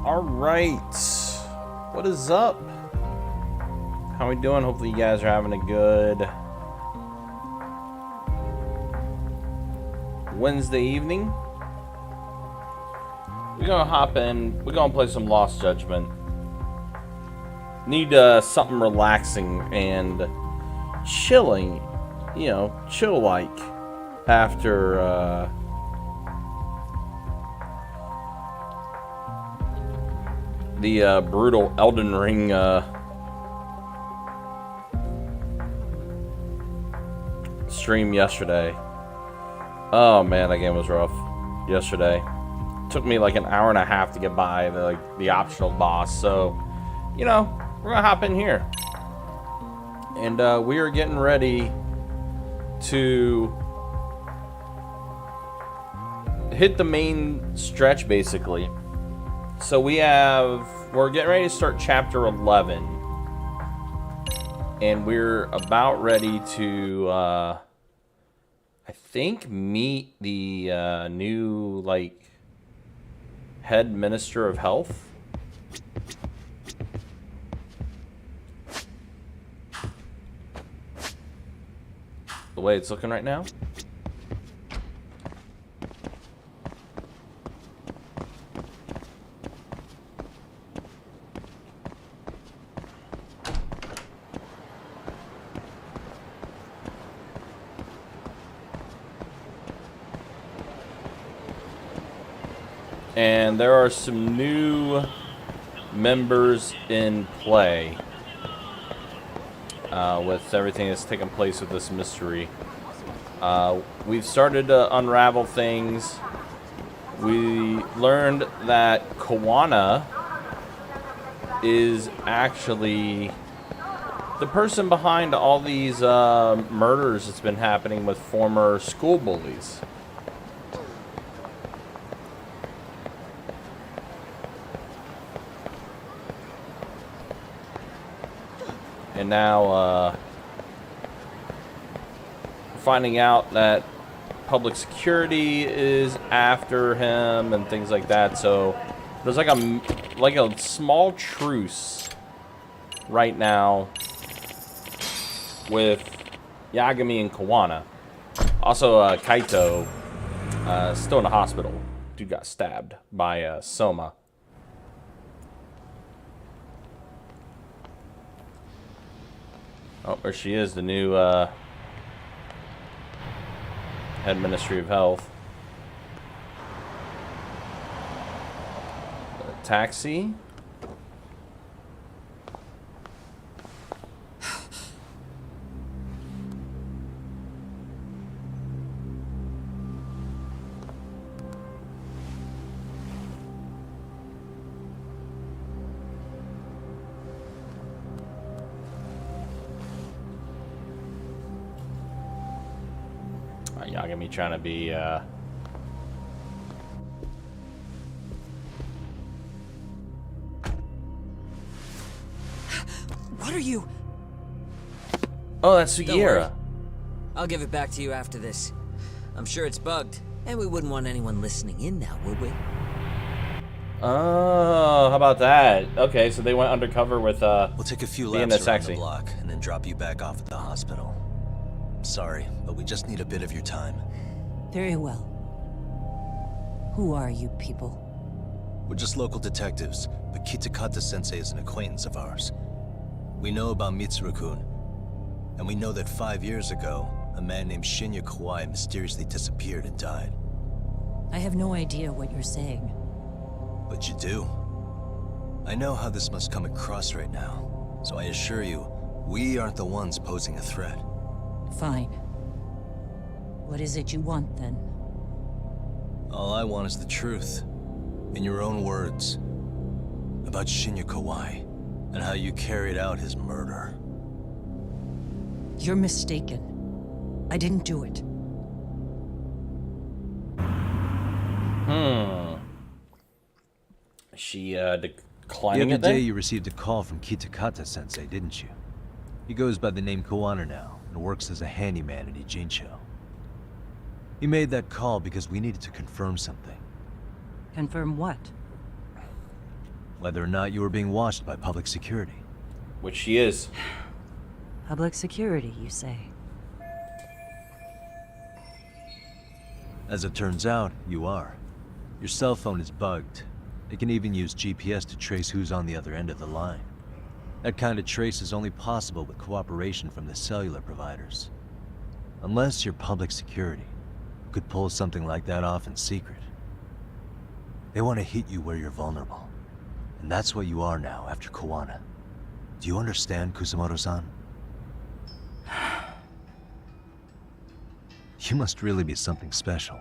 All right, what is up? How we doing? Hopefully you guys are having a good Wednesday evening. We're gonna hop in. We're gonna play some Lost Judgment. Need something relaxing and chilling, you know, chill-like after the brutal Elden Ring stream yesterday. Oh man, that game was rough yesterday. Took me like an hour and a half to get by the optional boss. So, you know, we're gonna hop in here, and we are getting ready to hit the main stretch basically. So we're getting ready to start chapter 11, and we're about ready to I think meet the new head minister of health. The way it's looking right now. And there are some new members in play with everything that's taken place with this mystery. We've started to unravel things. We learned that Kawana is actually the person behind all these murders that's been happening with former school bullies. And now, finding out that public security is after him and things like that. So there's like a small truce right now with Yagami and Kawana. Also, Kaito still in the hospital. Dude got stabbed by Soma. Oh, there she is, the new head Ministry of Health. Taxi. Yagami trying to be What are you? Oh, that's Sugiura. I'll give it back to you after this. I'm sure it's bugged, and we wouldn't want anyone listening in now, would we? Oh, how about that? Okay, so they went undercover with we'll take a few laps around the taxi block and then drop you back off at the hospital. Sorry, but we just need a bit of your time. Very well. Who are you people? We're just local detectives, but Kitakata-sensei is an acquaintance of ours. We know about Mitsuru-kun, and we know that 5 years ago, a man named Shinya Kawai mysteriously disappeared and died. I have no idea what you're saying. But you do. I know how this must come across right now, so I assure you, we aren't the ones posing a threat. Fine. What is it you want, then? All I want is the truth. In your own words. About Shinya Kawai, and how you carried out his murder. You're mistaken. I didn't do it. Is she declining The it other day then? you received a call from Kitakata-sensei, didn't you? He goes by the name Kawana now, and works as a handyman in Ijincho. He made that call because we needed to confirm something. Confirm what? whether or not you were being watched by public security. Which she is. Public security, you say? As it turns out, you are. Your cell phone is bugged. It can even use GPS to trace who's on the other end of the line. That kind of trace is only possible with cooperation from the cellular providers. Unless you're public security, you could pull something like that off in secret. They want to hit you where you're vulnerable. And that's what you are now after Koana. Do you understand, Kusamoto-san? You must really be something special.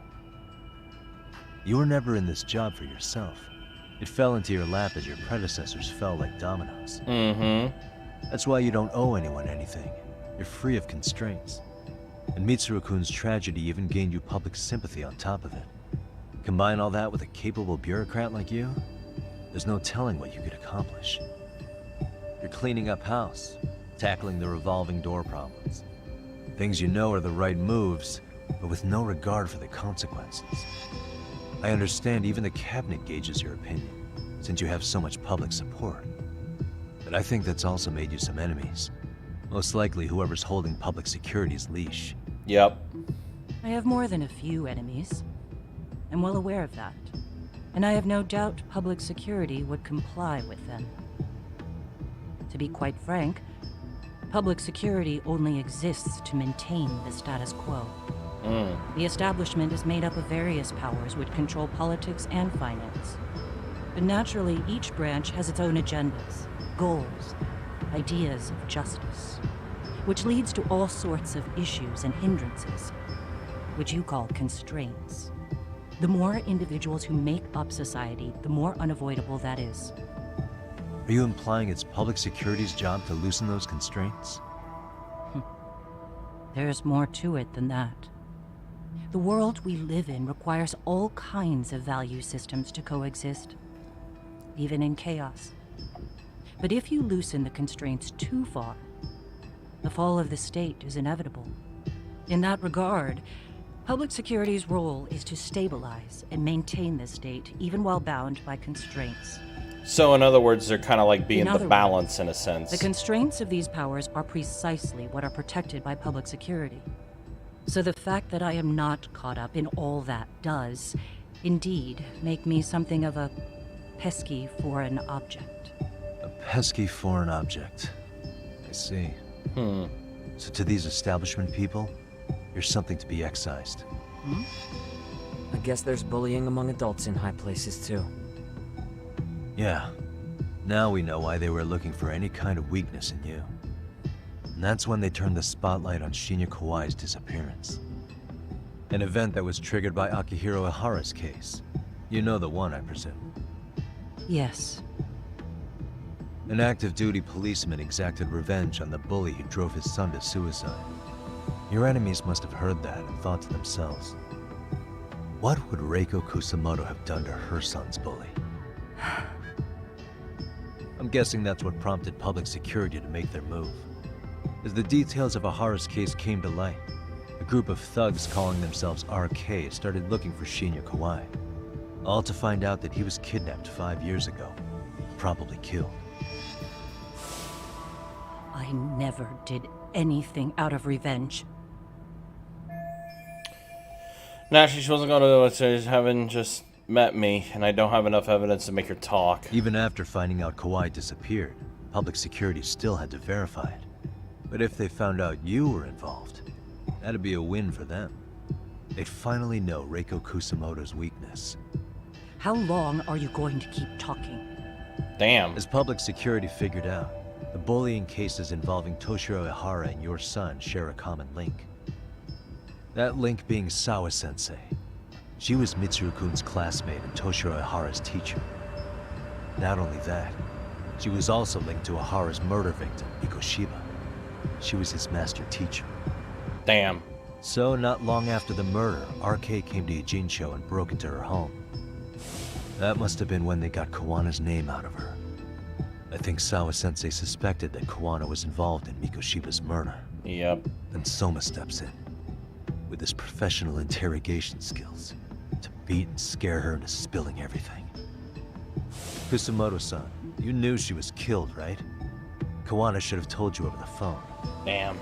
You were never in this job for yourself. It fell into your lap as your predecessors fell like dominoes. That's why you don't owe anyone anything. You're free of constraints. And Mitsuru-kun's tragedy even gained you public sympathy on top of it. Combine all that with a capable bureaucrat like you, there's no telling what you could accomplish. You're cleaning up house, tackling the revolving door problems. Things you know are the right moves, but with no regard for the consequences. I understand even the cabinet gauges your opinion, since you have so much public support. But I think that's also made you some enemies. Most likely whoever's holding public security's leash. Yep. I have more than a few enemies. I'm well aware of that. And I have no doubt public security would comply with them. To be quite frank, public security only exists to maintain the status quo. The establishment is made up of various powers which control politics and finance. But naturally, each branch has its own agendas, goals, ideas of justice, which leads to all sorts of issues and hindrances, which you call constraints. The more individuals who make up society, the more unavoidable that is. Are you implying it's public security's job to loosen those constraints? There's more to it than that. The world we live in requires all kinds of value systems to coexist, even in chaos. But if you loosen the constraints too far, the fall of the state is inevitable. In that regard, public security's role is to stabilize and maintain the state, even while bound by constraints. So in other words, they're kind of like being In the other balance in a sense. The constraints of these powers are precisely what are protected by public security. So the fact that I am not caught up in all that does, indeed, make me something of a pesky foreign object. A pesky foreign object. I see. So to these establishment people, you're something to be excised. I guess there's bullying among adults in high places too. Yeah. Now we know why they were looking for any kind of weakness in you. And that's when they turned the spotlight on Shinya Kawai's disappearance. An event that was triggered by Akihiro Ihara's case. You know the one, I presume. Yes. An active duty policeman exacted revenge on the bully who drove his son to suicide. Your enemies must have heard that and thought to themselves, what would Reiko Kusamoto have done to her son's bully? I'm guessing that's what prompted public security to make their move. As the details of Ihara's case came to light, a group of thugs calling themselves RK started looking for Shinya Kawai, all to find out that he was kidnapped 5 years ago, probably killed. I never did anything out of revenge. Naturally, she wasn't going to do it, so having just met me, and I don't have enough evidence to make her talk. Even after finding out Kawai disappeared, public security still had to verify it. But if they found out you were involved, that'd be a win for them. They'd finally know Reiko Kusamoto's weakness. How long are you going to keep talking? Damn. As public security figured out, the bullying cases involving Toshiro Ihara and your son share a common link. That link being Sawa-sensei. She was Mitsuru-kun's classmate and Toshiro Ihara's teacher. Not only that, she was also linked to Ihara's murder victim, Mikoshiba. She was his master teacher. Damn. So, not long after the murder, RK came to Ijincho and broke into her home. That must have been when they got Kawana's name out of her. I think Sawa-sensei suspected that Kawana was involved in Mikoshiba's murder. Yep. Then Soma steps in, with his professional interrogation skills, to beat and scare her into spilling everything. Kusumoto-san, you knew she was killed, right? Kawana should have told you over the phone. Damn.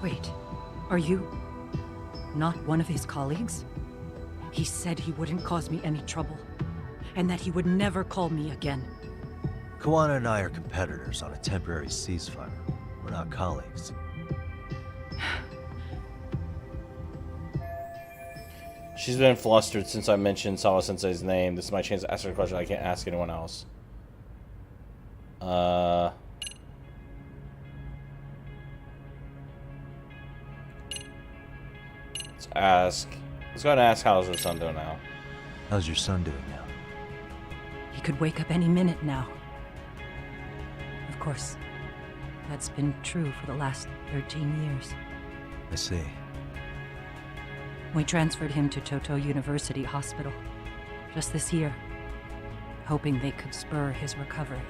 Wait, are you not one of his colleagues? He said he wouldn't cause me any trouble, and that he would never call me again. Kawana and I are competitors on a temporary ceasefire. We're not colleagues. She's been flustered since I mentioned Sawa Sensei's name. This is my chance to ask her a question I can't ask anyone else. Let's go ahead and ask how's her son doing now. How's your son doing now? He could wake up any minute now. Of course, that's been true for the last 13 years. I see. We transferred him to Toto University Hospital just this year, hoping they could spur his recovery.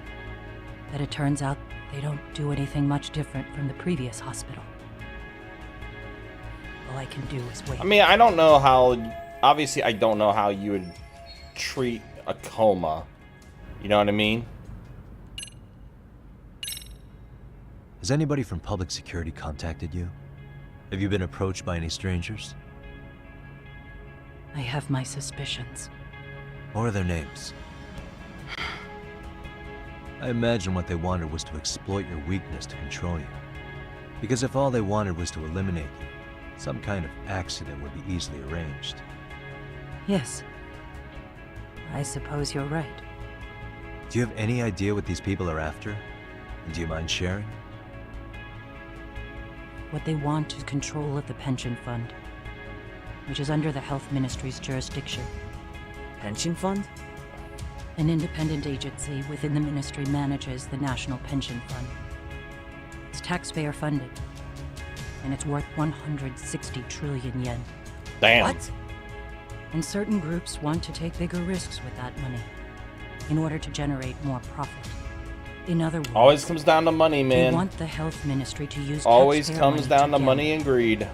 But it turns out they don't do anything much different from the previous hospital. All I can do is wait. I mean, I don't know how... Obviously, I don't know how you would treat a coma. You know what I mean? Has anybody from public security contacted you? Have you been approached by any strangers? I have my suspicions. What are their names? I imagine what they wanted was to exploit your weakness to control you. Because if all they wanted was to eliminate you, some kind of accident would be easily arranged. Yes. I suppose you're right. Do you have any idea what these people are after? And do you mind sharing? What they want is control of the pension fund, which is under the Health Ministry's jurisdiction. Pension fund? An independent agency within the ministry manages the National Pension Fund. It's taxpayer funded, and it's worth 160 trillion yen. Damn. What? And certain groups want to take bigger risks with that money in order to generate more profit. In other words, Always comes down to money, they man. want the health ministry to use Always taxpayer comes down to gamble. money and greed.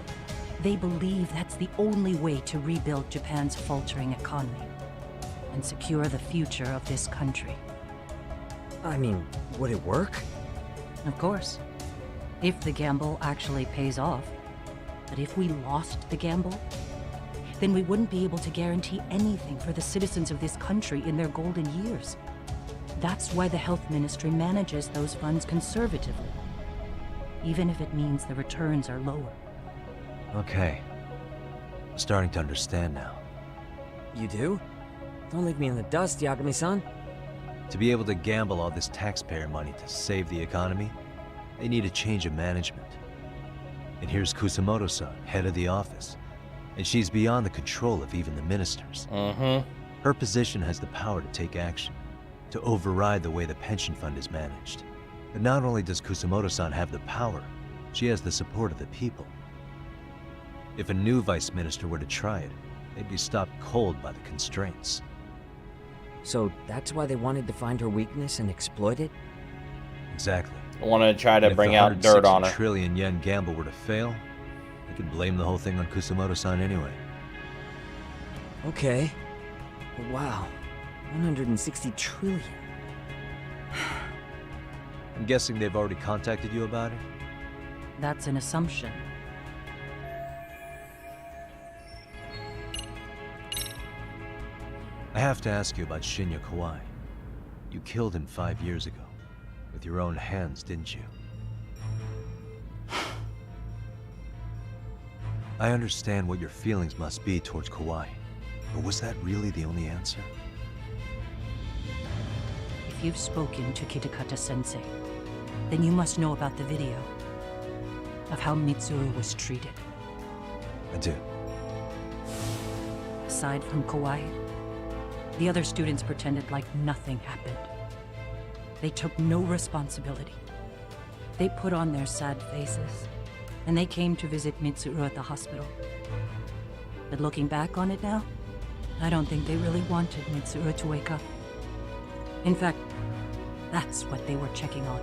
They believe that's the only way to rebuild Japan's faltering economy and secure the future of this country. I mean, would it work? Of course, if the gamble actually pays off. But if we lost the gamble, then we wouldn't be able to guarantee anything for the citizens of this country in their golden years. That's why the health ministry manages those funds conservatively, even if it means the returns are lower. Okay. I'm starting to understand now. You do? Don't leave me in the dust, Yagami-san. To be able to gamble all this taxpayer money to save the economy, they need a change of management. And here's Kusumoto-san, head of the office. And she's beyond the control of even the ministers. Her position has the power to take action, to override the way the pension fund is managed. But not only does Kusumoto-san have the power, she has the support of the people. If a new vice minister were to try it, they'd be stopped cold by the constraints. So that's why they wanted to find her weakness and exploit it? Exactly. I want to try to And if bring the out dirt on 160 her. trillion yen gamble were to fail, they could blame the whole thing on Kusumoto-san anyway. Okay. But wow. 160 trillion. I'm guessing they've already contacted you about it? That's an assumption. I have to ask you about Shinya Kawai. You killed him 5 years ago. With your own hands, didn't you? I understand what your feelings must be towards Kawai, but was that really the only answer? If you've spoken to Kitakata-sensei, then you must know about the video of how Mitsuru was treated. I do. Aside from Kawai, the other students pretended like nothing happened. They took no responsibility. They put on their sad faces, and they came to visit Mitsuru at the hospital. But looking back on it now, I don't think they really wanted Mitsuru to wake up. In fact, that's what they were checking on.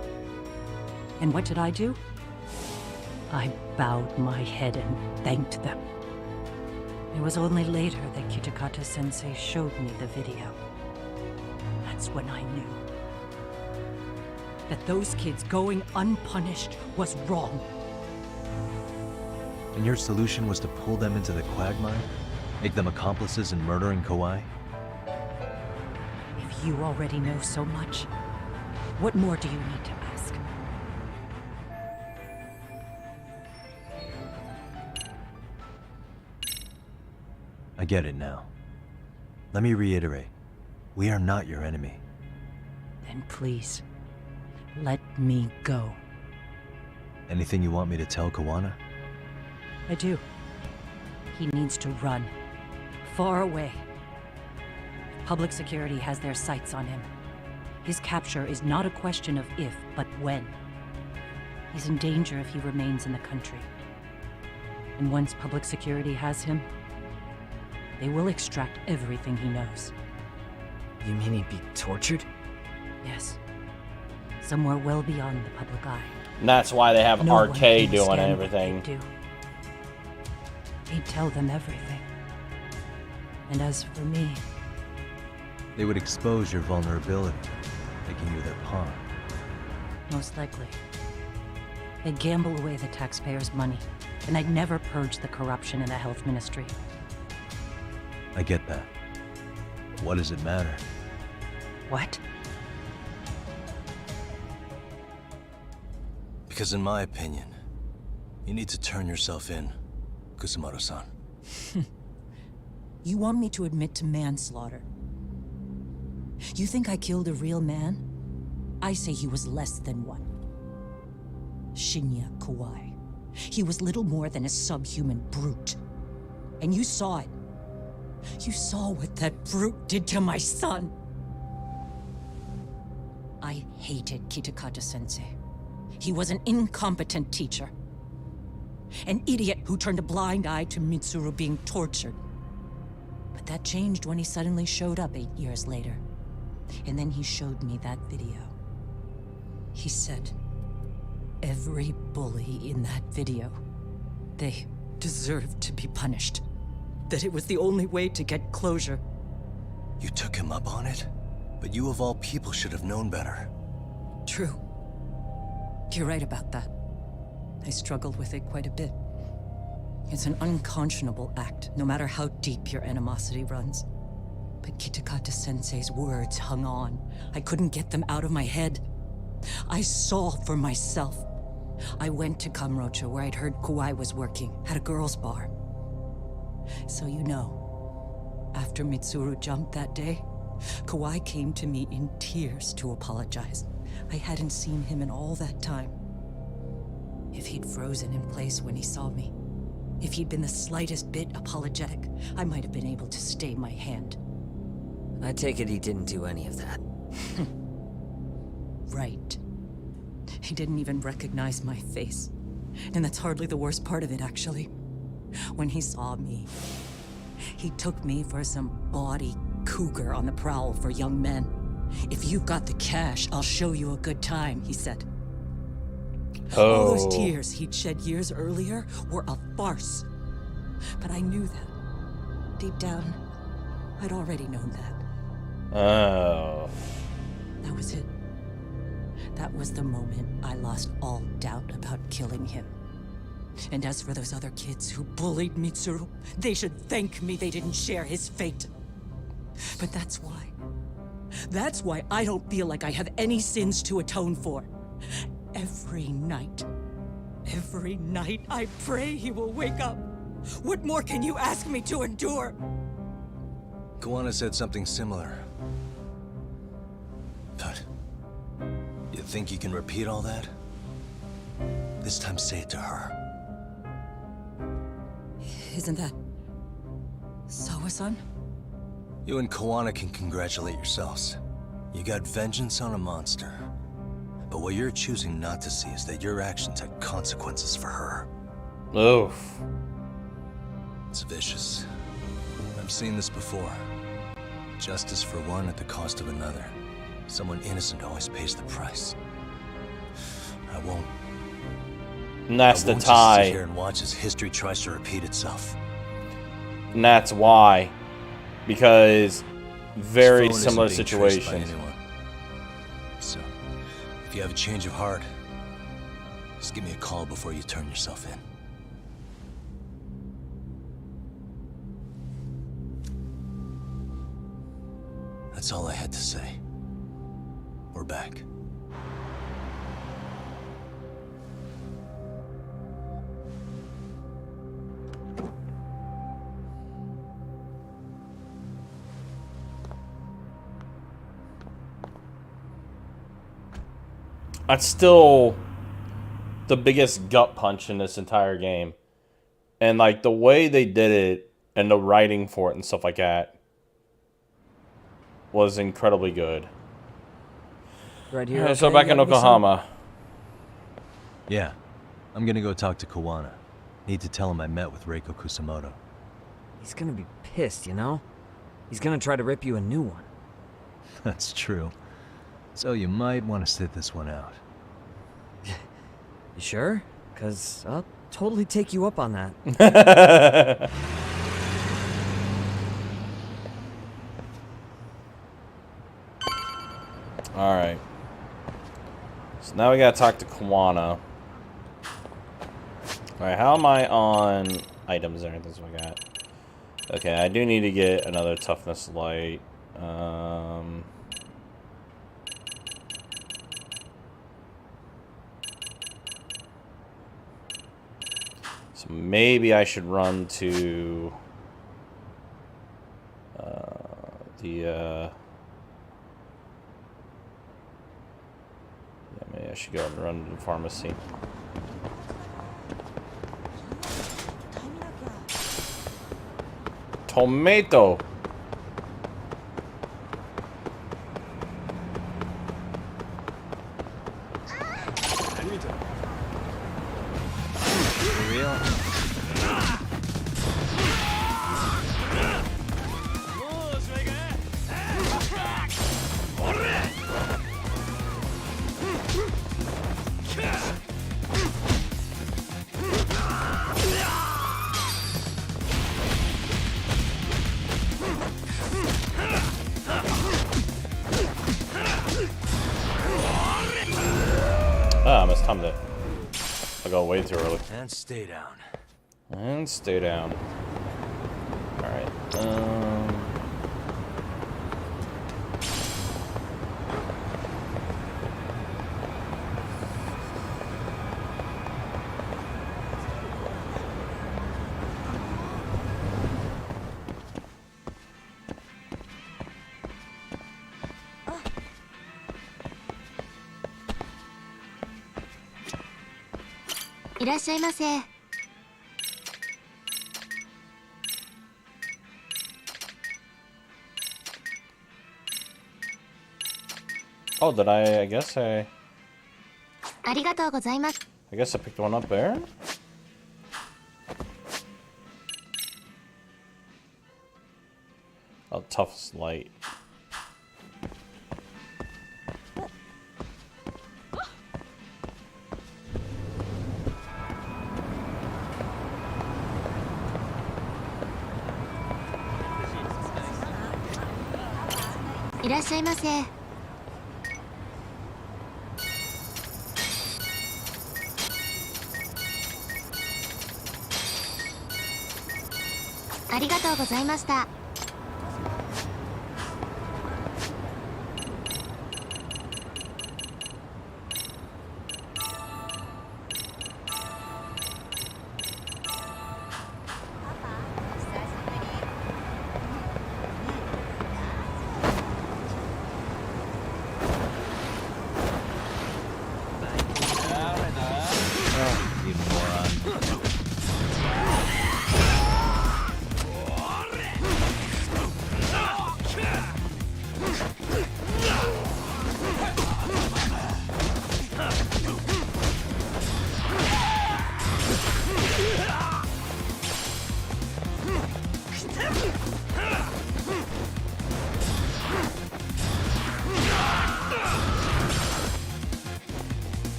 And what did I do? I bowed my head and thanked them. It was only later that Kitakata-sensei showed me the video. That's when I knew that those kids going unpunished was wrong. And your solution was to pull them into the quagmire? Make them accomplices in murdering Kawhi? If you already know so much, what more do you need to ask? I get it now. Let me reiterate. We are not your enemy. Then please, let me go. Anything you want me to tell Kawana? I do. He needs to run. Far away. Public security has their sights on him. His capture is not a question of if, but when. He's in danger if he remains in the country. And once public security has him, they will extract everything he knows. You mean he'd be tortured? Yes. Somewhere well beyond the public eye. And that's why they have No one RK can doing stand everything. what they do. He'd tell them everything. And as for me, They would expose your vulnerability, making you their pawn. most likely. They'd gamble away the taxpayers' money, and I'd never purge the corruption in the health ministry. I get that. What does it matter? What? Because in my opinion, you need to turn yourself in, Kusumoto-san. You want me to admit to manslaughter? You think I killed a real man? I say he was less than one. Shinya Kawai. He was little more than a subhuman brute. And you saw it. You saw what that brute did to my son. I hated Kitakata-sensei. He was an incompetent teacher. An idiot who turned a blind eye to Mitsuru being tortured. But that changed when he suddenly showed up 8 years later. And then he showed me that video. He said, every bully in that video, they deserved to be punished. That it was the only way to get closure. You took him up on it? But you of all people should have known better. True. You're right about that. I struggled with it quite a bit. It's an unconscionable act, no matter how deep your animosity runs. But Kitakata-sensei's words hung on. I couldn't get them out of my head. I saw for myself. I went to Kamurocho, where I'd heard Kawai was working, at a girls' bar. So you know, after Mitsuru jumped that day, Kawai came to me in tears to apologize. I hadn't seen him in all that time. If he'd frozen in place when he saw me, if he'd been the slightest bit apologetic, I might have been able to stay my hand. I take it he didn't do any of that. Right. He didn't even recognize my face. And that's hardly the worst part of it, actually. When he saw me, he took me for some bawdy cougar on the prowl for young men. If you've got the cash, I'll show you a good time, he said. All those tears he'd shed years earlier were a farce. But I knew that. Deep down, I'd already known that. Oh. That was it. That was the moment I lost all doubt about killing him. And as for those other kids who bullied Mitsuru, they should thank me they didn't share his fate. But that's why. That's why I don't feel like I have any sins to atone for. Every night I pray he will wake up. What more can you ask me to endure? Kawana said something similar. But you think you can repeat all that? This time say it to her. Isn't that Sawa-san? You and Kawana can congratulate yourselves. You got vengeance on a monster. But what you're choosing not to see is that your actions had consequences for her. Oof. It's vicious. I've seen this before. Justice for one at the cost of another. Someone innocent always pays the price. I won't. And that's I the won't just sit tie. here and watch as history tries to repeat itself. And that's why. Because very This phone similar isn't being traced by situations. anyone. If you have a change of heart, just give me a call before you turn yourself in. That's all I had to say. We're back. That's still the biggest gut punch in this entire game. And, like, the way they did it and the writing for it and stuff like that was incredibly good. Right here. So okay, back in Yagami-san? Oklahoma. Yeah. I'm gonna go talk to Kawana. Need to tell him I met with Reiko Kusamoto. He's gonna be pissed, you know? He's gonna try to rip you a new one. That's true. So you might want to sit this one out. You sure? 'Cause I'll totally take you up on that. Alright. So now we gotta talk to Kawana. Alright, how am I on items or anything like that? Okay, I do need to get another toughness light. So maybe I should run to yeah, maybe I should go and run to the pharmacy. Tomato. Ah, I mistimed it. I go way too early. And stay down. And stay down. Alright. Oh, did I guess I picked one up there? Oh, tough light. You moron.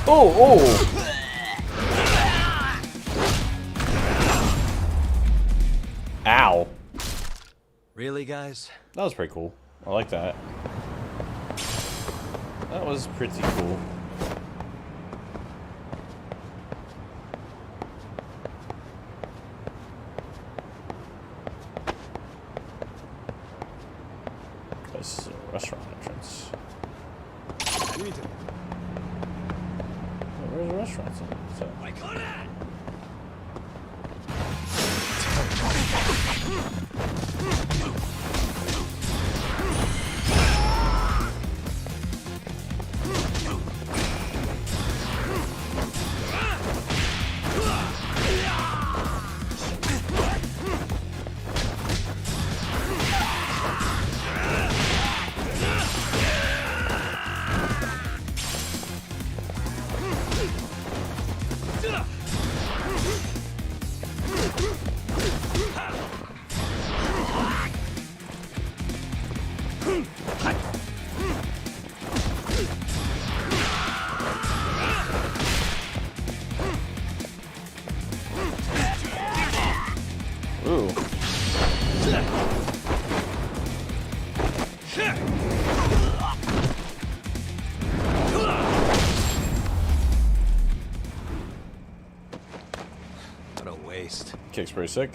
Oh, oh. Ow. Really, guys? That was pretty cool. I like that. That was pretty cool. This is a restaurant entrance. Where's the restaurant? Ooh. What a waste. Kick's pretty sick.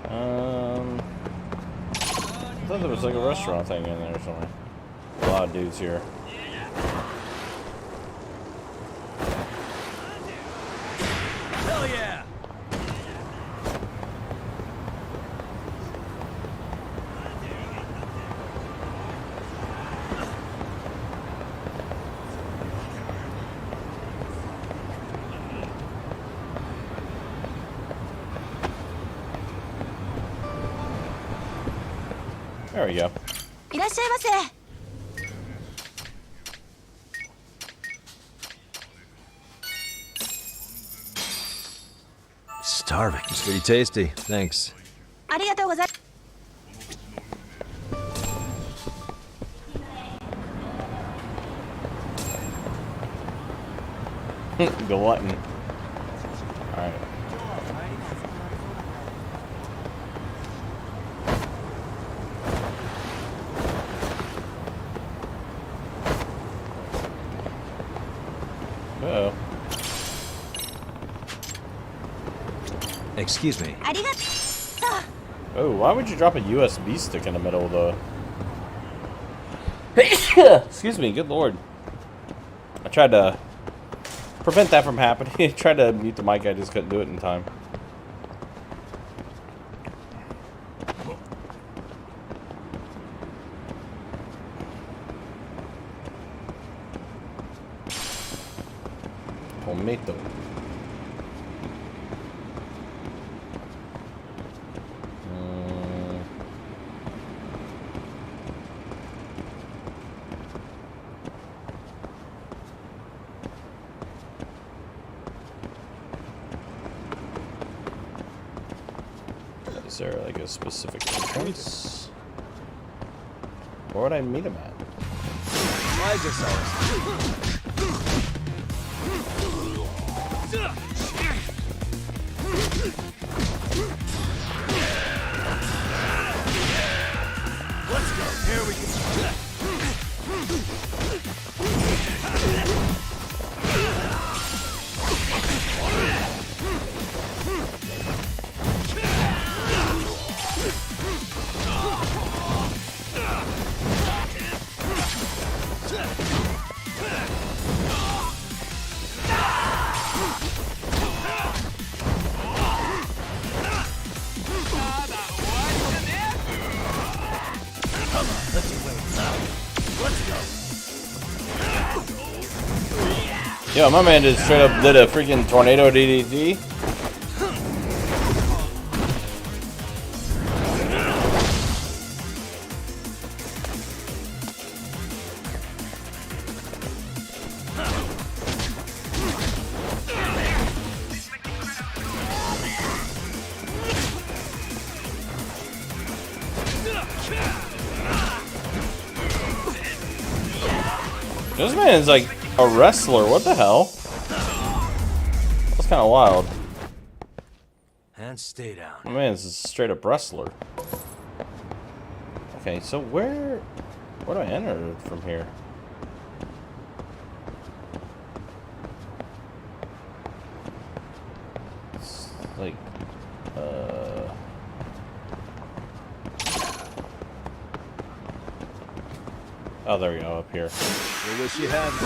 I thought there was like a restaurant thing in there somewhere. A lot of dudes here. Hell yeah! There we go. いらっしゃいませ。 Starving. It's pretty tasty. Thanks. ありがとうござい。 Glutton. Alright. Uh-oh. Excuse me. ありがとう。 Oh, why would you drop a USB stick in the middle of the... Excuse me, good lord. I tried to prevent that from happening. I tried to mute the mic, I just couldn't do it in time. Tomato. Is there like a specific entrance? Where would I meet him at? Why is this always... Let's go. Here we go. Yo, my man just straight up did a freaking tornado DDT. This man's like a wrestler. What the hell? That's kind of wild. And stay down. My man's a straight up wrestler. Okay, so where do I enter from here? It's like, oh, there we go, up here. I wish you had me.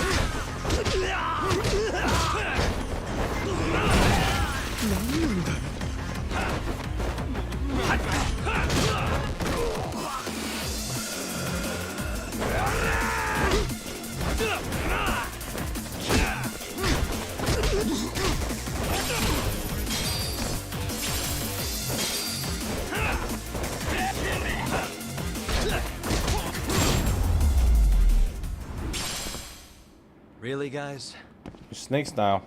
Really, guys? Snakes now.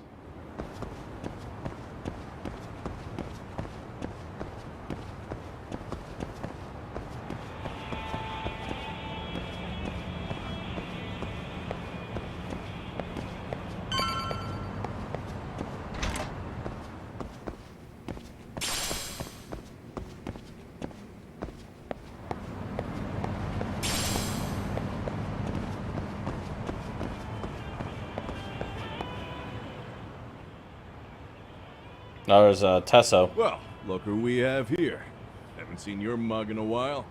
Now there's Tesso. Well, look who we have here. Haven't seen your mug in a while.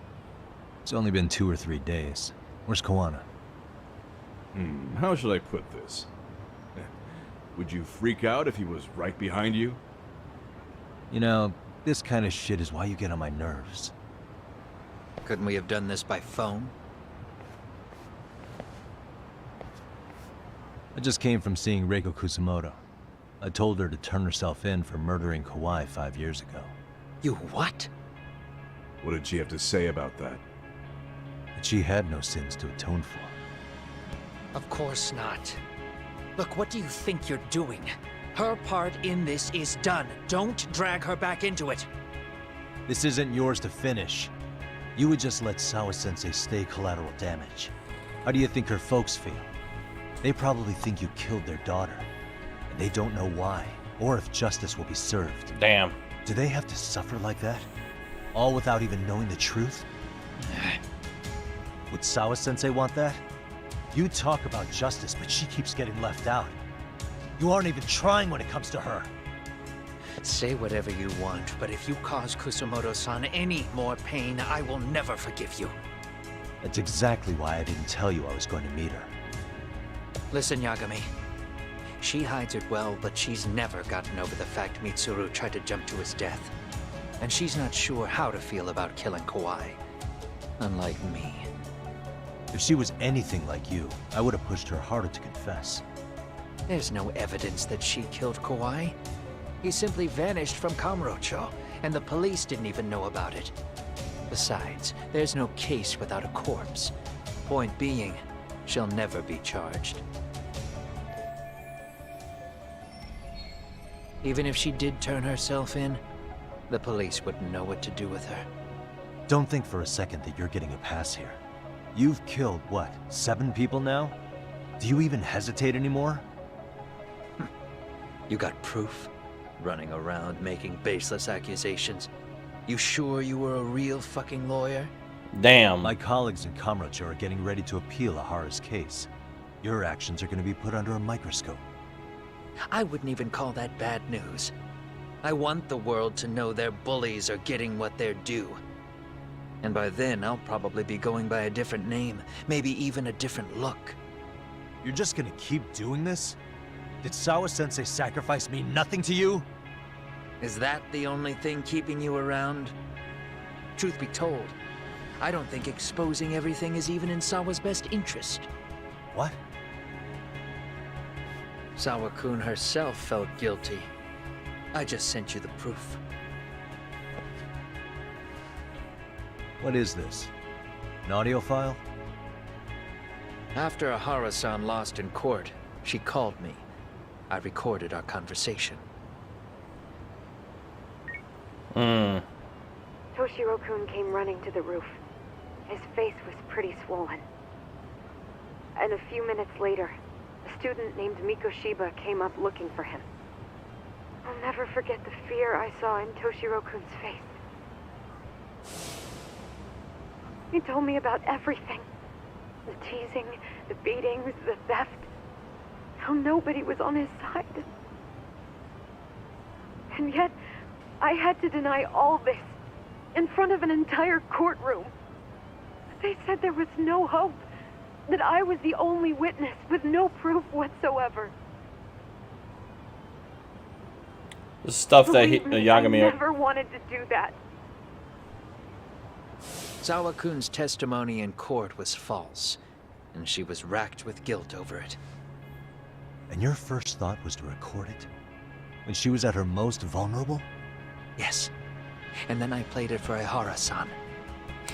It's only been 2 or 3 days. Where's Koana? How should I put this? Would you freak out if he was right behind you? You know, this kind of shit is why you get on my nerves. Couldn't we have done this by phone? I just came from seeing Reiko Kusumoto. I told her to turn herself in for murdering Kawhi 5 years ago. You what? What did she have to say about that? That she had no sins to atone for. Of course not. Look, what do you think you're doing? Her part in this is done. Don't drag her back into it. This isn't yours to finish. You would just let Sawa-sensei stay collateral damage. How do you think her folks feel? They probably think you killed their daughter. And they don't know why, or if justice will be served. Damn. Do they have to suffer like that? All without even knowing the truth? Would Sawa-sensei want that? You talk about justice, but she keeps getting left out. You aren't even trying when it comes to her. Say whatever you want, but if you cause Kusumoto-san any more pain, I will never forgive you. That's exactly why I didn't tell you I was going to meet her. Listen, Yagami. She hides it well, but she's never gotten over the fact Mitsuru tried to jump to his death. And she's not sure how to feel about killing Kawhi. Unlike me. If she was anything like you, I would have pushed her harder to confess. There's no evidence that she killed Kawhi. He simply vanished from Kamurocho, and the police didn't even know about it. Besides, there's no case without a corpse. Point being, she'll never be charged. Even if she did turn herself in, the police wouldn't know what to do with her. Don't think for a second that you're getting a pass here. You've killed, what, 7 people now? Do you even hesitate anymore? You got proof? Running around making baseless accusations. You sure you were a real fucking lawyer? Damn. My colleagues in Kamurocho are getting ready to appeal Ahara's case. Your actions are going to be put under a microscope. I wouldn't even call that bad news. I want the world to know their bullies are getting what they're due. And by then, I'll probably be going by a different name, maybe even a different look. You're just going to keep doing this? Did Sawa-sensei sacrifice mean nothing to you? Is that the only thing keeping you around? Truth be told, I don't think exposing everything is even in Sawa's best interest. What? Sawa-kun herself felt guilty. I just sent you the proof. What is this? An audio file? After Ahara-san lost in court, she called me. I recorded our conversation. Toshiro-kun came running to the roof. His face was pretty swollen. and a few minutes later, a student named Miko Shiba came up looking for him. I'll never forget the fear I saw in Toshiro-kun's face. He told me about everything. The teasing, the beatings, the theft. How nobody was on his side. And yet, I had to deny all this in front of an entire courtroom. They said there was no hope, that I was the only witness with no proof whatsoever. The stuff that Believe me, Yagami... I never wanted to do that. Zawa-kun's testimony in court was false, and she was racked with guilt over it. And your first thought was to record it? When she was at her most vulnerable? Yes. And then I played it for Ihara-san.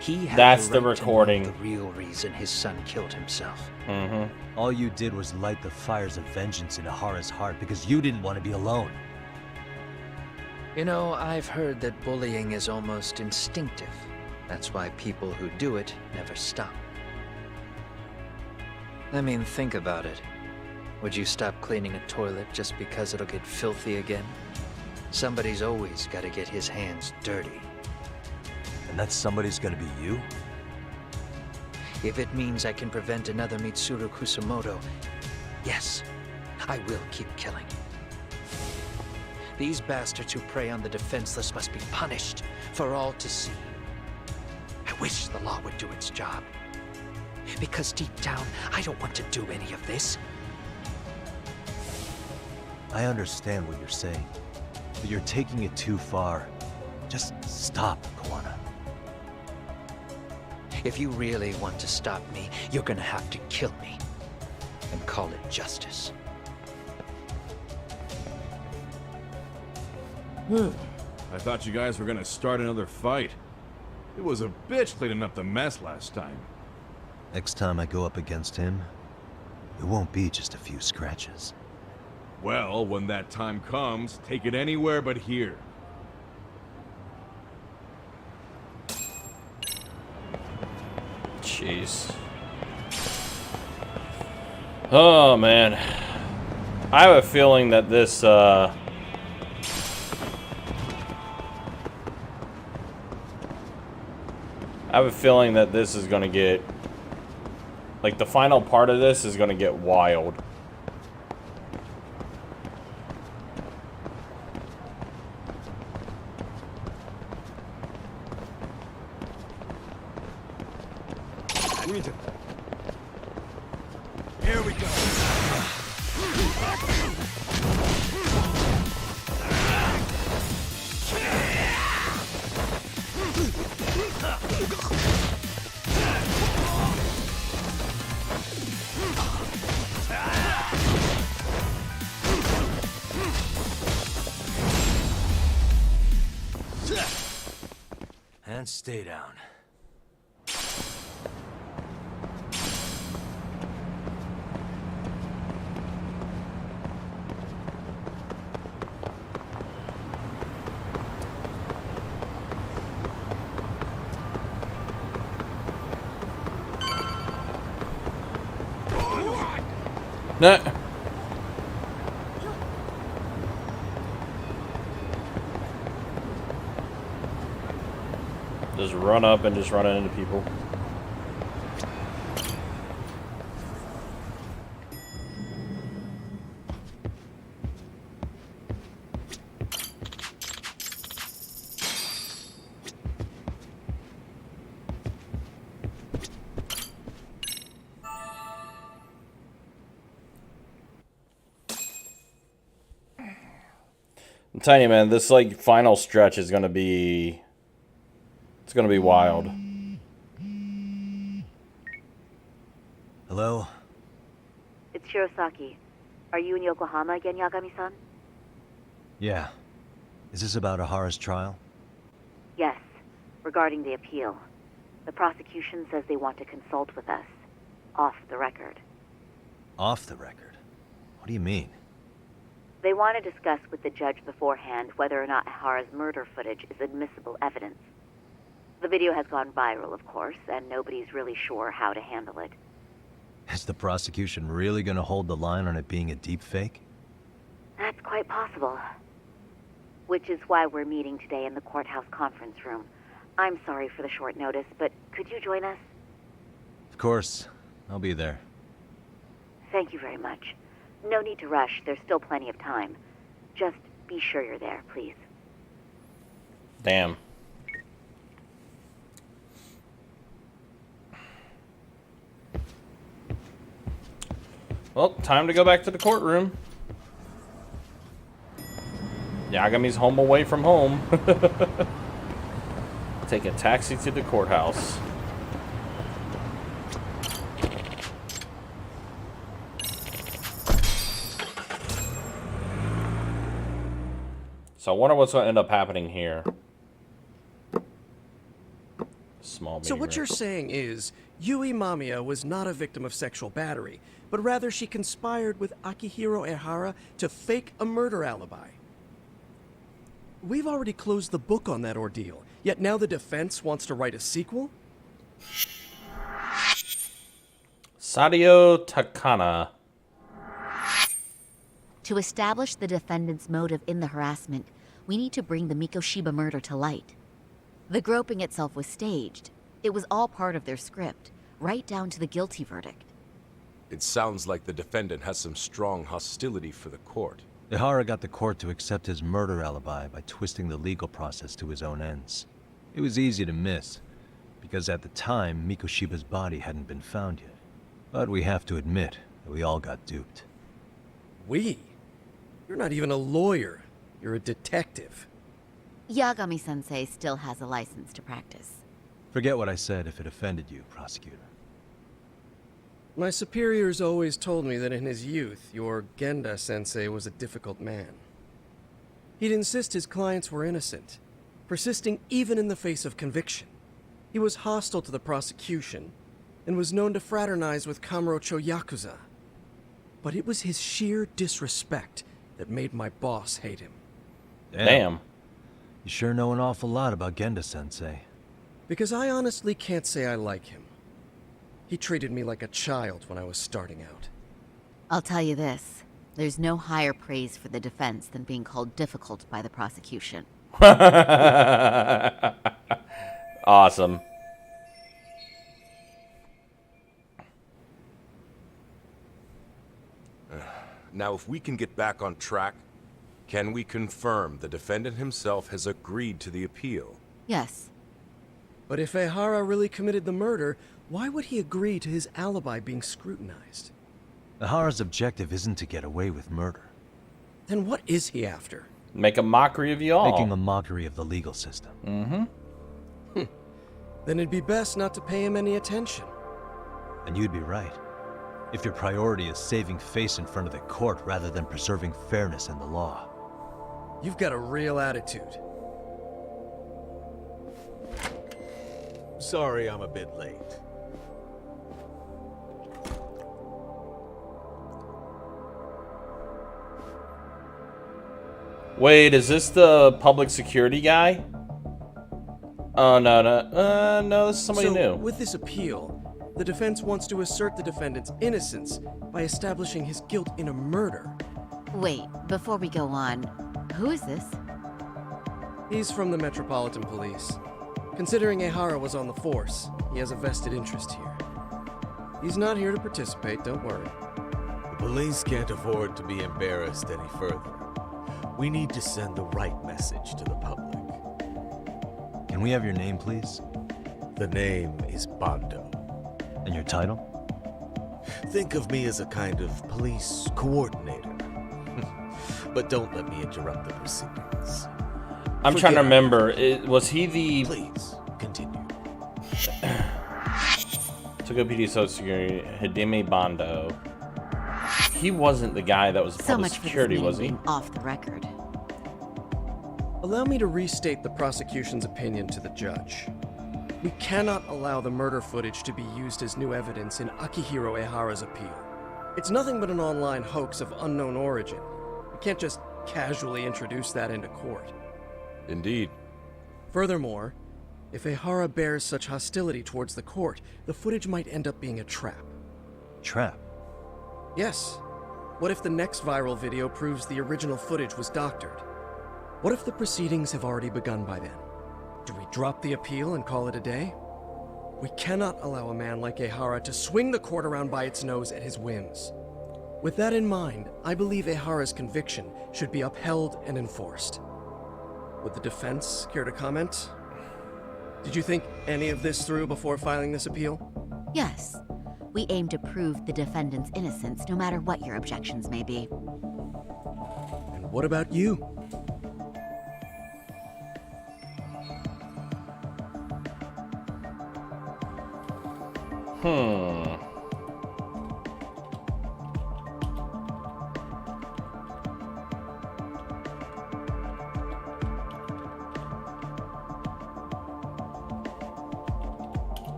He had That's the the right to know recording. the real reason his son killed himself. Mm-hmm. All you did was light the fires of vengeance in Ihara's heart because you didn't want to be alone. You know, I've heard that bullying is almost instinctive. That's why people who do it never stop. I mean, think about it. Would you stop cleaning a toilet just because it'll get filthy again? Somebody's always got to get his hands dirty. And that somebody's gonna be you? If it means I can prevent another Mitsuru Kusamoto, yes, I will keep killing. These bastards who prey on the defenseless must be punished for all to see. I wish the law would do its job. Because deep down, I don't want to do any of this. I understand what you're saying, but you're taking it too far. Just stop, Kawana. If you really want to stop me, you're gonna have to kill me. And call it justice. I thought you guys were gonna start another fight. It was a bitch cleaning up the mess last time. Next time I go up against him, it won't be just a few scratches. Well, when that time comes, take it anywhere but here. Jeez. Oh, man. I have a feeling that this, I have a feeling that this is gonna get... Like, the final part of this is gonna get wild. Here we go. And stay down. No. Just run up and just run into people. I'm telling you, man, this like final stretch is gonna be... It's gonna be wild. Hello? It's Shirosaki. Are you in Yokohama again, Yagami-san? Yeah. Is this about Ahara's trial? Yes, regarding the appeal. The prosecution says they want to consult with us. Off the record. Off the record? What do you mean? They want to discuss with the judge beforehand whether or not Ihara's murder footage is admissible evidence. The video has gone viral, of course, and nobody's really sure how to handle it. Is the prosecution really gonna hold the line on it being a deep fake? That's quite possible. Which is why we're meeting today in the courthouse conference room. I'm sorry for the short notice, but could you join us? Of course. I'll be there. Thank you very much. No need to rush. There's still plenty of time. Just be sure you're there, please. Damn. Well, time to go back to the courtroom. Yagami's home away from home. Take a taxi to the courthouse. So I wonder what's going to end up happening here. Small So what you're saying is, Yui Mamiya was not a victim of sexual battery, but rather she conspired with Akihiro Ehara to fake a murder alibi. We've already closed the book on that ordeal, yet now the defense wants to write a sequel? Sadio Takana. To establish the defendant's motive in the harassment, we need to bring the Mikoshiba murder to light. The groping itself was staged. It was all part of their script, right down to the guilty verdict. It sounds like the defendant has some strong hostility for the court. Ehara got the court to accept his murder alibi by twisting the legal process to his own ends. It was easy to miss, because at the time, Mikoshiba's body hadn't been found yet. But we have to admit that we all got duped. We? You're not even a lawyer. You're a detective. Yagami-sensei still has a license to practice. Forget what I said if it offended you, prosecutor. My superiors always told me that in his youth, your Genda-sensei was a difficult man. He'd insist his clients were innocent, persisting even in the face of conviction. He was hostile to the prosecution, and was known to fraternize with Kamurocho Yakuza. But it was his sheer disrespect that made my boss hate him. Damn. You sure know an awful lot about Genda-sensei. Because I honestly can't say I like him. He treated me like a child when I was starting out. I'll tell you this. There's no higher praise for the defense than being called difficult by the prosecution. Awesome. Now, if we can get back on track, can we confirm the defendant himself has agreed to the appeal? Yes. But if Ehara really committed the murder, why would he agree to his alibi being scrutinized? Ehara's objective isn't to get away with murder. Then what is he after? Make a mockery of you all. Making a mockery of the legal system. Mm-hmm. Then it'd be best not to pay him any attention. And you'd be right. If your priority is saving face in front of the court rather than preserving fairness in the law. You've got a real attitude. Sorry I'm a bit late. Wait, is this the public security guy? Oh, no, no. No, this is somebody new. With this appeal, the defense wants to assert the defendant's innocence by establishing his guilt in a murder. Wait, before we go on, who is this? He's from the Metropolitan Police. Considering Ehara was on the force, he has a vested interest here. He's not here to participate, don't worry. The police can't afford to be embarrassed any further. We need to send the right message to the public. Can we have your name, please? The name is Bando. And your title? Think of me as a kind of police coordinator. But don't let me interrupt the proceedings. I'm trying to remember. Was he the... Please, continue. Tokyo PD Social Security, Hidemi Bando. He wasn't the guy that was the So public much for security, this was he? meeting being off the record. Allow me to restate the prosecution's opinion to the judge. We cannot allow the murder footage to be used as new evidence in Akihiro Ehara's appeal. It's nothing but an online hoax of unknown origin. We can't just casually introduce that into court. Indeed. Furthermore, if Ehara bears such hostility towards the court, the footage might end up being a trap. Trap? Yes. What if the next viral video proves the original footage was doctored? What if the proceedings have already begun by then? Do we drop the appeal and call it a day? We cannot allow a man like Ehara to swing the court around by its nose at his whims. With that in mind, I believe Ehara's conviction should be upheld and enforced. Would the defense care to comment? Did you think any of this through before filing this appeal? Yes. We aim to prove the defendant's innocence no matter what your objections may be. And what about you?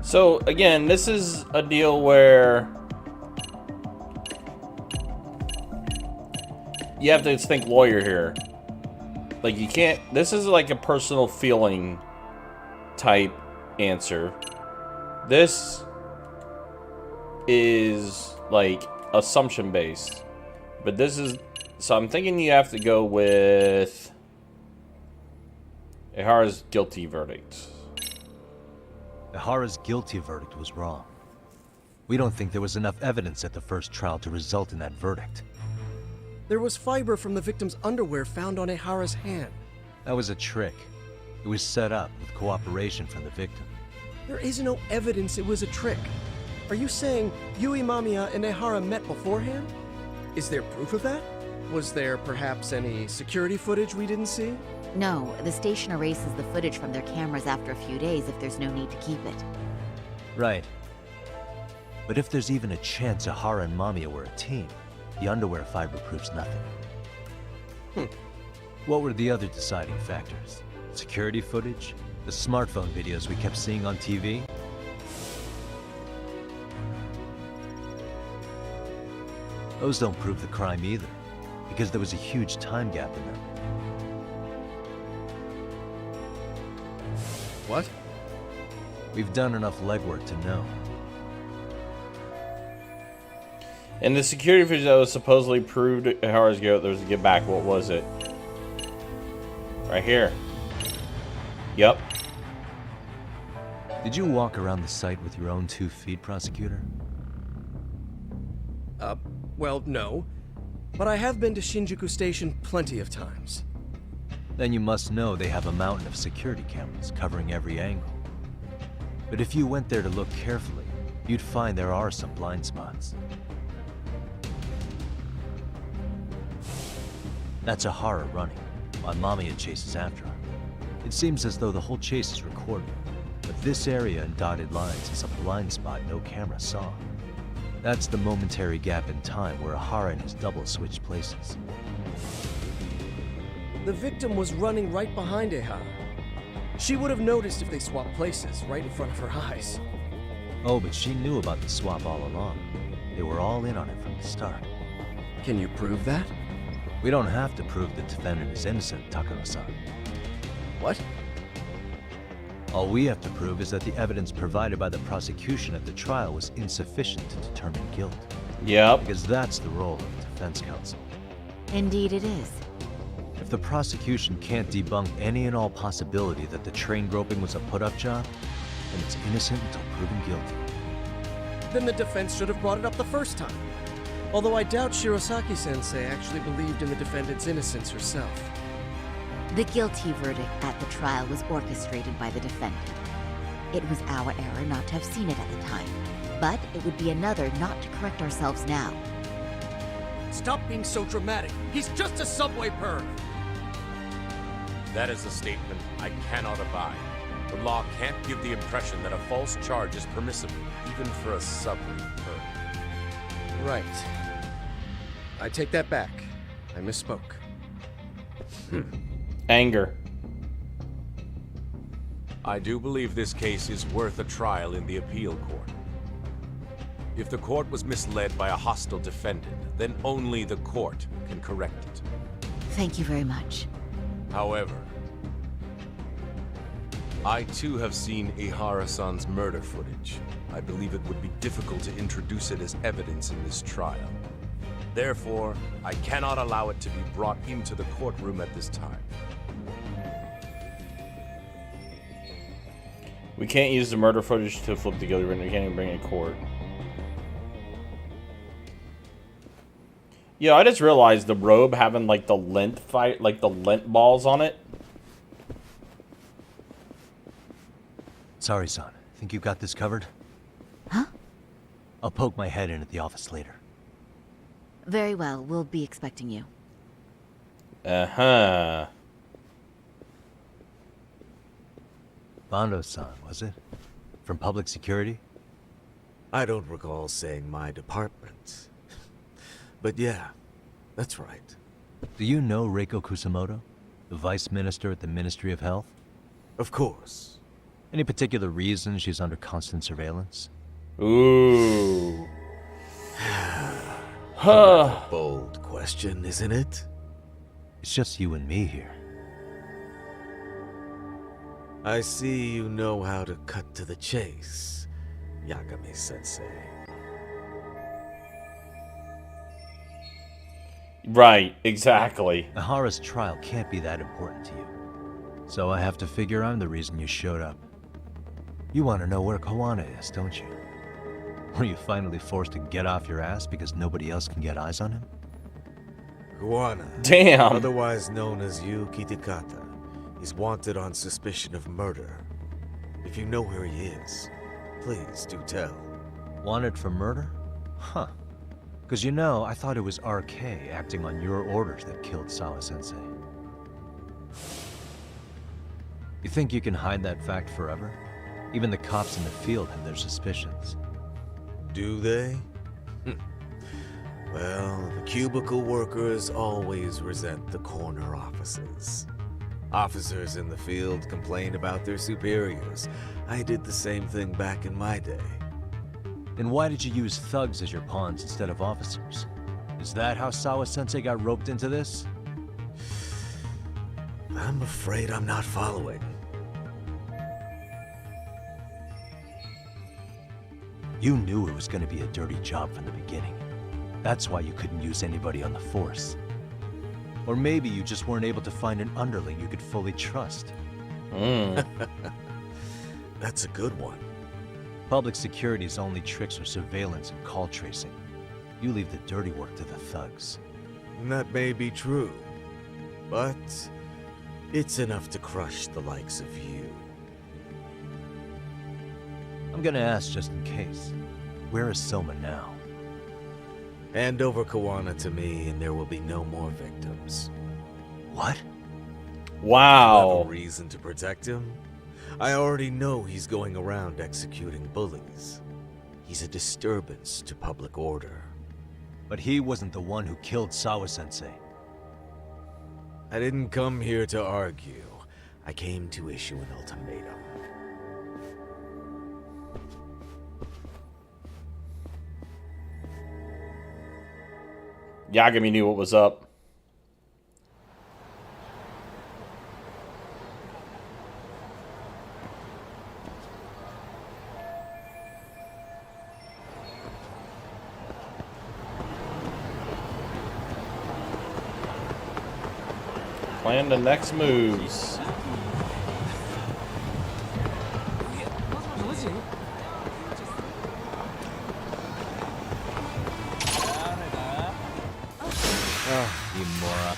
So, again, this is a deal where you have to think lawyer here. Like, you can't... This is like a personal feeling type answer. This is, like, assumption-based. But this is... So I'm thinking you have to go with Ehara's guilty verdict. Ehara's guilty verdict was wrong. We don't think there was enough evidence at the first trial to result in that verdict. There was fiber from the victim's underwear found on Ehara's hand. That was a trick. It was set up with cooperation from the victim. There is no evidence it was a trick. Are you saying Yui Mamiya and Ehara met beforehand? Is there proof of that? Was there perhaps any security footage we didn't see? No, the station erases the footage from their cameras after a few days if there's no need to keep it. Right. But if there's even a chance Ehara and Mamiya were a team, the underwear fiber proves nothing. What were the other deciding factors? Security footage? The smartphone videos we kept seeing on TV? Those don't prove the crime either, because there was a huge time gap in them. What? We've done enough legwork to know. And the security footage that was supposedly proved Ehara's guilt, there's a get back. What was it? Right here. Yep. Did you walk around the site with your own 2 feet, prosecutor? Well, no. But I have been to Shinjuku Station plenty of times. Then you must know they have a mountain of security cameras covering every angle. But if you went there to look carefully, you'd find there are some blind spots. That's Ehara running, while Mamiya chases after her. It seems as though the whole chase is recorded, but this area in dotted lines is a blind spot no camera saw. That's the momentary gap in time where Ehara and his double switched places. The victim was running right behind Ehara. She would have noticed if they swapped places, right in front of her eyes. Oh, but she knew about the swap all along. They were all in on it from the start. Can you prove that? We don't have to prove the defendant is innocent, Takano-san. What? All we have to prove is that the evidence provided by the prosecution at the trial was insufficient to determine guilt. Yep. Because that's the role of the defense counsel. Indeed it is. If the prosecution can't debunk any and all possibility that the train groping was a put-up job, then it's innocent until proven guilty. Then the defense should have brought it up the first time. Although I doubt Shirosaki-sensei actually believed in the defendant's innocence herself. The guilty verdict at the trial was orchestrated by the defendant. It was our error not to have seen it at the time, but it would be another not to correct ourselves now. Stop being so dramatic. He's just a subway perv. That is a statement I cannot abide. The law can't give the impression that a false charge is permissible, even for a subway perv. Right. I take that back. I misspoke. Anger. I do believe this case is worth a trial in the appeal court. If the court was misled by a hostile defendant, then only the court can correct it. Thank you very much. However, I too have seen Ihara-san's murder footage. I believe it would be difficult to introduce it as evidence in this trial. Therefore, I cannot allow it to be brought into the courtroom at this time. We can't use the murder footage to flip together, and we can't even bring it in court. Yeah, I just realized the robe having like the lint fight, like the lint balls on it. Sorry, son. Think you got this covered? Huh? I'll poke my head in at the office later. Very well. We'll be expecting you. Uh-huh. Bando-san, was it? From public security? I don't recall saying my department. But yeah, that's right. Do you know Reiko Kusamoto? The vice minister at the Ministry of Health? Of course. Any particular reason she's under constant surveillance? Ooh. A bold question, isn't it? It's just you and me here. I see you know how to cut to the chase, Yagami-sensei. Right, exactly. Ihara's trial can't be that important to you. So I have to figure I'm the reason you showed up. You want to know where Kawana is, don't you? Were you finally forced to get off your ass because nobody else can get eyes on him? Kawana, damn, otherwise known as Yu Kitakata, is wanted on suspicion of murder. If you know where he is, please do tell. Wanted for murder? Huh. Because you know, I thought it was RK acting on your orders that killed Sawa-sensei. You think you can hide that fact forever? Even the cops in the field have their suspicions. Do they? Well, the cubicle workers always resent the corner offices. Officers in the field complain about their superiors. I did the same thing back in my day. Then why did you use thugs as your pawns instead of officers? Is that how Sawa-sensei got roped into this? I'm afraid I'm not following. You knew it was going to be a dirty job from the beginning. That's why you couldn't use anybody on the force. Or maybe you just weren't able to find an underling you could fully trust. That's a good one. Public security's only tricks are surveillance and call tracing. You leave the dirty work to the thugs. That may be true, but it's enough to crush the likes of you. I'm gonna ask just in case. Where is Soma now? Hand over Kawana to me and there will be no more victims. What? Wow. You have a reason to protect him? I already know he's going around executing bullies. He's a disturbance to public order. But he wasn't the one who killed Sawa-sensei. I didn't come here to argue. I came to issue an ultimatum. Yagami knew what was up. Plan the next moves. You moron.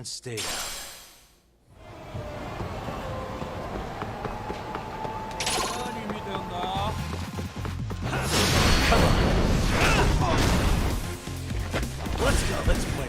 And stay down. Let's go, let's play.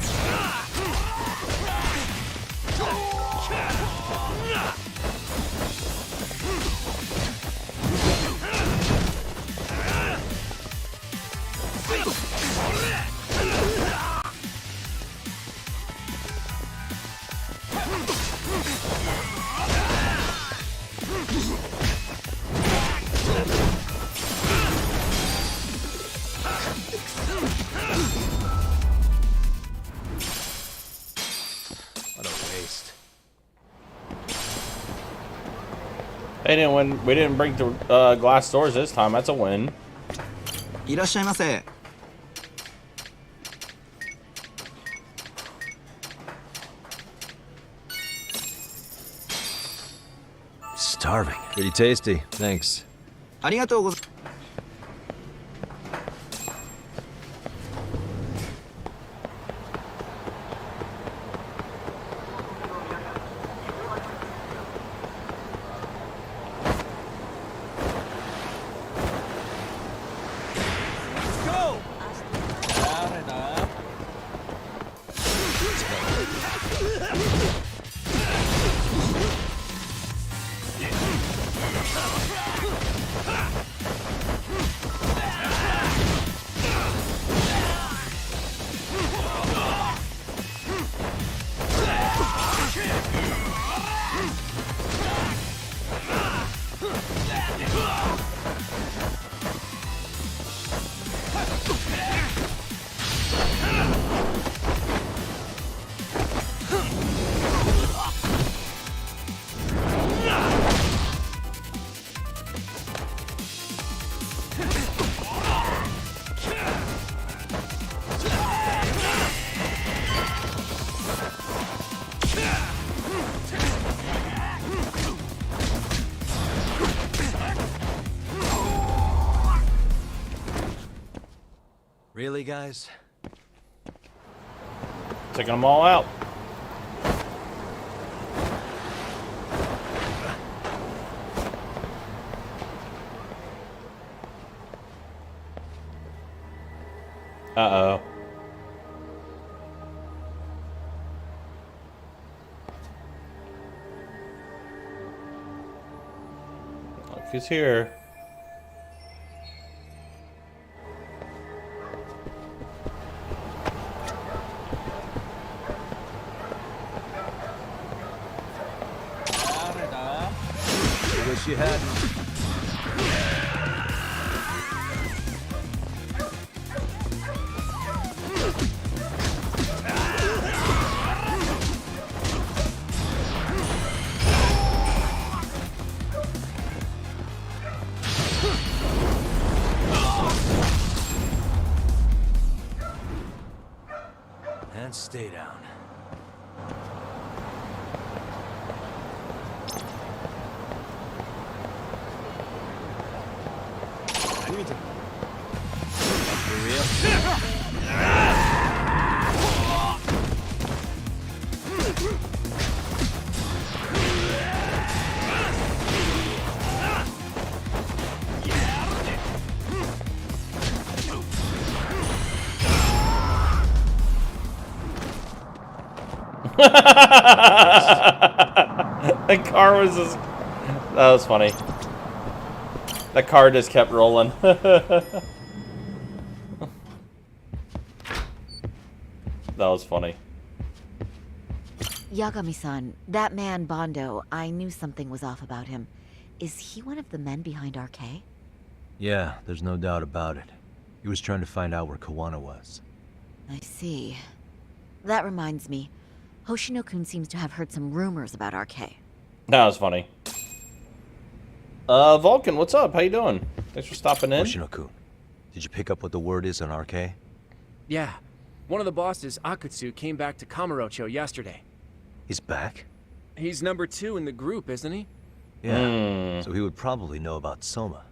What a waste. They didn't win. We didn't break the glass doors this time. That's a win. いらっしゃいませ。 Starving. Pretty tasty. Thanks. ありがとうございます。 Really, guys? Taking them all out. Uh-oh. Look who's here. Wish you hadn't. And stay down. For real? The car was just... That was funny. The car just kept rolling. That was funny. Yagami-san, that man Bondo, I knew something was off about him. Is he one of the men behind RK? Yeah, there's no doubt about it. He was trying to find out where Kawana was. I see. That reminds me. Hoshino-kun seems to have heard some rumors about RK. That was funny. Vulcan, what's up? How you doing? Thanks for stopping in. Hoshino-kun, did you pick up what the word is on RK? Yeah. One of the bosses, Akutsu, came back to Kamurocho yesterday. He's back? He's number 2 in the group, isn't he? Yeah, so he would probably know about Soma.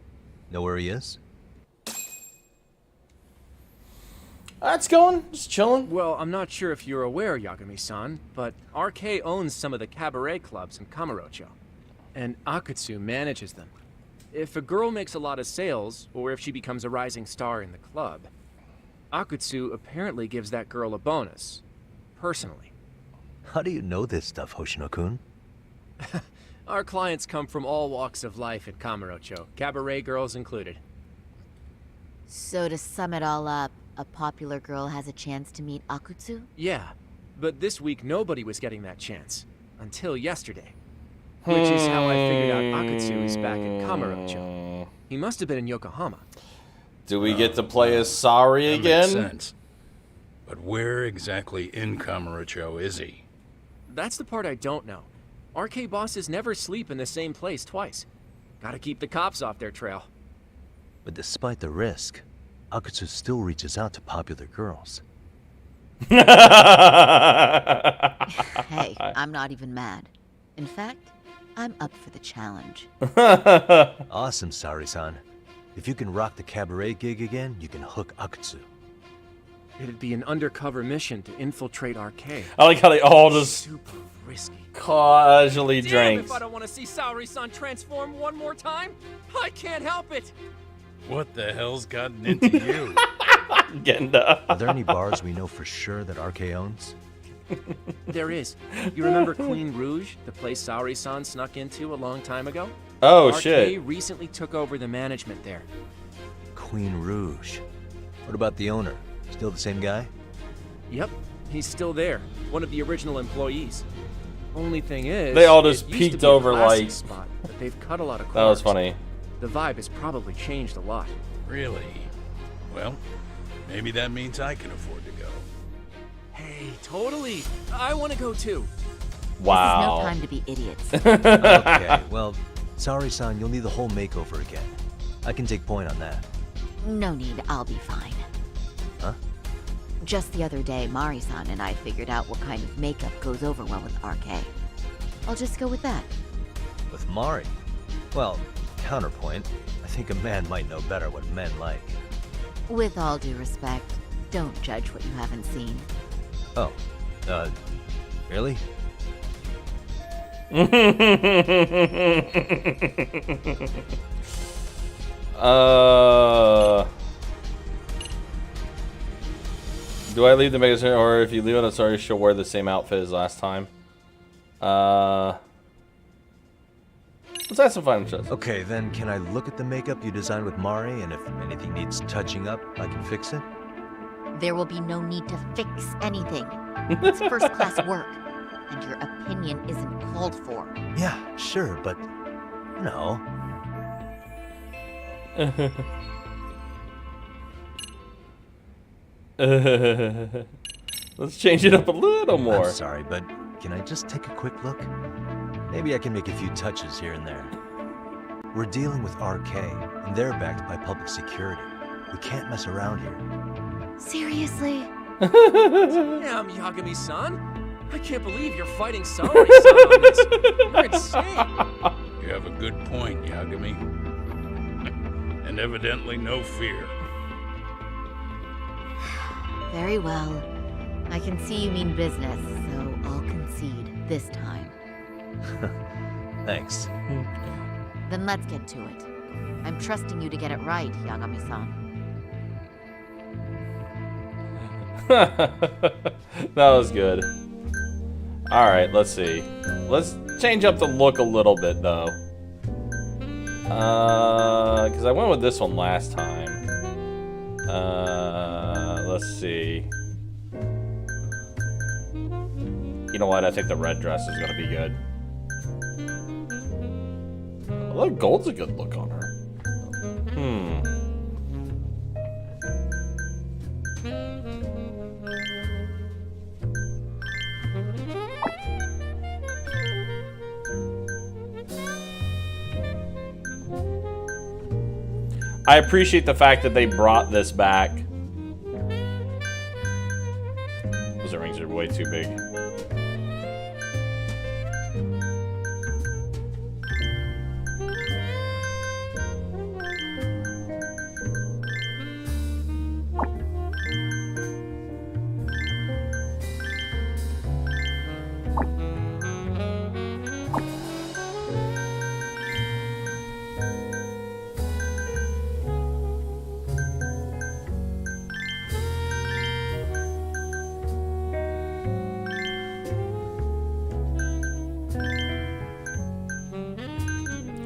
Know where he is? That's going. Just chilling. Well, I'm not sure if you're aware, Yagami-san, but RK owns some of the cabaret clubs in Kamurocho, and Akutsu manages them. If a girl makes a lot of sales, or if she becomes a rising star in the club, Akutsu apparently gives that girl a bonus, personally. How do you know this stuff, Hoshino-kun? Our clients come from all walks of life in Kamurocho, cabaret girls included. So to sum it all up, a popular girl has a chance to meet Akutsu? Yeah, but this week nobody was getting that chance. Until yesterday. Which is how I figured out Akutsu is back in Kamurocho. He must have been in Yokohama. Do we get to play as Sari again? Makes sense. But where exactly in Kamurocho is he? That's the part I don't know. RK bosses never sleep in the same place twice. Gotta keep the cops off their trail. But despite the risk, Akutsu still reaches out to popular girls. Hey, I'm not even mad. In fact, I'm up for the challenge. Awesome, Sari-san. If you can rock the cabaret gig again, you can hook Akutsu. It'd be an undercover mission to infiltrate RK. I like how they all just super risky. Casually Damn, drinks. if I don't want to see Saori-san transform one more time, I can't help it. What the hell's gotten into you? Genda. Are there any bars we know for sure that RK owns? There is. You remember Queen Rouge, the place Saori-san snuck into a long time ago? Oh, RK shit. recently took over the management there. Queen Rouge. What about the owner? Still the same guy? Yep, he's still there. One of the original employees. Only thing is, They all just it used to peeked be a over classy like... spot, but they've cut a lot of That was corners. funny. The vibe has probably changed a lot. Really? Well, maybe that means I can afford to go. Hey, totally. I want to go too. Wow. This is no time to be idiots. Okay, well, Sari-san, you'll need the whole makeover again. I can take point on that. No need, I'll be fine. Huh? Just the other day, Mari-san and I figured out what kind of makeup goes over well with RK. I'll just go with that. With Mari? Well, counterpoint, I think a man might know better what men like. With all due respect, don't judge what you haven't seen. Oh, really? Do I leave the magazine, or if you leave it, I'm sorry, she'll wear the same outfit as last time? Let's ask some final shots. Okay, then can I look at the makeup you designed with Mari, and if anything needs touching up, I can fix it? There will be no need to fix anything. It's first-class work, and your opinion isn't called for. Yeah, sure, but, you know. Let's change it up a little more. I'm sorry, but can I just take a quick look? Maybe I can make a few touches here and there. We're dealing with RK, and they're backed by public security. We can't mess around here. Seriously? Damn, Yagami-san. I can't believe you're fighting Saori-san on this. You're insane. You have a good point, Yagami. And evidently no fear. Very well. I can see you mean business, so I'll concede this time. Thanks. Then let's get to it. I'm trusting you to get it right, Yagami-san. That was good. Alright, let's see. Let's change up the look a little bit, though. Because I went with this one last time. Let's see. You know what? I think the red dress is going to be good. Although gold's a good look on her. I appreciate the fact that they brought this back. Those earrings are way too big.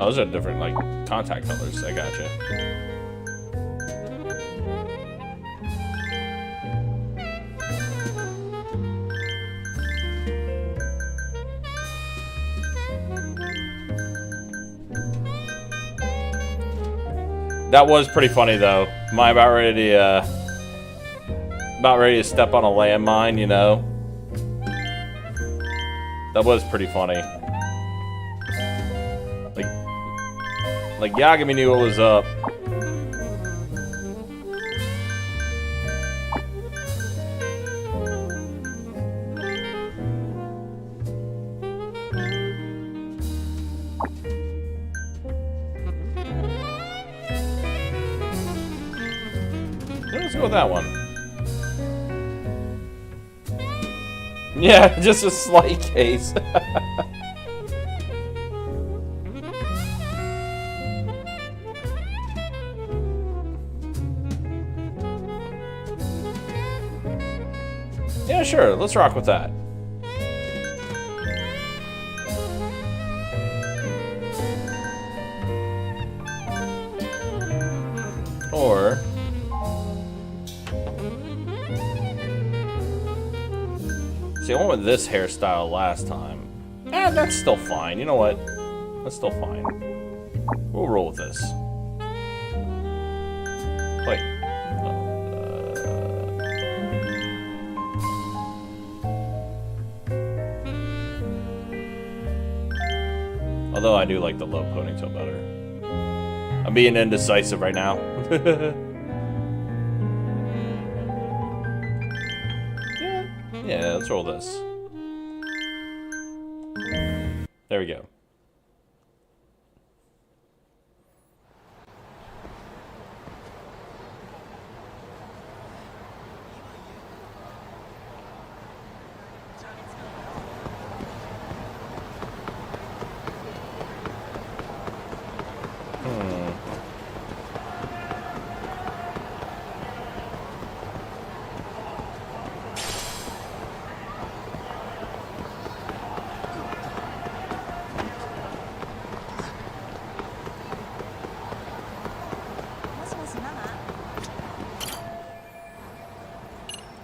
Oh, those are different, like, contact colors. I gotcha. That was pretty funny, though. Am I about ready to step on a landmine, you know? That was pretty funny. Like Yagami knew what was up. Let's go with that one. Yeah, just a slight case. Yeah, sure. Let's rock with that. Or... see, I went with this hairstyle last time. Eh, that's still fine. You know what? That's still fine. We'll roll with this. Wait. Although I do like the low ponytail better. I'm being indecisive right now. Yeah, let's roll this. There we go.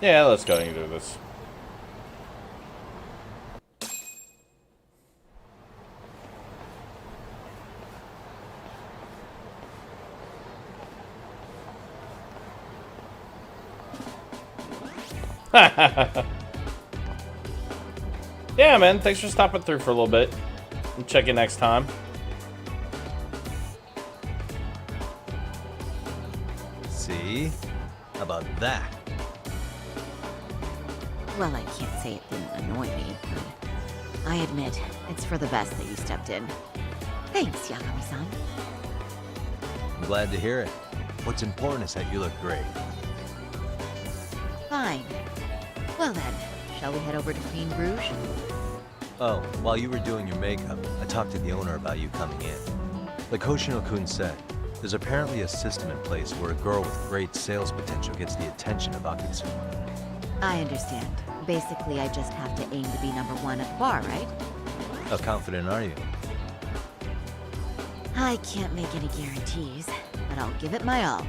Yeah, let's go and do this. Yeah, man, thanks for stopping through for a little bit. We'll check you next time. See? How about that? Well, I can't say it didn't annoy me, but I admit, it's for the best that you stepped in. Thanks, Yagami-san. I'm glad to hear it. What's important is that you look great. Fine. Well then, shall we head over to Queen Bruges? Oh, while you were doing your makeup, I talked to the owner about you coming in. Like Hoshino-kun said, there's apparently a system in place where a girl with great sales potential gets the attention of Akutsu. I understand. Basically, I just have to aim to be #1 at the bar, right? How confident are you? I can't make any guarantees, but I'll give it my all.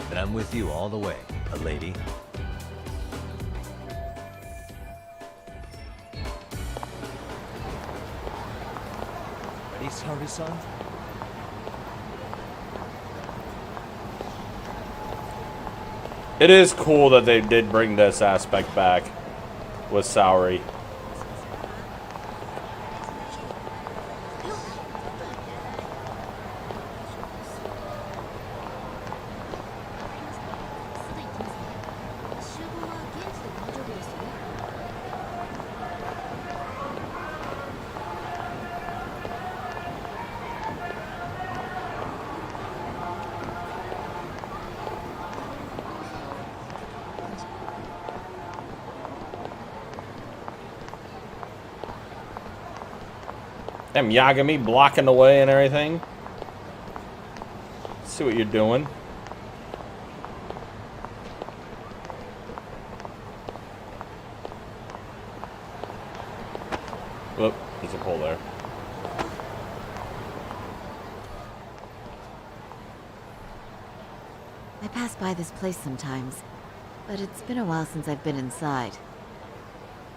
And I'm with you all the way, a lady. Ready, Saori-san? It is cool that they did bring this aspect back with Saori. Damn, Yagami blocking the way and everything. See what you're doing. Whoop, there's a pole there. pass by this place sometimes, but it's been a while since I've been inside.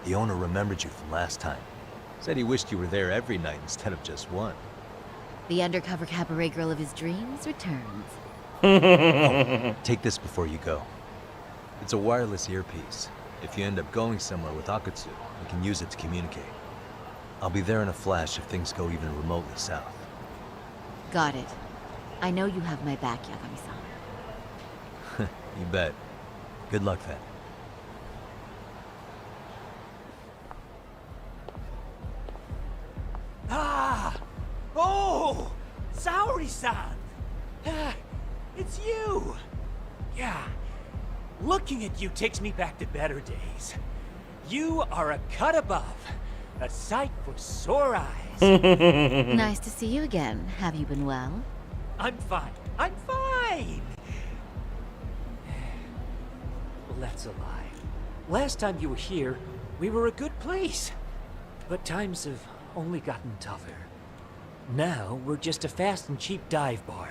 The owner remembered you from last time. Said he wished you were there every night instead of just one. The undercover cabaret girl of his dreams returns. Oh, take this before you go. It's a wireless earpiece. If you end up going somewhere with Akutsu, we can use it to communicate. I'll be there in a flash if things go even remotely south. Got it. I know you have my back, Yagami-san. You bet. Good luck then. Ah! Oh! Saori-san! Ah, it's you! Yeah. Looking at you takes me back to better days. You are a cut above. A sight for sore eyes. Nice to see you again. Have you been well? I'm fine. I'm fine! Well, that's a lie. Last time you were here, we were a good place. But times have only gotten tougher. Now, we're just a fast and cheap dive bar.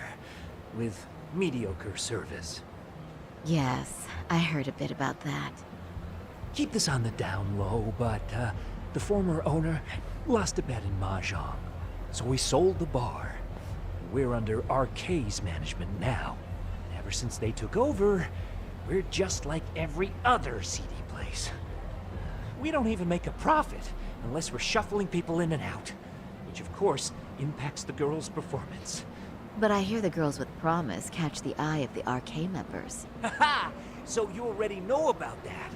With mediocre service. Yes, I heard a bit about that. Keep this on the down low, but the former owner lost a bet in Mahjong. So we sold the bar. We're under RK's management now. And ever since they took over, we're just like every other CD place. We don't even make a profit unless we're shuffling people in and out. Which of course impacts the girls' performance. But I hear the girls with promise catch the eye of the RK members. Haha! So you already know about that.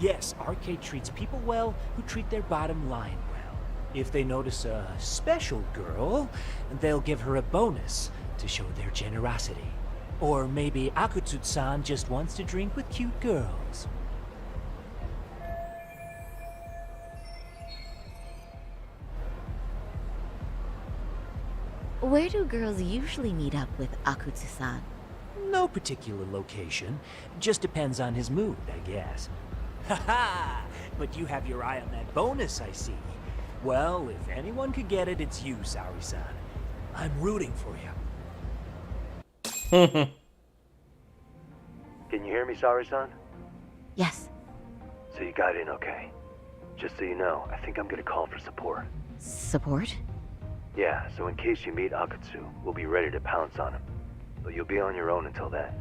Yes, RK treats people well who treat their bottom line well. If they notice a special girl, they'll give her a bonus to show their generosity. Or maybe Akutsu-san just wants to drink with cute girls. Where do girls usually meet up with Akutsu-san? No particular location. Just depends on his mood, I guess. Haha! But you have your eye on that bonus, I see. Well, if anyone could get it, it's you, Saori-san. I'm rooting for you. Can you hear me, Saori-san? Yes. So you got in okay. Just so you know, I think I'm gonna call for support. Support? Yeah, so in case you meet Akutsu, we'll be ready to pounce on him. But you'll be on your own until then.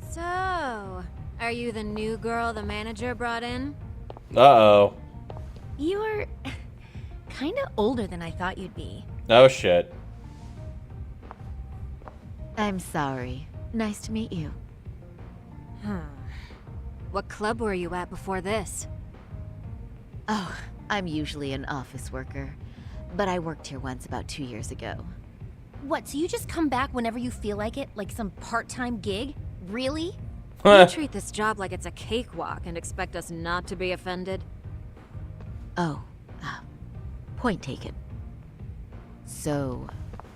So, are you the new girl the manager brought in? Uh-oh. You're kind of older than I thought you'd be. Oh, shit. I'm sorry. Nice to meet you. What club were you at before this? Oh, I'm usually an office worker. But I worked here once about 2 years ago. What, so you just come back whenever you feel like it? Like some part-time gig? Really? You treat this job like it's a cakewalk and expect us not to be offended? Oh, point taken. So,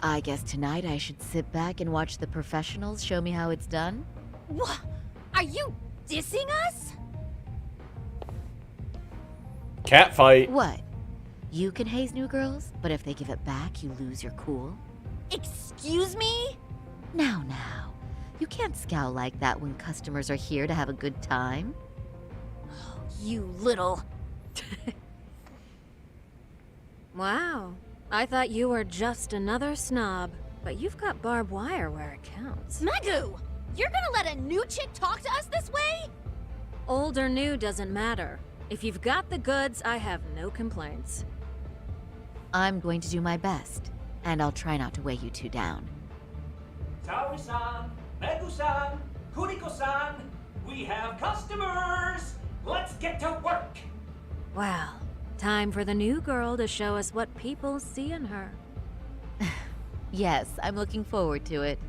I guess tonight I should sit back and watch the professionals show me how it's done? What? Are you dissing us? Cat fight. What? You can haze new girls, but if they give it back, you lose your cool? Excuse me? Now. You can't scowl like that when customers are here to have a good time. You little... Wow. I thought you were just another snob, but you've got barbed wire where it counts. Megu! You're gonna let a new chick talk to us this way? Old or new doesn't matter. If you've got the goods, I have no complaints. I'm going to do my best, and I'll try not to weigh you two down. Saori-san, Megu-san, Kuriko-san, we have customers! Let's get to work! Well, time for the new girl to show us what people see in her. Yes, I'm looking forward to it.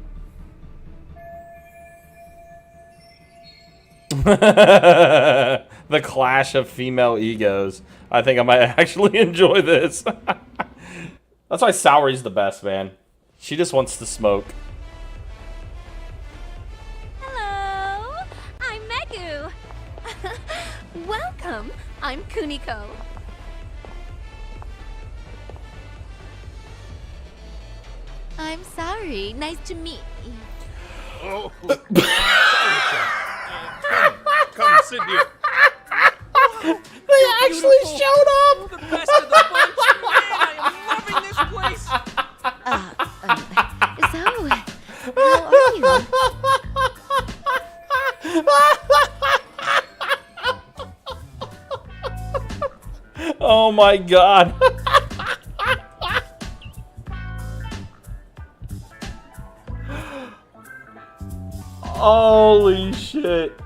The clash of female egos. I think I might actually enjoy this. That's why Saori's the best, man. She just wants to smoke. Hello, I'm Megu. I'm Kuniko. I'm sorry. Nice to meet you. Oh, come sit here. They actually showed up! The best of the bunch! Man, I am loving this place! So, how are you? Oh my god. Holy shit.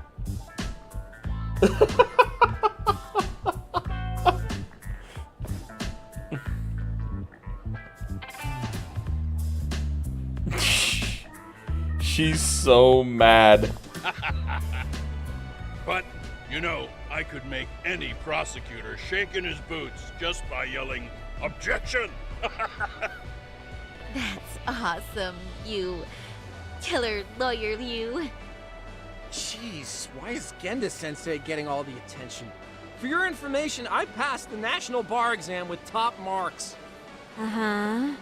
She's so mad. But, you know, I could make any prosecutor shake in his boots just by yelling, "Objection!" That's awesome, you killer lawyer, you. Jeez, why is Genda-sensei getting all the attention? For your information, I passed the national bar exam with top marks. Uh-huh.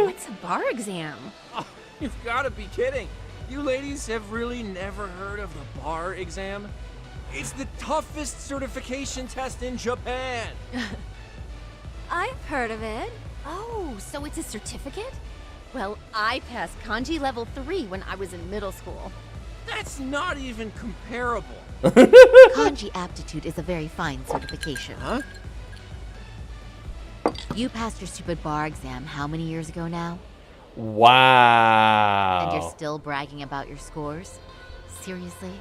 What's a bar exam? Oh, you've got to be kidding. You ladies have really never heard of the bar exam? It's the toughest certification test in Japan. I've heard of it. Oh, so it's a certificate? Well, I passed kanji level 3 when I was in middle school. That's not even comparable. Kanji aptitude is a very fine certification. Huh? You passed your stupid bar exam how many years ago now? Wow. And you're still bragging about your scores? Seriously?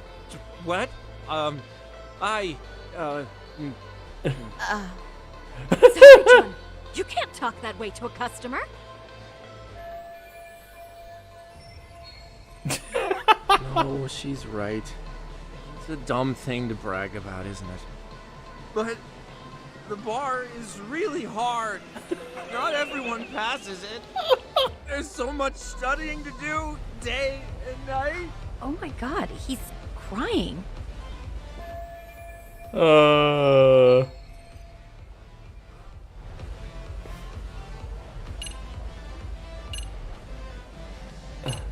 What? Sorry, John. You can't talk that way to a customer. No, she's right. It's a dumb thing to brag about, isn't it? But the bar is really hard. Not everyone passes it. There's so much studying to do, day and night. Oh my god, he's crying.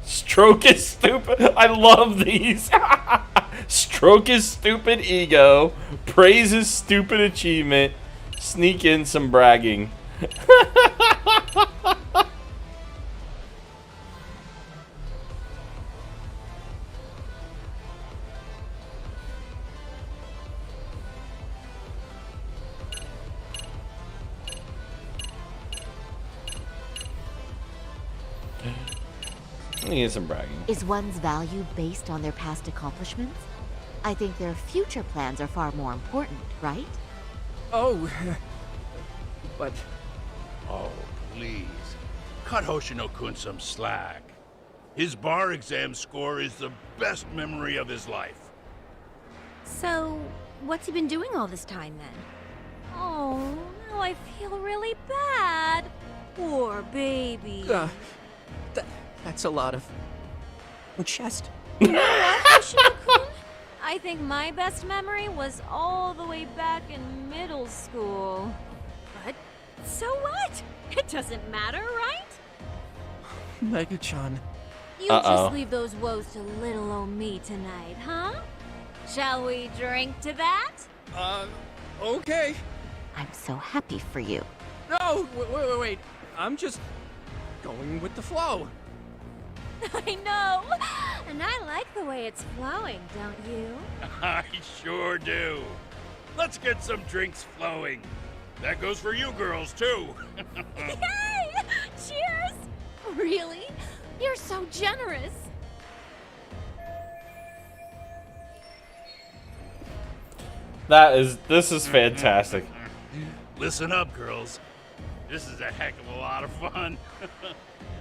Stroke his stupid. I love these. Stroke his stupid ego. Praise his stupid achievement. Sneak in some bragging. Need some bragging. Is one's value based on their past accomplishments? I think their future plans are far more important, right? Oh, but... Oh, please. Cut Hoshino-kun some slack. His bar exam score is the best memory of his life. So, what's he been doing all this time then? Oh, now I feel really bad. Poor baby. That's a lot of chest. You know what, Hoshino-kun? I think my best memory was all the way back in middle school. But so what? It doesn't matter, right? Mega-chan. You just leave those woes to little old me tonight, huh? Shall we drink to that? Okay. I'm so happy for you. No, wait. I'm just going with the flow. I know! And I like the way it's flowing, don't you? I sure do. Let's get some drinks flowing. That goes for you girls, too. Yay! Cheers! Really? You're so generous. This is fantastic. Listen up, girls. This is a heck of a lot of fun.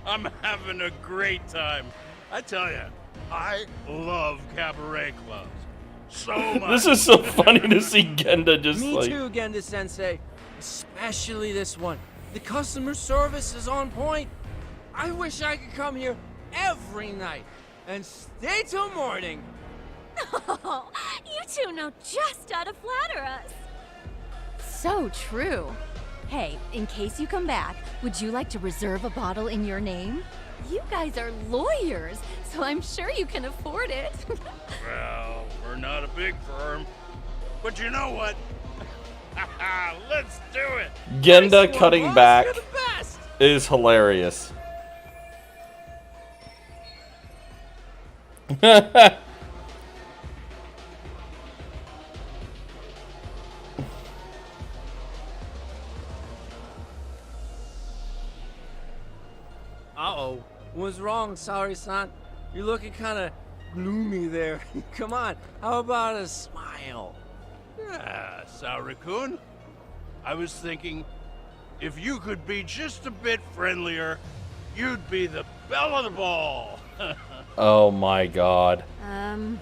I'm having a great time. I tell you, I love cabaret clubs so much. This is so funny to see Genda just Me like... too, Genda-sensei. Especially this one. The customer service is on point. I wish I could come here every night and stay till morning. Oh, you two know just how to flatter us. so true. Hey, in case you come back, would you like to reserve a bottle in your name? You guys are lawyers, so I'm sure you can afford it. Well, we're not a big firm. But you know what? Let's do it! Genda cutting back is hilarious. Uh-oh. What's wrong, Saori-san? You're looking kind of gloomy there. Come on, how about a smile? Yeah, Saori-kun. I was thinking, if you could be just a bit friendlier, you'd be the belle of the ball. Oh my god. Do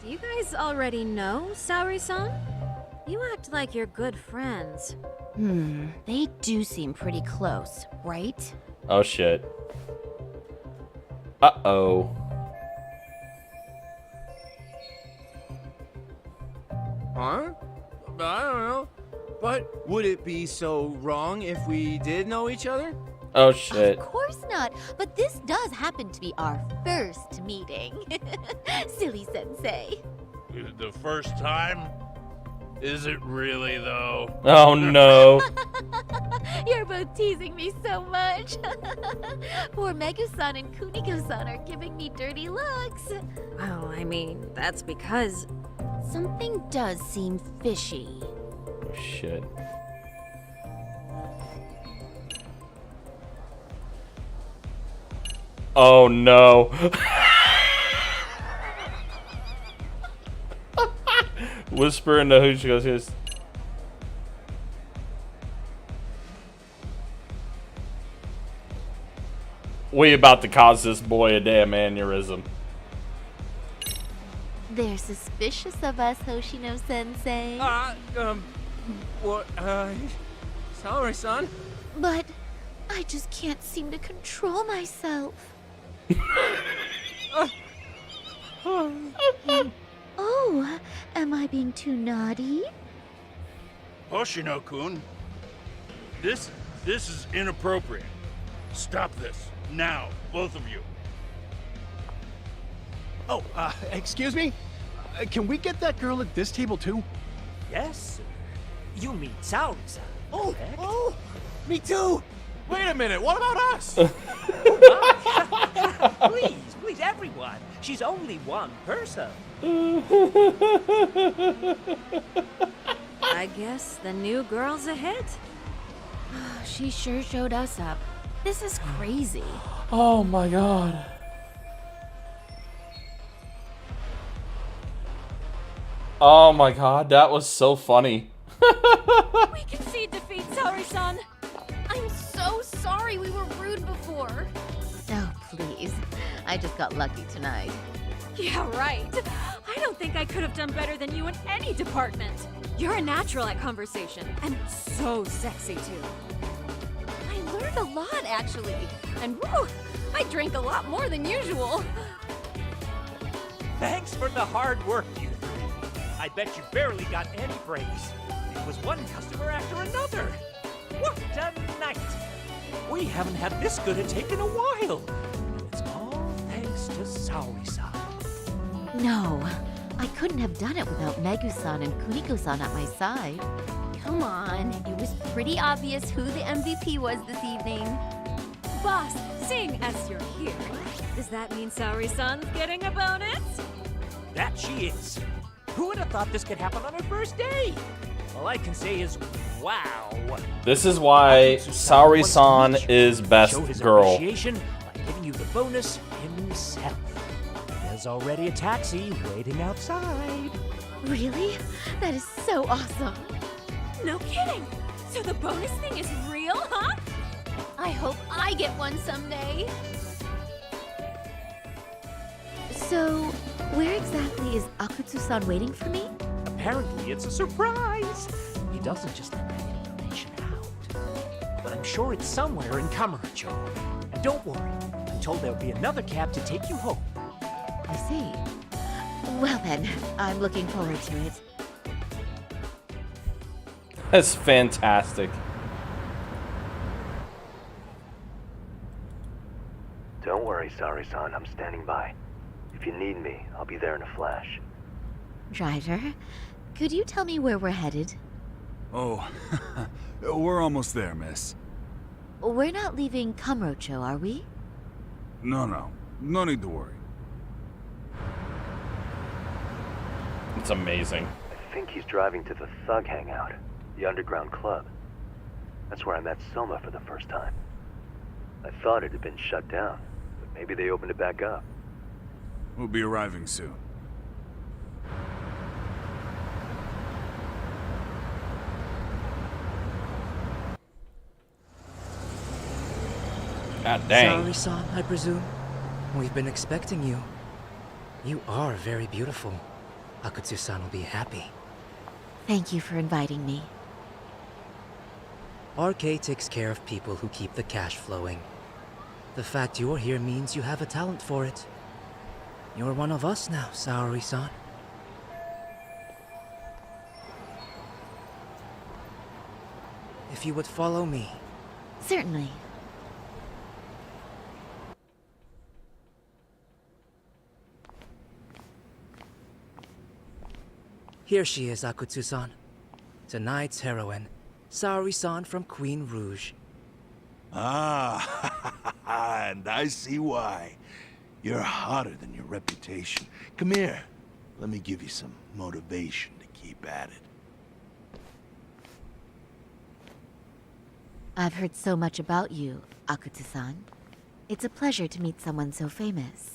you guys already know Saori-san? You act like you're good friends. They do seem pretty close, right? Oh shit. Uh-oh. Huh? I don't know. But would it be so wrong if we did know each other? Oh shit. Of course not, but this does happen to be our first meeting. Silly sensei. The first time? Is it really, though? Oh no. You're both teasing me so much. Poor Megu-san and Kuniko-san are giving me dirty looks. Well, I mean, that's because... Something does seem fishy. Oh shit. Oh no. Whisper into who she goes. We about to cause this boy a damn aneurysm. They're suspicious of us, Hoshino-sensei. What, Saori-san? But I just can't seem to control myself. Oh, am I being too naughty? Hoshino-kun, this is inappropriate. Stop this, now, both of you. Oh, excuse me? Can we get that girl at this table too? Yes, sir. You mean Saori-san. Oh, me too! Wait a minute, what about us? Please, everyone. She's only one person. I guess the new girl's a hit. She sure showed us up. This is crazy. Oh my god. Oh my god, that was so funny. We concede defeat, Saori-san. I'm so sorry we were rude before. Oh, please. I just got lucky tonight. Yeah, right. I don't think I could have done better than you in any department. You're a natural at conversation, and so sexy too. I learned a lot, actually. And whew, I drank a lot more than usual. Thanks for the hard work, you three. I bet you barely got any breaks. It was one customer after another. What a night! We haven't had this good a take in a while. And it's all thanks to Saori-san. No, I couldn't have done it without Megu-san and Kuniko-san at my side. Come on, it was pretty obvious who the MVP was this evening. Boss, seeing as you're here, does that mean Saori-san's getting a bonus? That she is. Who would have thought this could happen on her first day? All I can say is, wow. This is why Saori-san is best Show his girl. appreciation by giving you the bonus himself. There's already a taxi waiting outside. Really? That is so awesome. No kidding. So the bonus thing is real, huh? I hope I get one someday. So, where exactly is Akutsu-san waiting for me? Apparently it's a surprise. He doesn't just let that information out. But I'm sure it's somewhere in Kamurocho. And don't worry, I'm told there'll be another cab to take you home. I see. Well then, I'm looking forward to it. That's fantastic. Don't worry, Sari-san. I'm standing by. If you need me, I'll be there in a flash. Driver, could you tell me where we're headed? Oh, we're almost there, miss. We're not leaving Kamurocho, are we? No. No need to worry. It's amazing. I think he's driving to the Thug Hangout, the underground club. That's where I met Soma for the first time. I thought it had been shut down, but maybe they opened it back up. We'll be arriving soon. God dang. Sari-san, I presume? We've been expecting you. You are very beautiful. Akutsu-san will be happy. Thank you for inviting me. RK takes care of people who keep the cash flowing. The fact you're here means you have a talent for it. You're one of us now, Saori-san. If you would follow me. Certainly. Here she is, Akutsu-san. Tonight's heroine, Saori-san from Queen Rouge. Ah, and I see why. You're hotter than your reputation. Come here. Let me give you some motivation to keep at it. I've heard so much about you, Akutsu-san. It's a pleasure to meet someone so famous.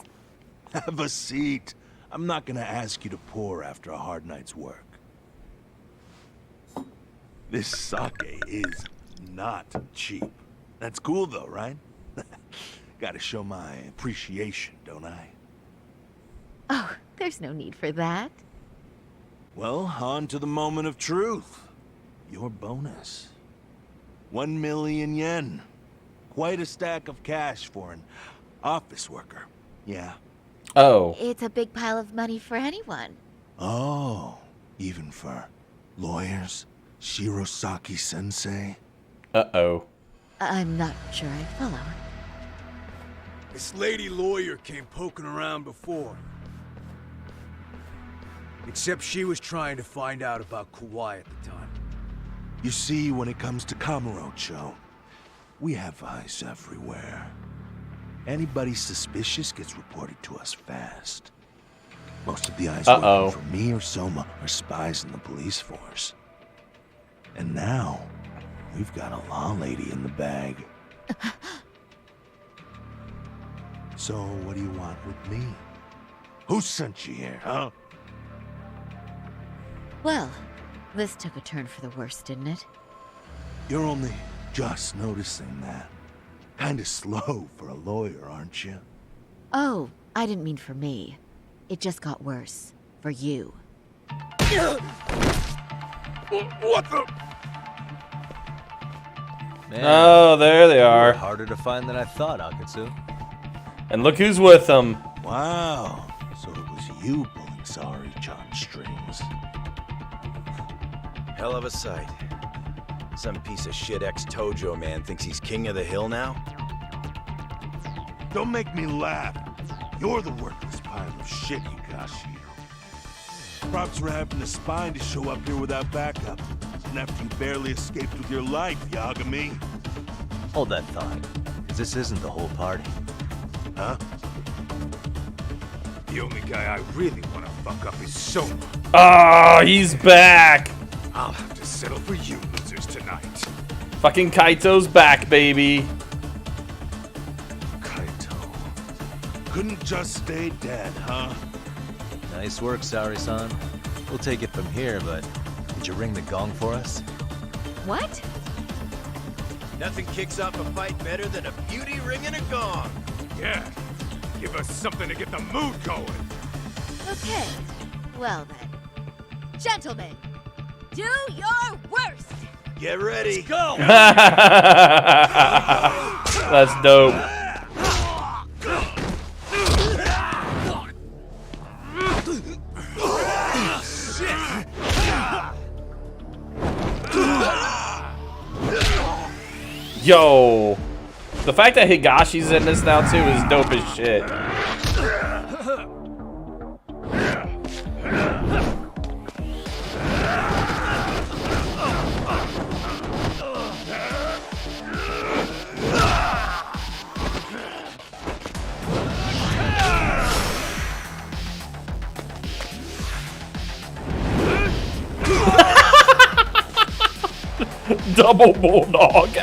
Have a seat. I'm not gonna ask you to pour after a hard night's work. This sake is not cheap. That's cool though, right? Gotta show my appreciation, don't I? Oh, there's no need for that. Well, on to the moment of truth. Your bonus. 1 million yen. Quite a stack of cash for an office worker. Yeah. Oh. It's a big pile of money for anyone. Oh, even for lawyers? Shirosaki-sensei? Uh-oh. I'm not sure I follow. This lady lawyer came poking around before. Except she was trying to find out about Kauai at the time. You see, when it comes to Kamurocho, we have eyes everywhere. Anybody suspicious gets reported to us fast. Most of the eyes working for me or Soma are spies in the police force. And now, we've got a law lady in the bag. So, what do you want with me? Who sent you here, huh? Well, this took a turn for the worse, didn't it? You're only just noticing that. Kinda slow for a lawyer, aren't you? Oh, I didn't mean for me. It just got worse. For you. What the? Man, Oh, there they are. Harder to find than I thought, Akutsu. And look who's with them. Wow. So it was you pulling Sari-chan's strings. Hell of a sight. Some piece of shit ex-Tojo man thinks he's king of the hill now? Don't make me laugh. You're the worthless pile of shit, Yukashi. Props for having the spine to show up here without backup. And after you barely escaped with your life, Yagami. Hold that thought, 'cause this isn't the whole party. Huh? The only guy I really want to fuck up is Soma. Oh, he's back. I'll have to settle for you losers tonight. Fucking Kaito's back, baby. Kaito. Couldn't just stay dead, huh? Nice work, Saori-san. We'll take it from here, but did you ring the gong for us? What? Nothing kicks off a fight better than a beauty ringing a gong. Yeah. Give us something to get the mood going. Okay. Well then. Gentlemen, do your worst! Get ready. Let's go! That's dope. Yo, the fact that Higashi's in this now too is dope as shit. Double bulldog.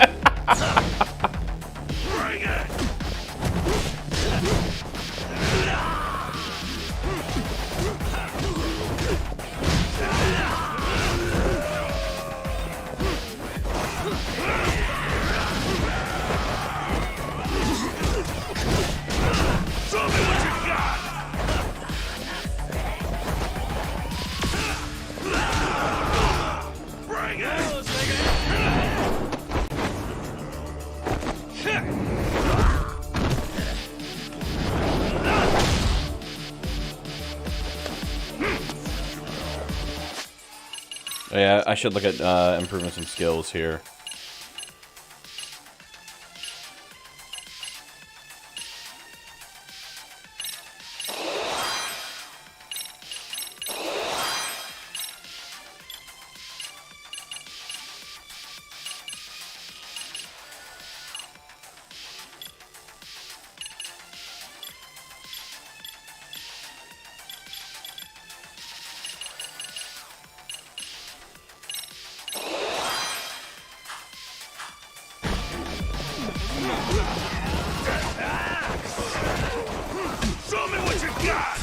Yeah, I should look at improving some skills here. Show me what you got!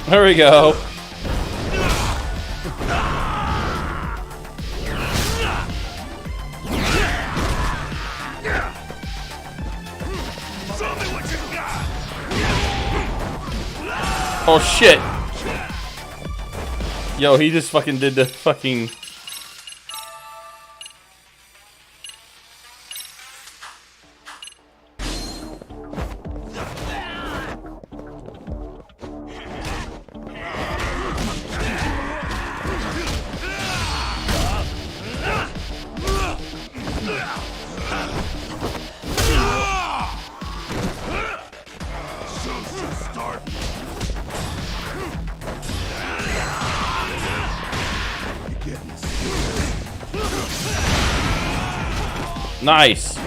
There we go. Oh shit. Yo, he just fucking did the fucking... Nice.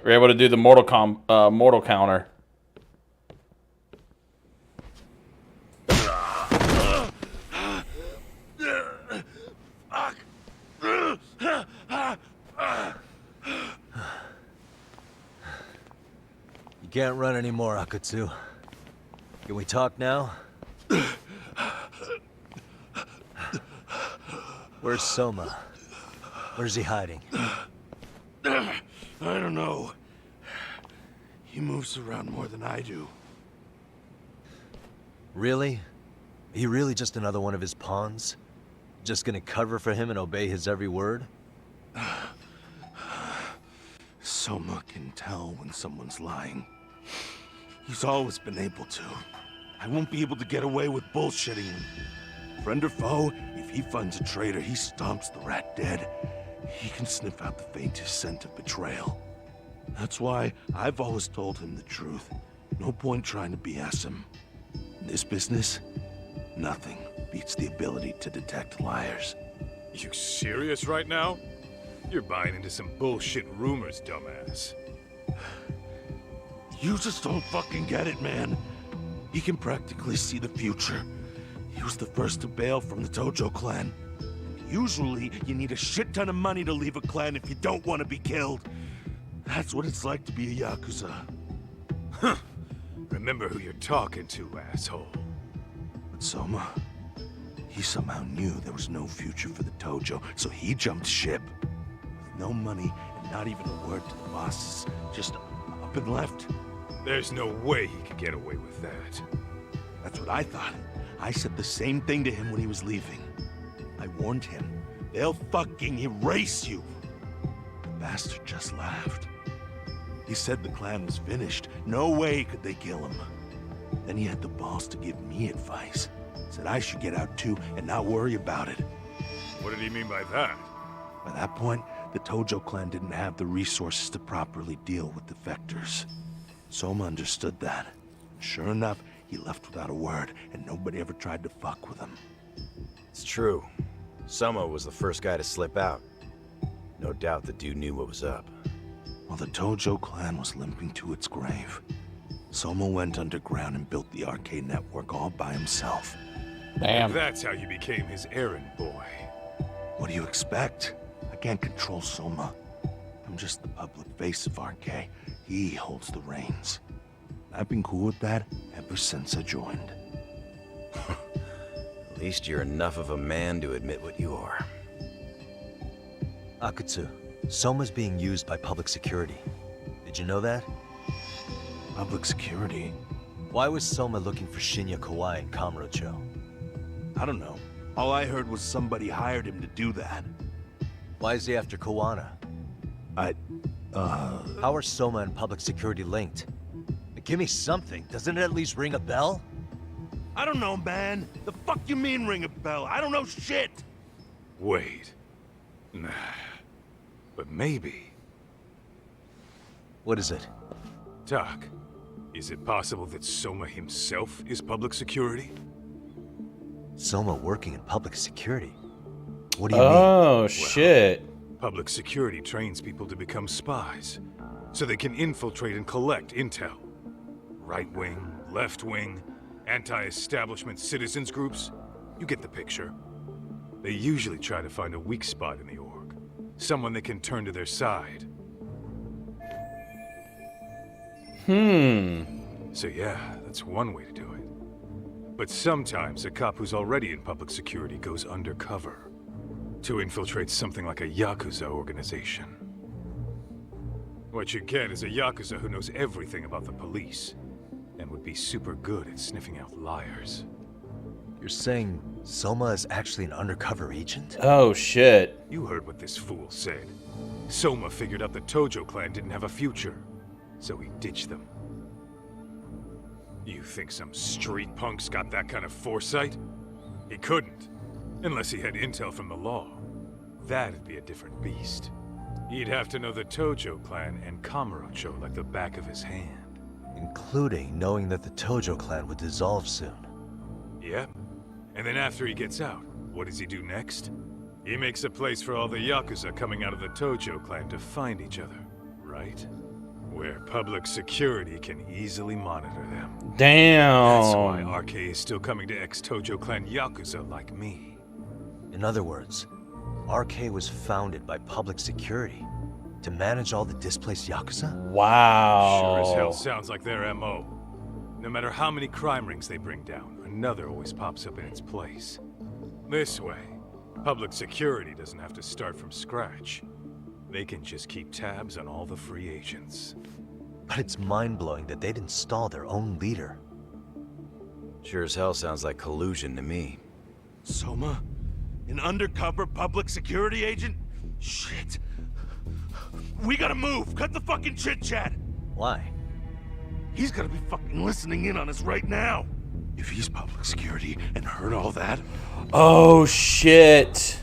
We're able to do the mortal counter. You can't run anymore, Akatsu. Can we talk now? Where's Soma? Where's he hiding? I don't know. He moves around more than I do. Really? Are you really just another one of his pawns? Just gonna cover for him and obey his every word? Soma can tell when someone's lying. He's always been able to. I won't be able to get away with bullshitting him. Friend or foe, if he finds a traitor, he stomps the rat dead. He can sniff out the faintest scent of betrayal. That's why I've always told him the truth. No point trying to BS him. In this business, nothing beats the ability to detect liars. You serious right now? You're buying into some bullshit rumors, dumbass. You just don't fucking get it, man. He can practically see the future. He was the first to bail from the Tojo clan. Usually, you need a shit ton of money to leave a clan if you don't want to be killed. That's what it's like to be a Yakuza. Huh. Remember who you're talking to, asshole. But Soma, he somehow knew there was no future for the Tojo, so he jumped ship. With no money and not even a word to the bosses, just up and left. There's no way he could get away with that. That's what I thought. I said the same thing to him when he was leaving. I warned him, they'll fucking erase you. The bastard just laughed. He said the clan was finished. No way could they kill him. Then he had the balls to give me advice. Said I should get out too and not worry about it. What did he mean by that? By that point, the Tojo clan didn't have the resources to properly deal with defectors. Soma understood that. Sure enough, he left without a word, and nobody ever tried to fuck with him. It's true. Soma was the first guy to slip out. No doubt the dude knew what was up. While the Tojo clan was limping to its grave, Soma went underground and built the arcade network all by himself. Damn. That's how you became his errand boy. What do you expect? I can't control Soma. I'm just the public face of RK. He holds the reins. I've been cool with that ever since I joined. At least you're enough of a man to admit what you are. Akutsu, Soma's being used by public security. Did you know that? Public security? Why was Soma looking for Shinya Kawai in Kamurocho? I don't know. All I heard was somebody hired him to do that. Why is he after Kawana? How are Soma and public security linked? Give me something. Doesn't it at least ring a bell? I don't know, man. The fuck you mean ring a bell? I don't know shit! Wait. Nah. But maybe. What is it? Doc, is it possible that Soma himself is public security? Soma working in public security? What do you mean? Oh, shit. Public security trains people to become spies, so they can infiltrate and collect intel. Right-wing, left-wing, anti-establishment citizens groups. You get the picture. They usually try to find a weak spot in the org. Someone they can turn to their side. So yeah, that's one way to do it. But sometimes a cop who's already in public security goes undercover to infiltrate something like a Yakuza organization. What you get is a Yakuza who knows everything about the police and would be super good at sniffing out liars. You're saying Soma is actually an undercover agent? Oh, shit. You heard what this fool said. Soma figured out the Tojo clan didn't have a future, so he ditched them. You think some street punk's got that kind of foresight? He couldn't, unless he had intel from the law. That'd be a different beast. He'd have to know the Tojo clan and Kamurocho like the back of his hand. Including knowing that the Tojo clan would dissolve soon. Yep. And then after he gets out, what does he do next? He makes a place for all the Yakuza coming out of the Tojo clan to find each other, right? Where public security can easily monitor them. Damn. That's why RK is still coming to ex-Tojo clan Yakuza like me. In other words, RK was founded by public security to manage all the displaced Yakuza? Wow. Sure as hell sounds like their MO. No matter how many crime rings they bring down, another always pops up in its place. This way, public security doesn't have to start from scratch. They can just keep tabs on all the free agents. But it's mind-blowing that they'd install their own leader. Sure as hell sounds like collusion to me. Soma? An undercover public security agent? Shit. We gotta move. Cut the fucking chit-chat. Why? He's gotta be fucking listening in on us right now. If he's public security and heard all that... Oh, shit.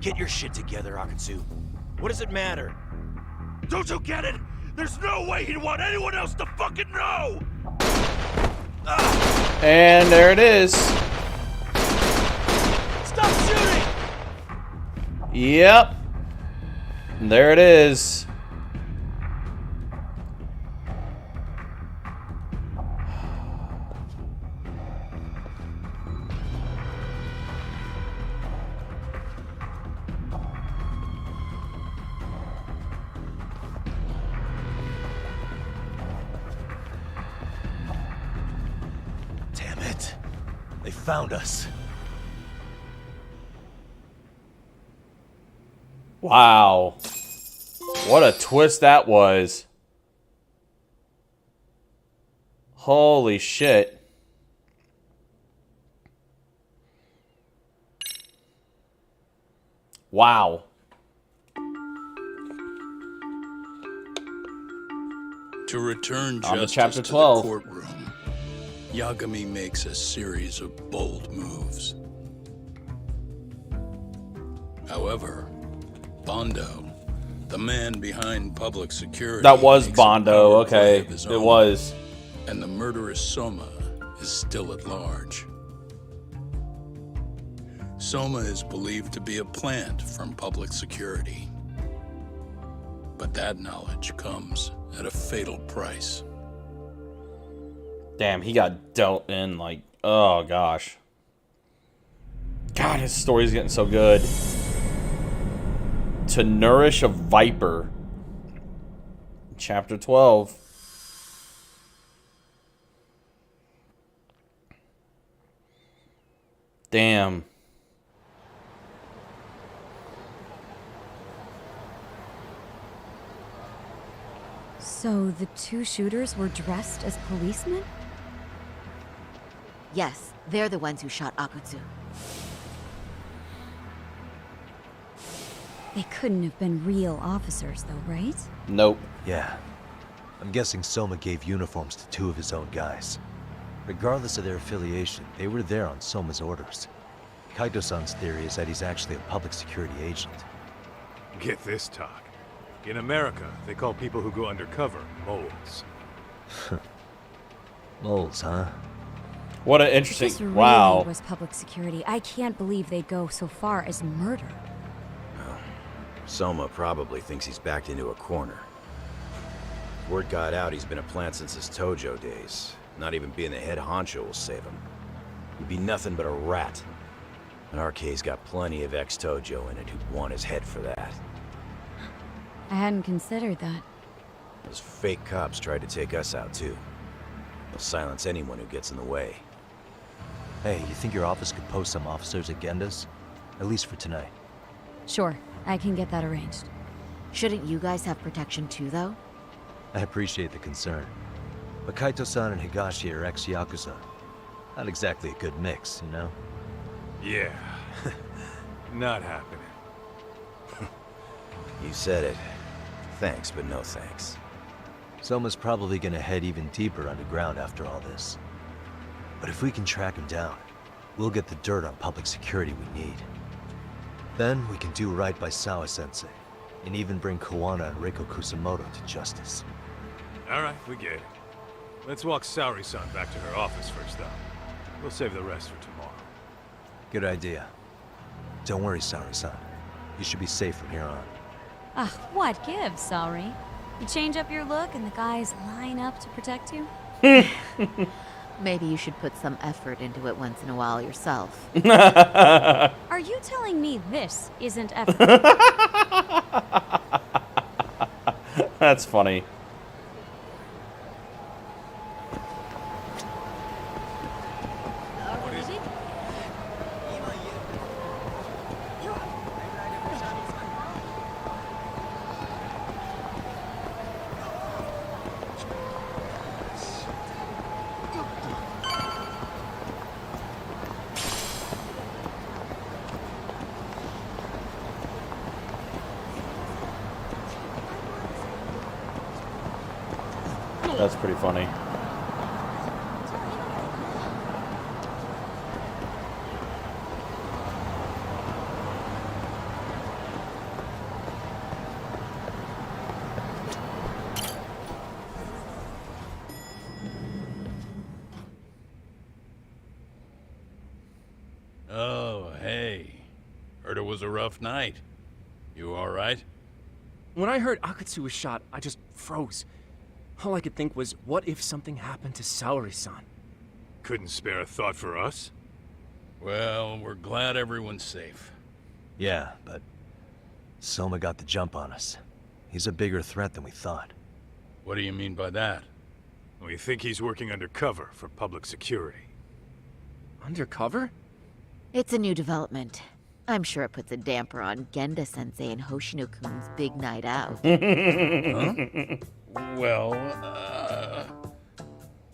Get your shit together, Akatsu. What does it matter? Don't you get it? There's no way he'd want anyone else to fucking know! And there it is. Stop shooting! Yep. There it is. Damn it. They found us. Wow. What a twist that was. Holy shit. Wow. To return On to justice chapter to 12. the courtroom, Yagami makes a series of bold moves. However, Bondo, the man behind public security, That was makes a Bondo, power okay. play of his It own, was. and the murderous Soma is still at large. Soma is believed to be a plant from public security. But that knowledge comes at a fatal price. Damn, he got dealt in like, oh gosh. God, his story's getting so good. To nourish a viper. Chapter 12. Damn. So the two shooters were dressed as policemen? Yes, they're the ones who shot Akutsu. They couldn't have been real officers, though, right? Nope. Yeah. I'm guessing Soma gave uniforms to two of his own guys. Regardless of their affiliation, they were there on Soma's orders. Kaito-san's theory is that he's actually a public security agent. Get this, talk. In America, they call people who go undercover moles. Moles, huh? What an If interesting... this really Wow. was public security, I can't believe they'd go so far as murder. Soma probably thinks he's backed into a corner. Word got out he's been a plant since his Tojo days. Not even being the head honcho will save him. He'd be nothing but a rat. And RK's got plenty of ex-Tojo in it who'd want his head for that. I hadn't considered that. Those fake cops tried to take us out too. They'll silence anyone who gets in the way. Hey, you think your office could post some officers at Genda's? At least for tonight. Sure, I can get that arranged. Shouldn't you guys have protection too, though? I appreciate the concern. But Kaito-san and Higashi are ex-Yakuza. Not exactly a good mix, you know? Yeah. Not happening. You said it. Thanks, but no thanks. Soma's probably gonna head even deeper underground after all this. But if we can track him down, we'll get the dirt on public security we need. Then we can do right by Sawa-sensei, and even bring Kawana and Reiko Kusamoto to justice. Alright, we get it. Let's walk Saori-san back to her office first, though. We'll save the rest for tomorrow. Good idea. Don't worry, Saori-san. You should be safe from here on. Ah, what gives, sorry? You change up your look and the guys line up to protect you? Maybe you should put some effort into it once in a while yourself. Are you telling me this isn't effort? That's funny. That's pretty funny. Oh, hey. Heard it was a rough night. You alright? When I heard Akatsu was shot, I just froze. All I could think was, what if something happened to Saori-san? Couldn't spare a thought for us? Well, we're glad everyone's safe. Yeah, but Soma got the jump on us. He's a bigger threat than we thought. What do you mean by that? We think he's working undercover for public security. Undercover? It's a new development. I'm sure it puts a damper on Genda-sensei and Hoshino-kun's big night out. Huh? Well,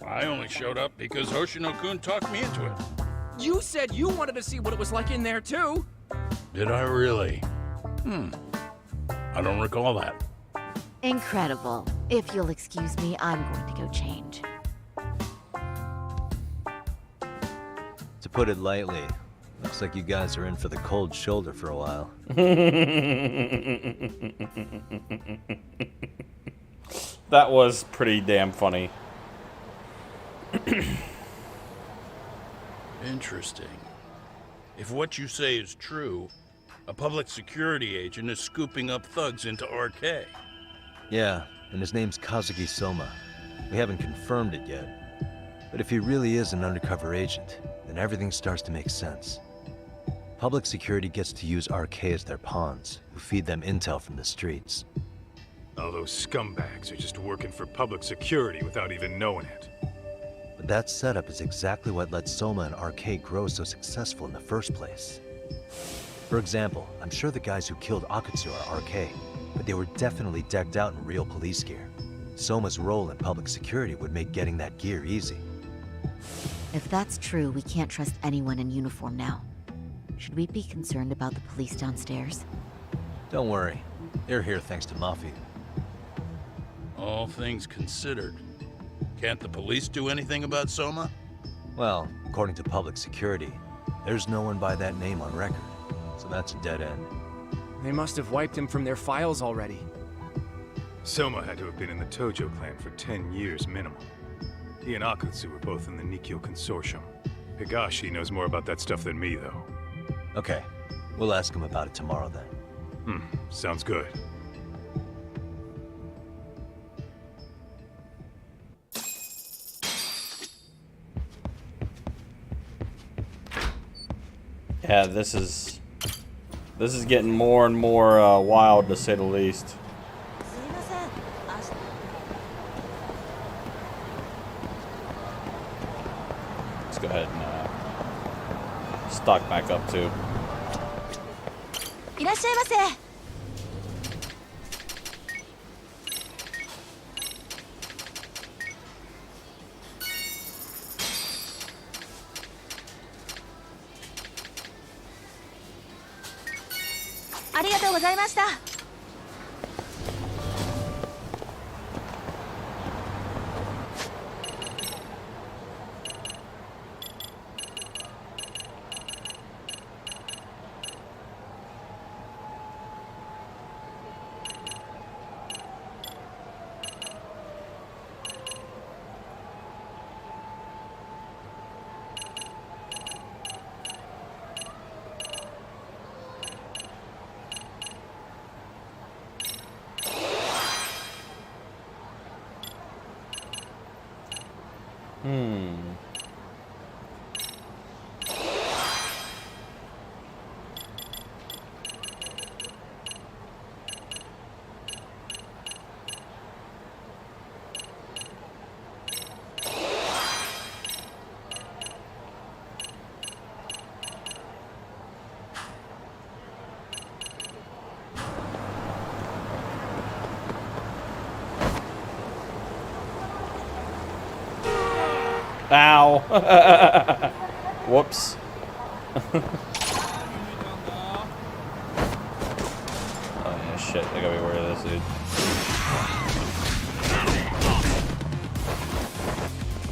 I only showed up because Hoshino-kun talked me into it. You said you wanted to see what it was like in there, too! Did I really? I don't recall that. Incredible. If you'll excuse me, I'm going to go change. To put it lightly, looks like you guys are in for the cold shoulder for a while. That was pretty damn funny. Interesting. If what you say is true, a public security agent is scooping up thugs into RK. Yeah, and his name's Kazuki Soma. We haven't confirmed it yet. But if he really is an undercover agent, then everything starts to make sense. Public security gets to use RK as their pawns, who feed them intel from the streets. All those scumbags are just working for public security without even knowing it. But that setup is exactly what let Soma and RK grow so successful in the first place. For example, I'm sure the guys who killed Akatsu are RK, but they were definitely decked out in real police gear. Soma's role in public security would make getting that gear easy. If that's true, we can't trust anyone in uniform now. Should we be concerned about the police downstairs? Don't worry. They're here thanks to Mafia. All things considered, can't the police do anything about Soma? Well, according to public security, there's no one by that name on record, so that's a dead end. They must have wiped him from their files already. Soma had to have been in the Tojo clan for 10 years minimum. He and Akatsu were both in the Nikkyo Consortium. Higashi knows more about that stuff than me, though. Okay, we'll ask him about it tomorrow then. Sounds good. Yeah, this is getting more and more wild, to say the least. Let's go ahead and stock back up too. いらっしゃいませ。ありがとうございました。Ow! Whoops. Oh yeah, shit. I gotta be aware of this, dude.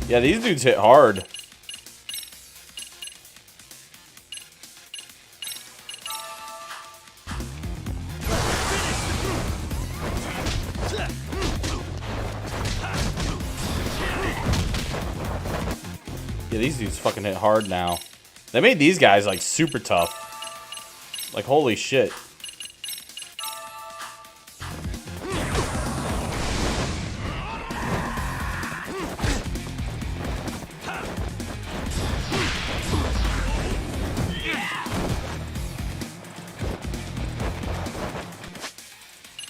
Yeah, these dudes hit hard. Yeah, these dudes fucking hit hard now. They made these guys like super tough. Like holy shit.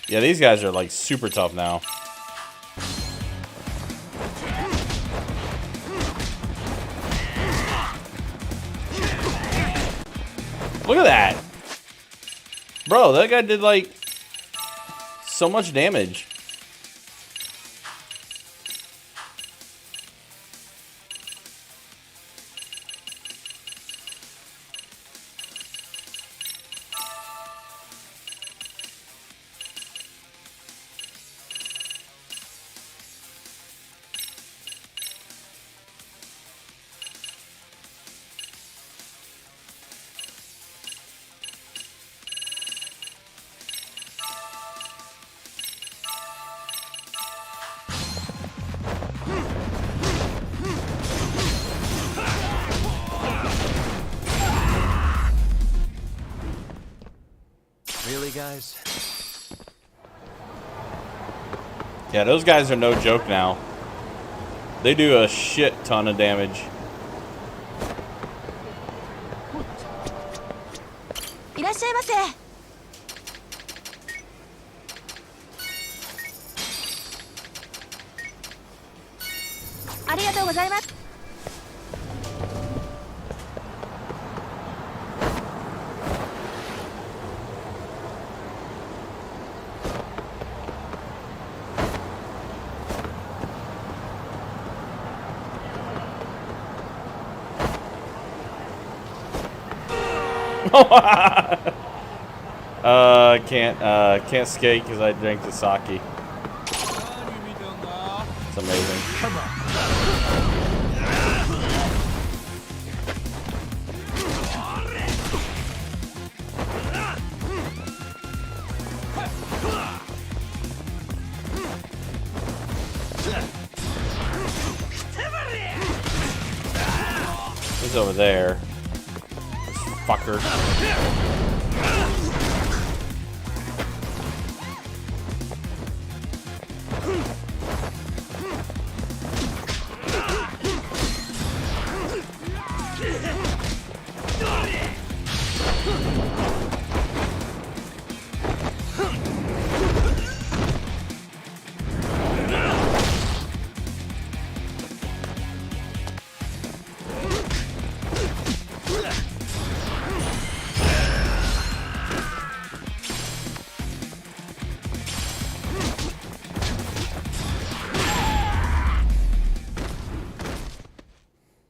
Yeah, these guys are like super tough now. Look at that. Bro, that guy did like so much damage. Really, guys? Yeah, those guys are no joke now. They do a shit ton of damage. Can't skate because I drank the sake. It's amazing. Come on. He's over there. This fucker.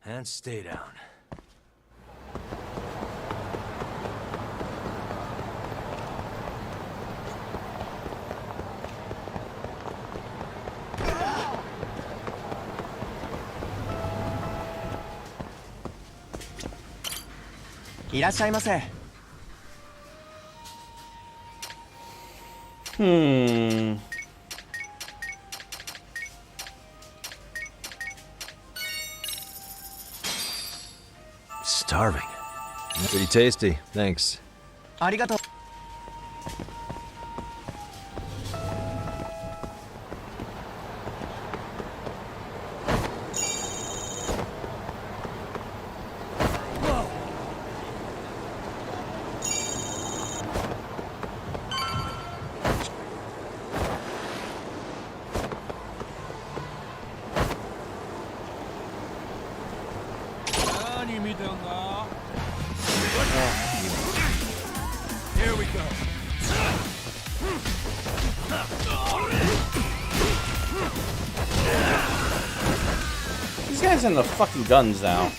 And stay down. Starving. Pretty tasty, thanks. ありがとう。Here we go. These guys in the fucking guns now.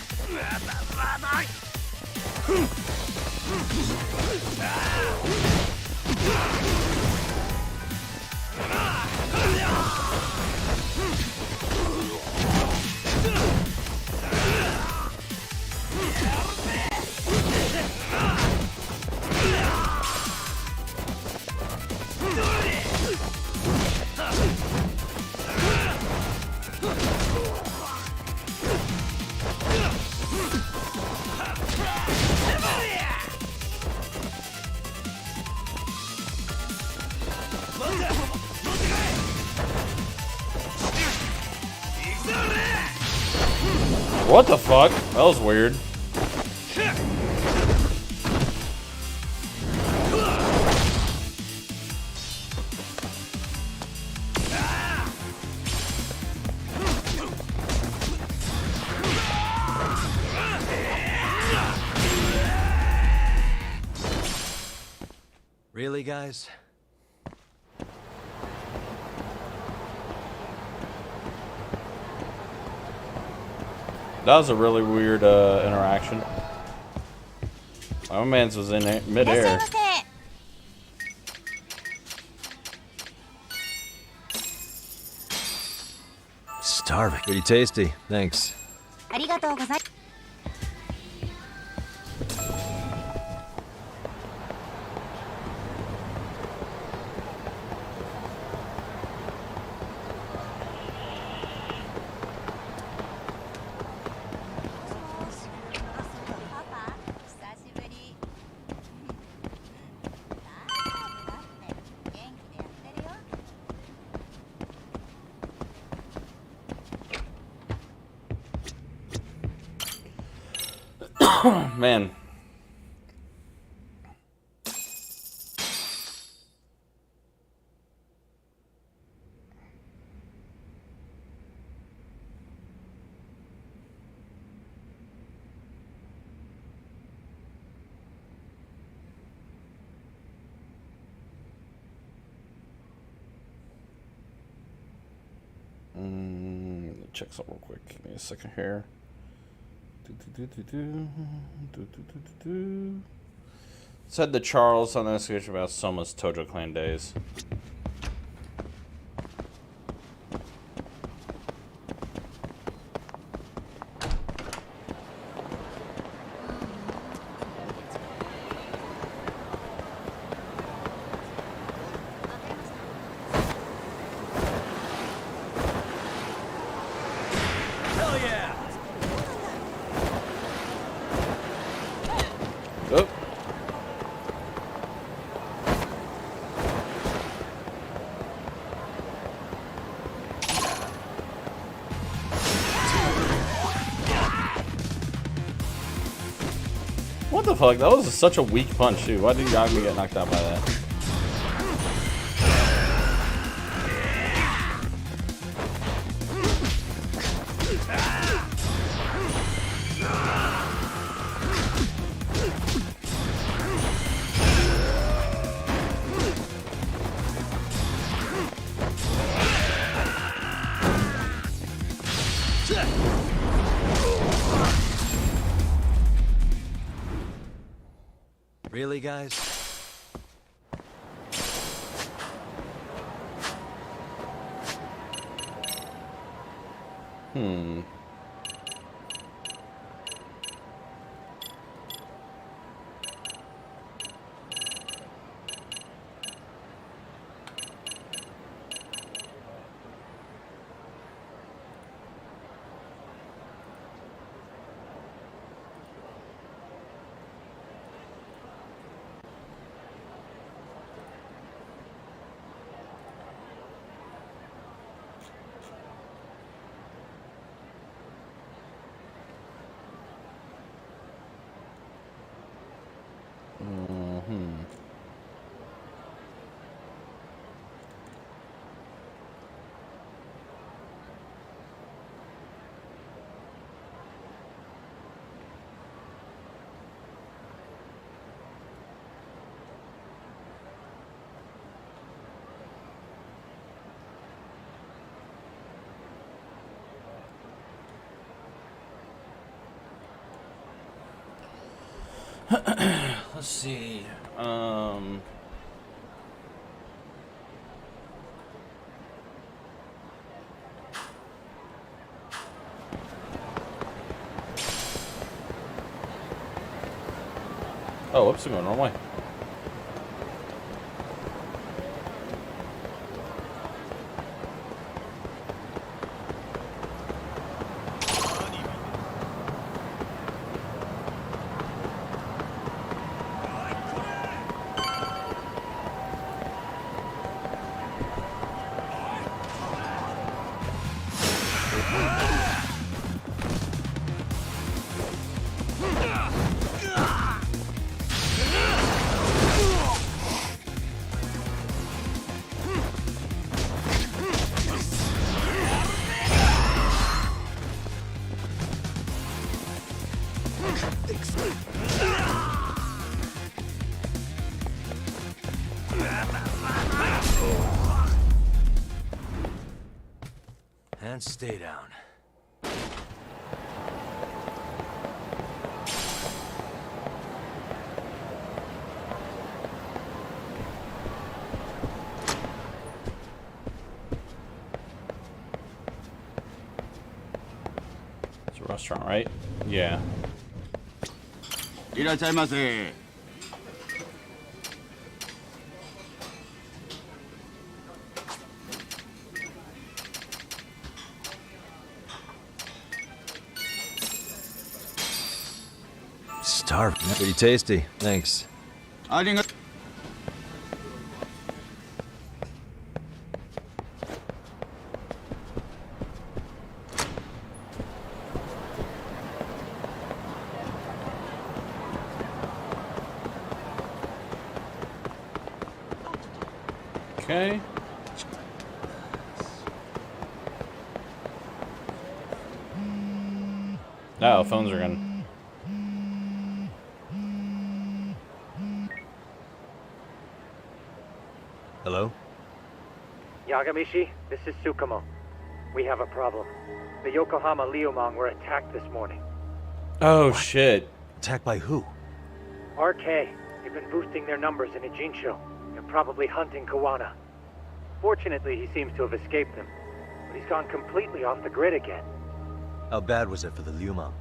What the fuck? That was weird. Really, guys? That was a really weird interaction. My man's was in midair. Starving. Pretty tasty. Thanks. ありがとうございます。Man. Check something real quick. Give me a second here. Said to Charles on the investigation about Soma's Tojo Clan days. What the fuck? That was such a weak punch, dude. Why did Yagami get knocked out by that? Really, guys? Let's see. Oh, whoops, I'm going the wrong way. And stay down. It's a restaurant, right? Yeah. いらっしゃいませ。Starving. Pretty tasty. Thanks. ありが Okay. Oh, phones are gone. Hello? Yagami, this is Tsukumo. We have a problem. The Yokohama Liumang were attacked this morning. Oh, shit. Attacked by who? RK. They've been boosting their numbers in Ijinsho. They're probably hunting Kawana. Fortunately, he seems to have escaped them. But he's gone completely off the grid again. How bad was it for the Liumang?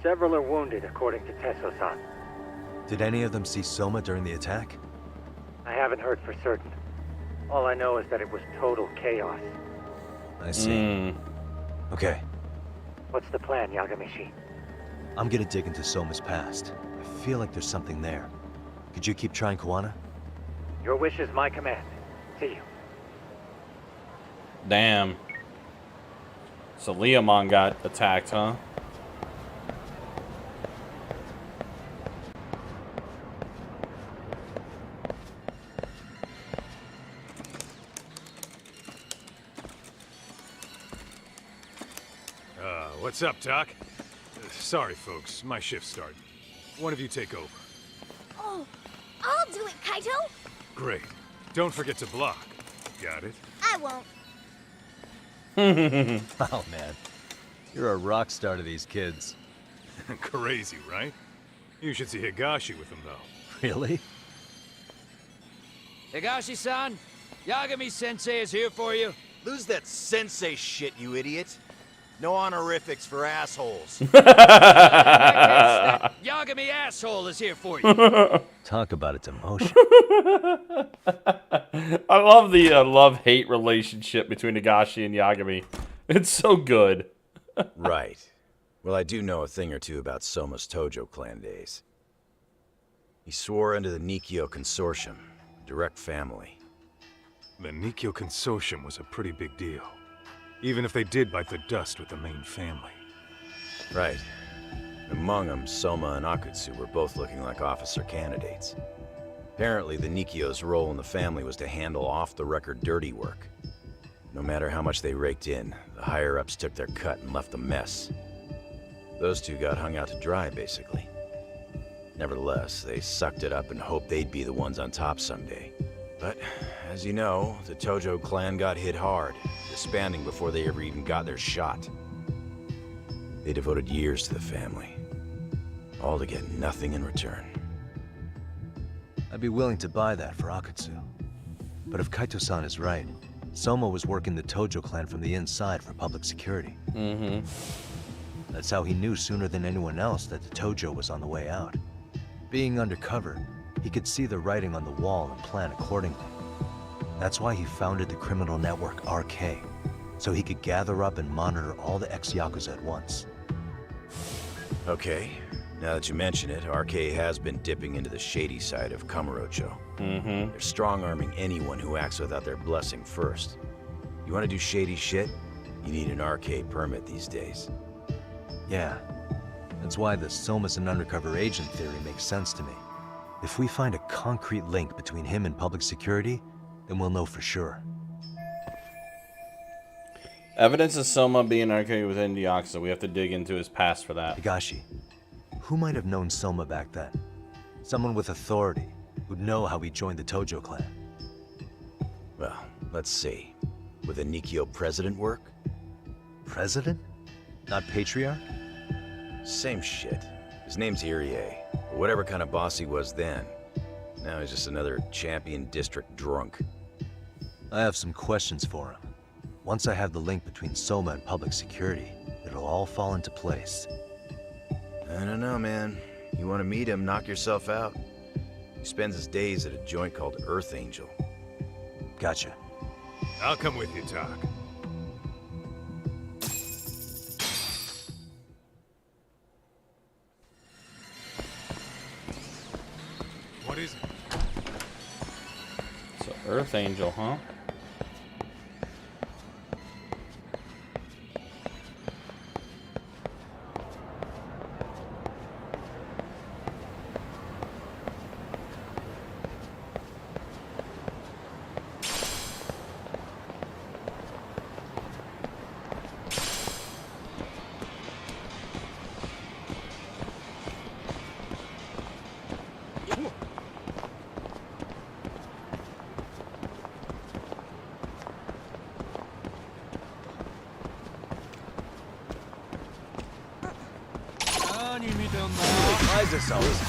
Several are wounded, according to Tesso-san. Did any of them see Soma during the attack? I haven't heard for certain. All I know is that it was total chaos. I see. Okay, What's the plan, Yagami? I'm gonna dig into Soma's past. I feel like there's something there. Could you keep trying Kawana? Your wish is my command. See you. Damn. So Liamon got attacked, huh? What's up, Doc? Sorry, folks. My shift started. One of you take over. Oh, I'll do it, Kaito. Great. Don't forget to block. Got it? I won't. Oh, man. You're a rock star to these kids. Crazy, right? You should see Higashi with them, though. Really? Higashi-san, Yagami-sensei is here for you. Lose that sensei shit, you idiot. No honorifics for assholes. That Yagami asshole is here for you. Talk about its emotion. I love the love-hate relationship between Higashi and Yagami. It's so good. Right. Well, I do know a thing or two about Soma's Tojo clan days. He swore under the Nikkyo Consortium, direct family. The Nikkyo Consortium was a pretty big deal. Even if they did bite the dust with the main family. Right. Among them, Soma and Akutsu were both looking like officer candidates. Apparently, the Nikkyo's role in the family was to handle off-the-record dirty work. No matter how much they raked in, the higher-ups took their cut and left a mess. Those two got hung out to dry, basically. Nevertheless, they sucked it up and hoped they'd be the ones on top someday. But, as you know, the Tojo clan got hit hard, disbanding before they ever even got their shot. They devoted years to the family, all to get nothing in return. I'd be willing to buy that for Akutsu. But if Kaito-san is right, Soma was working the Tojo clan from the inside for public security. That's how he knew sooner than anyone else that the Tojo was on the way out. Being undercover, he could see the writing on the wall and plan accordingly. That's why he founded the criminal network RK, so he could gather up and monitor all the ex-Yakuza at once. Okay, now that you mention it, RK has been dipping into the shady side of Kamurocho. They're strong-arming anyone who acts without their blessing first. You want to do shady shit? You need an RK permit these days. Yeah, that's why the Soma's an undercover agent theory makes sense to me. If we find a concrete link between him and public security, then we'll know for sure. Evidence of Soma being arcade within the Yakuza. We have to dig into his past for that. Higashi, who might have known Soma back then? Someone with authority, who'd know how he joined the Tojo clan. Well, let's see. Would the Nikkyo president work? President? Not patriarch? Same shit. His name's Irie. Or whatever kind of boss he was then. Now he's just another champion district drunk. I have some questions for him. Once I have the link between Soma and public security, it'll all fall into place. I don't know, man. You want to meet him, knock yourself out. He spends his days at a joint called Earth Angel. Gotcha. I'll come with you, Doc. What is it? So Earth Angel, huh? Why is this always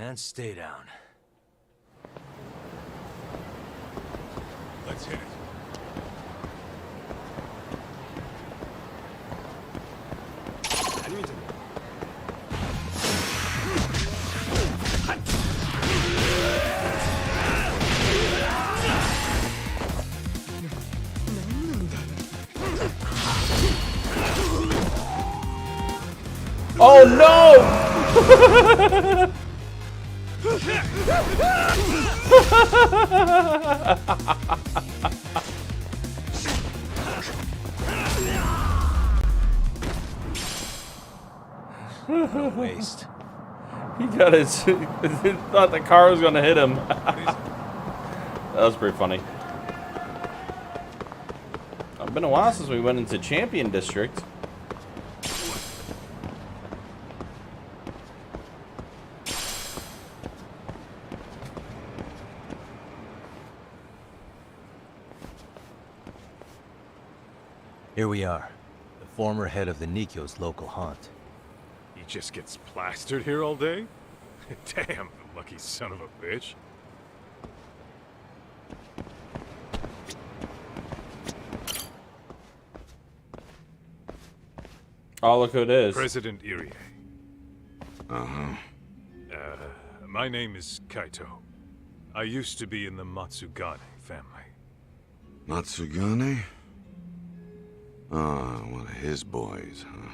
and stay down. Let's hit it. Oh no! No waste. He got his. He thought the car was gonna hit him. That was pretty funny. It's been a while since we went into Champion District. Here we are, the former head of the Nikkyo's local haunt. He just gets plastered here all day? Damn, the lucky son of a bitch. Oh, look who it is. President Irie. My name is Kaito. I used to be in the Matsugane family. Matsugane? Ah, one of his boys, huh?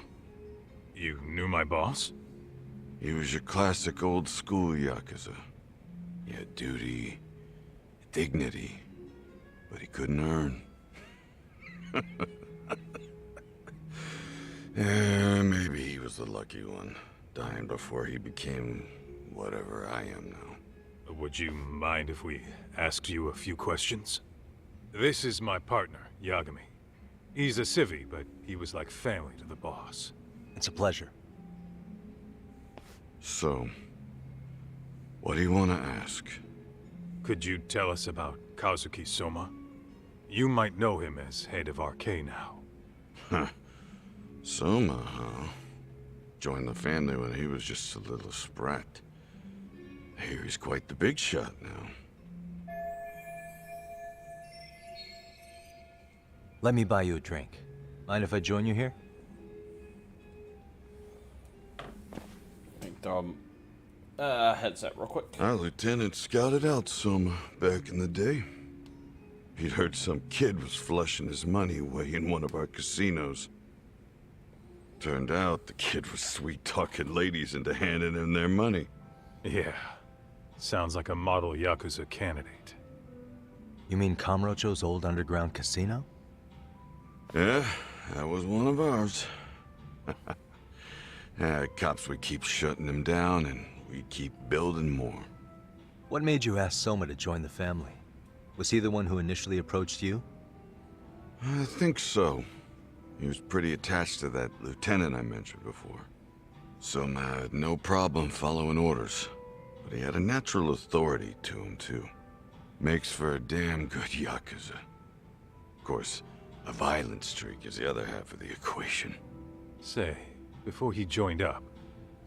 You knew my boss? He was your classic old school Yakuza. He had duty, dignity, but he couldn't earn. Yeah, maybe he was the lucky one, dying before he became whatever I am now. Would you mind if we asked you a few questions? This is my partner, Yagami. He's a civvy, but he was like family to the boss. It's a pleasure. So, what do you want to ask? Could you tell us about Kazuki Soma? You might know him as head of RK now. Huh. Soma, huh? Joined the family when he was just a little sprat. I hear he's quite the big shot now. Let me buy you a drink. Mind if I join you here? Headset real quick. Our lieutenant scouted out Soma back in the day. He'd heard some kid was flushing his money away in one of our casinos. Turned out the kid was sweet-talking ladies into handing him their money. Yeah. Sounds like a model Yakuza candidate. You mean Kamurocho's old underground casino? Yeah, that was one of ours. Cops would keep shutting him down, and we'd keep building more. What made you ask Soma to join the family? Was he the one who initially approached you? I think so. He was pretty attached to that lieutenant I mentioned before. Soma had no problem following orders, but he had a natural authority to him, too. Makes for a damn good Yakuza. Of course, a violent streak is the other half of the equation. Say, before he joined up,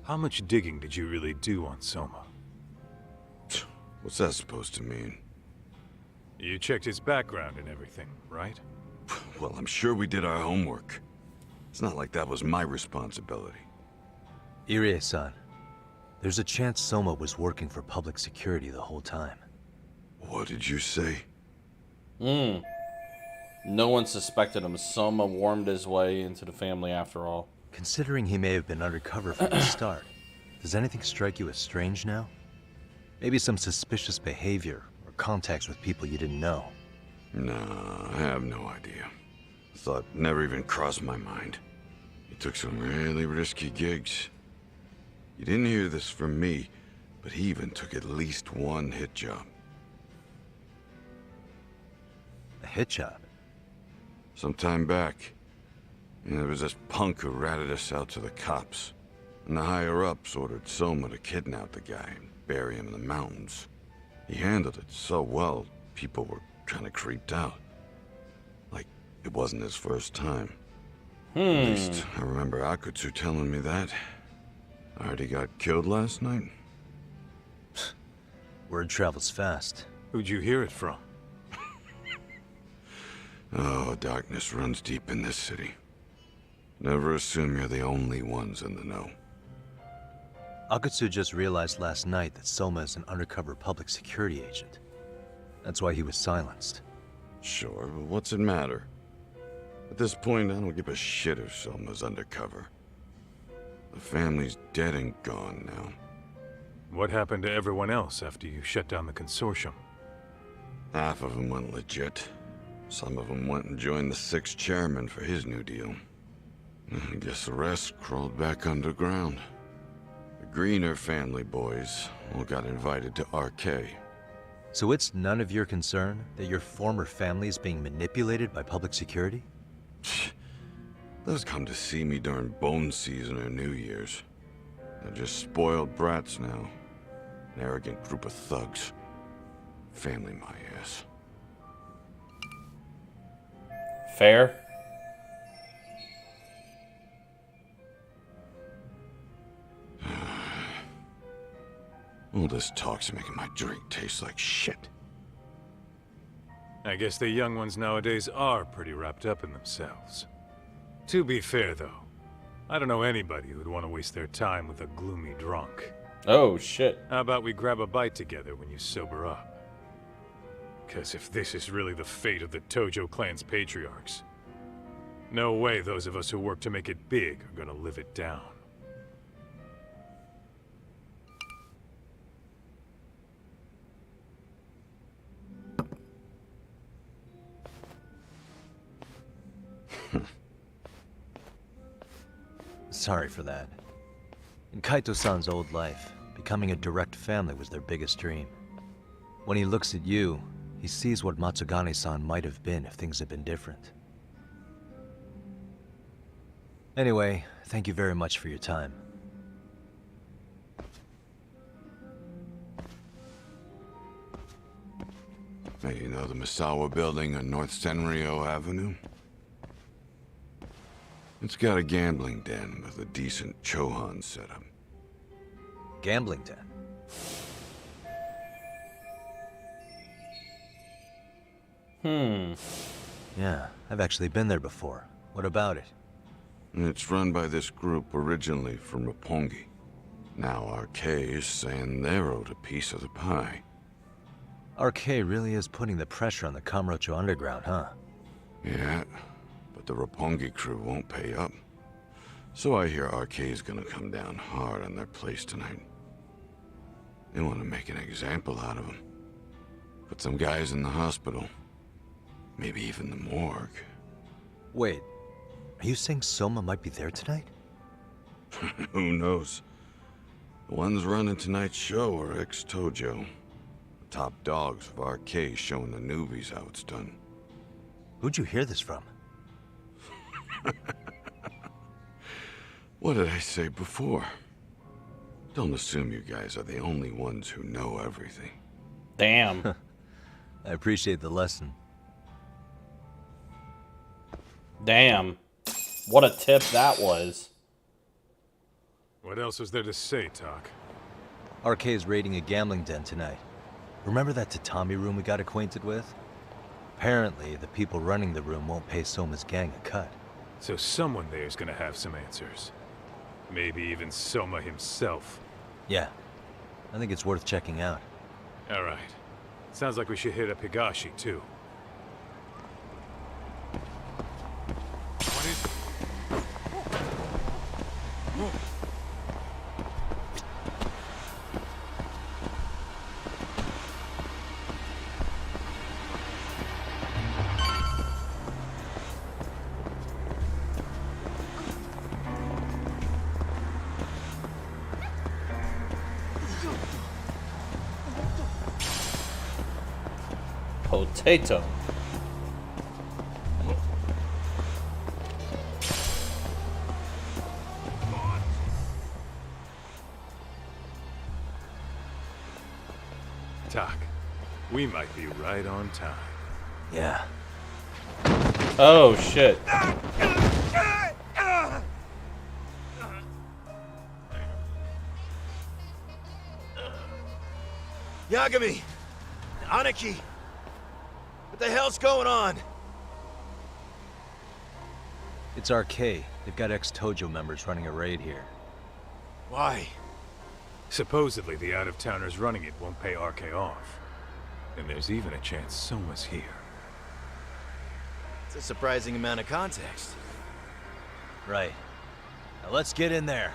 how much digging did you really do on Soma? What's that supposed to mean? You checked his background and everything, right? Well, I'm sure we did our homework. It's not like that was my responsibility. Irie-san, there's a chance Soma was working for public security the whole time. What did you say? No one suspected him. Soma wormed his way into the family after all. Considering he may have been undercover from the start, does anything strike you as strange now? Maybe some suspicious behavior or contacts with people you didn't know? Nah, I have no idea. Thought never even crossed my mind. He took some really risky gigs. You didn't hear this from me, but he even took at least one hit job. A hit job? Some time back. And there was this punk who ratted us out to the cops. And the higher-ups ordered Soma to kidnap the guy and bury him in the mountains. He handled it so well, people were kind of creeped out. Like, it wasn't his first time. At least, I remember Akutsu telling me that. I heard he got killed last night. Word travels fast. Who'd you hear it from? Oh, darkness runs deep in this city. Never assume you're the only ones in the know. Akutsu just realized last night that Soma is an undercover public security agent. That's why he was silenced. Sure, but what's it matter? At this point, I don't give a shit if Soma's undercover. The family's dead and gone now. What happened to everyone else after you shut down the consortium? Half of them went legit. Some of them went and joined the 6th chairman for his new deal. I guess the rest crawled back underground. The Greener family boys all got invited to RK. So it's none of your concern that your former family is being manipulated by public security? Those come to see me during bone season or New Year's. They're just spoiled brats now. An arrogant group of thugs. Family my ass. Fair. All this talk's making my drink taste like shit. I guess the young ones nowadays are pretty wrapped up in themselves. To be fair, though, I don't know anybody who'd want to waste their time with a gloomy drunk. Oh, shit. How about we grab a bite together when you sober up? Because if this is really the fate of the Tojo clan's patriarchs, no way those of us who work to make it big are gonna live it down. Sorry for that. In Kaito-san's old life, becoming a direct family was their biggest dream. When he looks at you, he sees what Matsugane-san might have been if things had been different. Anyway, thank you very much for your time. Hey, you know the Misawa building on North Senryo Avenue? It's got a gambling den with a decent Chohan setup. Gambling den? Yeah, I've actually been there before. What about it? It's run by this group originally from Roppongi. Now RK is saying they're owed a piece of the pie. RK really is putting the pressure on the Kamurocho Underground, huh? Yeah, but the Roppongi crew won't pay up. So I hear RK is gonna come down hard on their place tonight. They want to make an example out of them. Put some guys in the hospital. Maybe even the morgue. Wait, are you saying Soma might be there tonight? Who knows? The ones running tonight's show are ex-Tojo. Top dogs of RK showing the newbies how it's done. Who'd you hear this from? What did I say before? Don't assume you guys are the only ones who know everything. Damn. I appreciate the lesson. Damn. What a tip that was. What else is there to say, Talk? RK is raiding a gambling den tonight. Remember that tatami room we got acquainted with? Apparently, the people running the room won't pay Soma's gang a cut. So someone there's gonna have some answers. Maybe even Soma himself. Yeah. I think it's worth checking out. Alright. Sounds like we should hit up Higashi, too. Potato. Talk. We might be right on time. Yeah. Oh, shit. Yagami! Aniki! What the hell's going on? It's RK. They've got ex-Tojo members running a raid here. Why? Supposedly the out-of-towners running it won't pay RK off. And there's even a chance Soma's here. It's a surprising amount of context. Right. Now let's get in there.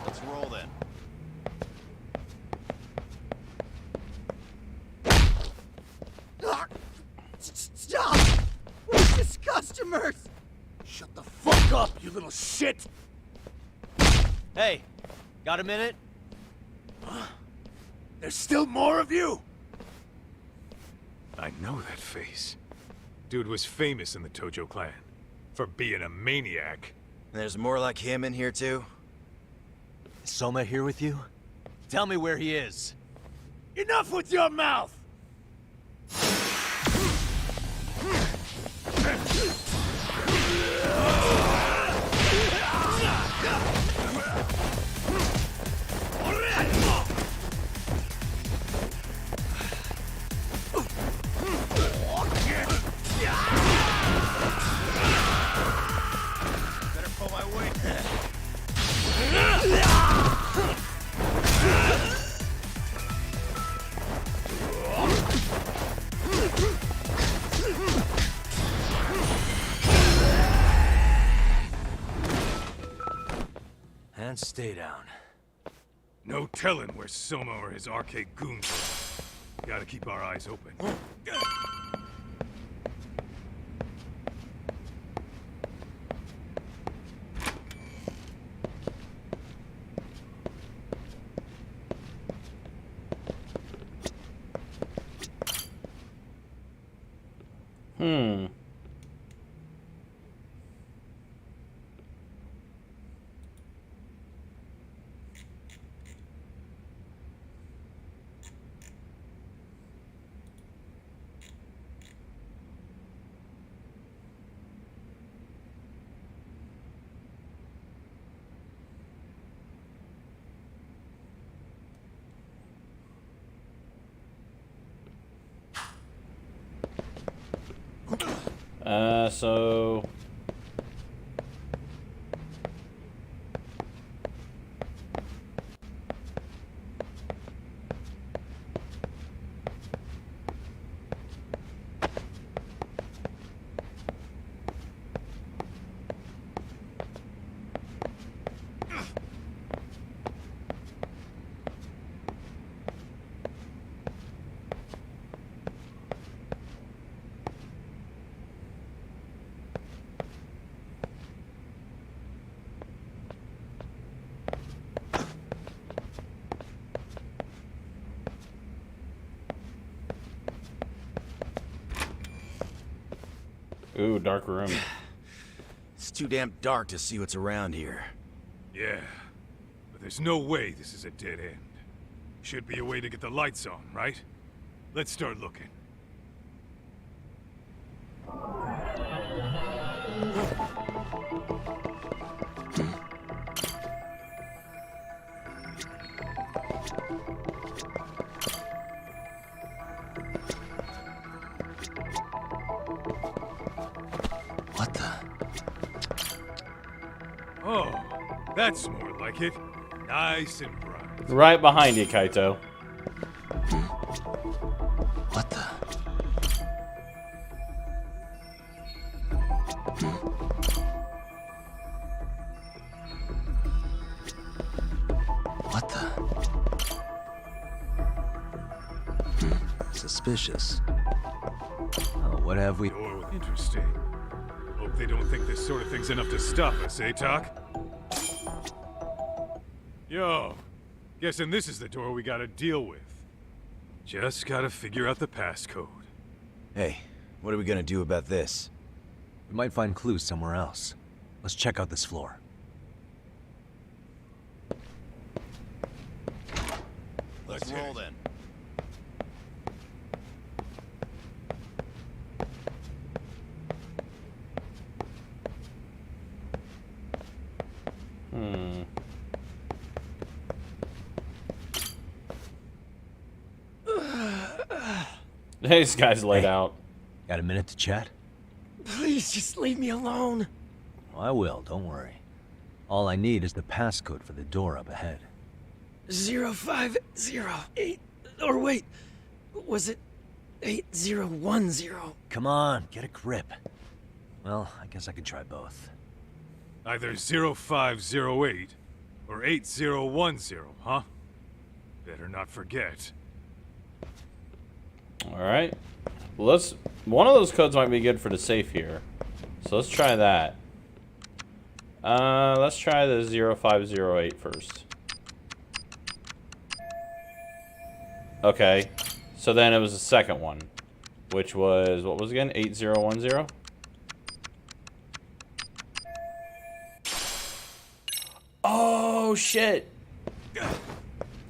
Let's roll then. Stop! We're just customers! Shut the fuck up, you little shit! Hey, got a minute? There's still more of you? I know that face. Dude was famous in the Tojo clan. For being a maniac. There's more like him in here too? Is Soma here with you? Tell me where he is. Enough with your mouth! Better pull my weight. And stay down. No telling where Soma or his RK goons are. Gotta keep our eyes open. Hmm. So... Ooh, dark room. It's too damn dark to see what's around here. Yeah, but there's no way this is a dead end. Should be a way to get the lights on, right? Let's start looking. What the? Oh, that's more like it. Nice and bright. Right behind you, Kaito. What the? What the? Suspicious. Oh, what have we? Oh, interesting. Hope they don't think this sort of thing's enough to stop us, eh, Talk? Yo, guessing this is the door we gotta deal with. Just gotta figure out the passcode. Hey, what are we gonna do about this? We might find clues somewhere else. Let's check out this floor. Let's roll then. This guy's laid out. Got a minute to chat? Please just leave me alone. I will, don't worry. All I need is the passcode for the door up ahead. 0508. Or wait, was it 8010? Come on, get a grip. Well, I guess I can try both. Either 0508 or 8010, huh? Better not forget. Alright. Let's... One of those codes might be good for the safe here. So let's try that. Let's try the 0508 first. Okay. So then it was the second one. Which was... What was it again? 8010? Oh, shit!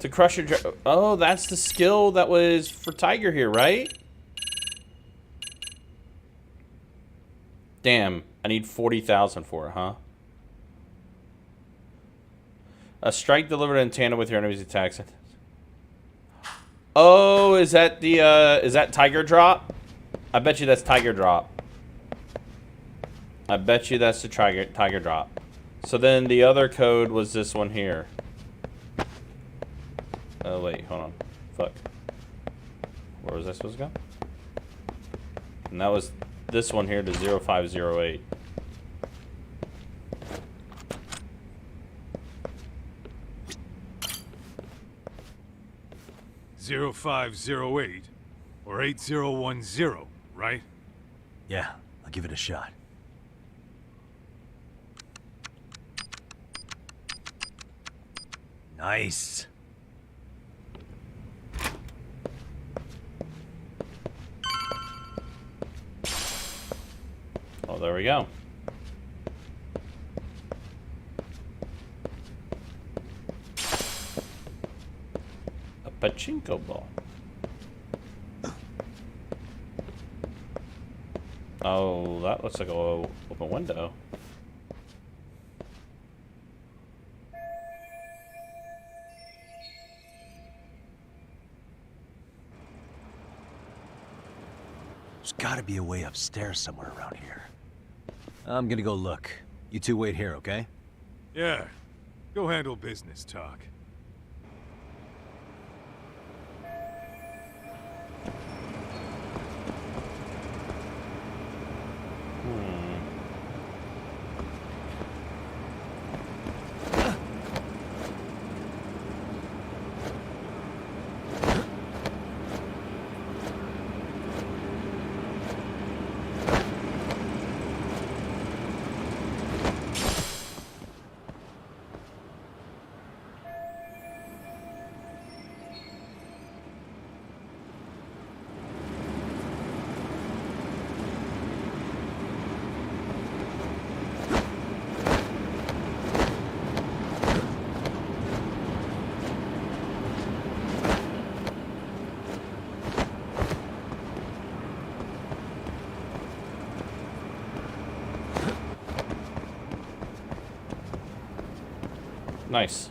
To crush your... Oh, that's the skill that was for Tiger here, right? Damn, I need 40,000 for it, huh? A strike delivered in tandem with your enemy's attacks. Oh, is that the, is that Tiger Drop? I bet you that's Tiger Drop. I bet you that's the Tiger Drop. So then the other code was this one here. Oh, wait, hold on. Fuck. Where was I supposed to go? And that was this one here to 0508. (0508) or 8010, right? Yeah, I'll give it a shot. Nice. Oh, there we go. A pachinko ball. Oh, that looks like a open window. There's gotta be a way upstairs somewhere around here. I'm gonna go look. You two wait here, okay? Yeah. Go handle business, Talk. Nice.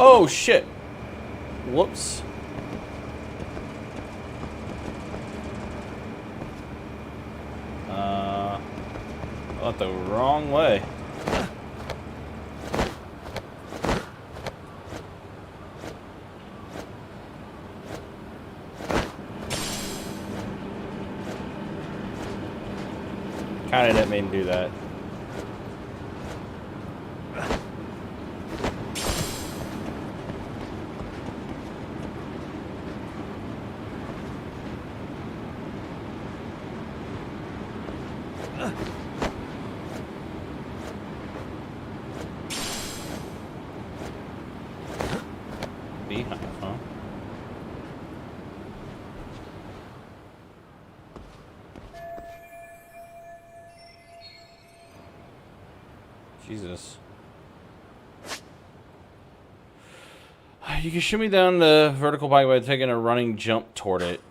Oh shit. Whoops. I went the wrong way. Kinda didn't mean to do that. Beehive, huh? Jesus. You can shimmy down the vertical bike by taking a running jump toward it.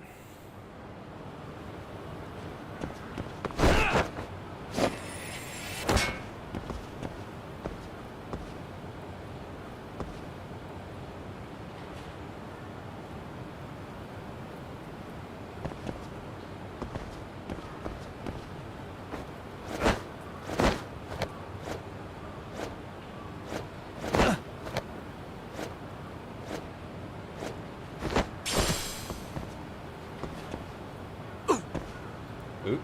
Oop.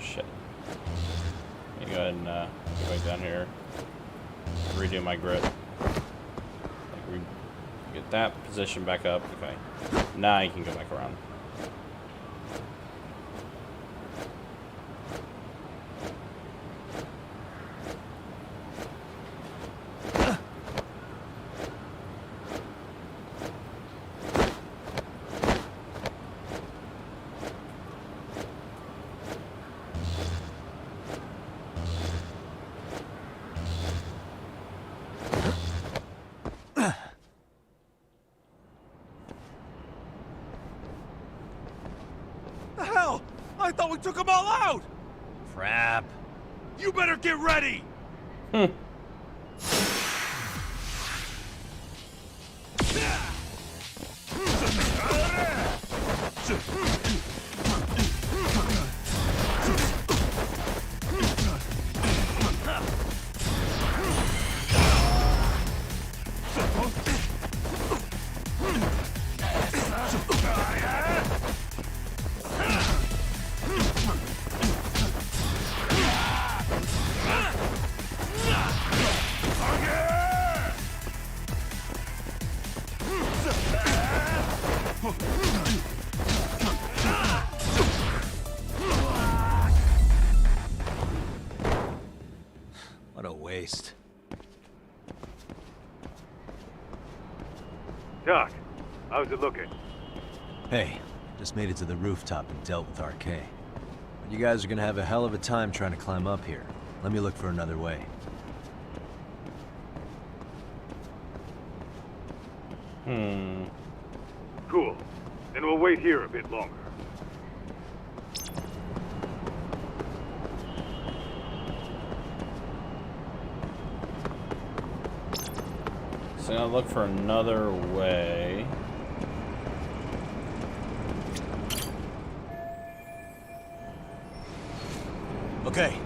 Shit. Let me go ahead and go back down here. Redo my grip. Like get that position back up. Okay. Now you can go back around. The hell? I thought we took them all out! Crap. You better get ready! What a waste. Doc, how's it looking? Hey, just made it to the rooftop and dealt with RK. But you guys are gonna have a hell of a time trying to climb up here. Let me look for another way. Cool. Then we'll wait here a bit longer. So I'll look for another way. Okay.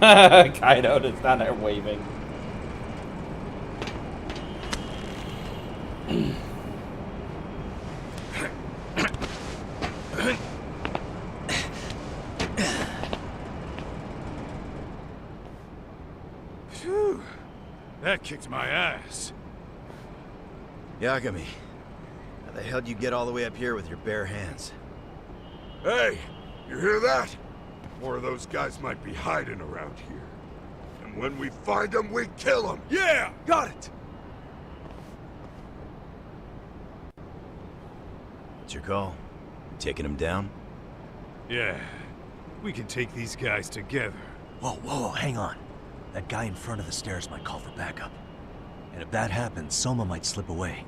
Kaido is down there waving. Phew. That kicked my ass. Yagami, how the hell did you get all the way up here with your bare hands? Hey, you hear that? More of those guys might be hiding around here. And when we find them, we kill them. Yeah, got it. What's your call? You taking them down? Yeah, we can take these guys together. Whoa, hang on. That guy in front of the stairs might call for backup. And if that happens, Soma might slip away.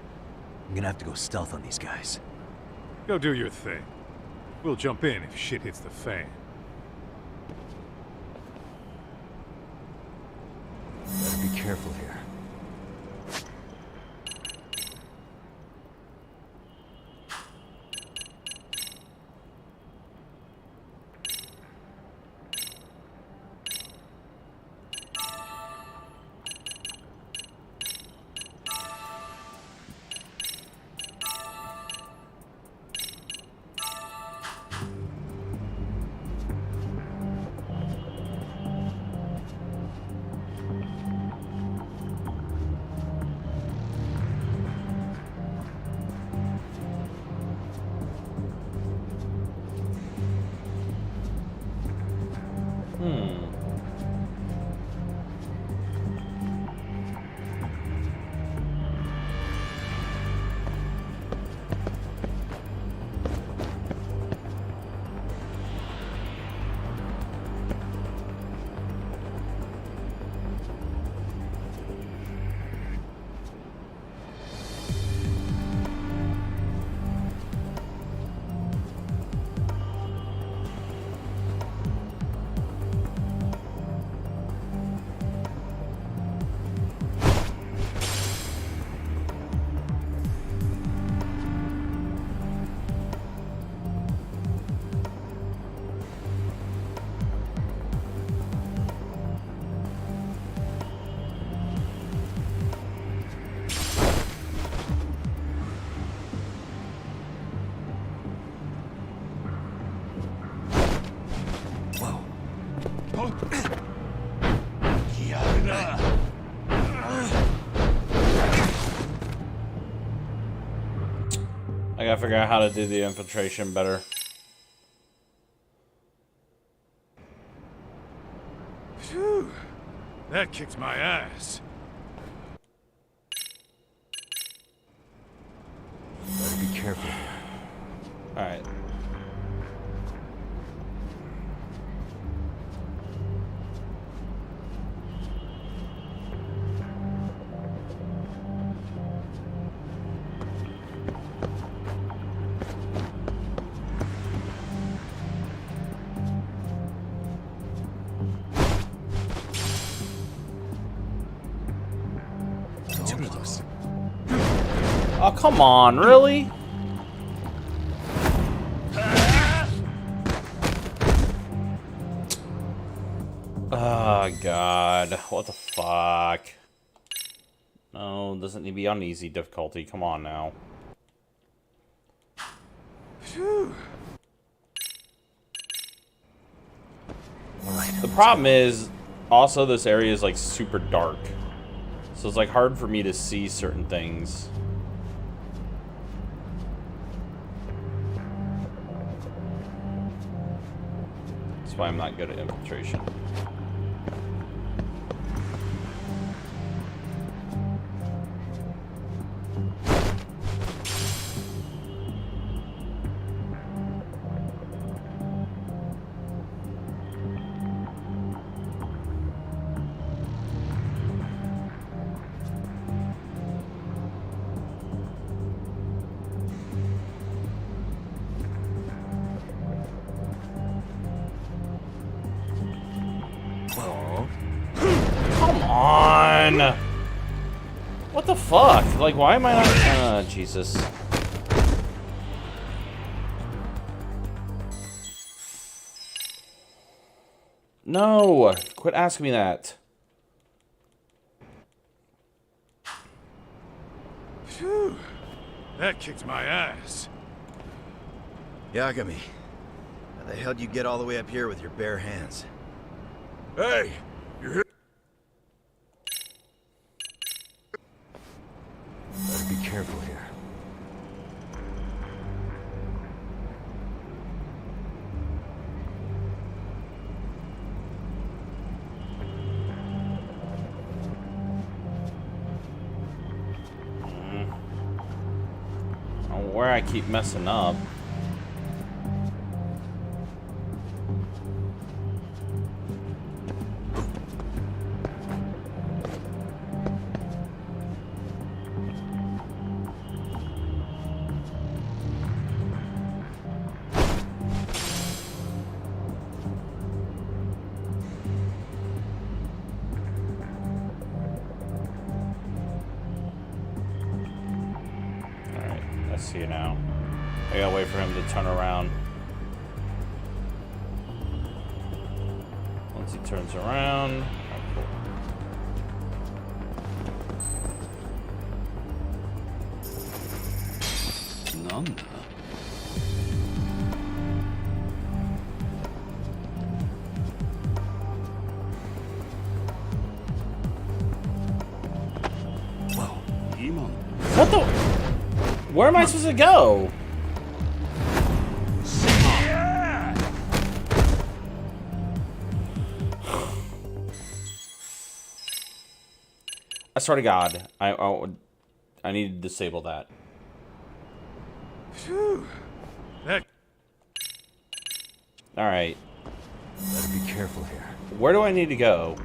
I'm gonna have to go stealth on these guys. Go do your thing. We'll jump in if shit hits the fan. Better be careful here. I gotta figure out how to do the infiltration better. Phew. That kicked my ass. Better be careful here. Alright. Oh, come on, really? Oh, God. What the fuck? No, doesn't need to be on easy difficulty. Come on now. Phew. The problem is, also this area is like super dark. So it's like hard for me to see certain things. That's why I'm not good at infiltration. fuck? Like, why am I not... Jesus. No! Quit asking me that. Phew. That kicked my ass. Yagami, how the hell do you get all the way up here with your bare hands? Hey! You hear? Better be careful here. Where I keep messing up. I see you now. I gotta wait for him to turn around. Once he turns around. Oh, cool. None. What the? Where am I supposed to go? I swear to God, I need to disable that. Phew. That. All right. Better be careful here. Where do I need to go?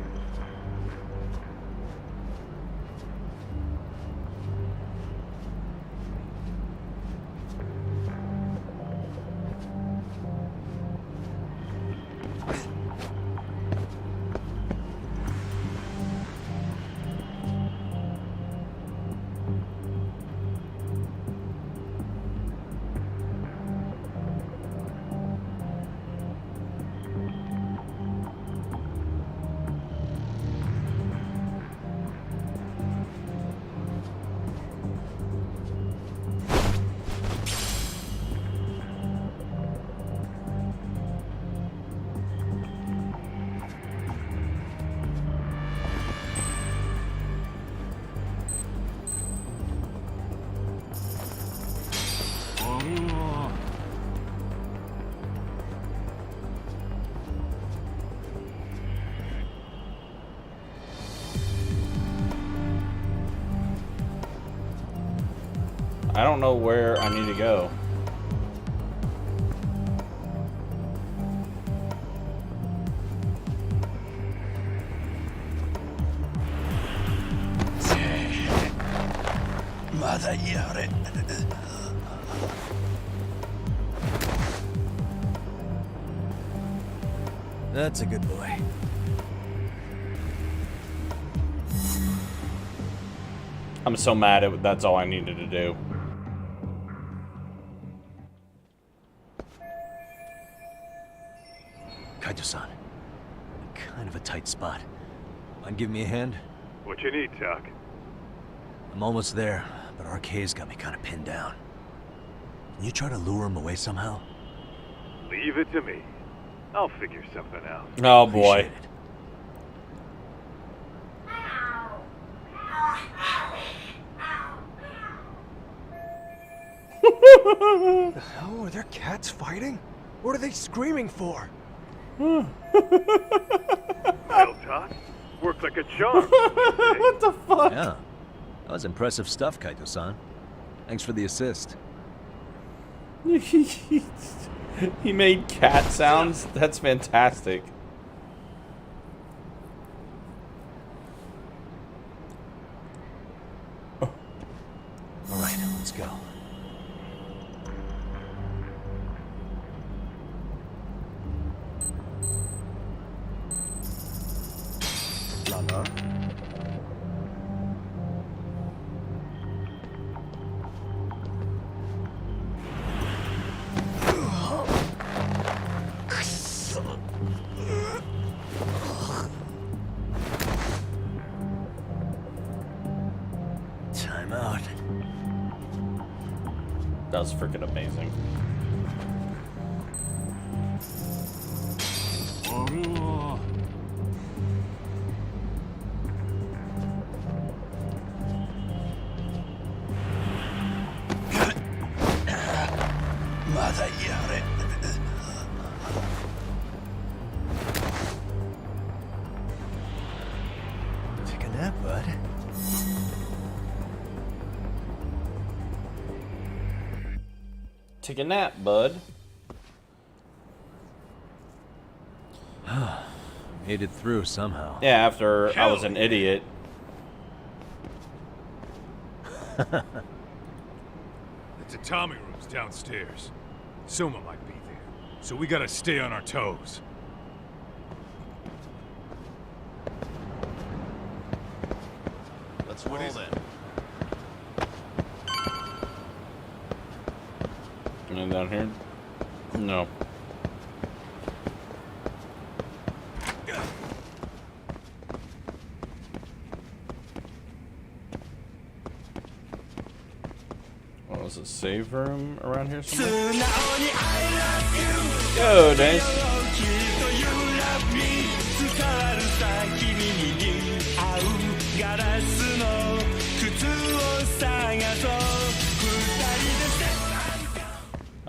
I don't know where I need to go. Mother Yore. That's a good boy. I'm so mad at that's all I needed to do. Kaito-san, kind of a tight spot. Mind give me a hand? What you need, Tuck? I'm almost there, but RK's got me kind of pinned down. Can you try to lure him away somehow? Leave it to me. I'll figure something out. Oh boy. The hell? Are there cats fighting? What are they screaming for? Well, Tuck, worked like a charm. What the fuck? Yeah. That was impressive stuff, Kaito-san. Thanks for the assist. He made cat sounds? That's fantastic. Alright, let's go. Time out. That was freaking amazing. Take a nap, bud. Take a nap, bud. Made it through somehow. Yeah, after I was an idiot. The tatami room's downstairs. Soma might be there, so we gotta stay on our toes. Let's roll then. And down here? No. What was it? Save room around here somewhere? Go, Dace.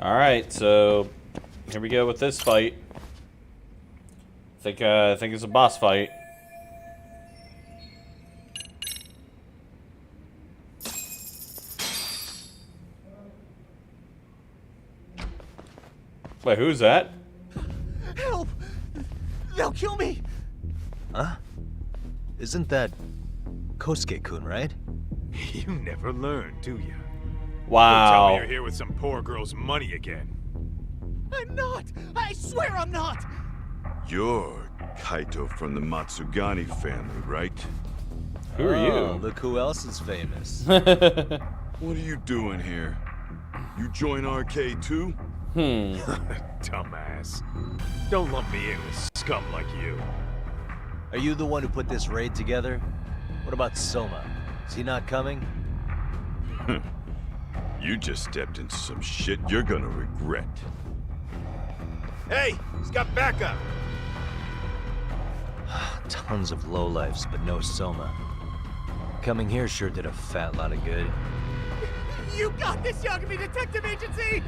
Alright, so here we go with this fight. I think it's a boss fight. Wait, who's that? Help! They'll kill me! Huh? Isn't that Kosuke-kun, right? You never learn, do you? Wow. Don't tell me you're here with some poor girl's money again. I'm not! I swear I'm not! You're Kaito from the Matsugani family, right? Who are you? Look who else is famous. What are you doing here? You join RK too? Dumbass. Don't lump me in with scum like you. Are you the one who put this raid together? What about Soma? Is he not coming? You just stepped into some shit you're gonna regret. Hey, he's got backup. Tons of lowlifes, but no Soma. Coming here sure did a fat lot of good. You got this, Yagami Detective Agency!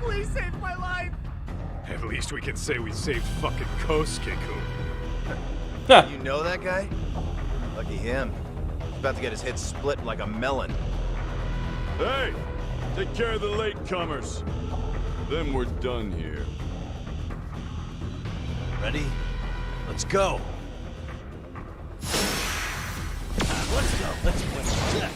Please save my life! At least we can say we saved fucking Kosuke-kun. You know that guy? Lucky him. He's about to get his head split like a melon. Hey! Take care of the latecomers. Then we're done here. Ready? Let's go! Let's go, let's win.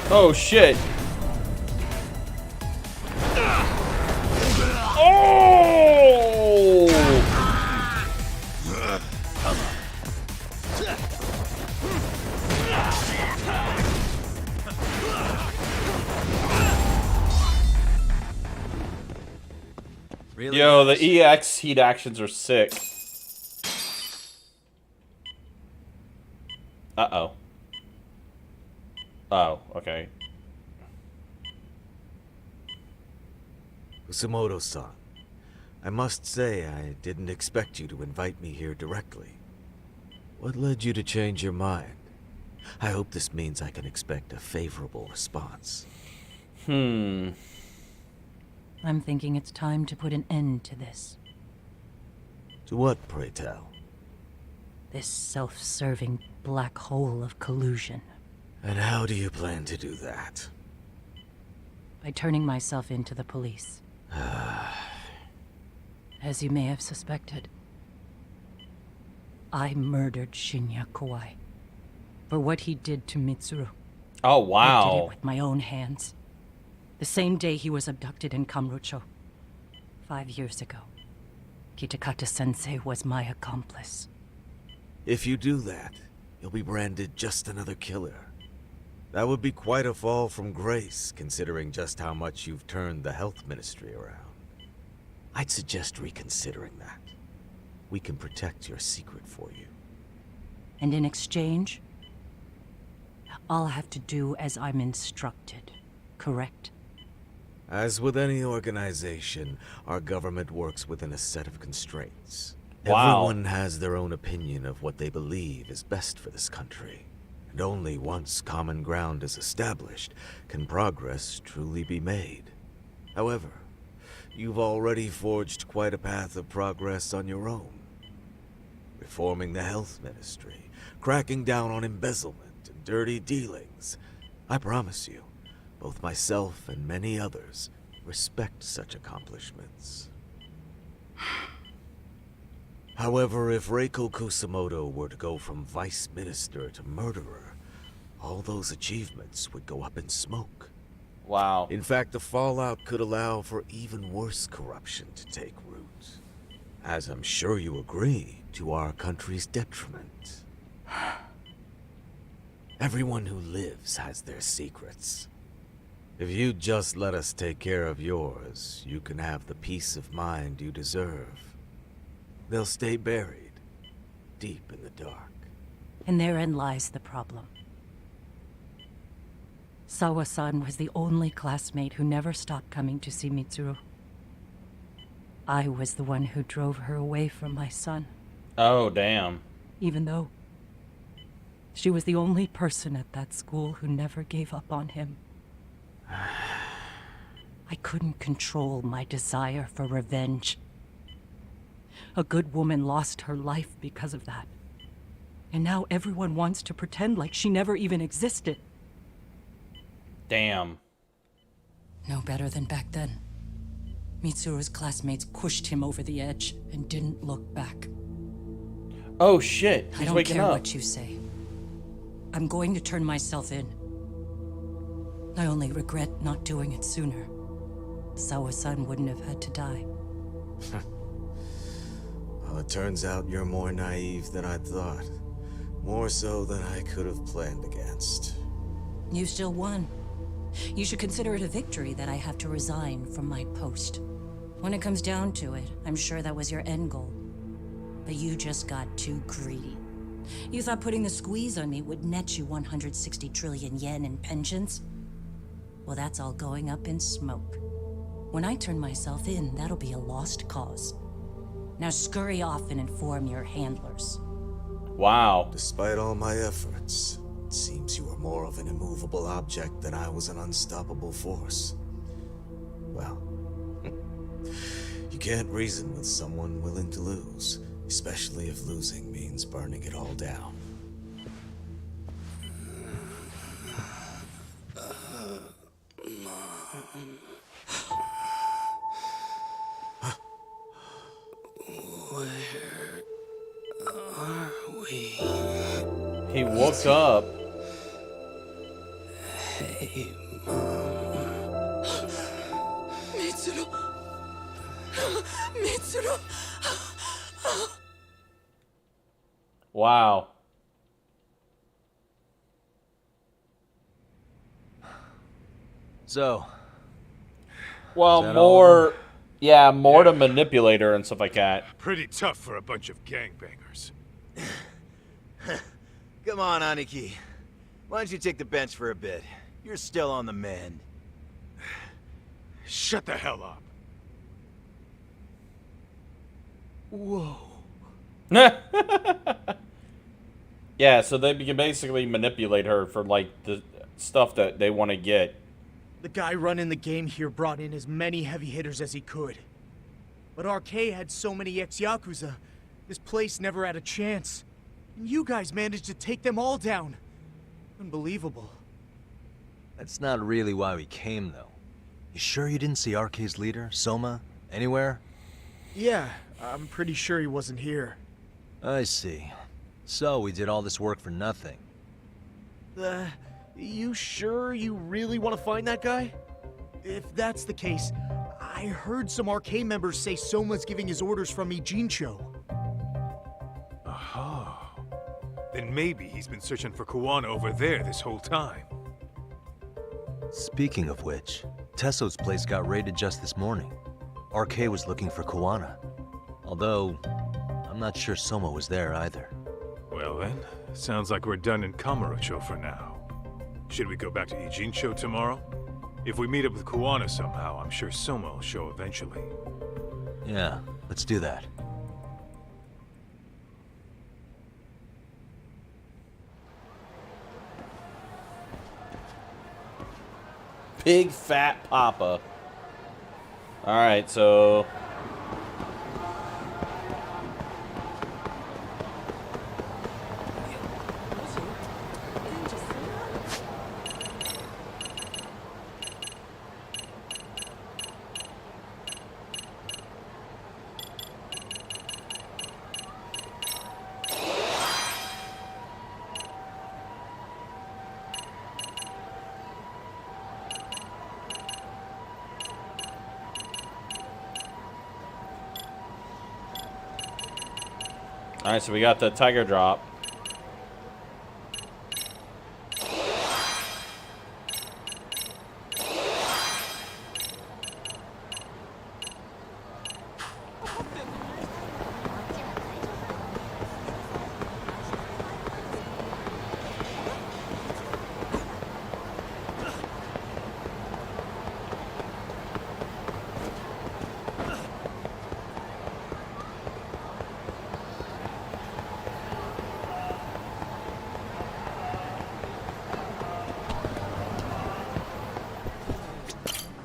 Oh shit. Oh! Really? Yo, the EX heat actions are sick. Uh-oh. Oh, okay. Usamoto-san, I must say I didn't expect you to invite me here directly. What led you to change your mind? I hope this means I can expect a favorable response. I'm thinking it's time to put an end to this. To what, pray tell? This self-serving black hole of collusion. And how do you plan to do that? By turning myself into the police. As you may have suspected, I murdered Shinya Kawai for what he did to Mitsuru. Oh, I did wow. it with my own hands. The same day he was abducted in Kamurocho. 5 years ago. Kitakata-sensei was my accomplice. If you do that, you'll be branded just another killer. That would be quite a fall from grace, considering just how much you've turned the health ministry around. I'd suggest reconsidering that. We can protect your secret for you. And in exchange, I'll have to do as I'm instructed, correct? As with any organization, our government works within a set of constraints. Wow. Everyone has their own opinion of what they believe is best for this country. And only once common ground is established can progress truly be made. However, you've already forged quite a path of progress on your own. Reforming the health ministry, cracking down on embezzlement and dirty dealings. I promise you, both myself and many others respect such accomplishments. However, if Reiko Kusamoto were to go from vice minister to murderer, all those achievements would go up in smoke. Wow. In fact, the fallout could allow for even worse corruption to take root. As I'm sure you agree, to our country's detriment. Everyone who lives has their secrets. If you'd just let us take care of yours, you can have the peace of mind you deserve. They'll stay buried, deep in the dark. And therein lies the problem. Sawa-san was the only classmate who never stopped coming to see Mitsuru. I was the one who drove her away from my son. Oh, damn. Even though she was the only person at that school who never gave up on him. I couldn't control my desire for revenge. A good woman lost her life because of that. And now everyone wants to pretend like she never even existed. Damn. No better than back then. Mitsuru's classmates pushed him over the edge and didn't look back. Oh shit, I he's don't waking care up. what you say. I'm going to turn myself in. I only regret not doing it sooner. Sawa-san wouldn't have had to die. Well, it turns out you're more naive than I thought. More so than I could have planned against. You still won. You should consider it a victory that I have to resign from my post. When it comes down to it, I'm sure that was your end goal. But you just got too greedy. You thought putting the squeeze on me would net you 160 trillion yen in pensions? Well, that's all going up in smoke. When I turn myself in, that'll be a lost cause. Now scurry off and inform your handlers. Wow. Despite all my efforts, it seems you are more of an immovable object than I was an unstoppable force. Well, you can't reason with someone willing to lose, especially if losing means burning it all down. Where are we? He woke up. Hey, Mom. Mitsuru! Mitsuru! Wow. So. Well, Is that all more. of them? Yeah, more to manipulate her and stuff like that. Pretty tough for a bunch of gangbangers. Come on, Aniki. Why don't you take the bench for a bit? You're still on the mend. Shut the hell up. Whoa. Yeah, so they can basically manipulate her for like the stuff that they want to get. The guy running the game here brought in as many heavy hitters as he could. But RK had so many ex-Yakuza, this place never had a chance. And you guys managed to take them all down. Unbelievable. That's not really why we came, though. You sure you didn't see RK's leader, Soma, anywhere? Yeah, I'm pretty sure he wasn't here. I see. So we did all this work for nothing. You sure you really want to find that guy? If that's the case, I heard some RK members say Soma's giving his orders from Ijincho. Aha. Then maybe he's been searching for Kuwana over there this whole time. Speaking of which, Tesso's place got raided just this morning. RK was looking for Kuwana. Although, I'm not sure Soma was there either. Well then, sounds like we're done in Kamurocho for now. Should we go back to Ijincho tomorrow? If we meet up with Kuwana somehow, I'm sure Soma will show eventually. Yeah, let's do that. Big fat papa. Alright, so... Alright, so we got the tiger drop.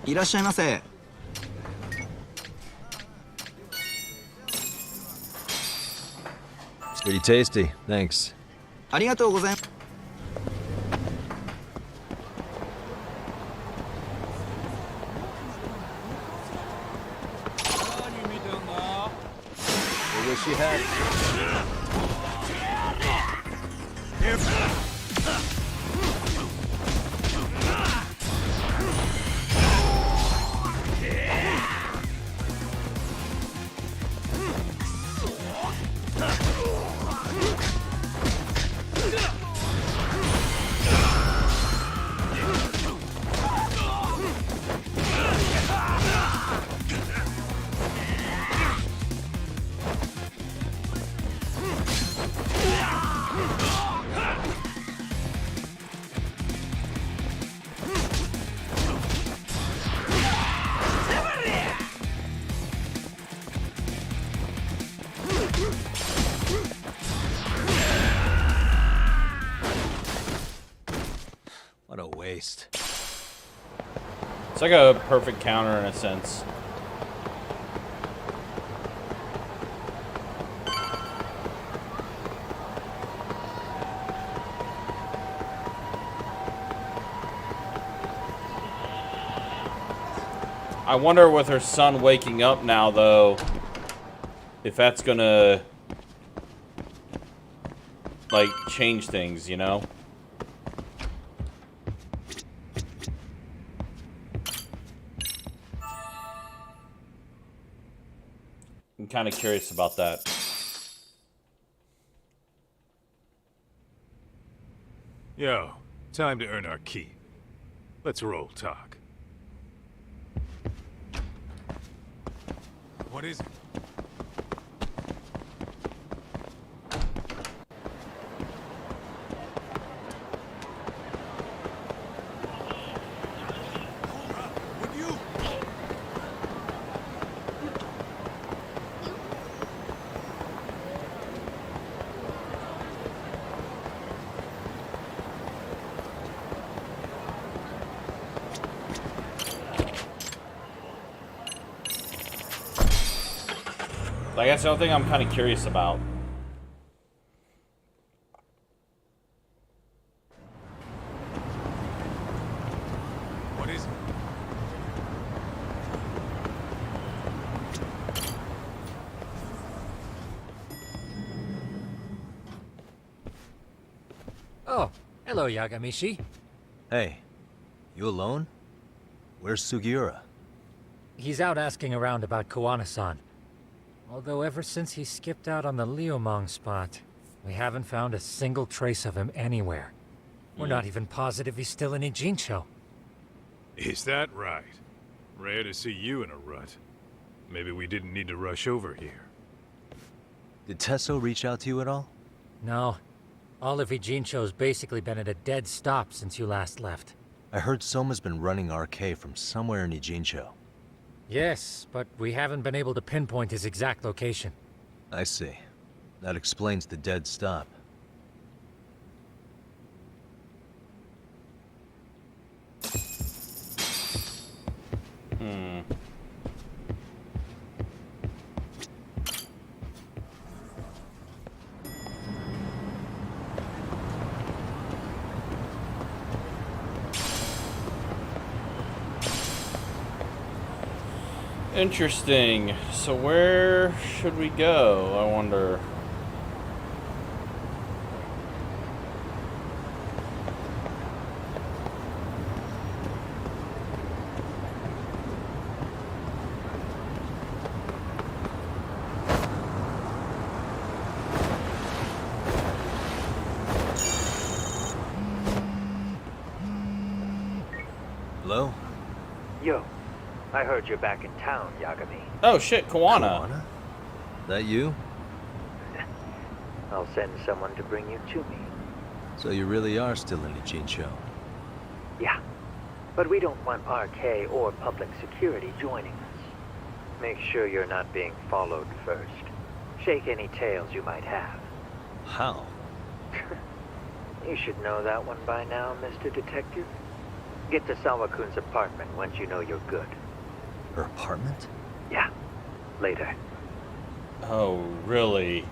いらっしゃいませ。It's pretty tasty, thanks. ありがとうございます。I wish you had. What a waste. It's like a perfect counter in a sense. I wonder with her son waking up now, though, if that's gonna, like, change things, you know? I'm kind of curious about that. Yo, time to earn our keep. Let's roll talk. What is it? Like, that's the only thing I'm kind of curious about. What is it? Oh, hello, Yagami-shi. Hey, you alone? Where's Sugiura? He's out asking around about Koana-san. Although ever since he skipped out on the Liumang spot, we haven't found a single trace of him anywhere. We're not even positive he's still in Ijincho. Is that right? Rare to see you in a rut. Maybe we didn't need to rush over here. Did Tesso reach out to you at all? No. All of Ijincho's basically been at a dead stop since you last left. I heard Soma's been running RK from somewhere in Ijincho. Yes, but we haven't been able to pinpoint his exact location. I see. That explains the dead stop. Interesting. So where should we go, I wonder? Hello? Yo, I heard you're back in town, Yagami. Oh shit, Koana. Koana? That you? I'll send someone to bring you to me. So you really are still in Ijincho? Yeah, but we don't want RK or public security joining us. Make sure you're not being followed first. Shake any tails you might have. How? You should know that one by now, Mr. Detective. Get to Sawa-kun's apartment once you know you're good. Her apartment? Yeah, later. Oh, really?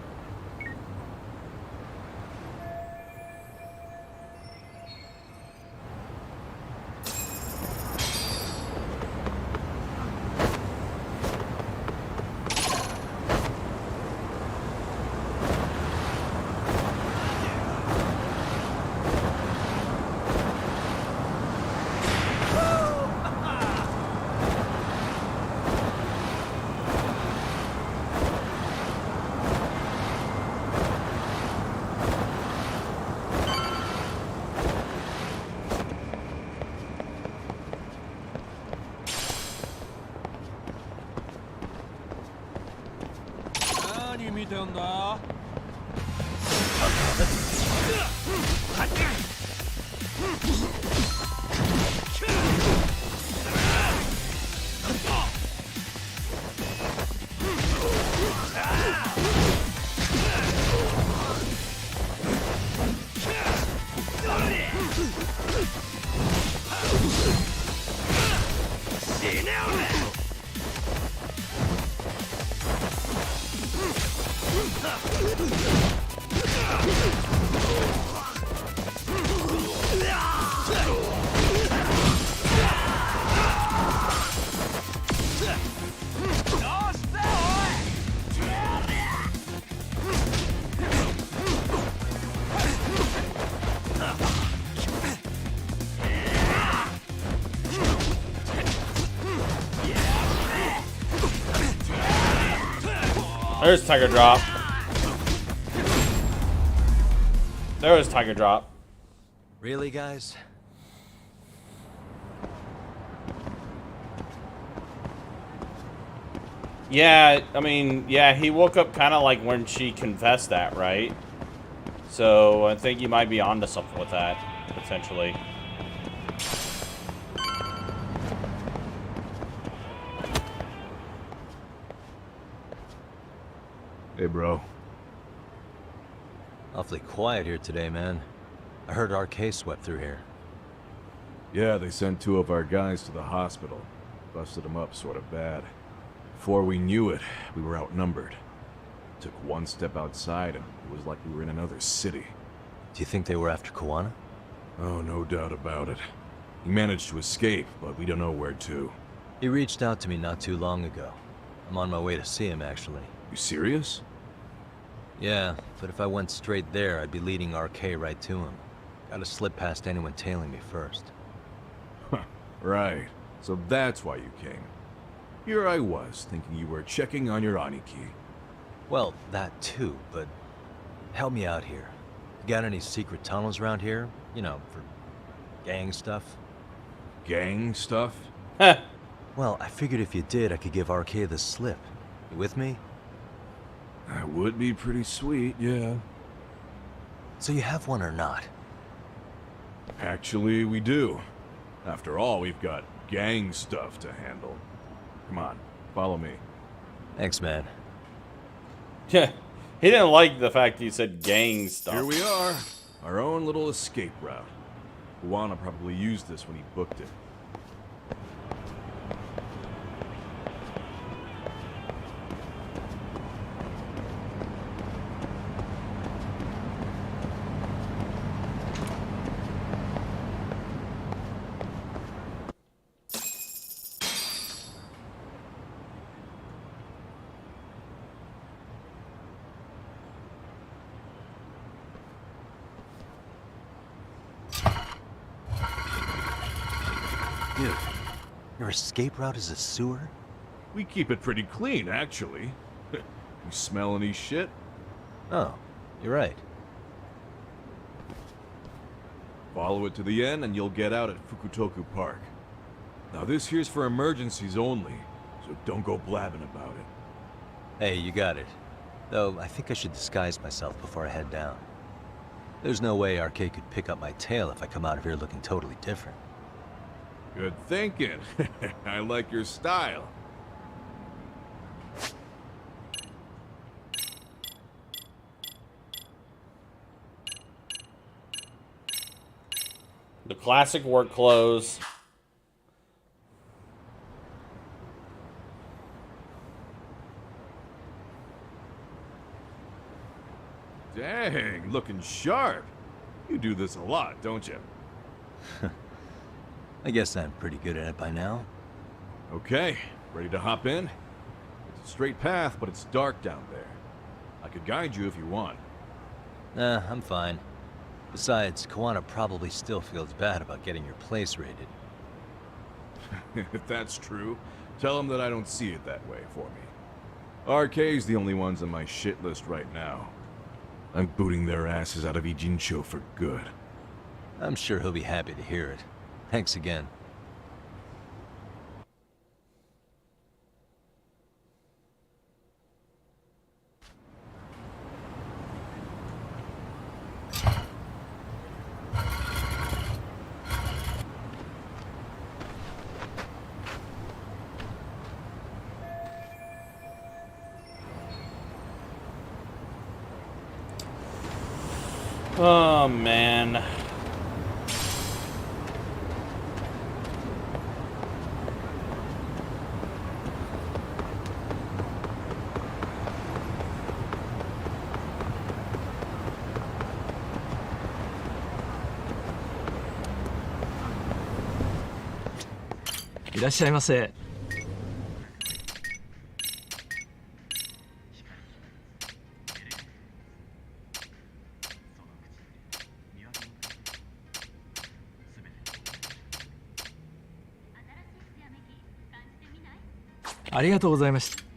There's Tiger Drop. There was Tiger Drop. Really, guys? Yeah, I mean, yeah, he woke up kind of like when she confessed that, right? So I think you might be onto something with that, potentially. Hey, bro. Awfully quiet here today, man. I heard RK swept through here. Yeah, they sent 2 of our guys to the hospital. Busted them up sort of bad. Before we knew it, we were outnumbered. Took one step outside and it was like we were in another city. Do you think they were after Kawana? Oh, no doubt about it. He managed to escape, but we don't know where to. He reached out to me not too long ago. I'm on my way to see him, actually. You serious? Yeah, but if I went straight there, I'd be leading RK right to him. Gotta slip past anyone tailing me first. Right. So that's why you came. Here I was, thinking you were checking on your Aniki. Well, that too, but help me out here. You got any secret tunnels around here? You know, for gang stuff? Gang stuff? Well, I figured if you did, I could give RK the slip. You with me? That would be pretty sweet, yeah. So you have one or not? Actually, we do. After all, we've got gang stuff to handle. Come on, follow me. Thanks, man. Yeah, he didn't like the fact he said gang stuff. Here we are, our own little escape route. Kawana probably used this when he booked it. Dude, your escape route is a sewer? We keep it pretty clean, actually. You smell any shit? Oh, you're right. Follow it to the end and you'll get out at Fukutoku Park. Now this here's for emergencies only, so don't go blabbing about it. Hey, you got it. Though, I think I should disguise myself before I head down. There's no way RK could pick up my tail if I come out of here looking totally different. Good thinking. I like your style. The classic work clothes. Dang, looking sharp. You do this a lot, don't you? I guess I'm pretty good at it by now. Okay, ready to hop in? It's a straight path, but it's dark down there. I could guide you if you want. Nah, I'm fine. Besides, Kawana probably still feels bad about getting your place raided. If that's true, tell him that I don't see it that way for me. RK's the only ones on my shit list right now. I'm booting their asses out of Ijincho for good. I'm sure he'll be happy to hear it. Thanks again. Oh, man.いらっしゃいませ。ありがとうございました。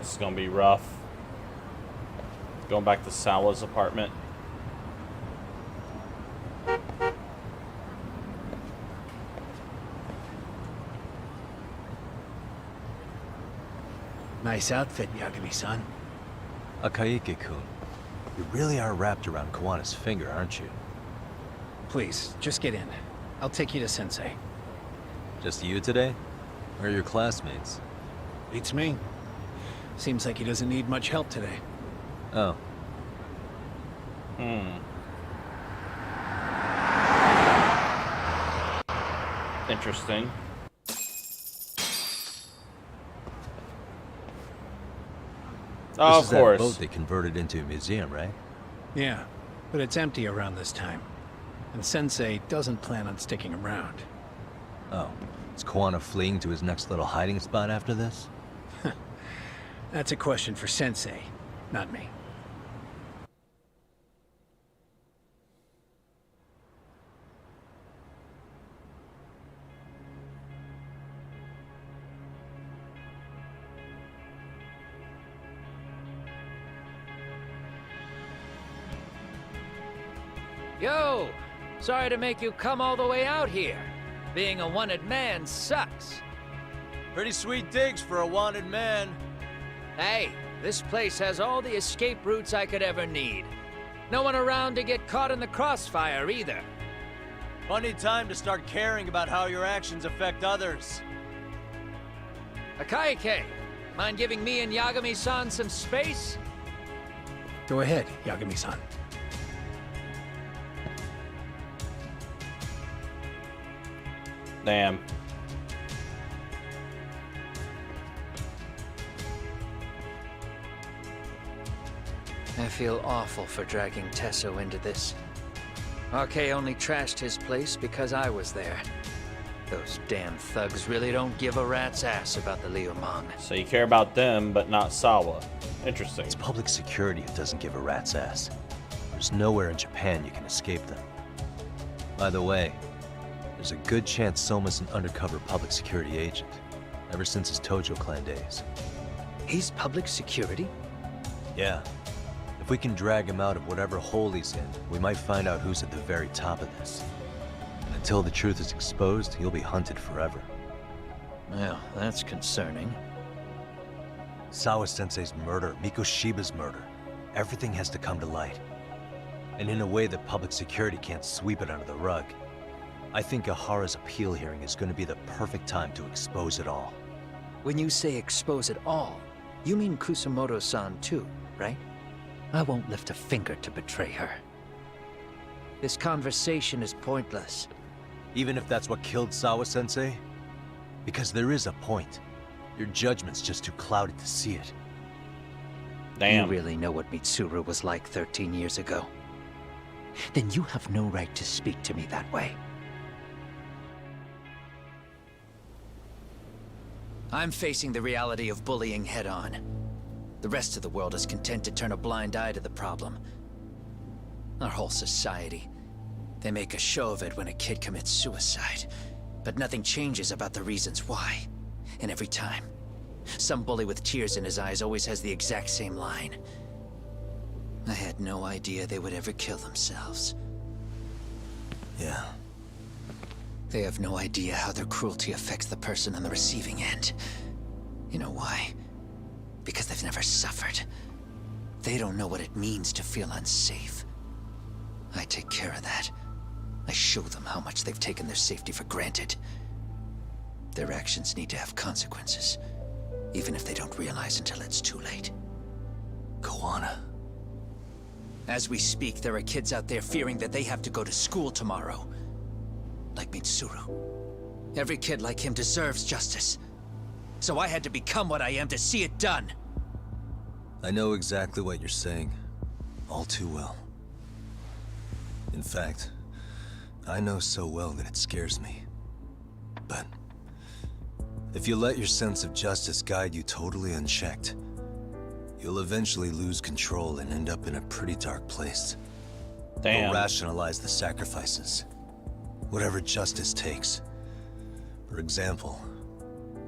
This is gonna be rough. Going back to Sawa's apartment. Nice outfit, Yagami-san. Akaike-kun, you really are wrapped around Kawana's finger, aren't you? Please, just get in. I'll take you to Sensei. Just you today? Or your classmates? Beats me. Seems like he doesn't need much help today. Oh. Interesting. Oh, of course. That boat they converted into a museum, right? Yeah, but it's empty around this time. And Sensei doesn't plan on sticking around. Oh. Is Kawana fleeing to his next little hiding spot after this? That's a question for Sensei, not me. Yo! Sorry to make you come all the way out here. Being a wanted man sucks. Pretty sweet digs for a wanted man. Hey, this place has all the escape routes I could ever need. No one around to get caught in the crossfire either. Funny time to start caring about how your actions affect others. Akaike, mind giving me and Yagami-san some space? Go ahead, Yagami-san. Damn. I feel awful for dragging Tesso into this. RK only trashed his place because I was there. Those damn thugs really don't give a rat's ass about the Liumang. So you care about them, but not Sawa. Interesting. It's public security who doesn't give a rat's ass. There's nowhere in Japan you can escape them. By the way, there's a good chance Soma's an undercover public security agent, ever since his Tojo clan days. He's public security? Yeah. If we can drag him out of whatever hole he's in, we might find out who's at the very top of this. And until the truth is exposed, he'll be hunted forever. Well, that's concerning. Sawa-sensei's murder, Mikoshiba's murder, everything has to come to light. And in a way that public security can't sweep it under the rug. I think Ahara's appeal hearing is going to be the perfect time to expose it all. When you say expose it all, you mean Kusamoto-san too, right? I won't lift a finger to betray her. This conversation is pointless. Even if that's what killed Sawa-sensei? Because there is a point. Your judgment's just too clouded to see it. Damn. You really know what Mitsuru was like 13 years ago? Then you have no right to speak to me that way. I'm facing the reality of bullying head-on. The rest of the world is content to turn a blind eye to the problem. Our whole society. They make a show of it when a kid commits suicide. But nothing changes about the reasons why. And every time, some bully with tears in his eyes always has the exact same line. I had no idea they would ever kill themselves. Yeah. They have no idea how their cruelty affects the person on the receiving end. You know why? Because they've never suffered. They don't know what it means to feel unsafe. I take care of that. I show them how much they've taken their safety for granted. Their actions need to have consequences, even if they don't realize until it's too late. Kawana. As we speak, there are kids out there fearing that they have to go to school tomorrow. Like Mitsuru. Every kid like him deserves justice. So I had to become what I am to see it done. I know exactly what you're saying. All too well. In fact, I know so well that it scares me. But if you let your sense of justice guide you totally unchecked, you'll eventually lose control and end up in a pretty dark place. Damn. You'll rationalize the sacrifices. Whatever justice takes. For example,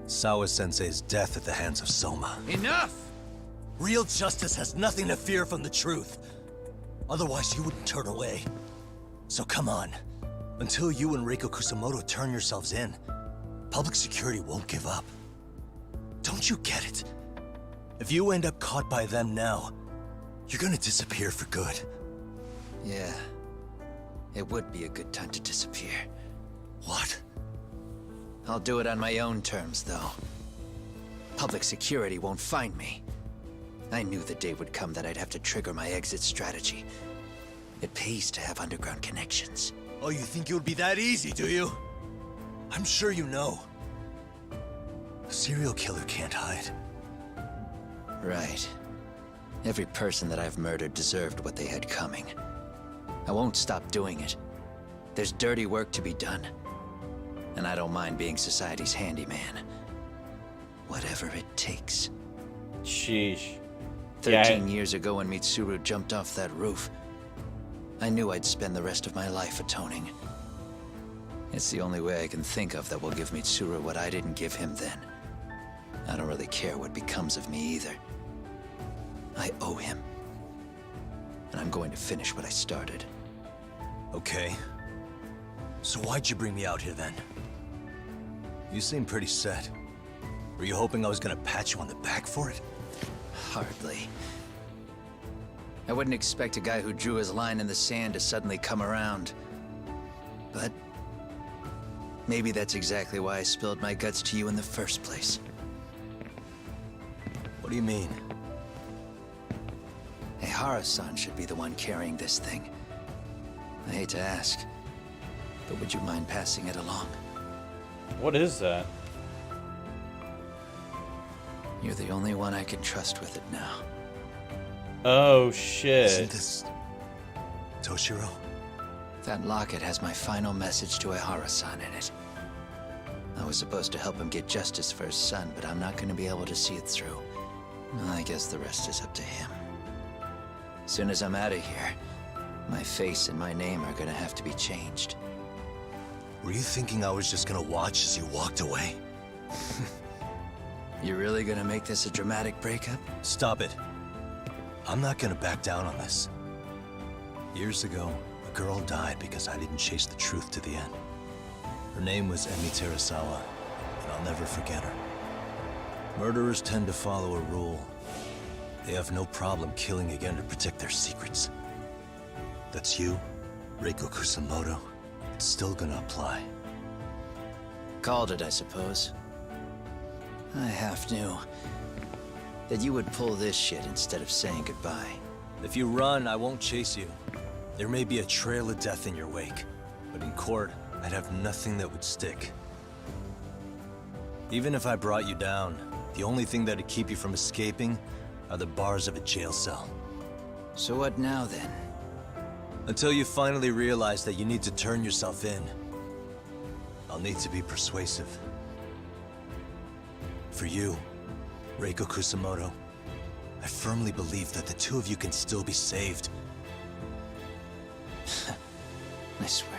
Sawa-sensei's death at the hands of Soma. Enough! Real justice has nothing to fear from the truth. Otherwise, you wouldn't turn away. So come on. Until you and Reiko Kusamoto turn yourselves in, public security won't give up. Don't you get it? If you end up caught by them now, you're gonna disappear for good. Yeah. It would be a good time to disappear. What? I'll do it on my own terms, though. Public security won't find me. I knew the day would come that I'd have to trigger my exit strategy. It pays to have underground connections. Oh, you think it would be that easy, do you? I'm sure you know. A serial killer can't hide. Right. Every person that I've murdered deserved what they had coming. I won't stop doing it. There's dirty work to be done. And I don't mind being society's handyman. Whatever it takes. Sheesh. 13 years ago when Mitsuru jumped off that roof, I knew I'd spend the rest of my life atoning. It's the only way I can think of that will give Mitsuru what I didn't give him then. I don't really care what becomes of me either. I owe him. And I'm going to finish what I started. Okay. So why'd you bring me out here then? You seem pretty set. Were you hoping I was gonna pat you on the back for it? Hardly. I wouldn't expect a guy who drew his line in the sand to suddenly come around. But maybe that's exactly why I spilled my guts to you in the first place. What do you mean? Ehara-san should be the one carrying this thing. I hate to ask, but would you mind passing it along? What is that? You're the only one I can trust with it now. Oh, shit. Isn't this Toshiro? That locket has my final message to Ehara-san in it. I was supposed to help him get justice for his son, but I'm not going to be able to see it through. I guess the rest is up to him. Soon as I'm out of here, my face and my name are going to have to be changed. Were you thinking I was just gonna watch as you walked away? You really gonna make this a dramatic breakup? Stop it. I'm not gonna back down on this. Years ago, a girl died because I didn't chase the truth to the end. Her name was Emi Terasawa, and I'll never forget her. Murderers tend to follow a rule. They have no problem killing again to protect their secrets. That's you, Reiko Kusamoto. It's still gonna apply. Called it, I suppose. I half knew that you would pull this shit instead of saying goodbye. If you run, I won't chase you. There may be a trail of death in your wake, but in court, I'd have nothing that would stick. Even if I brought you down, the only thing that'd keep you from escaping are the bars of a jail cell. So what now, then? Until you finally realize that you need to turn yourself in, I'll need to be persuasive. For you, Reiko Kusamoto, I firmly believe that the two of you can still be saved. I swear.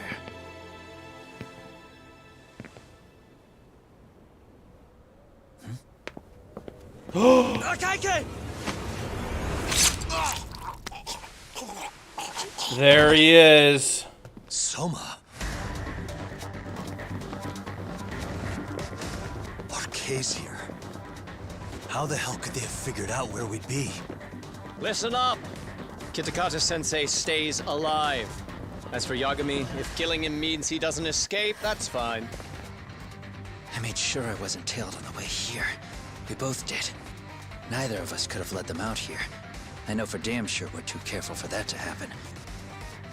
Akaike! There he is. Soma. Arcay's here. How the hell could they have figured out where we'd be? Listen up! Kitakata-sensei stays alive. As for Yagami, if killing him means he doesn't escape, that's fine. I made sure I wasn't tailed on the way here. We both did. Neither of us could have led them out here. I know for damn sure we're too careful for that to happen.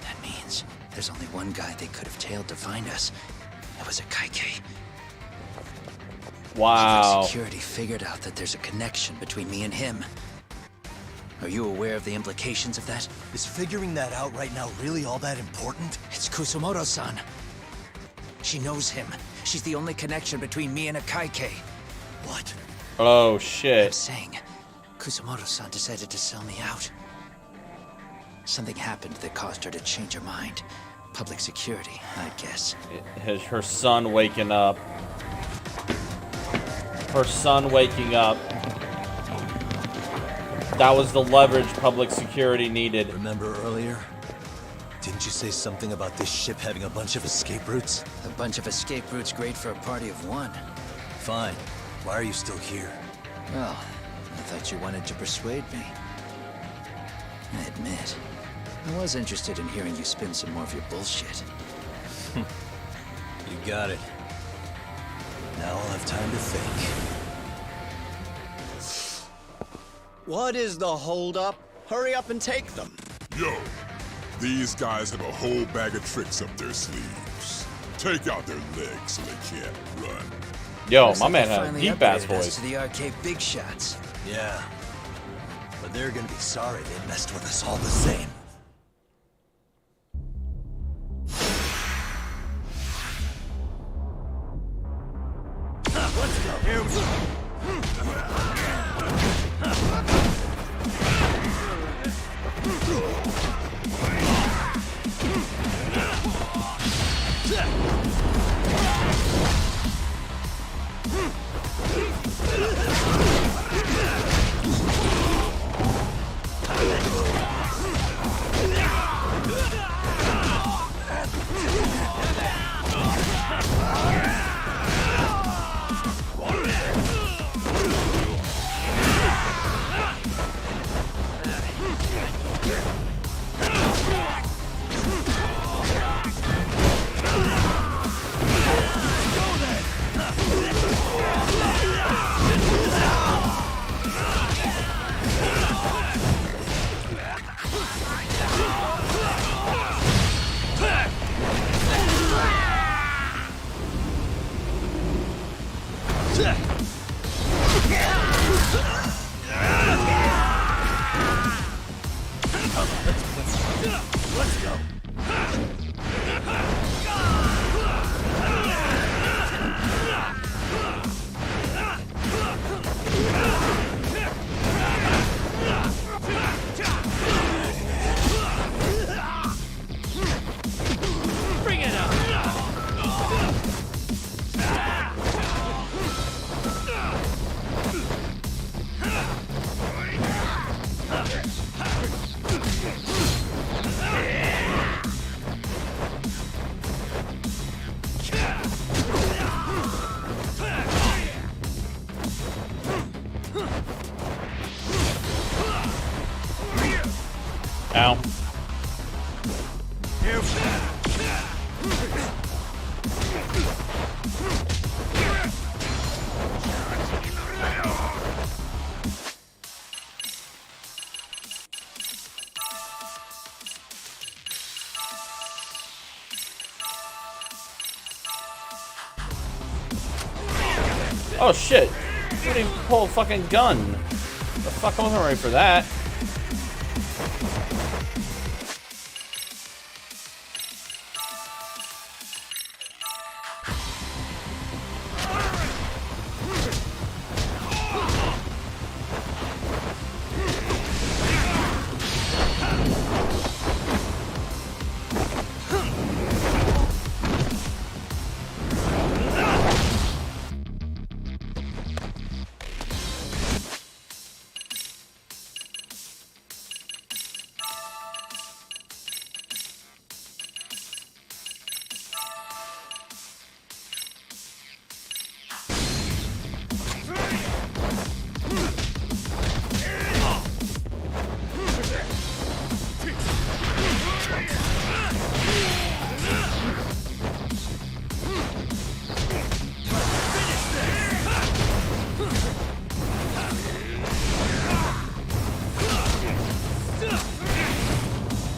That means there's only one guy they could have tailed to find us. It was a Kaike. Wow. Public security figured out that there's a connection between me and him. Are you aware of the implications of that? Is figuring that out right now really all that important? It's Kusamoto-san. She knows him. She's the only connection between me and a Kaike. What? Oh, shit. I'm saying, Kusamoto-san decided to sell me out. Something happened that caused her to change her mind. Public security, I guess. Her son waking up. Her son waking up. That was the leverage public security needed. Remember earlier? Didn't you say something about this ship having a bunch of escape routes? A bunch of escape routes great for a party of one. Fine. Why are you still here? Well, I thought you wanted to persuade me. I admit, I was interested in hearing you spin some more of your bullshit. You got it. Now I'll have time to think. What is the holdup? Hurry up and take them. Yo, these guys have a whole bag of tricks up their sleeves. Take out their legs so they can't run. Yo, Looks my like man they had a finally deep ass upgraded us voice. to the arcade big shots. Yeah. But they're gonna be sorry they messed with us all the same. Let's go. Here we go. Let's go. Bring it up. Ow. Oh shit! You didn't even pull a fucking gun. The fuck, I wasn't ready for that.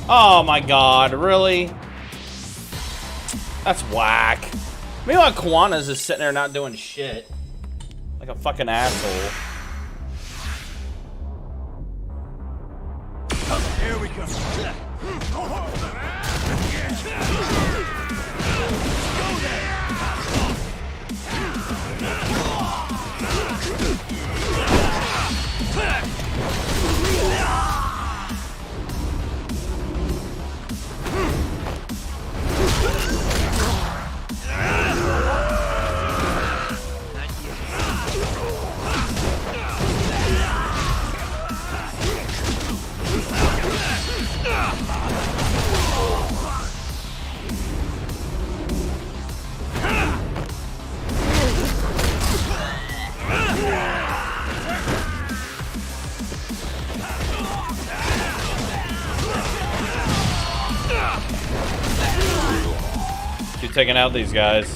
Oh my god, really? That's whack. Meanwhile, Kiwanis is sitting there not doing shit. Like a fucking asshole. Here we go. taking out these guys.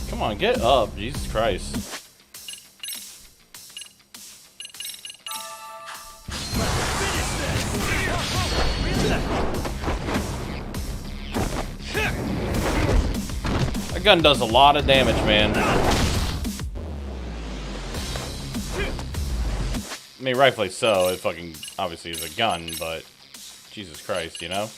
Come on, get up. Jesus Christ. That gun does a lot of damage, man. I mean, rightfully so. It fucking obviously is a gun, but Jesus Christ, you know?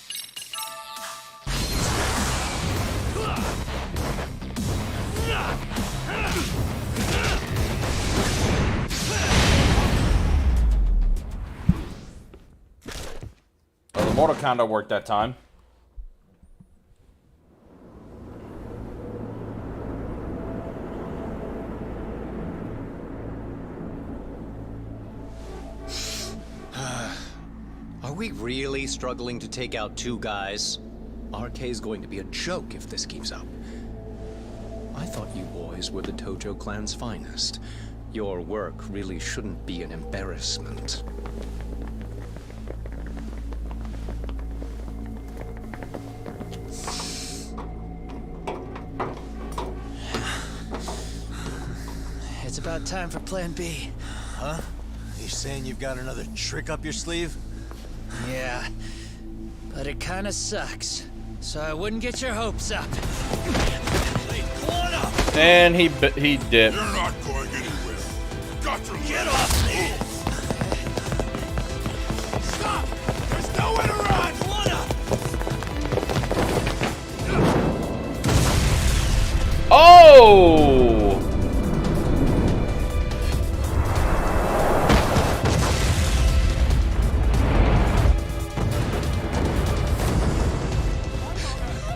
Oh, the mortal counter worked that time. Are we really struggling to take out two guys? RK is going to be a joke if this keeps up. I thought you boys were the Tojo clan's finest. Your work really shouldn't be an embarrassment. It's about time for Plan B. Huh? You saying you've got another trick up your sleeve? Yeah, but it kinda sucks. So I wouldn't get your hopes up. And he dipped. You're not going anywhere. Got to get off me! Stop! There's nowhere to run! Oh!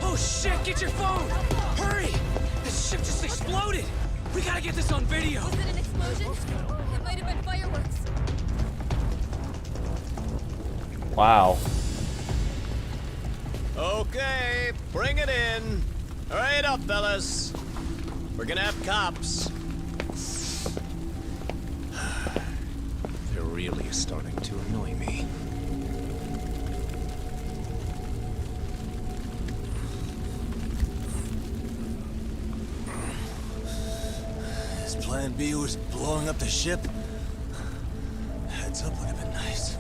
Oh shit, get your phone! Hurry! This ship just exploded! We gotta get this on video! Was it an explosion? It might have been fireworks. Wow. Okay, bring it in. Hurry it up, fellas. We're gonna have cops. They're really starting to annoy me. His plan B was blowing up the ship. Heads up would have been nice.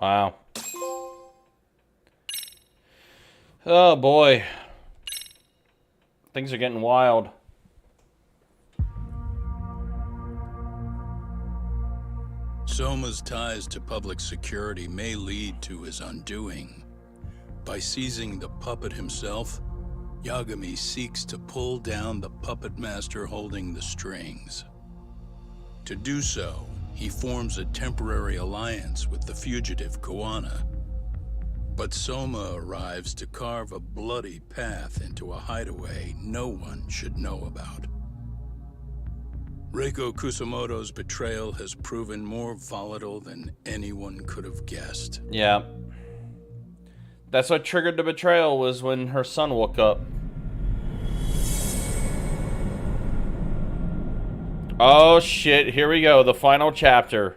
Wow. Oh boy. Things are getting wild. Soma's ties to public security may lead to his undoing. By seizing the puppet himself, Yagami seeks to pull down the puppet master holding the strings. To do so, he forms a temporary alliance with the fugitive Kuwana. But Soma arrives to carve a bloody path into a hideaway no one should know about. Reiko Kusamoto's betrayal has proven more volatile than anyone could have guessed. Yeah. That's what triggered the betrayal, was when her son woke up. Oh shit, here we go, the final chapter.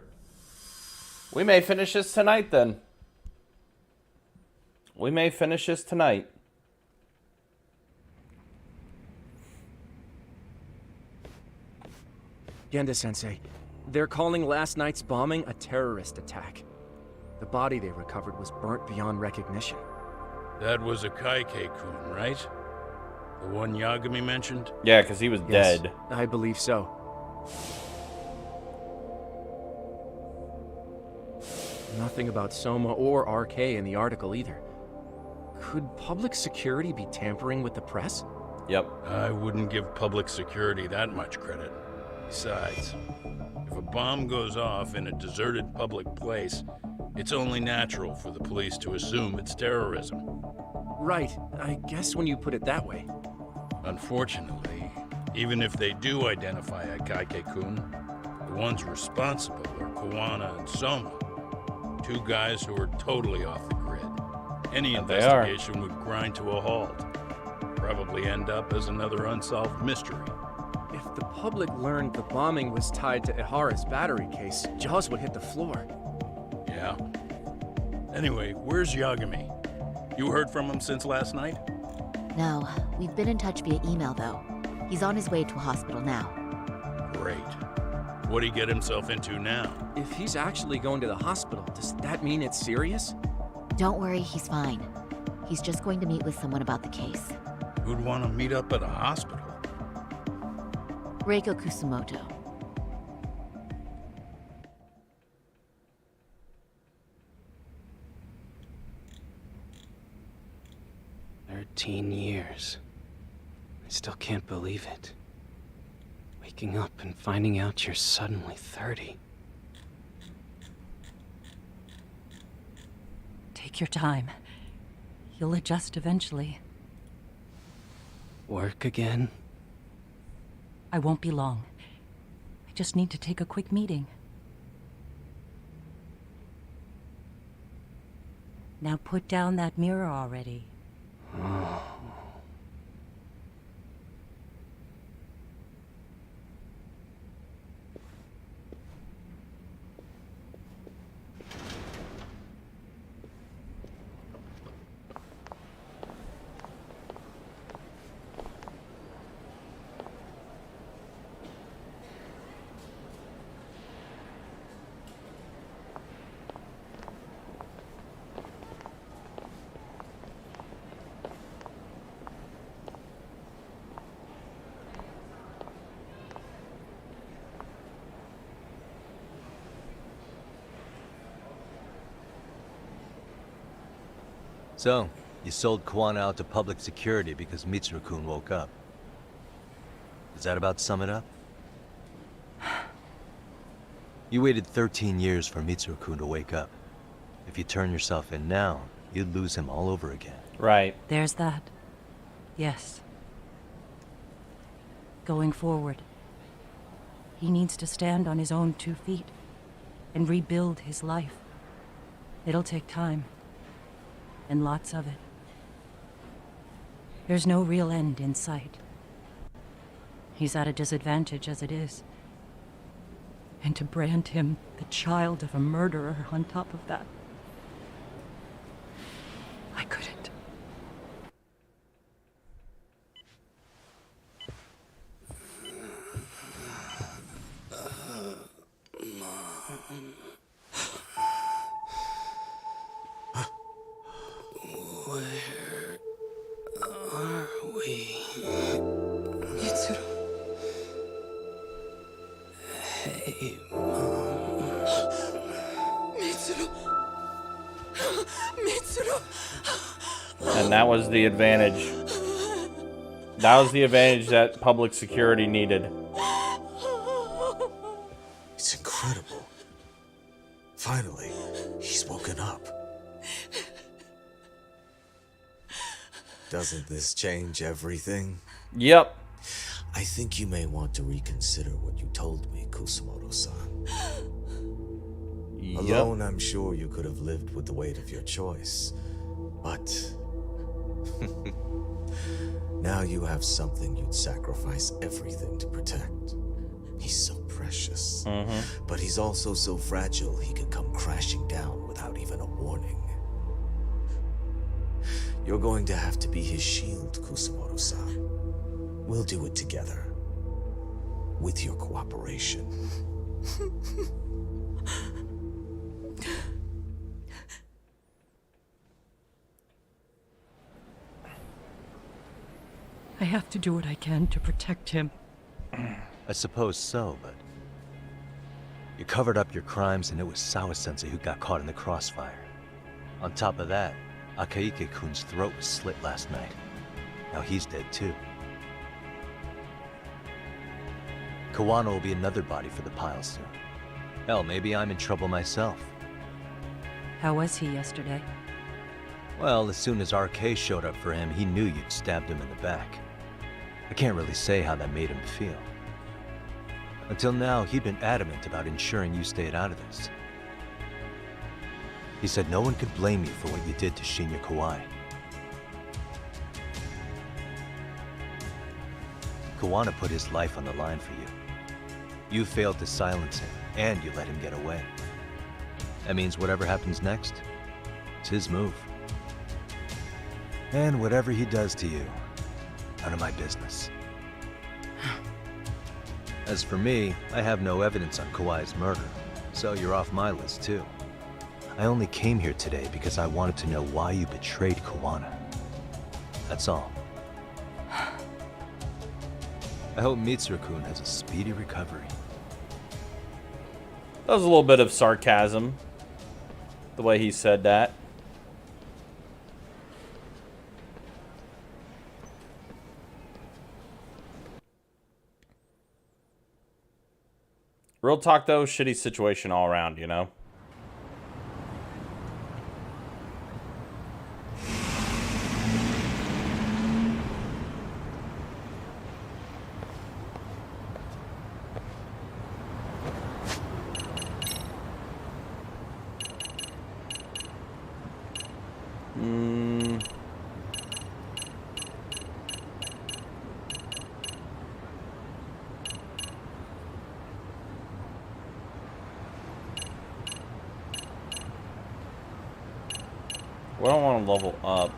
We may finish this tonight then. We may finish this tonight. Genda-sensei, they're calling last night's bombing a terrorist attack. The body they recovered was burnt beyond recognition. That was a Kaike-kun, right? The one Yagami mentioned? Yeah, because he was dead. I believe so. Nothing about Soma or RK in the article either. Could public security be tampering with the press? Yep. I wouldn't give public security that much credit. Besides, if a bomb goes off in a deserted public place, it's only natural for the police to assume it's terrorism. Right. I guess when you put it that way. Unfortunately, even if they do identify a Kaike-kun, the ones responsible are Kuwana and Soma. Two guys who are totally off the grid. Any investigation would grind to a halt. Probably end up as another unsolved mystery. If the public learned the bombing was tied to Ihara's battery case, jaws would hit the floor. Yeah. Anyway, where's Yagami? You heard from him since last night? No, we've been in touch via email though. He's on his way to a hospital now. Great. What'd he get himself into now? If he's actually going to the hospital, does that mean it's serious? Don't worry, he's fine. He's just going to meet with someone about the case. Who'd want to meet up at a hospital? Reiko Kusamoto. Years. I still can't believe it. Waking up and finding out you're suddenly 30. Take your time. You'll adjust eventually. Work again? I won't be long. I just need to take a quick meeting. Now put down that mirror already. Oh. So, you sold Kuwana out to public security because Mitsuru-kun woke up. Does that about sum it up? You waited 13 years for Mitsuru-kun to wake up. If you turn yourself in now, you'd lose him all over again. Right. There's that. Yes. Going forward, he needs to stand on his own 2 feet and rebuild his life. It'll take time. And lots of it. There's no real end in sight. He's at a disadvantage as it is. And to brand him the child of a murderer on top of that, I couldn't. Hey, Mitsuru. Mitsuru. And that was the advantage. That was the advantage that public security needed. It's incredible. Finally, he's woken up. Doesn't this change everything? Yep. I think you may want to reconsider what you told me, Kusumoto-san. Yep. Alone, I'm sure you could have lived with the weight of your choice. But now you have something you'd sacrifice everything to protect. He's so precious. But he's also so fragile he could come crashing down without even a warning. You're going to have to be his shield, Kusumoto-san. We'll do it together. With your cooperation. I have to do what I can to protect him. I suppose so, but... You covered up your crimes and it was Sawa-sensei who got caught in the crossfire. On top of that, Akaike-kun's throat was slit last night. Now he's dead too. Kawano will be another body for the pile soon. Hell, maybe I'm in trouble myself. How was he yesterday? Well, as soon as RK showed up for him, he knew you'd stabbed him in the back. I can't really say how that made him feel. Until now, he'd been adamant about ensuring you stayed out of this. He said no one could blame you for what you did to Shinya Kawai. Kawano put his life on the line for you. You failed to silence him, and you let him get away. That means whatever happens next, it's his move. And whatever he does to you, none of my business. As for me, I have no evidence on Kawai's murder, so you're off my list too. I only came here today because I wanted to know why you betrayed Kawano. That's all. I hope Mitsuru-kun has a speedy recovery. That was a little bit of sarcasm, the way he said that. Real talk though, shitty situation all around, you know? Well, I don't want to level up.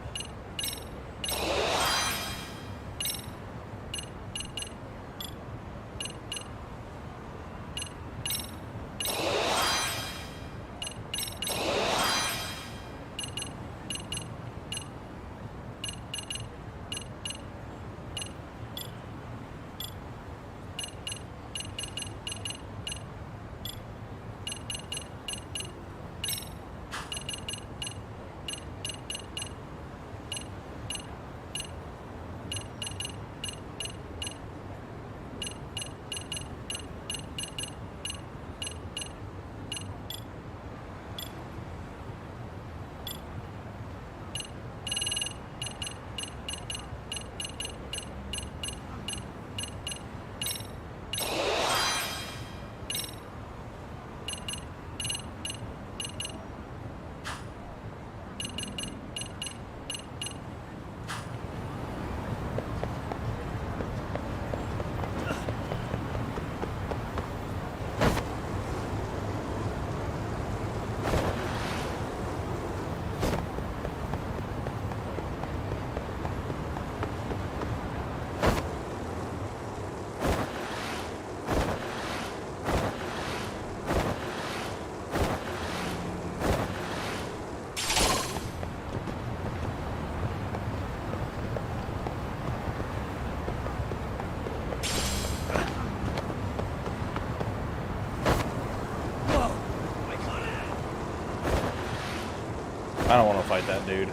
I don't want to fight that dude.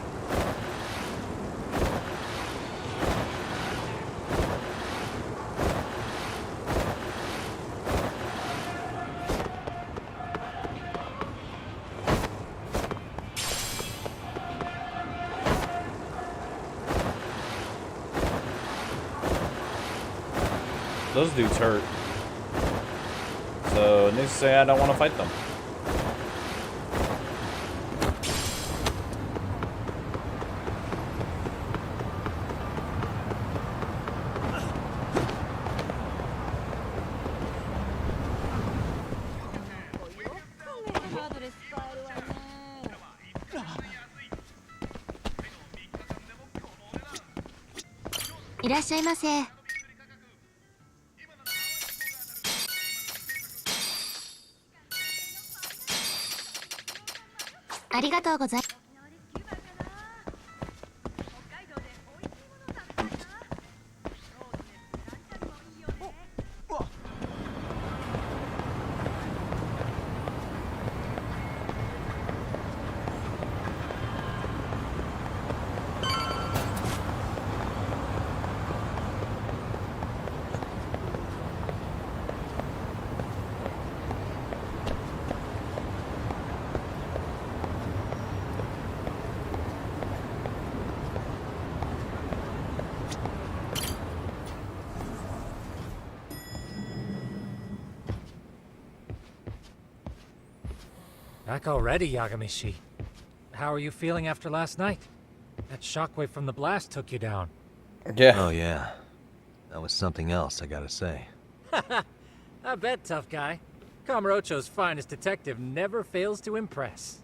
Those dudes hurt. So, needless to say, I don't want to fight them.いらっしゃいませ。ありがとうございます。Back already, Yagami-shi. How are you feeling after last night? That shockwave from the blast took you down. Yeah. Oh, yeah. That was something else, I gotta say. I bet, tough guy. Kamurocho's finest detective never fails to impress.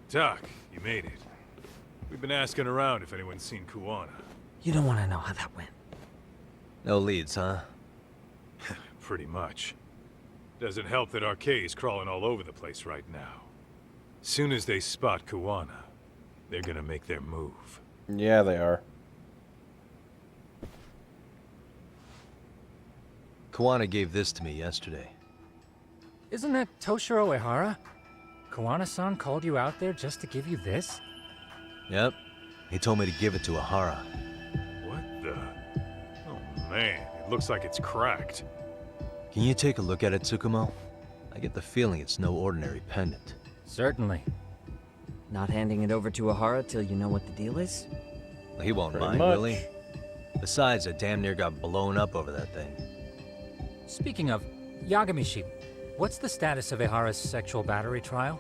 Doc, you made it. We've been asking around if anyone's seen Kuwana. You don't want to know how that went. No leads, huh? Pretty much. Doesn't help that Arcade is crawling all over the place right now. Soon as they spot Kuwana, they're gonna make their move. Yeah, they are. Kuwana gave this to me yesterday. Isn't that Toshiro Ehara? Kawana-san called you out there just to give you this? Yep. He told me to give it to Ehara. What the? Oh man, it looks like it's cracked. Can you take a look at it, Tsukumo? I get the feeling it's no ordinary pendant. Certainly. Not handing it over to Ehara till you know what the deal is? He won't Pretty mind, much. will he? Besides, I damn near got blown up over that thing. Speaking of, Yagami-shi, what's the status of Ehara's sexual battery trial?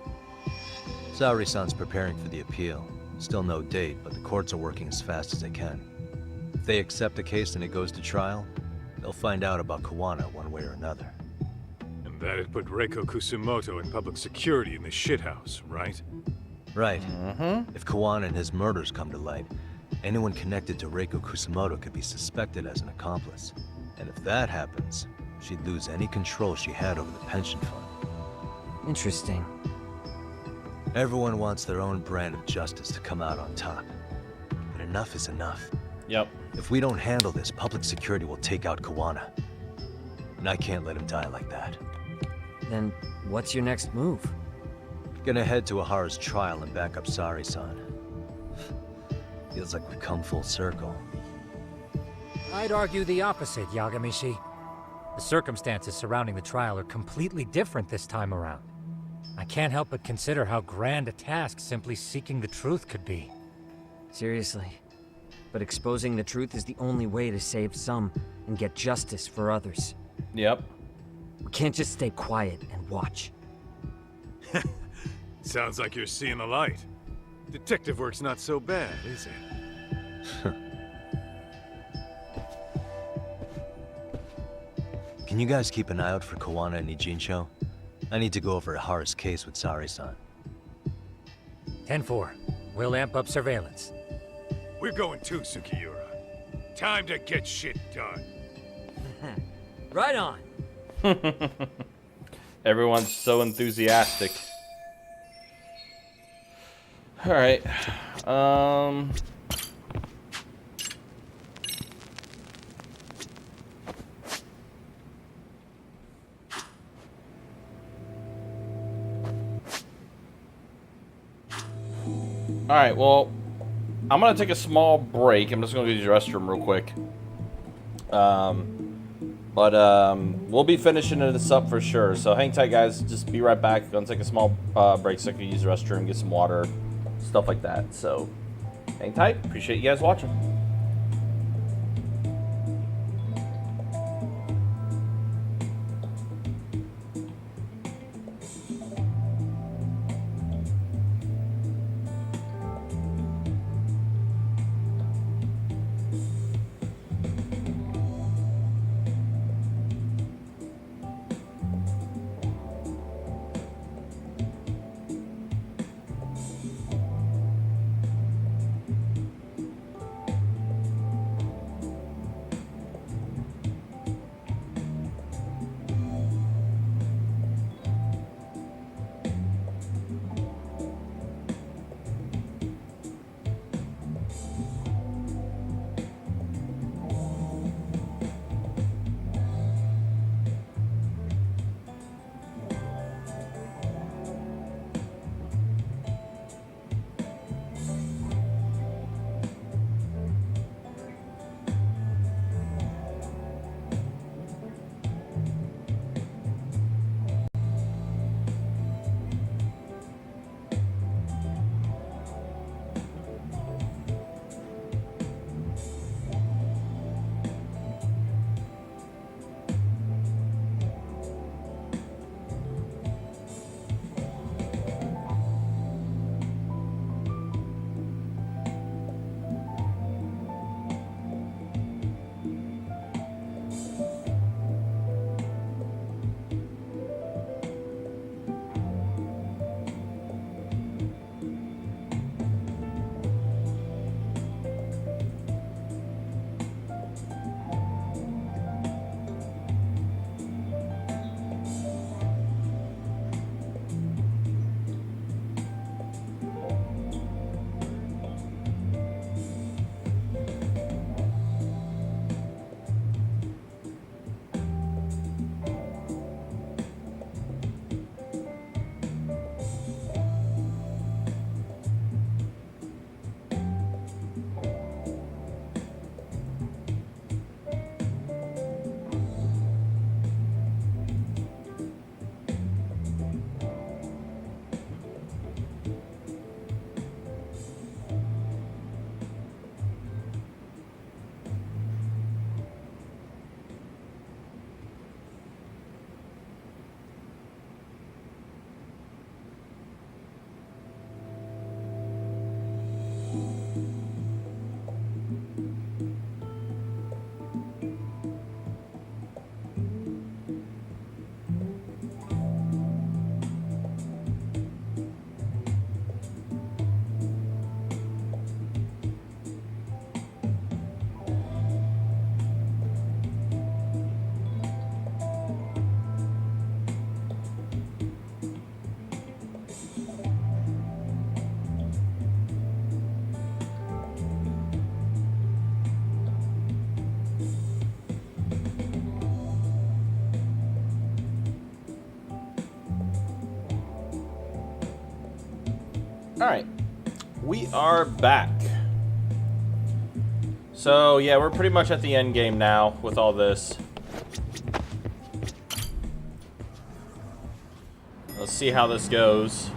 Saori-san's preparing for the appeal. Still no date, but the courts are working as fast as they can. If they accept the case and it goes to trial, they'll find out about Kuwana one way or another. And that'd put Reiko Kusumoto in public security in the shithouse, right? Right. If Kuwana and his murders come to light, anyone connected to Reiko Kusumoto could be suspected as an accomplice. And if that happens, she'd lose any control she had over the pension fund. Interesting. Everyone wants their own brand of justice to come out on top. But enough is enough. Yep. If we don't handle this, public security will take out Kuwana. And I can't let him die like that. Then what's your next move? Gonna head to Ahara's trial and back up Saori-san. Feels like we've come full circle. I'd argue the opposite, Yagami-shi. The circumstances surrounding the trial are completely different this time around. I can't help but consider how grand a task simply seeking the truth could be. Seriously. But exposing the truth is the only way to save some and get justice for others. Yep. We can't just stay quiet and watch. Sounds like you're seeing the light. Detective work's not so bad, is it? Can you guys keep an eye out for Kuwana and Ijincho? I need to go over Ahara's case with Saori-san. 10-4. We'll amp up surveillance. We're going too, Sukiura. Time to get shit done. Right on. Everyone's so enthusiastic. All right. Alright, well, I'm going to take a small break. I'm just going to use the restroom real quick. We'll be finishing this up for sure. So hang tight, guys. Just be right back. Going to take a small break so I can use the restroom, get some water, stuff like that. So hang tight. Appreciate you guys watching. Alright, we are back. So, yeah, we're pretty much at the end game now with all this. Let's see how this goes.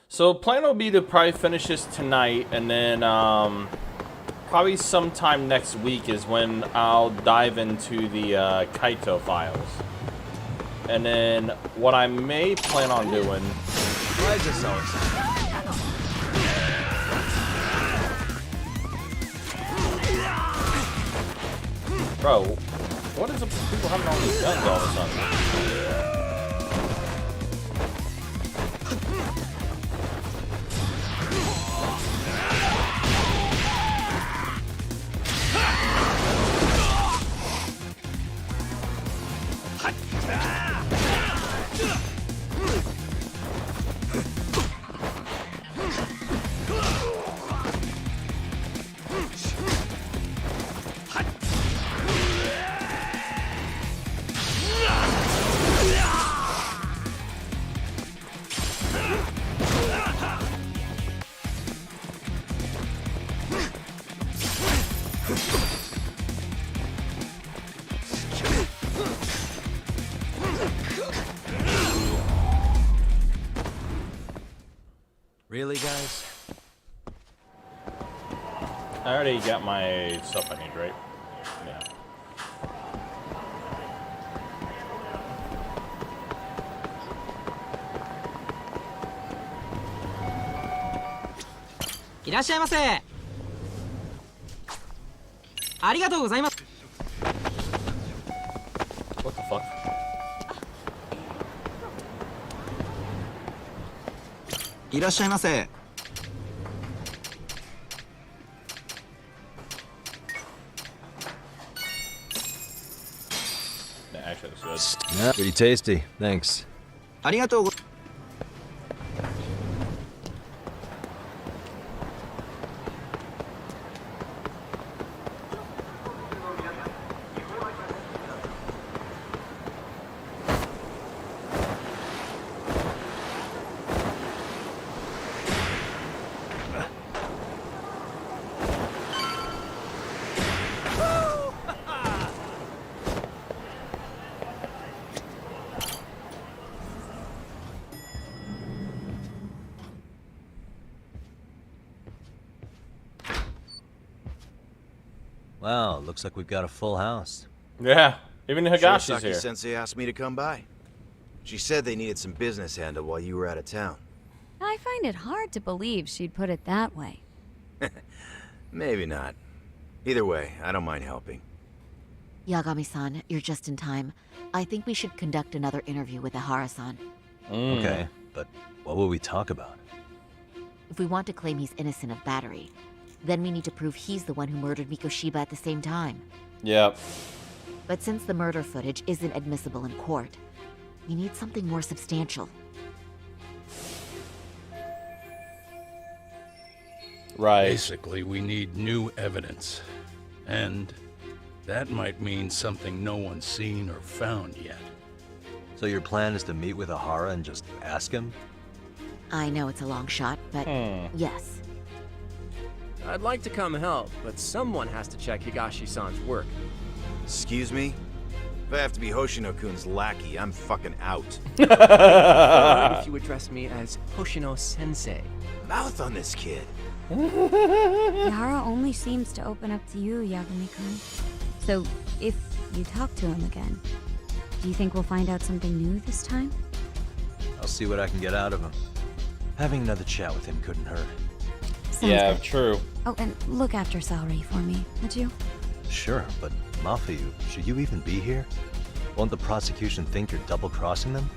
So plan will be to probably finish this tonight, and then probably sometime next week is when I'll dive into the Kaito files. And then what I may plan on doing... Why is this always... Bro, what is up with people having all these guns all of a sudden? Really, guys? I already got my stuff I need, right? Yeah. What the fuck? Yeah, actually, that's good. Yeah, pretty tasty. Thanks. Wow, looks like we've got a full house. Yeah, even Higashi's here. Sensei asked me to come by. She said they needed some business handled while you were out of town. I find it hard to believe she'd put it that way. Maybe not. Either way, I don't mind helping. Yagami-san, you're just in time. I think we should conduct another interview with Ihara-san. Okay, but what will we talk about? If we want to claim he's innocent of battery, then we need to prove he's the one who murdered Mikoshiba at the same time. Yep. But since the murder footage isn't admissible in court, we need something more substantial. Right. Basically, we need new evidence. And that might mean something no one's seen or found yet. So your plan is to meet with Ihara and just ask him? I know it's a long shot, but yes. I'd like to come help, but someone has to check Higashi-san's work. Excuse me? If I have to be Hoshino-kun's lackey, I'm fucking out. Or if you address me as Hoshino-sensei. Mouth on this kid. Yara only seems to open up to you, Yagami-kun. So, if you talk to him again, do you think we'll find out something new this time? I'll see what I can get out of him. Having another chat with him couldn't hurt. Sounds Yeah, good. true. Oh, and look after Saori for me, would you? Sure, but Mafuyu, should you even be here? Won't the prosecution think you're double-crossing them?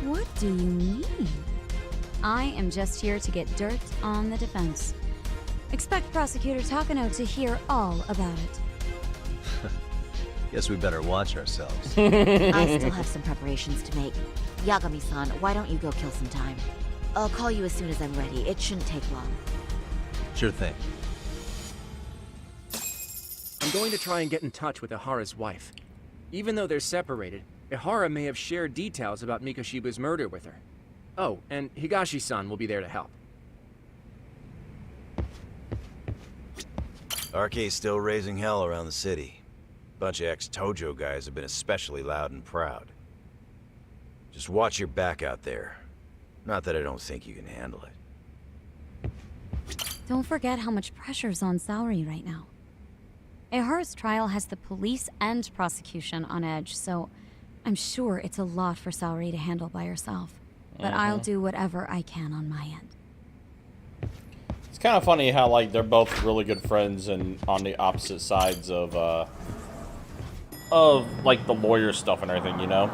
What do you mean? I am just here to get dirt on the defense. Expect Prosecutor Takano to hear all about it. Guess we better watch ourselves. I still have some preparations to make. Yagami-san, why don't you go kill some time? I'll call you as soon as I'm ready. It shouldn't take long. Sure thing. I'm going to try and get in touch with Ihara's wife. Even though they're separated, Ihara may have shared details about Mikoshiba's murder with her. Oh, and Higashi-san will be there to help. RK's still raising hell around the city. Bunch of ex-Tojo guys have been especially loud and proud. Just watch your back out there. Not that I don't think you can handle it. Don't forget how much pressure's on Saori right now. Ihara's trial has the police and prosecution on edge, so I'm sure it's a lot for Saori to handle by herself. But I'll do whatever I can on my end. It's kind of funny how like they're both really good friends and on the opposite sides of like the lawyer stuff and everything, you know?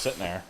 sitting there.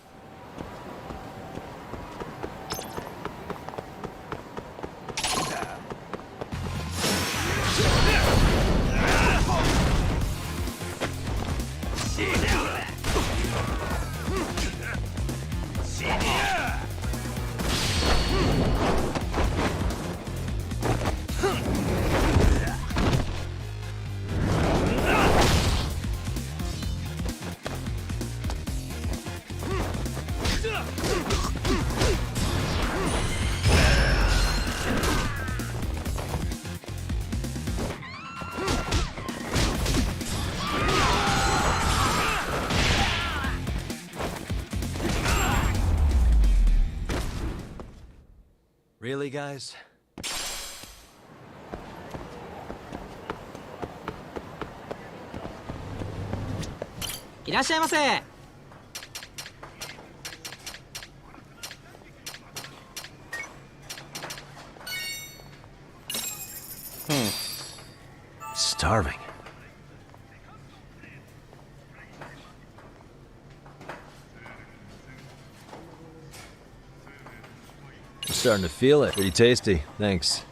Really, guys? Starving. I'm starting to feel it. Pretty tasty. Thanks.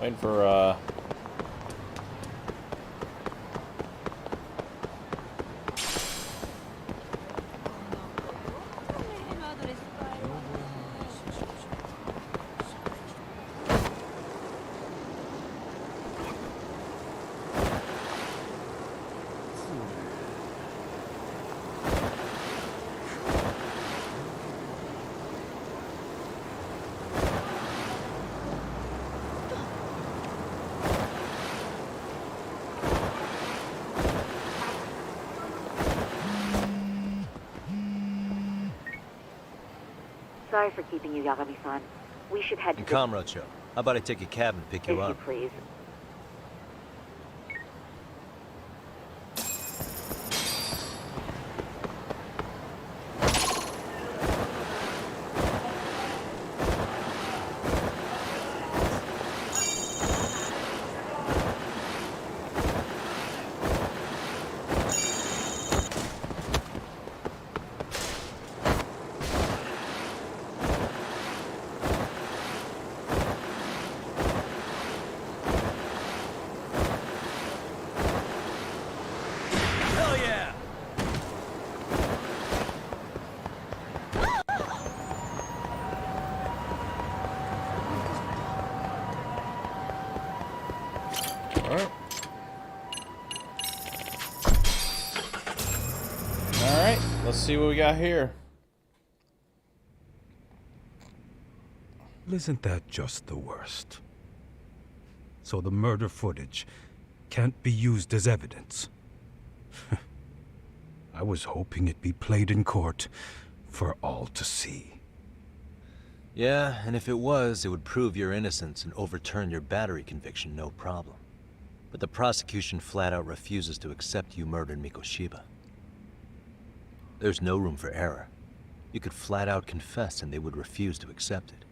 Waiting for, Sorry for keeping you, Yagami-san. We should head to Kamrocho, how about I take a cab and pick you up? If you please. Alright, let's see what we got here. Isn't that just the worst? So the murder footage can't be used as evidence. I was hoping it'd be played in court for all to see. Yeah, and if it was, it would prove your innocence and overturn your battery conviction, no problem. But the prosecution flat out refuses to accept you murdered Mikoshiba. There's no room for error. You could flat out confess and they would refuse to accept it.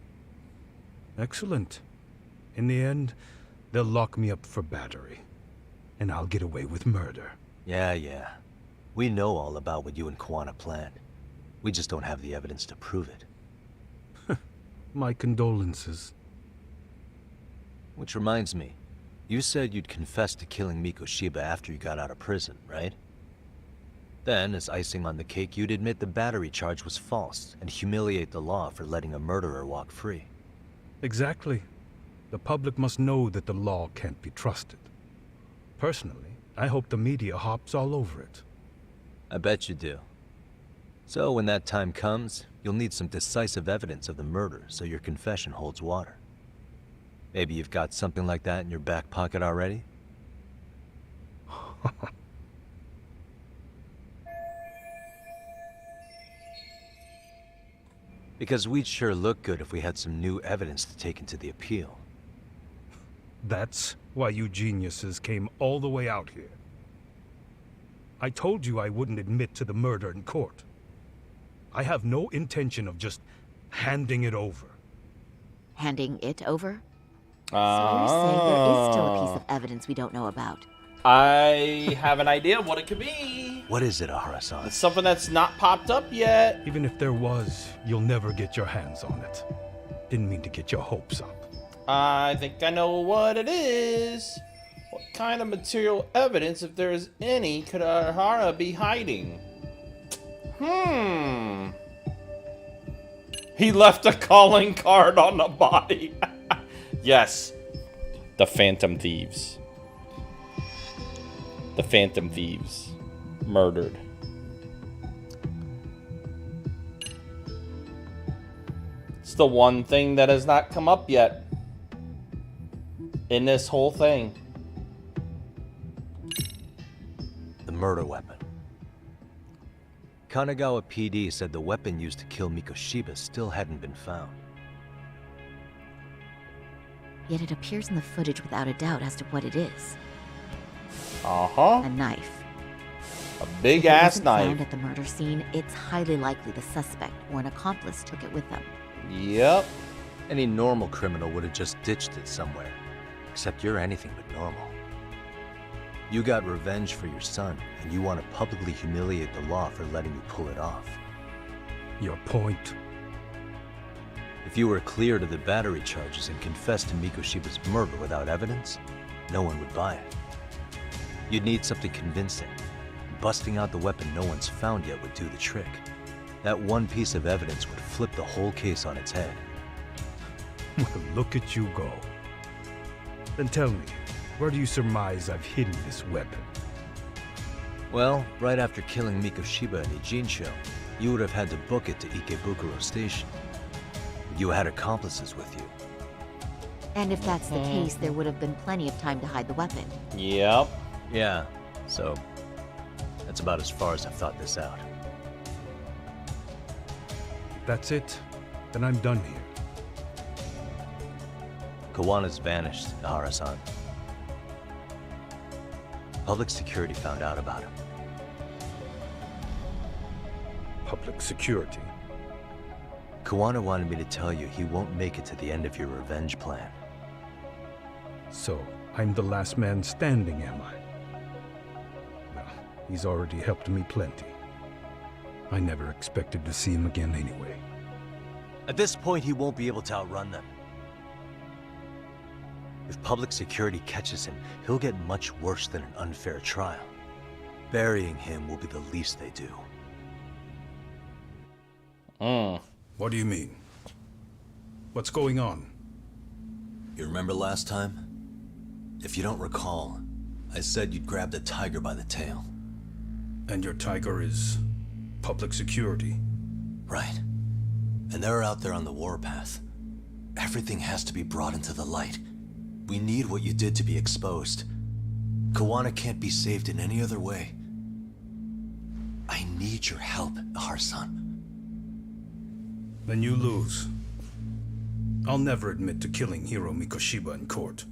Excellent. In the end, they'll lock me up for battery. And I'll get away with murder. Yeah. We know all about what you and Kuwana planned. We just don't have the evidence to prove it. My condolences. Which reminds me, you said you'd confess to killing Mikoshiba after you got out of prison, right? Then, as icing on the cake, you'd admit the battery charge was false and humiliate the law for letting a murderer walk free. Exactly. The public must know that the law can't be trusted. Personally, I hope the media hops all over it. I bet you do. So when that time comes, you'll need some decisive evidence of the murder so your confession holds water. Maybe you've got something like that in your back pocket already? Because we'd sure look good if we had some new evidence to take into the appeal. That's why you geniuses came all the way out here. I told you I wouldn't admit to the murder in court. I have no intention of just handing it over. Handing it over? So you're saying there is still a piece of evidence we don't know about. I have an idea of what it could be. What is it, Ahara-san? It's something that's not popped up yet. Even if there was, you'll never get your hands on it. Didn't mean to get your hopes up. I think I know what it is. What kind of material evidence, if there is any, could Ahara be hiding? He left a calling card on the body. Yes. The Phantom Thieves. The Phantom Thieves. Murdered. It's the one thing that has not come up yet in this whole thing. The murder weapon. Kanagawa PD said the weapon used to kill Mikoshiba still hadn't been found. Yet it appears in the footage without a doubt as to what it is. Uh-huh. A knife. A big-ass If it wasn't knife. found at the murder scene, it's highly likely the suspect or an accomplice took it with them. Yep. Any normal criminal would have just ditched it somewhere. Except you're anything but normal. You got revenge for your son, and you want to publicly humiliate the law for letting you pull it off. Your point? If you were cleared of the battery charges and confessed to Mikoshiba's murder without evidence, no one would buy it. You'd need something convincing. Busting out the weapon no one's found yet would do the trick. That one piece of evidence would flip the whole case on its head. Well, look at you go. Then tell me, where do you surmise I've hidden this weapon? Well, right after killing Mikoshiba in Ijincho, you would have had to book it to Ikebukuro Station. You had accomplices with you. And if that's the case, there would have been plenty of time to hide the weapon. Yep. Yeah, so that's about as far as I've thought this out. That's it? Then I'm done here. Kawana's vanished, Ahara-san. Public security found out about him. Public security? Kawana wanted me to tell you he won't make it to the end of your revenge plan. So, I'm the last man standing, am I? Well, he's already helped me plenty. I never expected to see him again anyway. At this point, he won't be able to outrun them. If public security catches him, he'll get much worse than an unfair trial. Burying him will be the least they do. What do you mean? What's going on? You remember last time? If you don't recall, I said you'd grab the tiger by the tail. And your tiger is public security? Right. And they're out there on the warpath. Everything has to be brought into the light. We need what you did to be exposed. Kawana can't be saved in any other way. I need your help, Ahara-san. Then you lose. I'll never admit to killing Hiro Mikoshiba in court.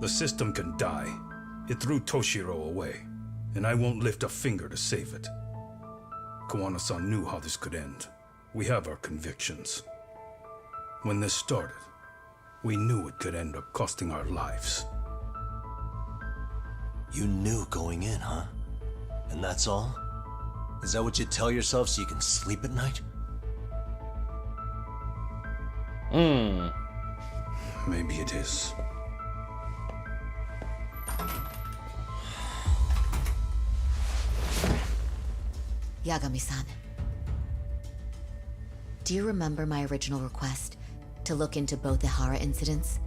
The system can die. It threw Toshiro away, and I won't lift a finger to save it. Kawana-san knew how this could end. We have our convictions. When this started, we knew it could end up costing our lives. You knew going in, huh? And that's all? Is that what you tell yourself so you can sleep at night? Maybe it is. Yagami-san. Do you remember my original request to look into both Ihara incidents?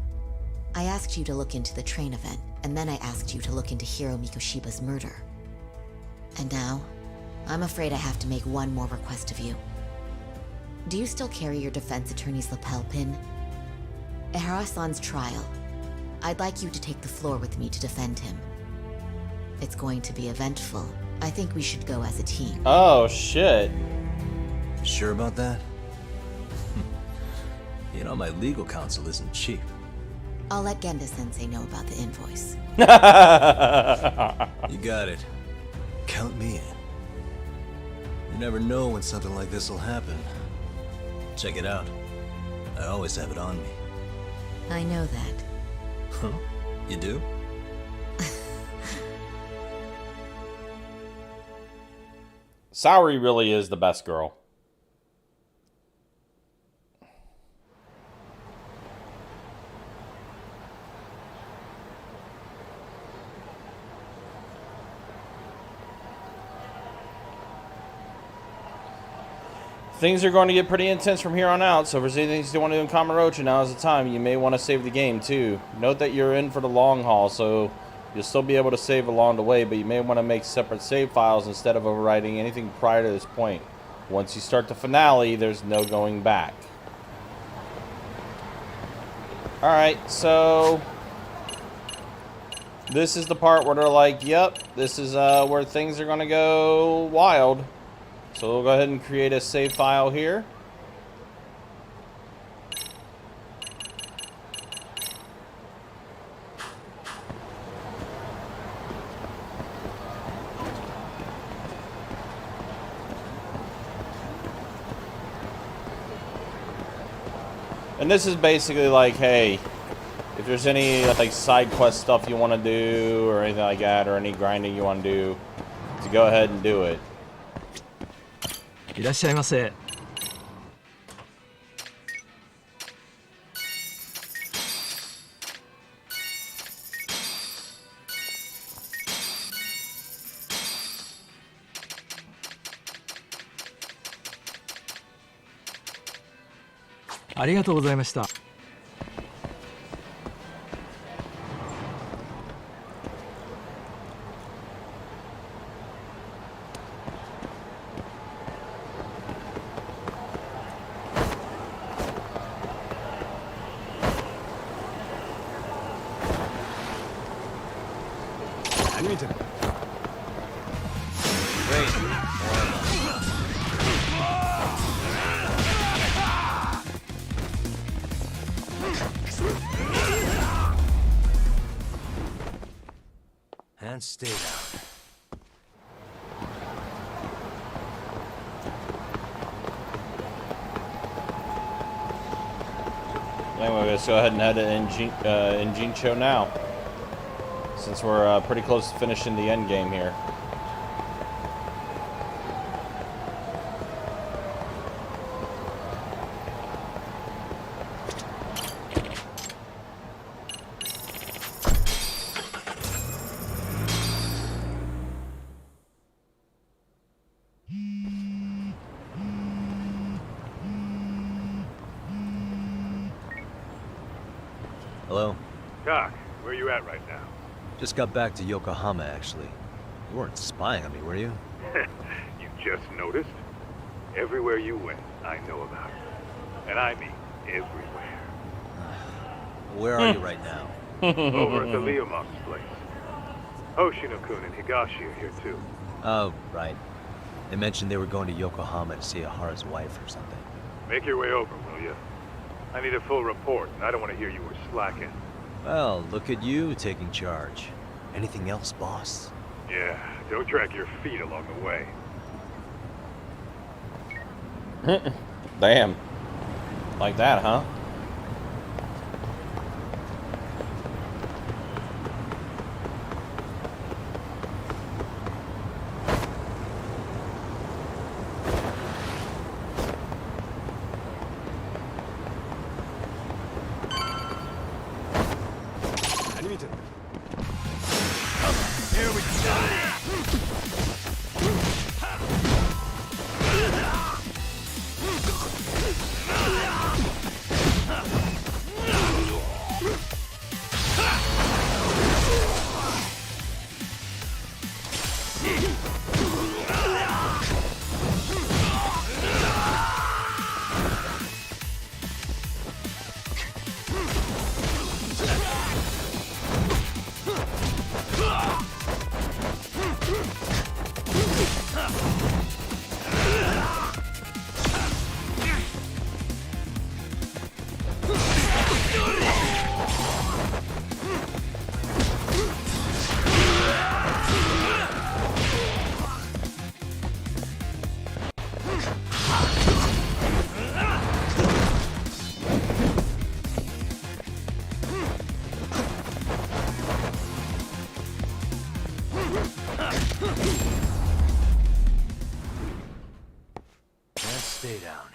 I asked you to look into the train event, and then I asked you to look into Hiro Mikoshiba's murder. And now, I'm afraid I have to make one more request of you. Do you still carry your defense attorney's lapel pin? Ihara-san's trial. I'd like you to take the floor with me to defend him. It's going to be eventful. I think we should go as a team. Oh, shit. Sure about that? You know, my legal counsel isn't cheap. I'll let Genda-sensei know about the invoice. You got it. Count me in. You never know when something like this will happen. Check it out. I always have it on me. I know that. Huh? You do? Saori really is the best girl. Things are going to get pretty intense from here on out, so if there's anything you still want to do in Kamurocho, now is the time. You may want to save the game, too. Note that you're in for the long haul, so you'll still be able to save along the way, but you may want to make separate save files instead of overwriting anything prior to this point. Once you start the finale, there's no going back. Alright, so this is the part where they're like, yep, this is where things are going to go wild. So we'll go ahead and create a save file here. And this is basically like, hey, if there's any like side quest stuff you want to do or anything like that, or any grinding you want to do, to go ahead and do it. いらっしゃいませ。ありがとうございました。何見てる？ And stay down. Anyway, let's go ahead and head to Injincho now, since we're pretty close to finishing the end game here. Hello? Doc, where you at right now? Just got back to Yokohama, actually. You weren't spying on me, were you? You just noticed? Everywhere you went, I know about. And I mean everywhere. Where are you right now? Over at the Leomong's place. Hoshino-kun and Higashi are here too. Oh, right. They mentioned they were going to Yokohama to see Ahara's wife or something. Make your way over, will you? I need a full report, and I don't want to hear you were slacking. Well, look at you taking charge. Anything else, boss? Yeah, don't drag your feet along the way. Damn. Like that, huh? Here we Stay down.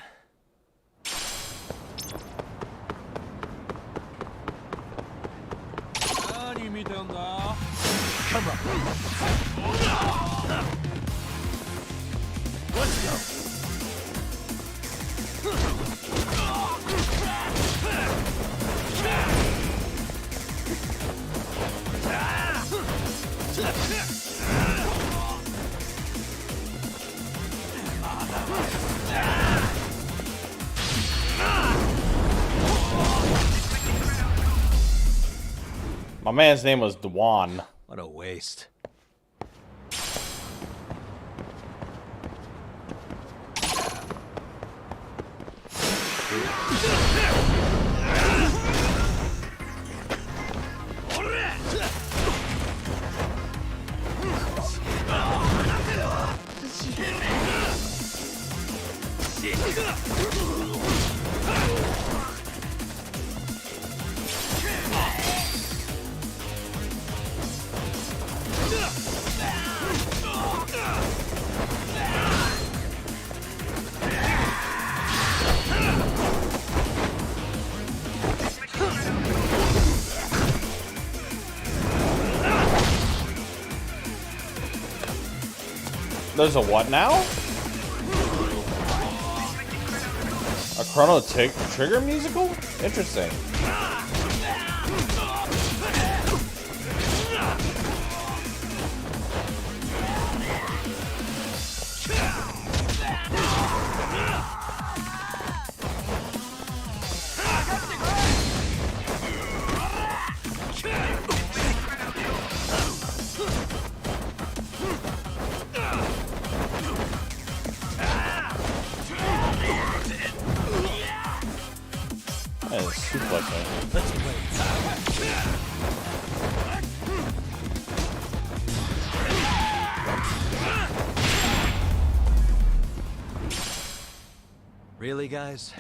Come on. Let's go. My man's name was Dwan. What a waste. There's a what now? A Chrono Trigger musical? Interesting. Let's play. Really, guys?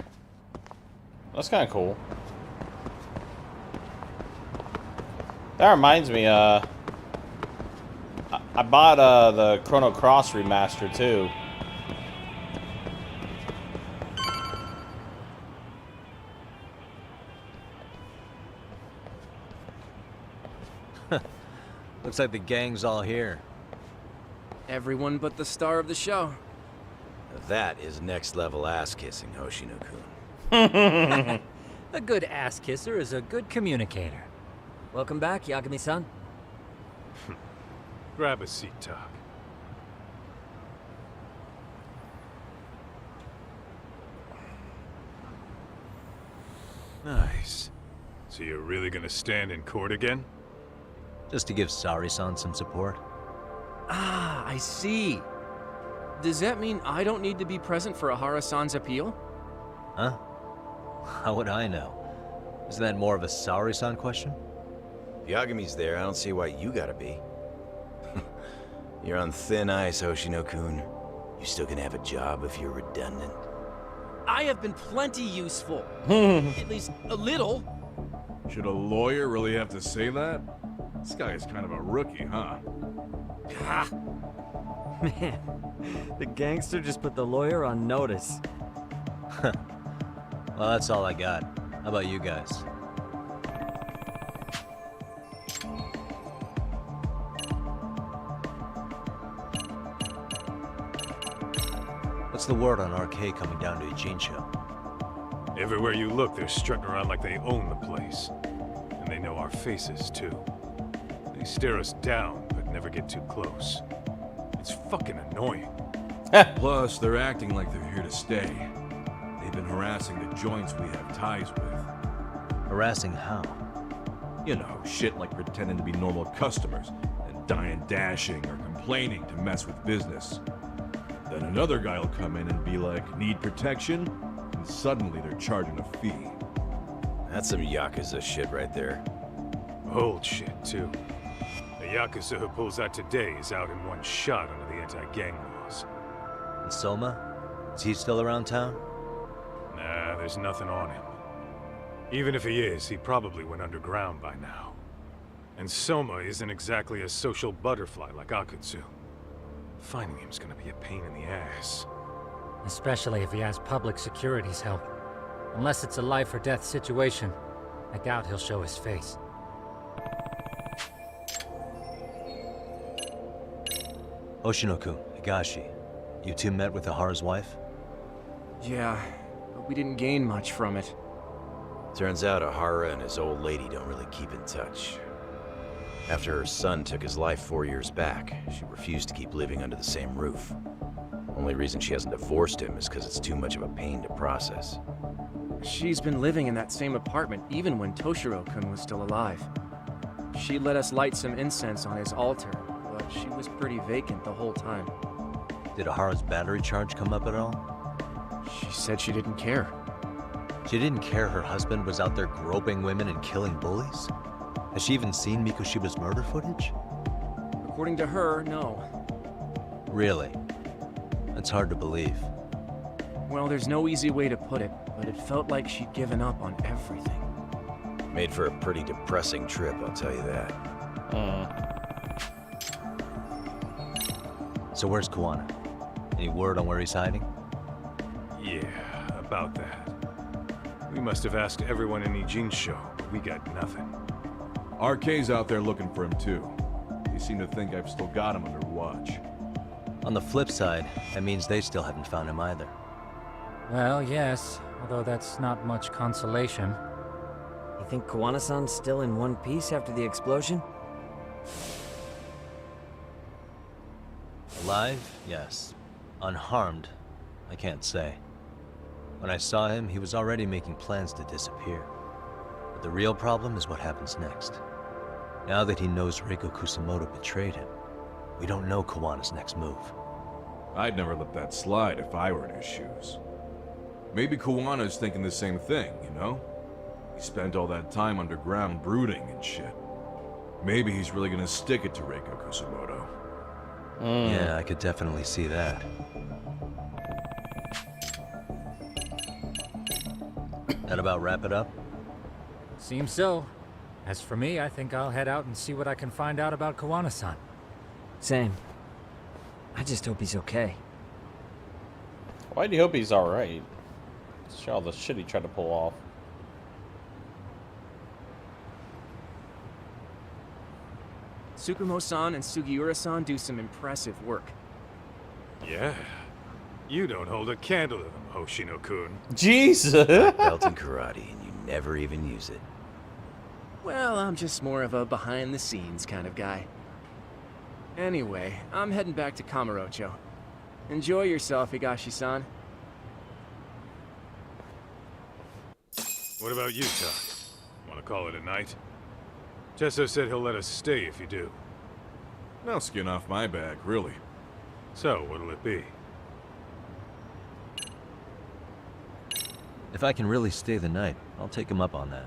That's kind of cool. That reminds me, I bought the Chrono Cross remaster too. Looks like the gang's all here. Everyone but the star of the show. That is next level ass kissing, Hoshino-kun. A good ass kisser is a good communicator. Welcome back, Yagami-san. Grab a seat, Tak. Nice. So you're really gonna stand in court again? Just to give Sari-san some support. Ah, I see. Does that mean I don't need to be present for Ahara-san's appeal? Huh? How would I know? Isn't that more of a Sari-san question? If Yagami's there, I don't see why you gotta be. You're on thin ice, Hoshino-kun. You still gonna have a job if you're redundant. I have been plenty useful. At least a little. Should a lawyer really have to say that? This guy is kind of a rookie, huh? Ha! Man, the gangster just put the lawyer on notice. Well, that's all I got. How about you guys? What's the word on RK coming down to Ijincho? Everywhere you look, they're strutting around like they own the place. And they know our faces, too. They stare us down, but never get too close. It's fucking annoying. Plus, they're acting like they're here to stay. They've been harassing the joints we have ties with. Harassing how? You know, shit like pretending to be normal customers and dying dashing or complaining to mess with business. Then another guy will come in and be like, need protection? And suddenly they're charging a fee. That's some Yakuza shit right there. Old shit, too. The Yakuza who pulls that today is out in one shot under the anti-gang laws. And Soma? Is he still around town? Nah, there's nothing on him. Even if he is, he probably went underground by now. And Soma isn't exactly a social butterfly like Akutsu. Finding him's gonna be a pain in the ass. especially if he has public security's help. Unless it's a life or death situation, I doubt he'll show his face. Oshino-kun, Higashi, you two met with Ahara's wife? Yeah, but we didn't gain much from it. Turns out Ahara and his old lady don't really keep in touch. After her son took his life 4 years back, she refused to keep living under the same roof. Only reason she hasn't divorced him is because it's too much of a pain to process. She's been living in that same apartment even when Toshiro-kun was still alive. She let us light some incense on his altar, but she was pretty vacant the whole time. Did Ahara's battery charge come up at all? She said she didn't care. She didn't care her husband was out there groping women and killing bullies? Has she even seen Mikoshiba's murder footage? According to her, no. Really? That's hard to believe. Well, there's no easy way to put it, but it felt like she'd given up on everything. Made for a pretty depressing trip, I'll tell you that. So where's Kuwana? Any word on where he's hiding? Yeah, about that. We must have asked everyone in Ijincho, but we got nothing. RK's out there looking for him too. They seem to think I've still got him under watch. On the flip side, that means they still haven't found him either. Well, yes, although that's not much consolation. You think Kuwana-san's still in one piece after the explosion? Alive? Yes. Unharmed? I can't say. When I saw him, he was already making plans to disappear. But the real problem is what happens next. Now that he knows Reiko Kusamoto betrayed him, we don't know Kawana's next move. I'd never let that slide if I were in his shoes. Maybe Kawana's thinking the same thing, you know? He spent all that time underground brooding and shit. Maybe he's really gonna stick it to Reiko Kusamoto. Yeah, I could definitely see that. That about wrap it up? Seems so. As for me, I think I'll head out and see what I can find out about Kuwana-san. Same. I just hope he's okay. Why do you hope he's alright? See all the shit he tried to pull off. Tsukumo-san and Sugiura-san do some impressive work. Yeah. You don't hold a candle to them, Hoshino-kun. Jesus! Black belt in karate, and you never even use it. Well, I'm just more of a behind-the-scenes kind of guy. Anyway, I'm heading back to Kamurocho. Enjoy yourself, Higashi-san. What about you, Todd? Want to call it a night? Tesso said he'll let us stay if you do. No skin off my back, really. So, what'll it be? If I can really stay the night, I'll take him up on that.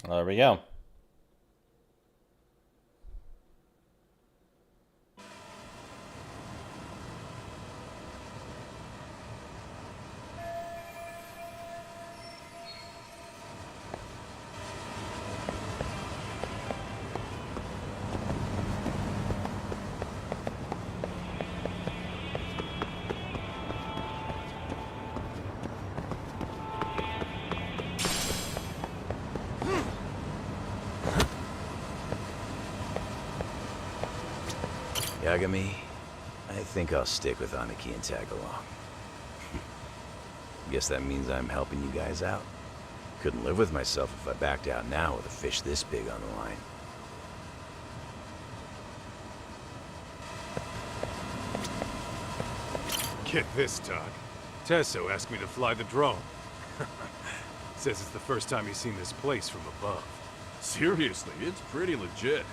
There we go. Yagami, I think I'll stick with Aniki and tag along. Guess that means I'm helping you guys out. Couldn't live with myself if I backed out now with a fish this big on the line. Get this, Todd. Tesso asked me to fly the drone. Says it's the first time he's seen this place from above. Seriously, it's pretty legit.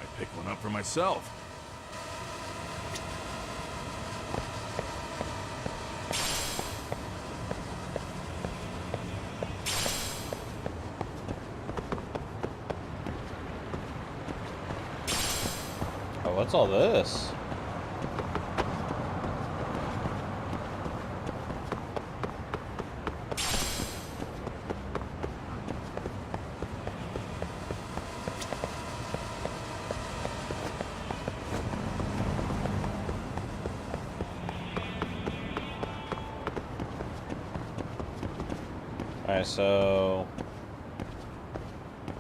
I picked one up for myself. Oh, what's all this? Alright, so...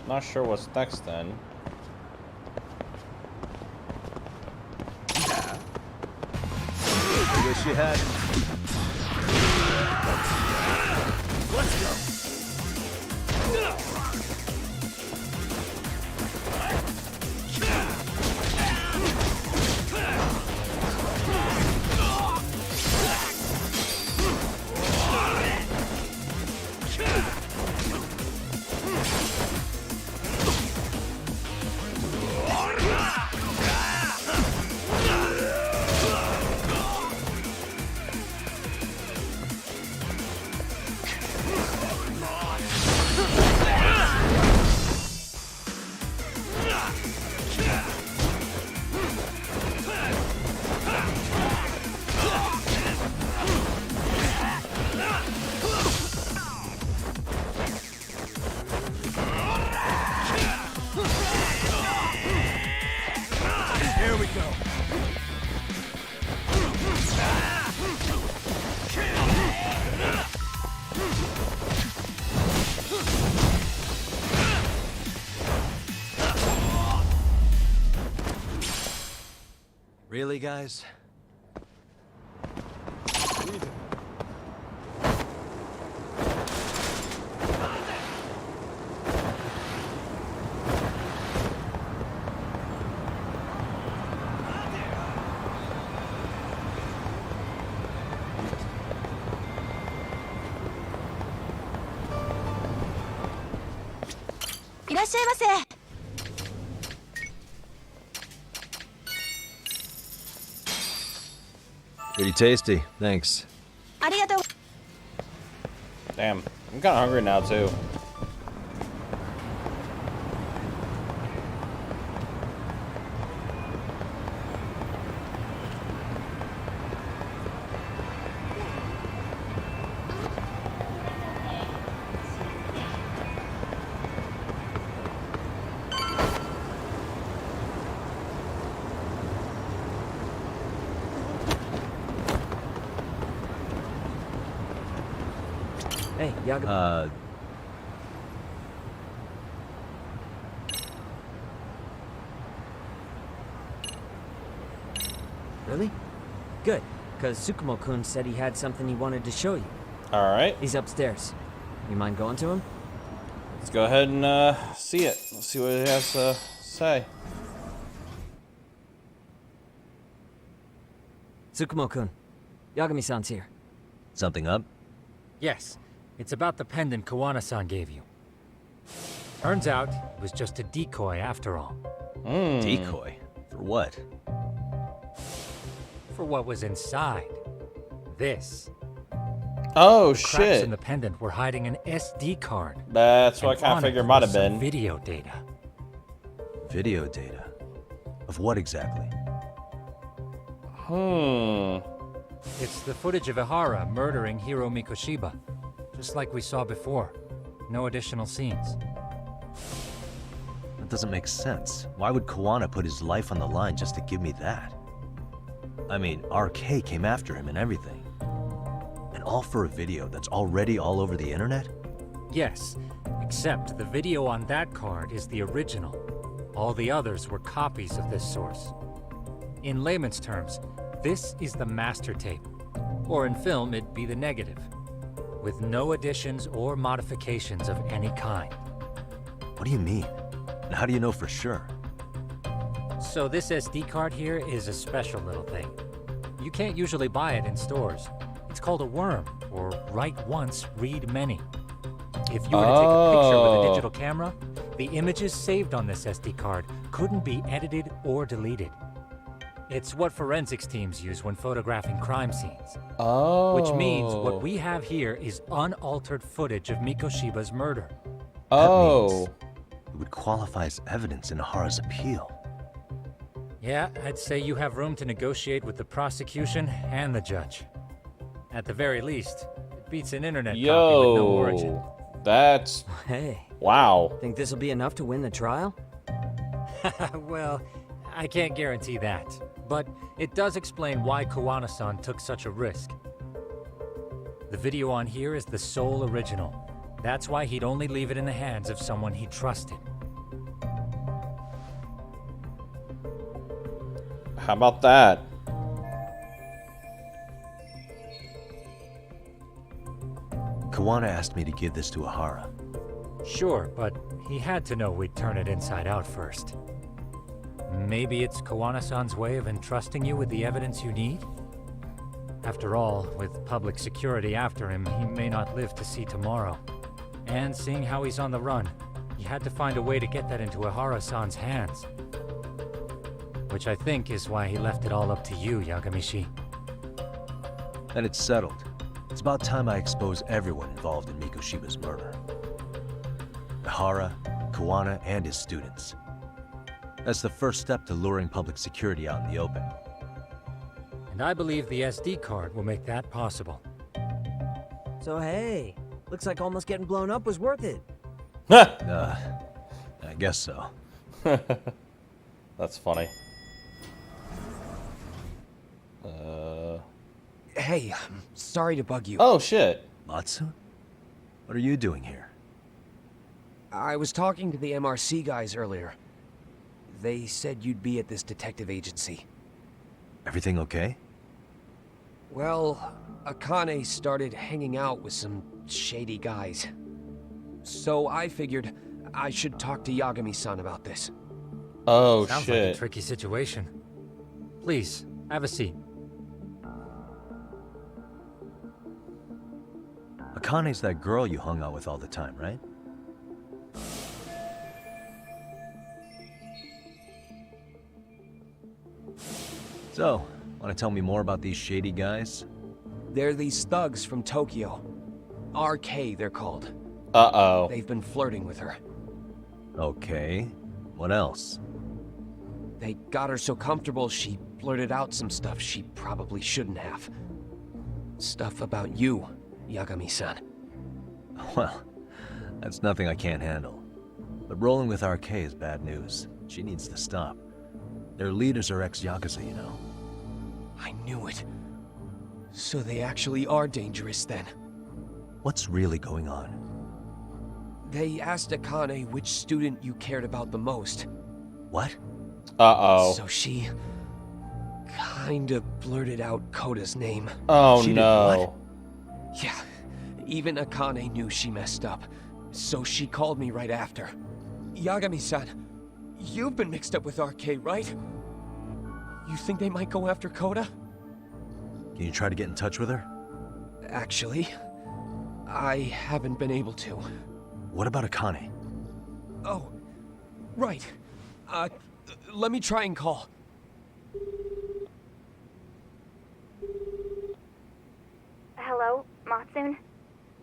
Not sure what's next then. I wish you had. Let's go. Here we go. Really, guys? Pretty tasty, thanks. Damn, I'm kinda hungry now too. Hey, Yagami. Really? Good, because Tsukumo-kun said he had something he wanted to show you. Alright. He's upstairs. You mind going to him? Let's go ahead and see it. Let's see what it has to say. Tsukumo-kun, Yagami-san's here. Something up? Yes, it's about the pendant Kawana-san gave you. Turns out, it was just a decoy after all. Decoy? For what? For what was inside. This. Oh, The cracks shit. in the pendant were hiding an SD card. That's what I And kind on of it figured might was have some been. video data. Video data? Of what exactly? It's the footage of Ihara murdering Hiro Mikoshiba. Just like we saw before. No additional scenes. That doesn't make sense. Why would Kawana put his life on the line just to give me that? I mean, RK came after him and everything. And all for a video that's already all over the internet? Yes, except the video on that card is the original. All the others were copies of this source. In layman's terms, this is the master tape. Or in film, it'd be the negative. With no additions or modifications of any kind. What do you mean? And how do you know for sure? So this SD card here is a special little thing. You can't usually buy it in stores. It's called a worm, or write once, read many. If you were to take a picture with a digital camera, the images saved on this SD card couldn't be edited or deleted. It's what forensics teams use when photographing crime scenes. Which means what we have here is unaltered footage of Mikoshiba's murder. That means it would qualify as evidence in Ihara's appeal. Yeah, I'd say you have room to negotiate with the prosecution and the judge. At the very least, it beats an internet copy with no origin. That's... Hey. Wow. Think this'll be enough to win the trial? Well, I can't guarantee that. But it does explain why Kawana-san took such a risk. The video on here is the sole original. That's why he'd only leave it in the hands of someone he trusted. How about that? Kawana asked me to give this to Ahara. Sure, but he had to know we'd turn it inside out first. Maybe it's Kawana-san's way of entrusting you with the evidence you need? After all, with public security after him, he may not live to see tomorrow. And seeing how he's on the run, he had to find a way to get that into Ahara-san's hands. Which I think is why he left it all up to you, Yagami-shi. And it's settled. It's about time I expose everyone involved in Mikoshiba's murder. Ahara, Kawana, and his students. That's the first step to luring public security out in the open. And I believe the SD card will make that possible. So hey, looks like almost getting blown up was worth it. I guess so. That's funny. Hey, I'm sorry to bug you. Oh, shit. Matsu? What are you doing here? I was talking to the MRC guys earlier. They said you'd be at this detective agency. Everything okay? Well, Akane started hanging out with some shady guys. So I figured I should talk to Yagami-san about this. Oh, Sounds shit. like a tricky situation. Please, have a seat. Akane's that girl you hung out with all the time, right? So, want to tell me more about these shady guys? They're these thugs from Tokyo. RK, they're called. Uh-oh. They've been flirting with her. Okay. What else? They got her so comfortable she blurted out some stuff she probably shouldn't have. Stuff about you, Yagami-san. Well, that's nothing I can't handle. But rolling with RK is bad news. She needs to stop. Their leaders are ex-Yakuza, you know. I knew it. So they actually are dangerous then. What's really going on? They asked Akane which student you cared about the most. What? Uh-oh. So she kinda blurted out Koda's name. Oh, She did no. what? Yeah, even Akane knew she messed up. So she called me right after. Yagami-san, you've been mixed up with RK, right? You think they might go after Koda? Can you try to get in touch with her? Actually, I haven't been able to. What about Akane? Oh, right. Let me try and call. Hello, Matsun?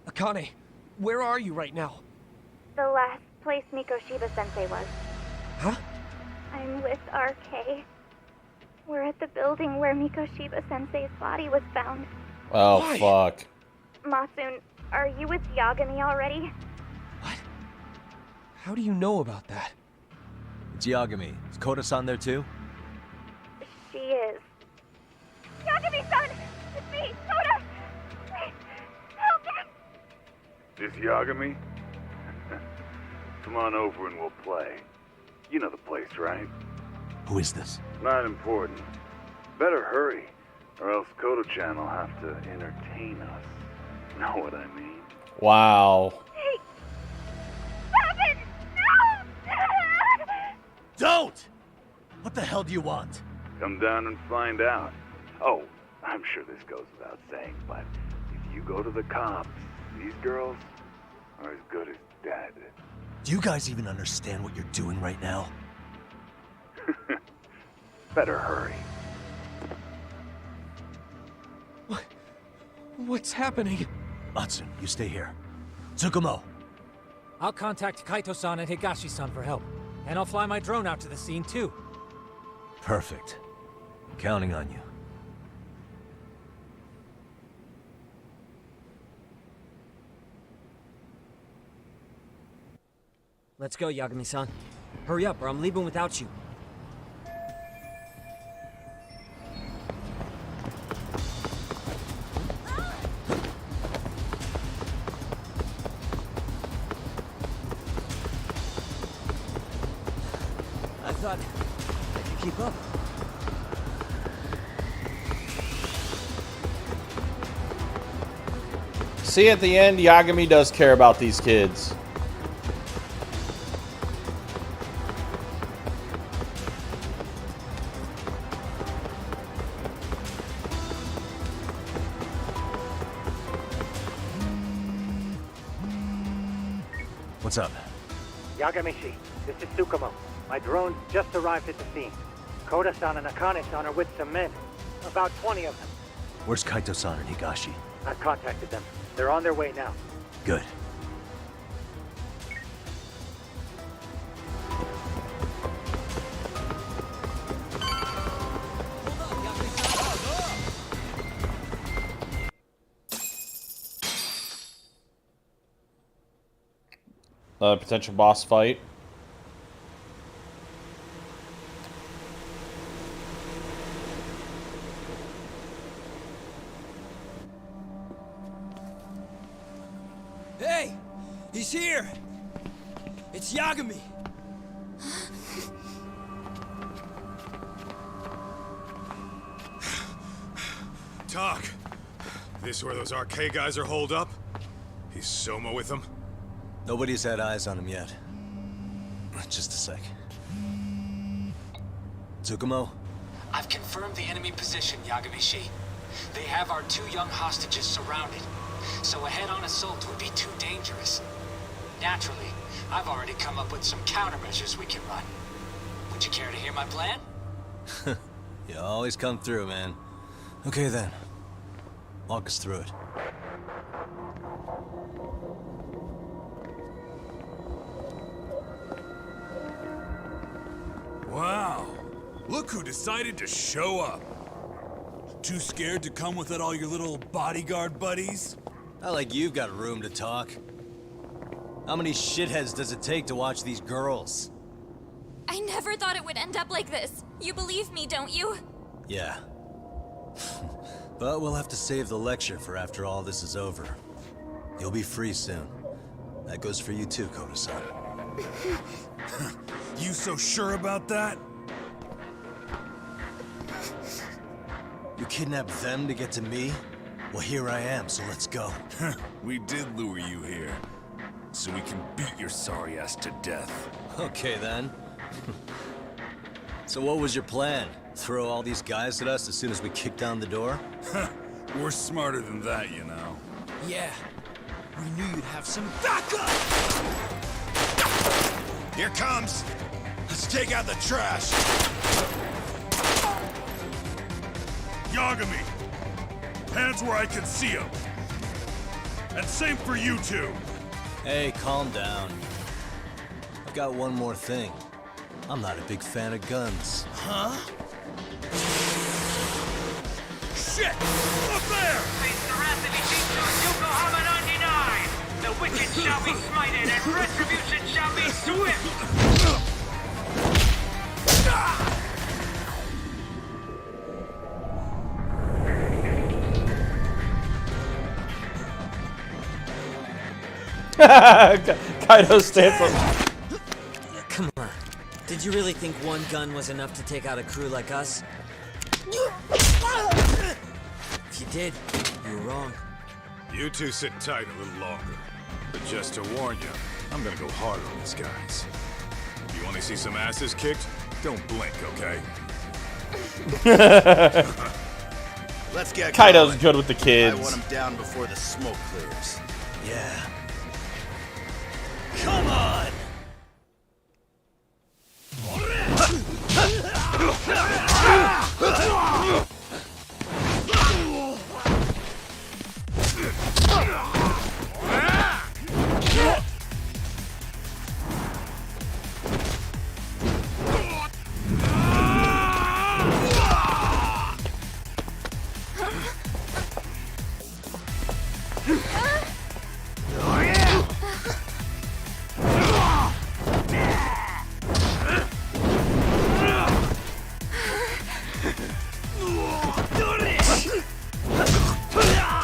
Akane, where are you right now? The last place Mikoshiba-sensei was. Huh? I'm with RK. We're at the building where Mikoshiba-sensei's body was found. Oh, Why? fuck. Matsun, are you with Yagami already? How do you know about that? It's Yagami. Is Koda-san there too? She is. Yagami-san! It's me, Koda! Please, help me! This Yagami? Come on over and we'll play. You know the place, right? Who is this? Not important. Better hurry, or else Kodo-chan will have to entertain us. Know what I mean? Wow. Hey! Stop it! No! Don't! What the hell do you want? Come down and find out. Oh, I'm sure this goes without saying, but if you go to the cops, these girls are as good as dead. Do you guys even understand what you're doing right now? Better hurry. What's happening? Matsu, you stay here. Tsukumo! I'll contact Kaito-san and Higashi-san for help. And I'll fly my drone out to the scene, too. Perfect. I'm counting on you. Let's go, Yagami-san. Hurry up, or I'm leaving without you. thought I could keep up. See, at the end, Yagami does care about these kids. What's up? Yagami-shi, this is Tsukumo. My drones just arrived at the scene. Koda-san and Akane-san are with some men. About 20 of them. Where's Kaito-san and Higashi? I've contacted them. They're on their way now. Good. Potential boss fight. Hey! He's here! It's Yagami! Talk. This where those RK guys are holed up? He's Soma with them? Nobody's had eyes on him yet. Just a sec. Tsukumo? I've confirmed the enemy position, Yagami-shi. They have our 2 young hostages surrounded, so a head-on assault would be too dangerous. Naturally, I've already come up with some countermeasures we can run. Would you care to hear my plan? You always come through, man. Okay then. Walk us through it. Wow. Look who decided to show up. Too scared to come without all your little bodyguard buddies? Not like you've got room to talk. How many shitheads does it take to watch these girls? I never thought it would end up like this. You believe me, don't you? Yeah. But we'll have to save the lecture for after all this is over. You'll be free soon. That goes for you too, Koda-san. You so sure about that? You kidnapped them to get to me? Well, here I am, so let's go. We did lure you here, so we can beat your sorry ass to death. Okay, then. So what was your plan? Throw all these guys at us as soon as we kick down the door? We're smarter than that, you know. Yeah. We knew you'd have some backup! Here comes! Let's take out the trash! Yagami! Hands where I can see them! And same for you two! Hey, calm down. I've got one more thing. I'm not a big fan of guns. Huh? Shit! Up there! Face the wrath of Ishito Yokohama 99! The wicked shall be smited and retribution shall be swift! Kaido stands up. Come on. Did you really think one gun was enough to take out a crew like us? If you did, you were wrong. You two sit tight a little longer. But just to warn you, I'm gonna go harder on these guys. If you want to see some asses kicked, don't blink, okay? Let's get Kaido's going. good with the kids. I want him down before the smoke clears. Yeah. Come on!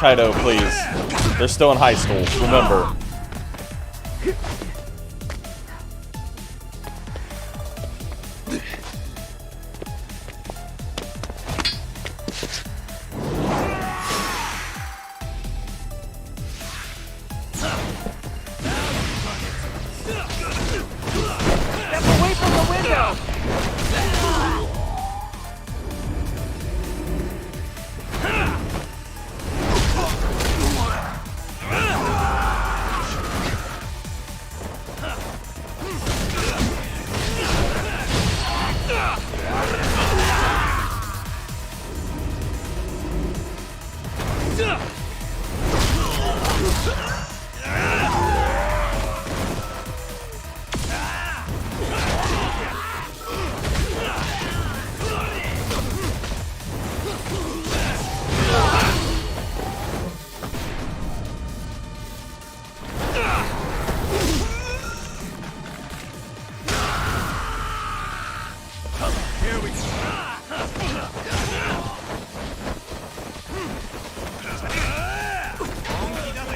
Kaido, please. They're still in high school, remember. go!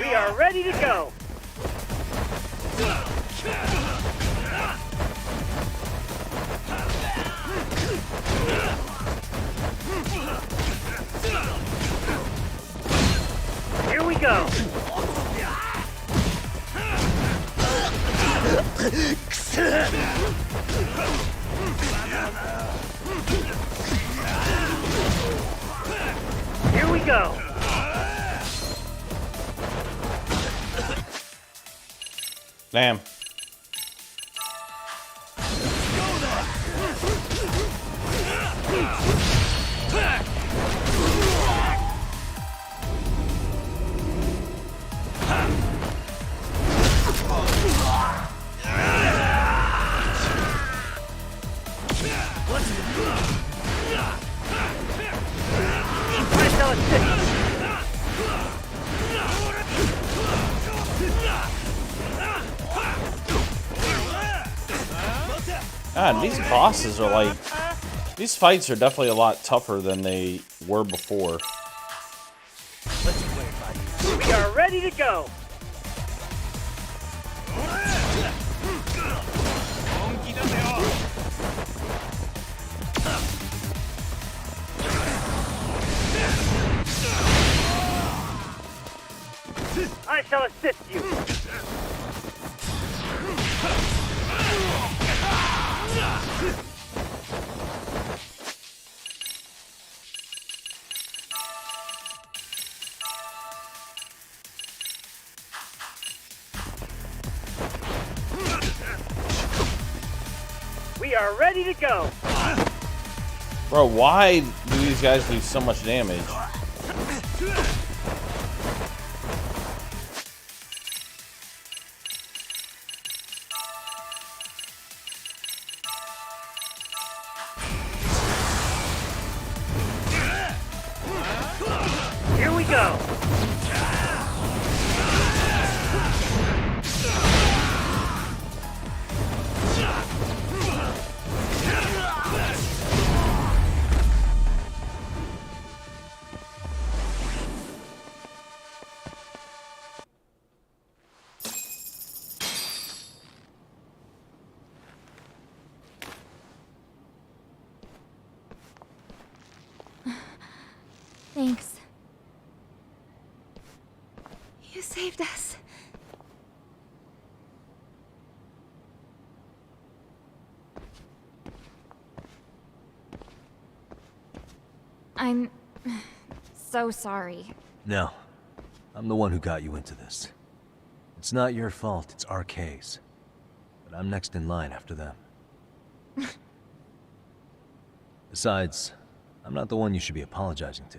We are ready to go. Here we go. Here we go. Damn. God, these bosses are like... These fights are definitely a lot tougher than they were before. We are ready to go. I shall assist you. We are ready to go. Bro, why do these guys do so much damage? Here we go. Thanks. You saved us. I'm so sorry. No. I'm the one who got you into this. It's not your fault, it's RK's. But I'm next in line after them. Besides, I'm not the one you should be apologizing to.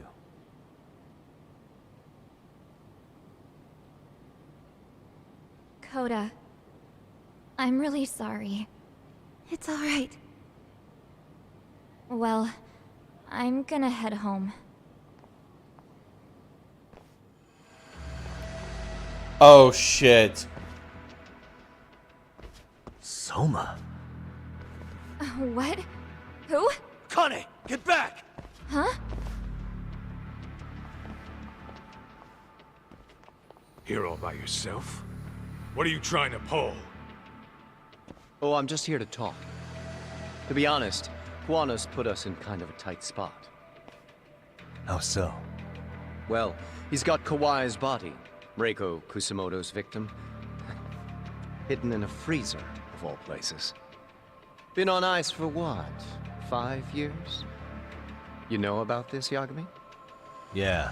Coda, I'm really sorry. It's all right. Well, I'm gonna head home. Oh, shit. Soma? What? Who? Kane, get back! Huh? Here all by yourself? What are you trying to pull? Oh, I'm just here to talk. To be honest, Kuwano's put us in kind of a tight spot. How so? Well, he's got Kawai's body, Reiko Kusamoto's victim, hidden in a freezer, of all places. Been on ice for what? 5 years? You know about this, Yagami? Yeah.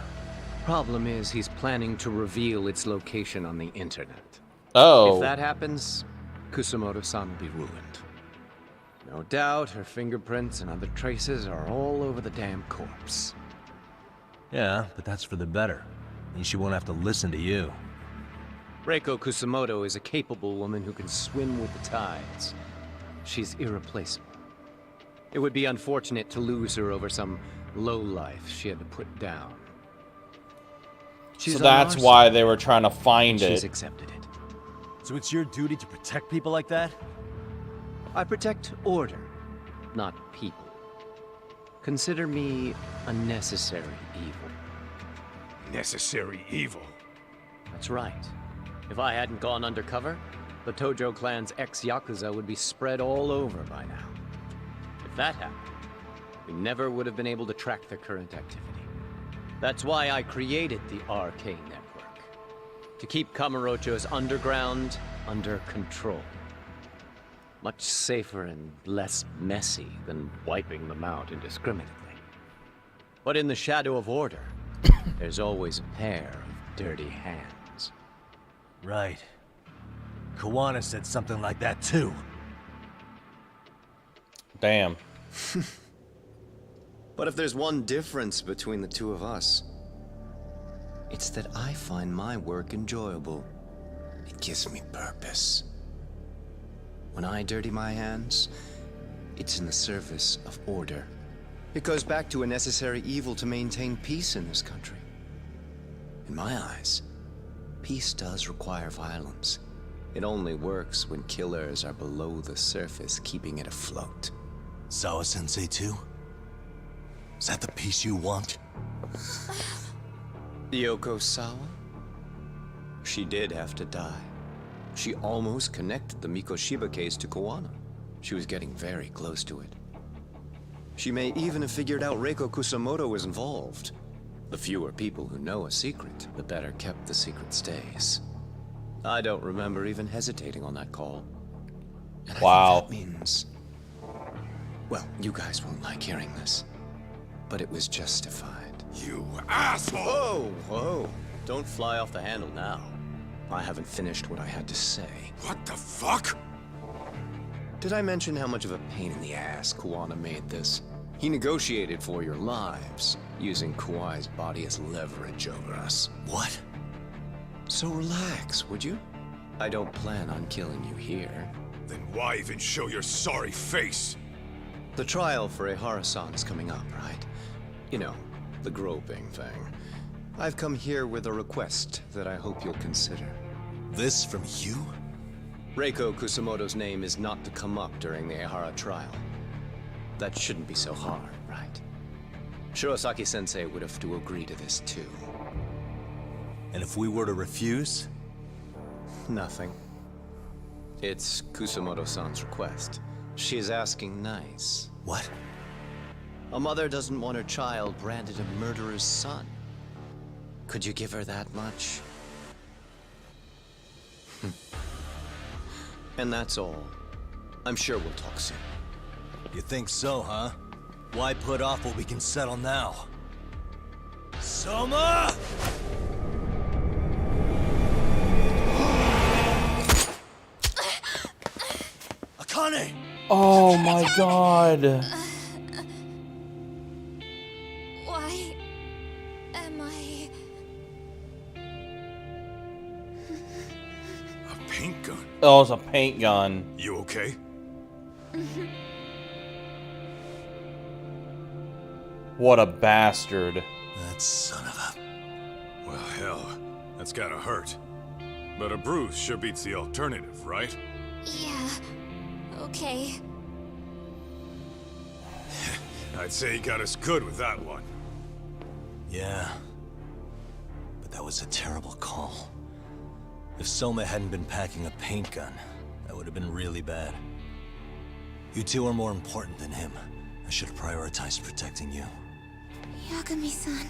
Problem is, he's planning to reveal its location on the internet. Oh. If that happens, Kusumoto-san will be ruined. No doubt her fingerprints and other traces are all over the damn corpse. Yeah, but that's for the better. Means she won't have to listen to you. Reiko Kusumoto is a capable woman who can swim with the tides. She's irreplaceable. It would be unfortunate to lose her over some lowlife she had to put down. So that's why they were trying to find it. She's accepted it. So it's your duty to protect people like that? I protect order, not people. Consider me a necessary evil. Necessary evil? That's right. If I hadn't gone undercover, the Tojo clan's ex-Yakuza would be spread all over by now. If that happened, we never would have been able to track their current activity. That's why I created the RK network. To keep Kamurocho's underground under control. Much safer and less messy than wiping them out indiscriminately. But in the shadow of order, there's always a pair of dirty hands. Right. Kawana said something like that too. Damn. But if there's one difference between the two of us, it's that I find my work enjoyable. It gives me purpose. When I dirty my hands, it's in the service of order. It goes back to a necessary evil to maintain peace in this country. In my eyes, peace does require violence. It only works when killers are below the surface, keeping it afloat. Sawa-sensei too? Is that the peace you want? Yoko Sawa? She did have to die. She almost connected the Mikoshiba case to Kawana. She was getting very close to it. She may even have figured out Reiko Kusumoto was involved. The fewer people who know a secret, the better kept the secret stays. I don't remember even hesitating on that call. And wow. I think that means... Well, you guys won't like hearing this, but it was justified. You asshole! Whoa, whoa. Don't fly off the handle now. I haven't finished what I had to say. What the fuck? Did I mention how much of a pain in the ass Kawana made this? He negotiated for your lives, using Kawai's body as leverage over us. What? So relax, would you? I don't plan on killing you here. Then why even show your sorry face? The trial for Ehara-san is coming up, right? You know, the groping thing. I've come here with a request that I hope you'll consider. This from you? Reiko Kusumoto's name is not to come up during the Ehara trial. That shouldn't be so hard, right? Shirosaki-sensei would have to agree to this too. And if we were to refuse? Nothing. It's Kusumoto-san's request. She's asking nice. What? A mother doesn't want her child branded a murderer's son. Could you give her that much? And that's all. I'm sure we'll talk soon. You think so, huh? Why put off what we can settle now? Soma! Akane! Oh my god. Why am I... A paint gun? Oh, it's a paint gun. You okay? What a bastard. That son of a... Well, hell, that's gotta hurt. But a bruise sure beats the alternative, right? Yeah. Okay. I'd say he got us good with that one. Yeah. But that was a terrible call. If Soma hadn't been packing a paint gun, that would have been really bad. You two are more important than him. I should have prioritized protecting you. Yagami-san.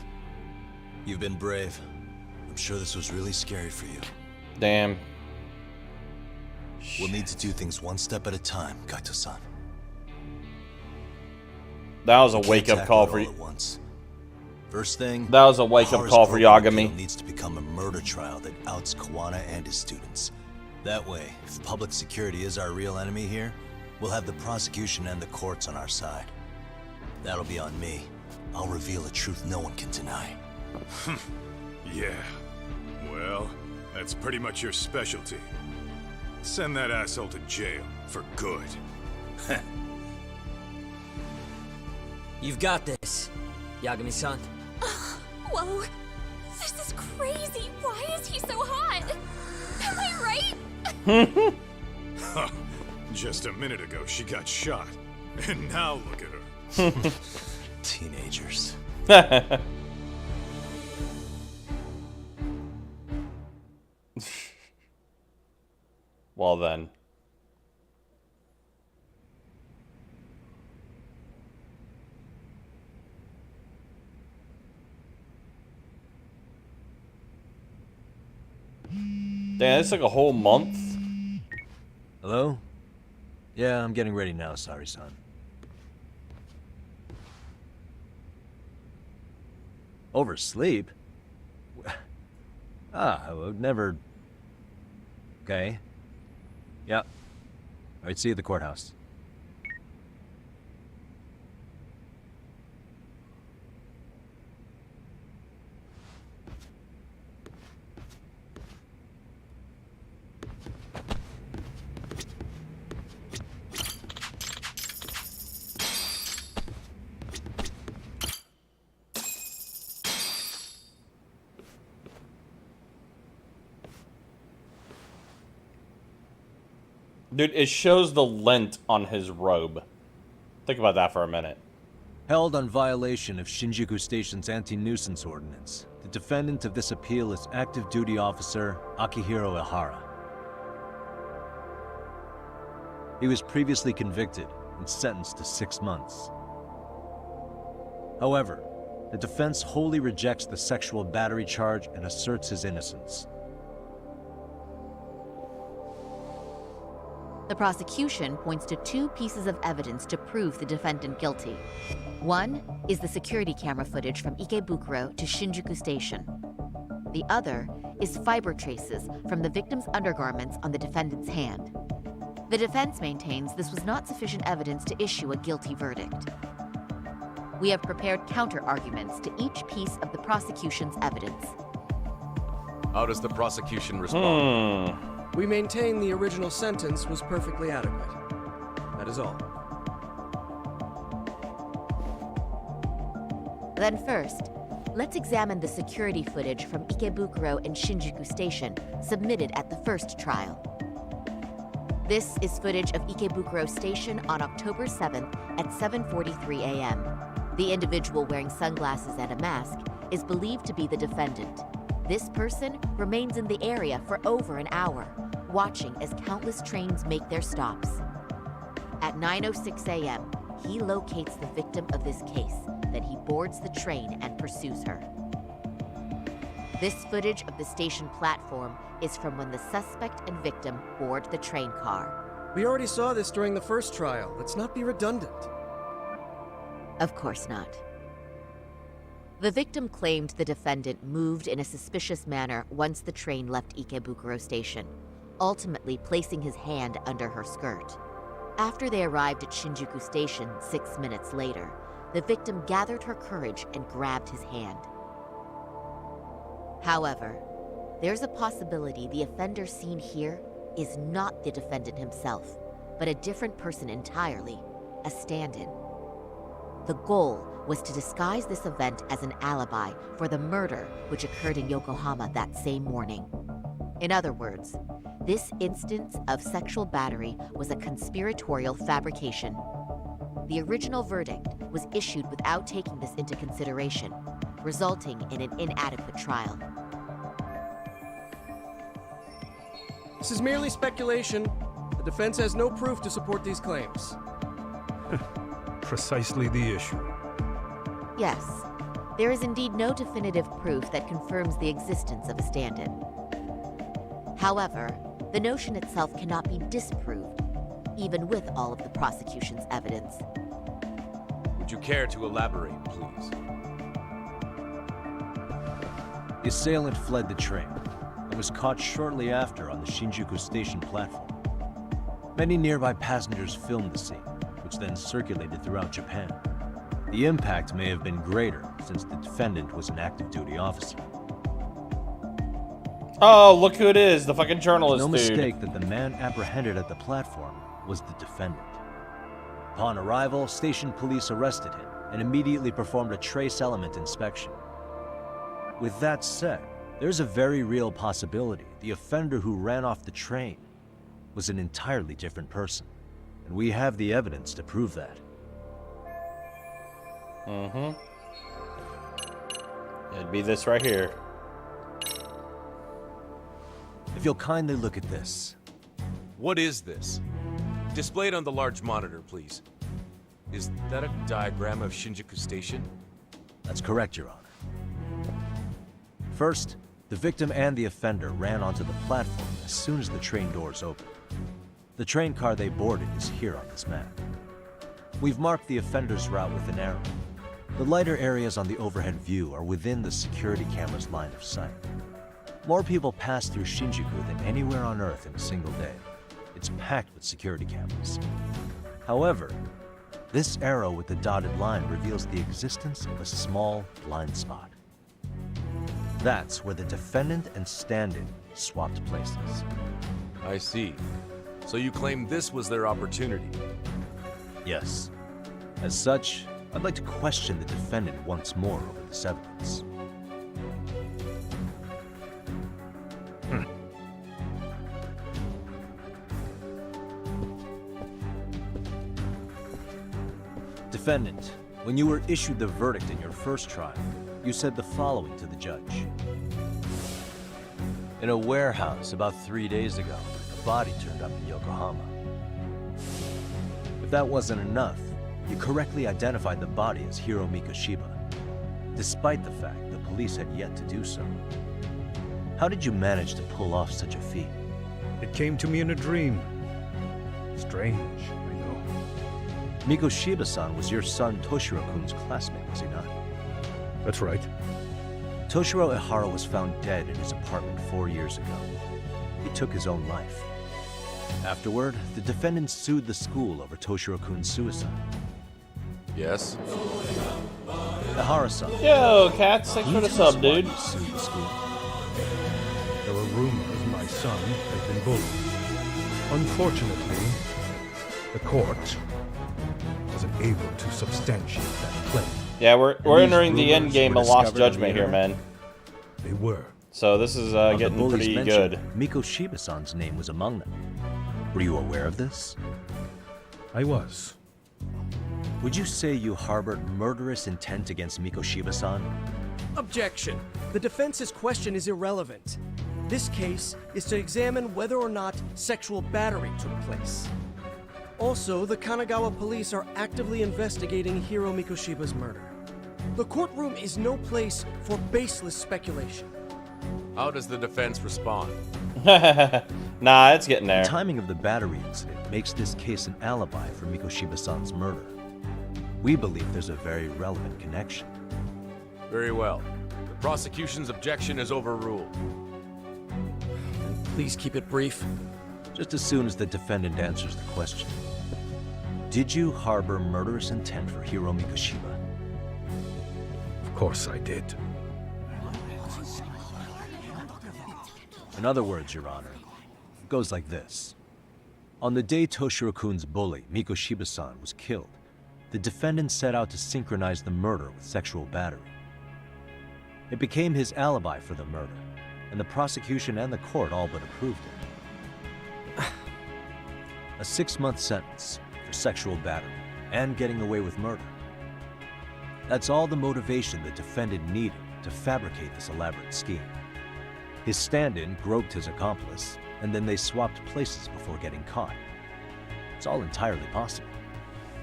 You've been brave. I'm sure this was really scary for you. Damn. We'll need to do things one step at a time, Kaito-san. That was a We wake can't up tackle call it for all you. at once. First thing, That was a wake up Hara's call for broken Yagami. appeal needs to become a murder trial that outs Kawana and his students. That way, if public security is our real enemy here, we'll have the prosecution and the courts on our side. That'll be on me. I'll reveal a truth no one can deny. Yeah. Well, that's pretty much your specialty. Send that asshole to jail for good. You've got this, Yagami-san. Whoa. This is crazy. Why is he so hot? Am I right? Just a minute ago, she got shot. And now look at her. Teenagers. Well then. Damn, it's like a whole month. Hello? Yeah, I'm getting ready now, sorry-san. Oversleep? I would never... Okay. Yeah. Alright, see you at the courthouse. Dude, it shows the lint on his robe. Think about that for a minute. Held on violation of Shinjuku Station's anti-nuisance ordinance. The defendant of this appeal is active duty officer Akihiro Ihara. He was previously convicted and sentenced to 6 months. However, the defense wholly rejects the sexual battery charge and asserts his innocence. The prosecution points to 2 pieces of evidence to prove the defendant guilty. One is the security camera footage from Ikebukuro to Shinjuku Station. The other is fiber traces from the victim's undergarments on the defendant's hand. The defense maintains this was not sufficient evidence to issue a guilty verdict. We have prepared counter-arguments to each piece of the prosecution's evidence. How does the prosecution respond? We maintain the original sentence was perfectly adequate. That is all. Then first, let's examine the security footage from Ikebukuro and Shinjuku Station submitted at the first trial. This is footage of Ikebukuro Station on October 7th at 7:43 a.m. The individual wearing sunglasses and a mask is believed to be the defendant. This person remains in the area for over an hour, watching as countless trains make their stops. At 9:06 a.m., he locates the victim of this case. Then he boards the train and pursues her. This footage of the station platform is from when the suspect and victim board the train car. We already saw this during the first trial. Let's not be redundant. Of course not. The victim claimed the defendant moved in a suspicious manner once the train left Ikebukuro Station, ultimately placing his hand under her skirt. After they arrived at Shinjuku Station 6 minutes later, the victim gathered her courage and grabbed his hand. However, there's a possibility the offender seen here is not the defendant himself, but a different person entirely, a stand-in. The goal was to disguise this event as an alibi for the murder which occurred in Yokohama that same morning. In other words, this instance of sexual battery was a conspiratorial fabrication. The original verdict was issued without taking this into consideration, resulting in an inadequate trial. This is merely speculation. The defense has no proof to support these claims. Precisely the issue. Yes, there is indeed no definitive proof that confirms the existence of a stand-in. However, the notion itself cannot be disproved, even with all of the prosecution's evidence. Would you care to elaborate, please? The assailant fled the train and was caught shortly after on the Shinjuku station platform. Many nearby passengers filmed the scene, which then circulated throughout Japan. The impact may have been greater since the defendant was an active duty officer. Oh, look who it is, the fucking journalist No dude. mistake that the man apprehended at the platform was the defendant. Upon arrival, station police arrested him and immediately performed a trace element inspection. With that said, there's a very real possibility the offender who ran off the train was an entirely different person, and we have the evidence to prove that. It'd be this right here. If you'll kindly look at this. What is this? Displayed on the large monitor, please. Is that a diagram of Shinjuku Station? That's correct, Your Honor. First, the victim and the offender ran onto the platform as soon as the train doors opened. The train car they boarded is here on this map. We've marked the offender's route with an arrow. The lighter areas on the overhead view are within the security camera's line of sight. More people pass through Shinjuku than anywhere on Earth in a single day. It's packed with security cameras. However, this arrow with the dotted line reveals the existence of a small blind spot. That's where the defendant and stand-in swapped places. I see. So you claim this was their opportunity? Yes. As such, I'd like to question the defendant once more over this evidence. Defendant, when you were issued the verdict in your first trial, you said the following to the judge. In a warehouse about 3 days ago, a body turned up in Yokohama. If that wasn't enough, you correctly identified the body as Hiro Mikoshiba, despite the fact the police had yet to do so. How did you manage to pull off such a feat? It came to me in a dream. Strange, I know. Mikoshiba-san was your son Toshiro-kun's classmate, was he not? That's right. Toshiro Ihara was found dead in his apartment 4 years ago. He took his own life. Afterward, the defendant sued the school over Toshiro-kun's suicide. Yes. Ihara-san. Yo, Cats, thanks for the sub, dude. Sued the school. There were rumors my son had been bullied. Unfortunately, the court wasn't able to substantiate that claim. Yeah, we're entering the end game of Lost Judgment here, man. They were. So this is Of the getting bullies pretty mentioned, good. Mikoshiba-san's name was among them. Were you aware of this? I was. Would you say you harbored murderous intent against Mikoshiba-san? Objection. The defense's question is irrelevant. This case is to examine whether or not sexual battery took place. Also, the Kanagawa police are actively investigating Hiro Mikoshiba's murder. The courtroom is no place for baseless speculation. How does the defense respond? Nah, it's getting there. The timing of the battery incident makes this case an alibi for Mikoshiba-san's murder. We believe there's a very relevant connection. Very well. The prosecution's objection is overruled. Please keep it brief. Just as soon as the defendant answers the question. Did you harbor murderous intent for Hiro Mikoshiba? Of course I did. In other words, Your Honor, it goes like this. On the day Toshiro-kun's bully, Mikoshiba-san, was killed, the defendant set out to synchronize the murder with sexual battery. It became his alibi for the murder, and the prosecution and the court all but approved it. A 6-month sentence for sexual battery and getting away with murder. That's all the motivation the defendant needed to fabricate this elaborate scheme. His stand-in groped his accomplice, and then they swapped places before getting caught. It's all entirely possible.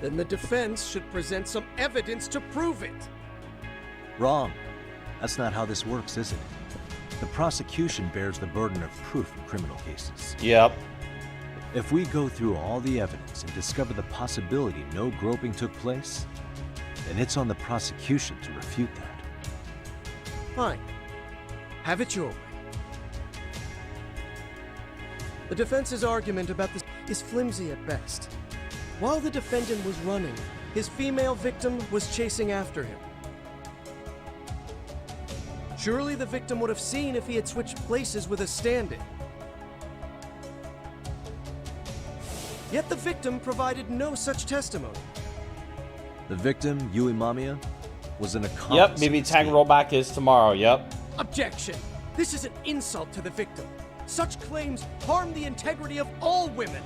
Then the defense should present some evidence to prove it. Wrong. That's not how this works, is it? The prosecution bears the burden of proof in criminal cases. Yep. If we go through all the evidence and discover the possibility no groping took place, and it's on the prosecution to refute that. Fine. Have it your way. The defense's argument about this is flimsy at best. While the defendant was running, his female victim was chasing after him. Surely the victim would have seen if he had switched places with a stand-in. Yet the victim provided no such testimony. The victim, Yui Mamiya, was an accomplice. Yep, maybe tag rollback is tomorrow, yep. Objection! This is an insult to the victim. Such claims harm the integrity of all women.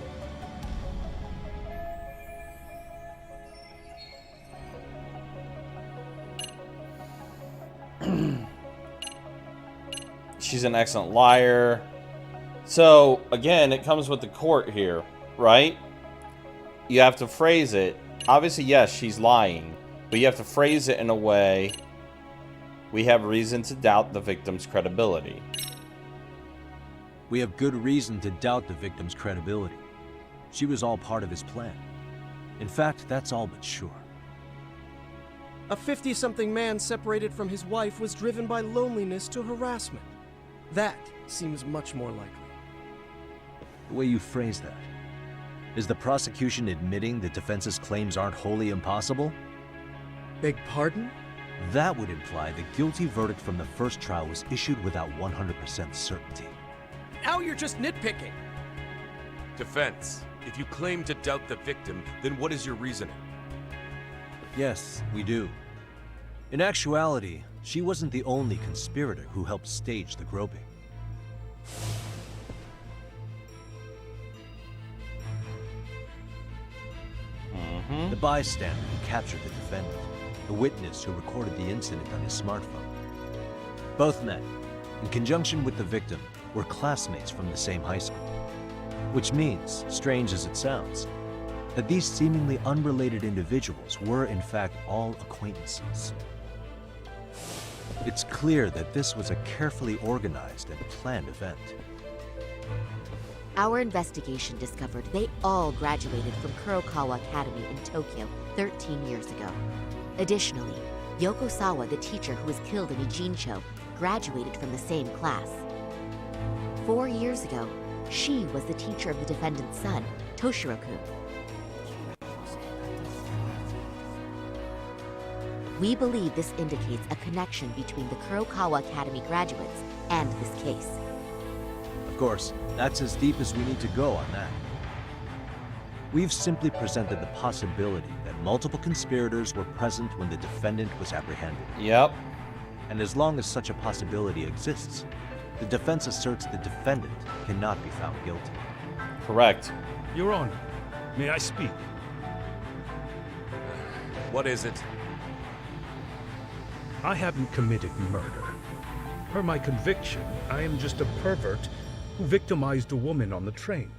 She's an excellent liar. So, again, it comes with the court here, right? You have to phrase it. Obviously, yes, she's lying. But you have to phrase it in a way we have reason to doubt the victim's credibility. We have good reason to doubt the victim's credibility. She was all part of his plan. In fact, that's all but sure. A 50-something man separated from his wife was driven by loneliness to harassment. That seems much more likely. The way you phrase that, is the prosecution admitting the defense's claims aren't wholly impossible? Beg pardon? That would imply the guilty verdict from the first trial was issued without 100% certainty. Now you're just nitpicking. Defense, if you claim to doubt the victim, then what is your reasoning? Yes, we do. In actuality, she wasn't the only conspirator who helped stage the groping. The bystander who captured the defendant, the witness who recorded the incident on his smartphone. Both men, in conjunction with the victim, were classmates from the same high school. Which means, strange as it sounds, that these seemingly unrelated individuals were in fact all acquaintances. It's clear that this was a carefully organized and planned event. Our investigation discovered they all graduated from Kurokawa Academy in Tokyo 13 years ago. Additionally, Yoko Sawa, the teacher who was killed in Ijincho, graduated from the same class. 4 years ago, she was the teacher of the defendant's son, Toshiro-kun. We believe this indicates a connection between the Kurokawa Academy graduates and this case. Of course, that's as deep as we need to go on that. We've simply presented the possibility that multiple conspirators were present when the defendant was apprehended. Yep. And as long as such a possibility exists, the defense asserts the defendant cannot be found guilty. Correct. Your Honor, may I speak? What is it? I haven't committed murder. Per my conviction, I am just a pervert who victimized a woman on the train.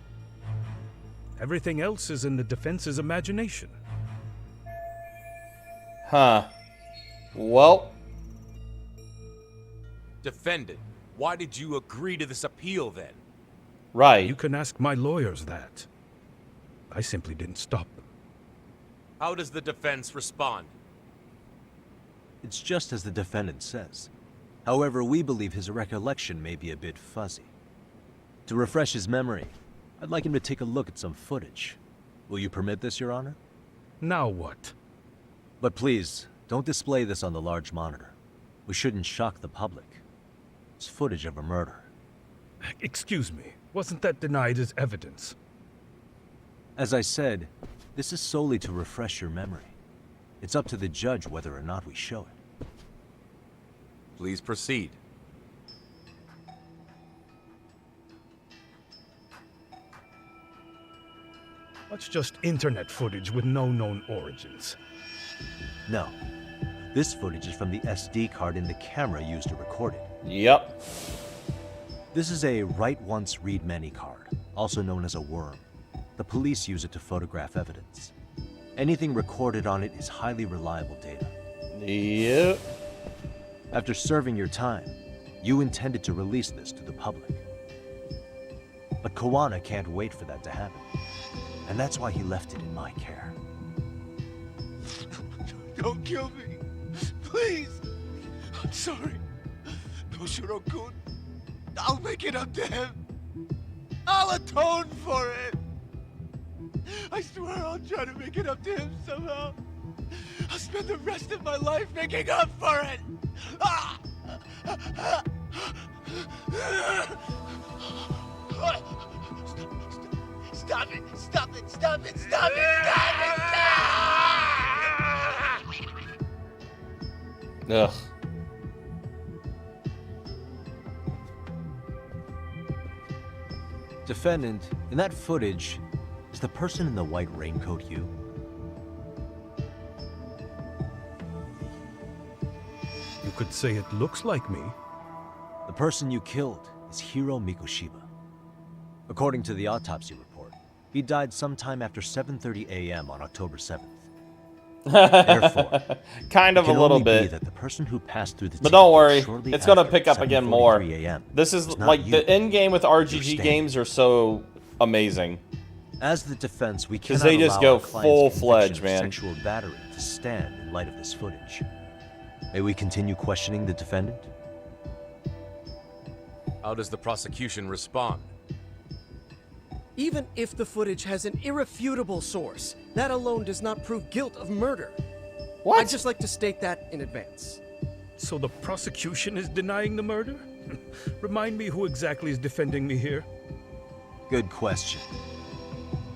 Everything else is in the defense's imagination. Huh. Well. Defendant, why did you agree to this appeal then? Right. You can ask my lawyers that. I simply didn't stop them. How does the defense respond? It's just as the defendant says. However, we believe his recollection may be a bit fuzzy. To refresh his memory, I'd like him to take a look at some footage. Will you permit this, Your Honor? Now what? But please, don't display this on the large monitor. We shouldn't shock the public. It's footage of a murder. Excuse me, wasn't that denied as evidence? As I said, this is solely to refresh your memory. It's up to the judge whether or not we show it. Please proceed. That's just internet footage with no known origins. No. This footage is from the SD card in the camera used to record it. Yep. This is a write once, read many card, also known as a worm. The police use it to photograph evidence. Anything recorded on it is highly reliable data. Yep. After serving your time, you intended to release this to the public. But Kawana can't wait for that to happen. And that's why he left it in my care. Don't kill me. Please. I'm sorry. Toshiro-kun. I'll make it up to him. I'll atone for it. I swear I'll try to make it up to him somehow. I'll spend the rest of my life making up for it. Ah! Stop it! Stop it! Stop it! Stop it! Ugh. Defendant, in that footage, is the person in the white raincoat you? You could say it looks like me. The person you killed is Hiro Mikoshiba. According to the autopsy report, he died sometime after 7:30 a.m. on October 7th. Therefore, kind of it a can little only be bit. that the person who passed through the But tape don't worry, shortly it's gonna after pick up again more. 7:43 a.m. This is was not like you. the end game with You're RGG standing. games are so amazing. As the defense, we because cannot they just allow go our client's full-fledged, conviction of man. Sexual battery to stand in light of this footage. May we continue questioning the defendant? How does the prosecution respond? Even if the footage has an irrefutable source, that alone does not prove guilt of murder. What? I'd just like to state that in advance. So the prosecution is denying the murder? Remind me who exactly is defending me here. Good question.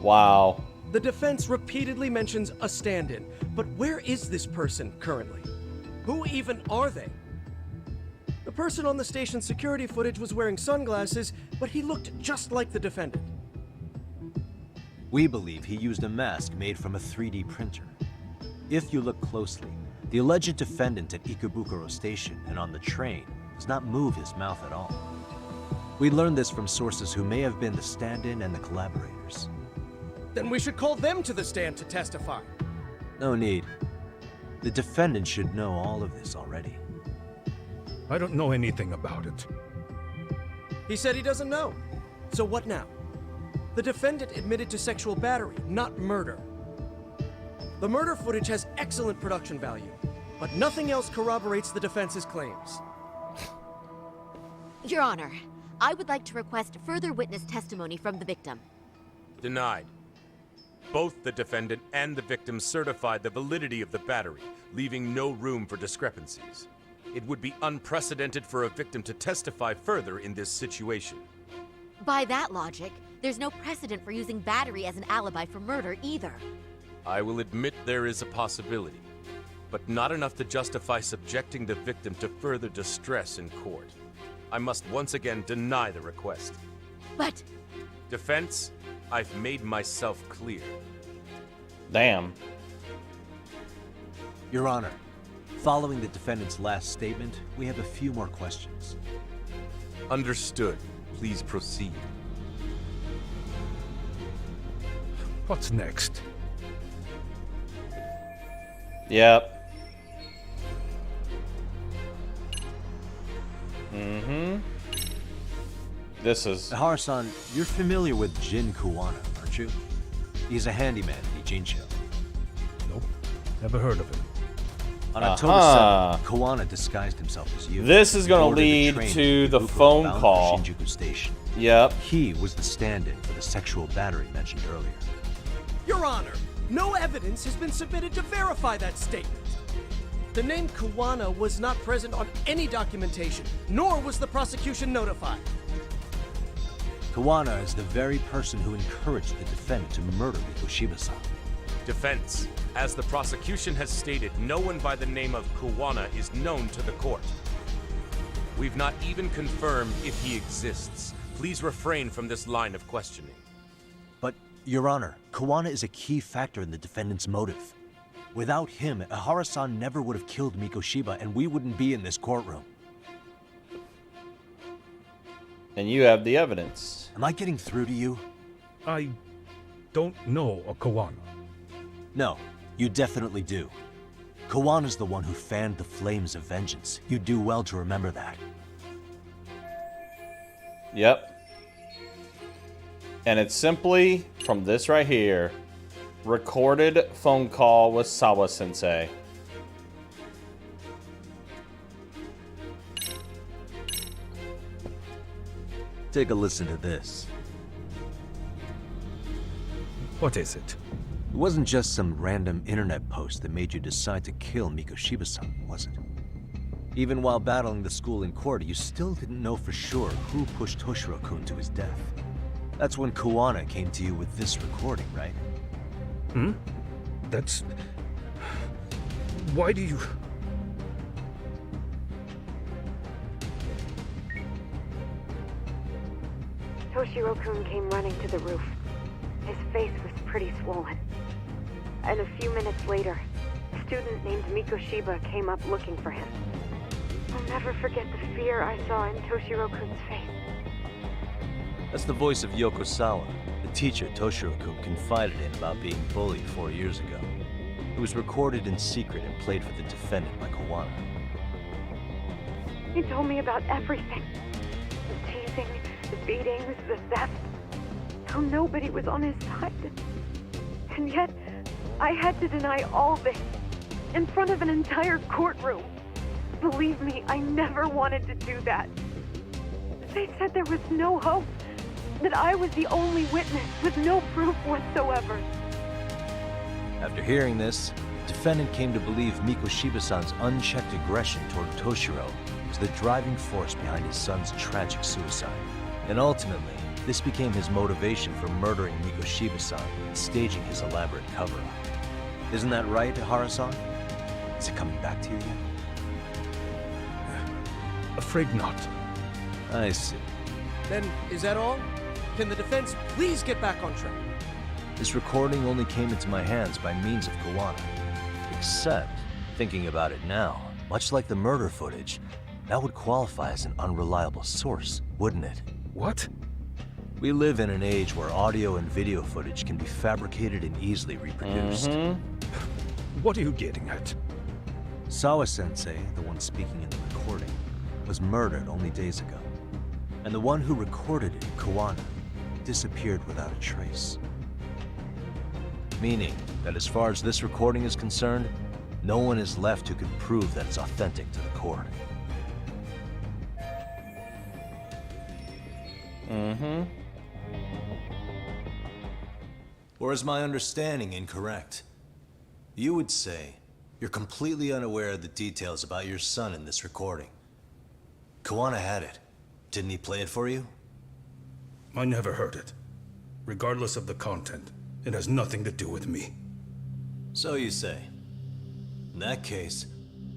Wow. The defense repeatedly mentions a stand-in, but where is this person currently? Who even are they? The person on the station's security footage was wearing sunglasses, but he looked just like the defendant. We believe he used a mask made from a 3D printer. If you look closely, the alleged defendant at Ikebukuro Station and on the train does not move his mouth at all. We learned this from sources who may have been the stand-in and the collaborators. Then we should call them to the stand to testify. No need. The defendant should know all of this already. I don't know anything about it. He said he doesn't know. So what now? The defendant admitted to sexual battery, not murder. The murder footage has excellent production value, but nothing else corroborates the defense's claims. Your Honor, I would like to request further witness testimony from the victim. Denied. Both the defendant and the victim certified the validity of the battery, leaving no room for discrepancies. It would be unprecedented for a victim to testify further in this situation. By that logic, there's no precedent for using battery as an alibi for murder either. I will admit there is a possibility, but not enough to justify subjecting the victim to further distress in court. I must once again deny the request. But... Defense, I've made myself clear. Damn. Your Honor, following the defendant's last statement, we have a few more questions. Understood. Please proceed. What's next? Yep. Mm-hmm. This is... Hara-san, you're familiar with Jin Kuwana, aren't you? He's a handyman in Ijincho. Nope. Never heard of him. On October 7th, Kuwana disguised himself as you. This is going to Boarded lead train to the Ikebukuro phone bound for call. Shinjuku Station. Yep. He was the stand-in for the sexual battery mentioned earlier. Your Honor, no evidence has been submitted to verify that statement. The name Kuwana was not present on any documentation, nor was the prosecution notified. Kuwana is the very person who encouraged the defendant to murder Mikoshiba-san. Defense, as the prosecution has stated, no one by the name of Kuwana is known to the court. We've not even confirmed if he exists. Please refrain from this line of questioning. But, Your Honor, Kuwana is a key factor in the defendant's motive. Without him, Hara-san never would have killed Mikoshiba, and we wouldn't be in this courtroom. And you have the evidence. Am I getting through to you? I don't know a Kuwana. No, you definitely do. Kawana's the one who fanned the flames of vengeance. You do well to remember that. Yep. And it's simply from this right here. Recorded phone call with Sawa Sensei. Take a listen to this. What is it? It wasn't just some random internet post that made you decide to kill Mikoshiba-san, was it? Even while battling the school in court, you still didn't know for sure who pushed Toshiro-kun to his death. That's when Kuwana came to you with this recording, right? That's... Why do you... Toshiro-kun came running to the roof. His face was pretty swollen. And a few minutes later, a student named Mikoshiba came up looking for him. I'll never forget the fear I saw in Toshiro-kun's face. That's the voice of Yokosawa, the teacher Toshiro-kun confided in about being bullied 4 years ago. It was recorded in secret and played for the defendant by Kuwana. He told me about everything. The teasing, the beatings, the theft. How nobody was on his side. And yet, I had to deny all this in front of an entire courtroom. Believe me, I never wanted to do that. They said there was no hope, that I was the only witness with no proof whatsoever. After hearing this, the defendant came to believe Mikoshiba-san's unchecked aggression toward Toshiro was the driving force behind his son's tragic suicide. And ultimately, this became his motivation for murdering Mikoshiba-san and staging his elaborate cover-up. Isn't that right, Hara-san? Is it coming back to you yet? Afraid not. I see. Then, is that all? Can the defense please get back on track? This recording only came into my hands by means of Kuwana. Except, thinking about it now, much like the murder footage, that would qualify as an unreliable source, wouldn't it? What? We live in an age where audio and video footage can be fabricated and easily reproduced. What are you getting at? Sawa-sensei, the one speaking in the recording, was murdered only days ago. And the one who recorded it, Kuwana, disappeared without a trace. Meaning that as far as this recording is concerned, no one is left who can prove that it's authentic to the court. Or is my understanding incorrect? You would say you're completely unaware of the details about your son in this recording. Kuwana had it. Didn't he play it for you? I never heard it. Regardless of the content, it has nothing to do with me. So you say. In that case,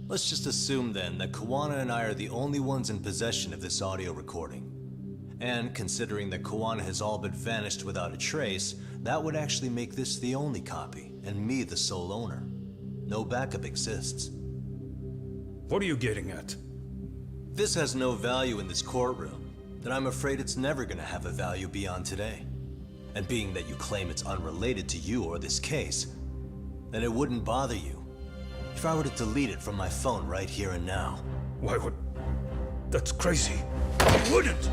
let's just assume then that Kuwana and I are the only ones in possession of this audio recording. And considering that Kuwana has all but vanished without a trace, that would actually make this the only copy, and me the sole owner. No backup exists. What are you getting at? This has no value in this courtroom, then I'm afraid it's never gonna have a value beyond today. And being that you claim it's unrelated to you or this case, then it wouldn't bother you if I were to delete it from my phone right here and now. Why would... That's crazy. I wouldn't!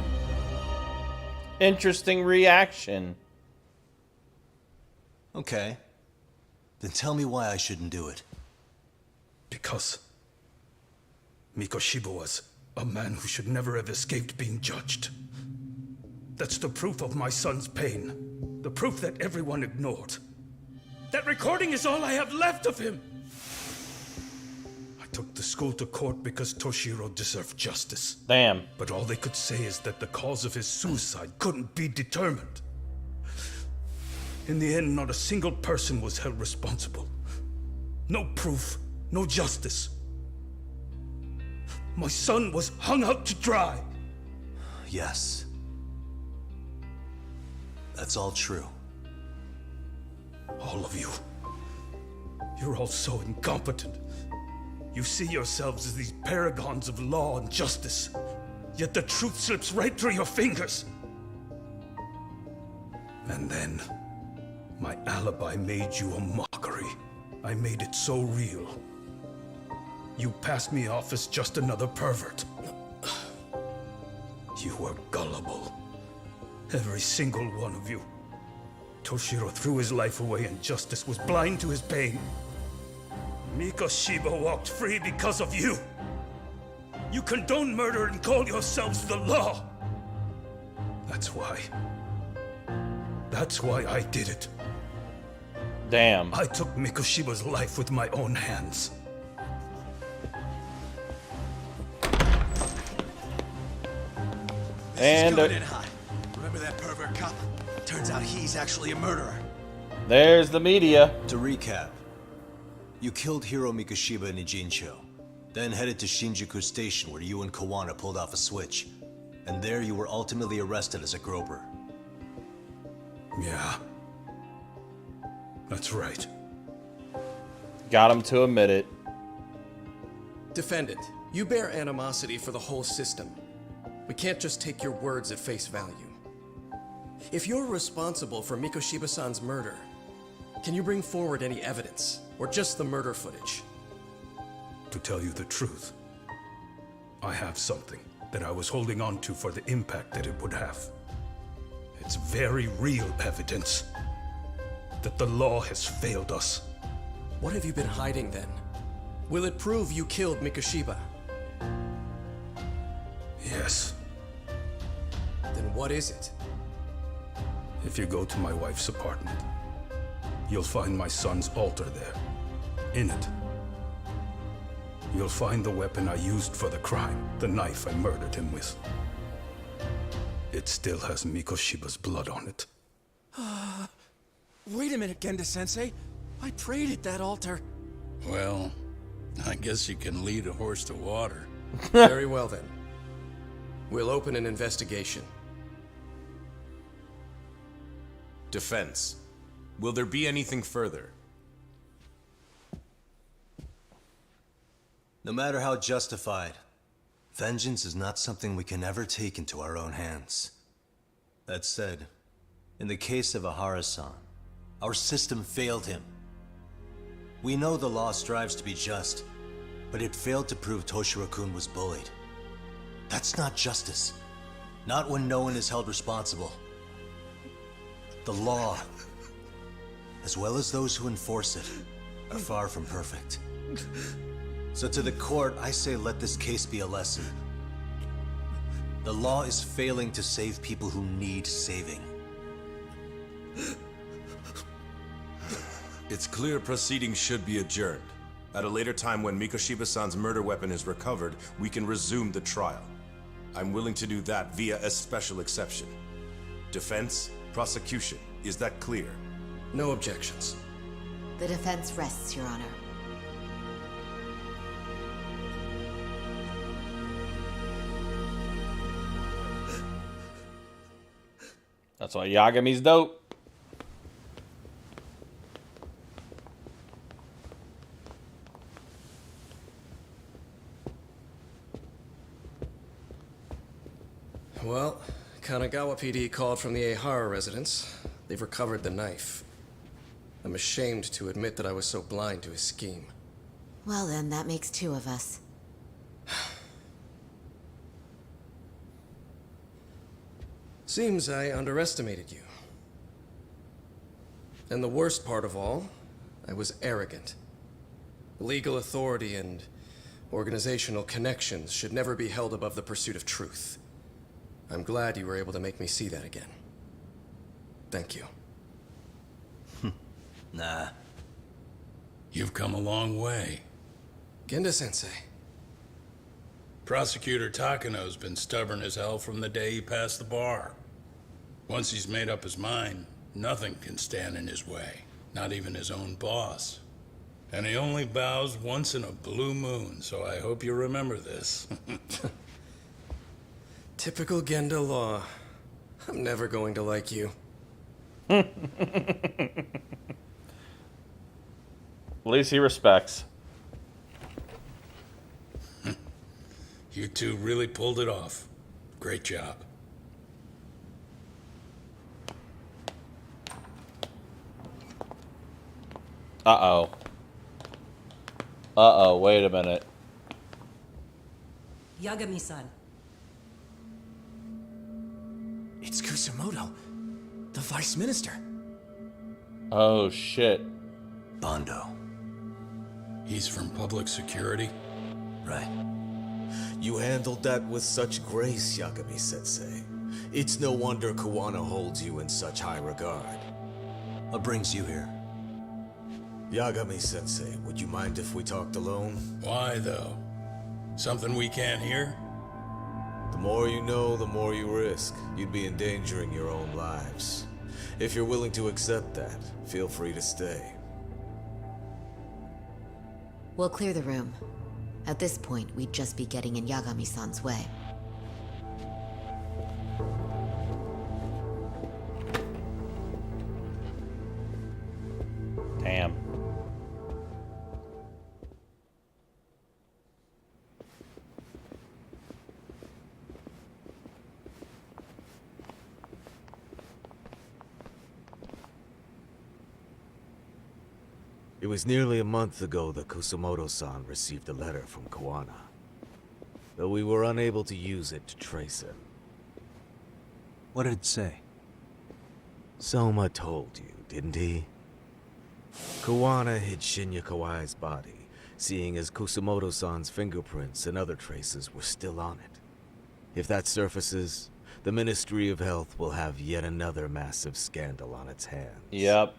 Interesting reaction. Okay. Then tell me why I shouldn't do it. Because Mikoshiba was a man who should never have escaped being judged. That's the proof of my son's pain. The proof that everyone ignored. That recording is all I have left of him! I took the school to court because Toshiro deserved justice. Damn. But all they could say is that the cause of his suicide couldn't be determined. In the end, not a single person was held responsible. No proof, no justice. My son was hung out to dry. Yes. That's all true. All of you. You're all so incompetent. You see yourselves as these paragons of law and justice. Yet the truth slips right through your fingers. And then, my alibi made you a mockery. I made it so real. You passed me off as just another pervert. You were gullible. Every single one of you. Toshiro threw his life away and justice was blind to his pain. Mikoshiba walked free because of you. You condone murder and call yourselves the law. That's why. That's why I did it. Damn. I took Mikoshiba's life with my own hands. And This is going in hot. Remember that pervert cop? Turns out he's actually a murderer. there's the media. To recap, you killed Hiro Mikoshiba in Ijincho, then headed to Shinjuku Station where you and Kawana pulled off a switch. And there you were ultimately arrested as a groper. Yeah. That's right. Got him to admit it. Defendant, you bear animosity for the whole system. We can't just take your words at face value. If you're responsible for Mikoshiba-san's murder, can you bring forward any evidence, or just the murder footage? To tell you the truth, I have something that I was holding on to for the impact that it would have. It's very real evidence that the law has failed us. What have you been hiding then? Will it prove you killed Mikoshiba? Yes. Then what is it? If you go to my wife's apartment, you'll find my son's altar there. In it, you'll find the weapon I used for the crime, the knife I murdered him with. It still has Mikoshiba's blood on it. Wait a minute, Genda-sensei. I prayed at that altar. Well, I guess you can lead a horse to water. Very well then. We'll open an investigation. Defense. Will there be anything further? No matter how justified, vengeance is not something we can ever take into our own hands. That said, in the case of Ahara-san, our system failed him. We know the law strives to be just, but it failed to prove Toshiro-kun was bullied. That's not justice. Not when no one is held responsible. The law, as well as those who enforce it, are far from perfect. So to the court, I say let this case be a lesson. The law is failing to save people who need saving. It's clear proceedings should be adjourned. At a later time when Mikoshiba-san's murder weapon is recovered, we can resume the trial. I'm willing to do that via a special exception. Defense, prosecution, is that clear? No objections. The defense rests, Your Honor. That's why Yagami's dope. Well, Kanagawa PD called from the Ehara residence. They've recovered the knife. I'm ashamed to admit that I was so blind to his scheme. Well then, that makes two of us. Seems I underestimated you. And the worst part of all, I was arrogant. Legal authority and organizational connections should never be held above the pursuit of truth. I'm glad you were able to make me see that again. Thank you. Nah. You've come a long way. Genda-sensei. Prosecutor Takano's been stubborn as hell from the day he passed the bar. Once he's made up his mind, nothing can stand in his way, not even his own boss. And he only bows once in a blue moon, so I hope you remember this. Typical Genda law. I'm never going to like you. At least he respects. You two really pulled it off. Great job. Uh-oh. Uh-oh, wait a minute. Yagami-san. It's Kusamoto, the Vice Minister. Oh, shit. Bondo. He's from public security? Right. You handled that with such grace, Yagami-sensei. It's no wonder Kawana holds you in such high regard. What brings you here? Yagami-sensei, would you mind if we talked alone? Why, though? Something we can't hear? The more you know, the more you risk. You'd be endangering your own lives. If you're willing to accept that, feel free to stay. We'll clear the room. At this point, we'd just be getting in Yagami-san's way. Damn. It was nearly a month ago that Kusumoto-san received a letter from Kawana, though we were unable to use it to trace him. What did it say? Soma told you, didn't he? Kawana hid Shinya Kawai's body, seeing as Kusumoto-san's fingerprints and other traces were still on it. If that surfaces, the Ministry of Health will have yet another massive scandal on its hands. Yep.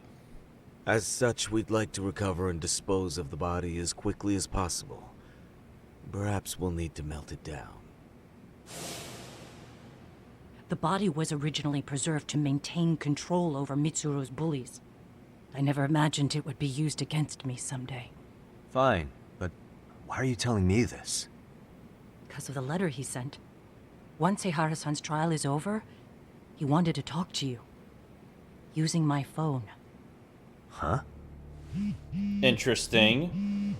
As such, we'd like to recover and dispose of the body as quickly as possible. Perhaps we'll need to melt it down. The body was originally preserved to maintain control over Mitsuru's bullies. I never imagined it would be used against me someday. Fine, but why are you telling me this? Because of the letter he sent. Once Ehara-san's trial is over, he wanted to talk to you. Using my phone. Huh? Interesting.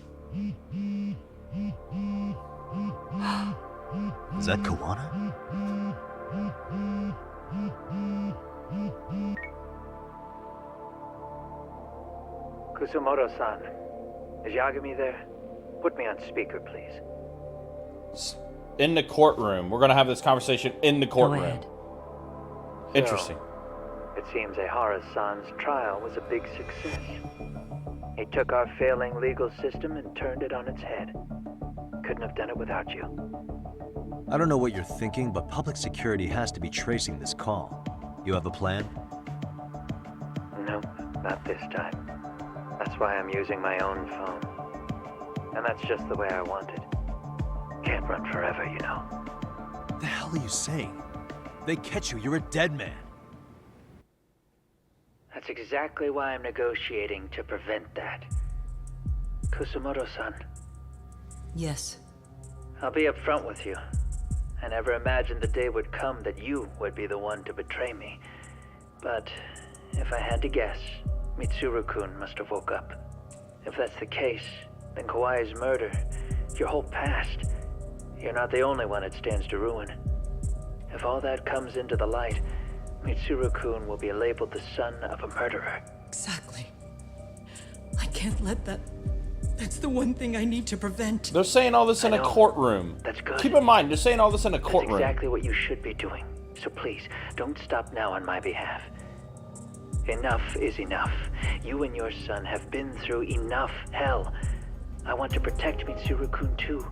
Is that Kawana? Kusumoto-san, is Yagami there? Put me on speaker, please. In the courtroom. We're gonna have this conversation in the courtroom. Go ahead. Interesting. So, it seems Ehara-san's trial was a big success. He took our failing legal system and turned it on its head. Couldn't have done it without you. I don't know what you're thinking, but public security has to be tracing this call. You have a plan? Nope, not this time. That's why I'm using my own phone. And that's just the way I want it. Can't run forever, you know. What the hell are you saying? If they catch you, you're a dead man. That's exactly why I'm negotiating to prevent that. Kusumoto-san. Yes. I'll be upfront with you. I never imagined the day would come that you would be the one to betray me. But if I had to guess, Mitsuru-kun must have woke up. If that's the case, then Kawai's murder, your whole past, you're not the only one it stands to ruin. If all that comes into the light, Mitsuru-kun will be labeled the son of a murderer. Exactly. I can't let that... That's the one thing I need to prevent. They're saying all this in a courtroom. That's good. Keep in mind, they're saying all this in a courtroom. That's exactly what you should be doing. So please, don't stop now on my behalf. Enough is enough. You and your son have been through enough hell. I want to protect Mitsuru-kun too.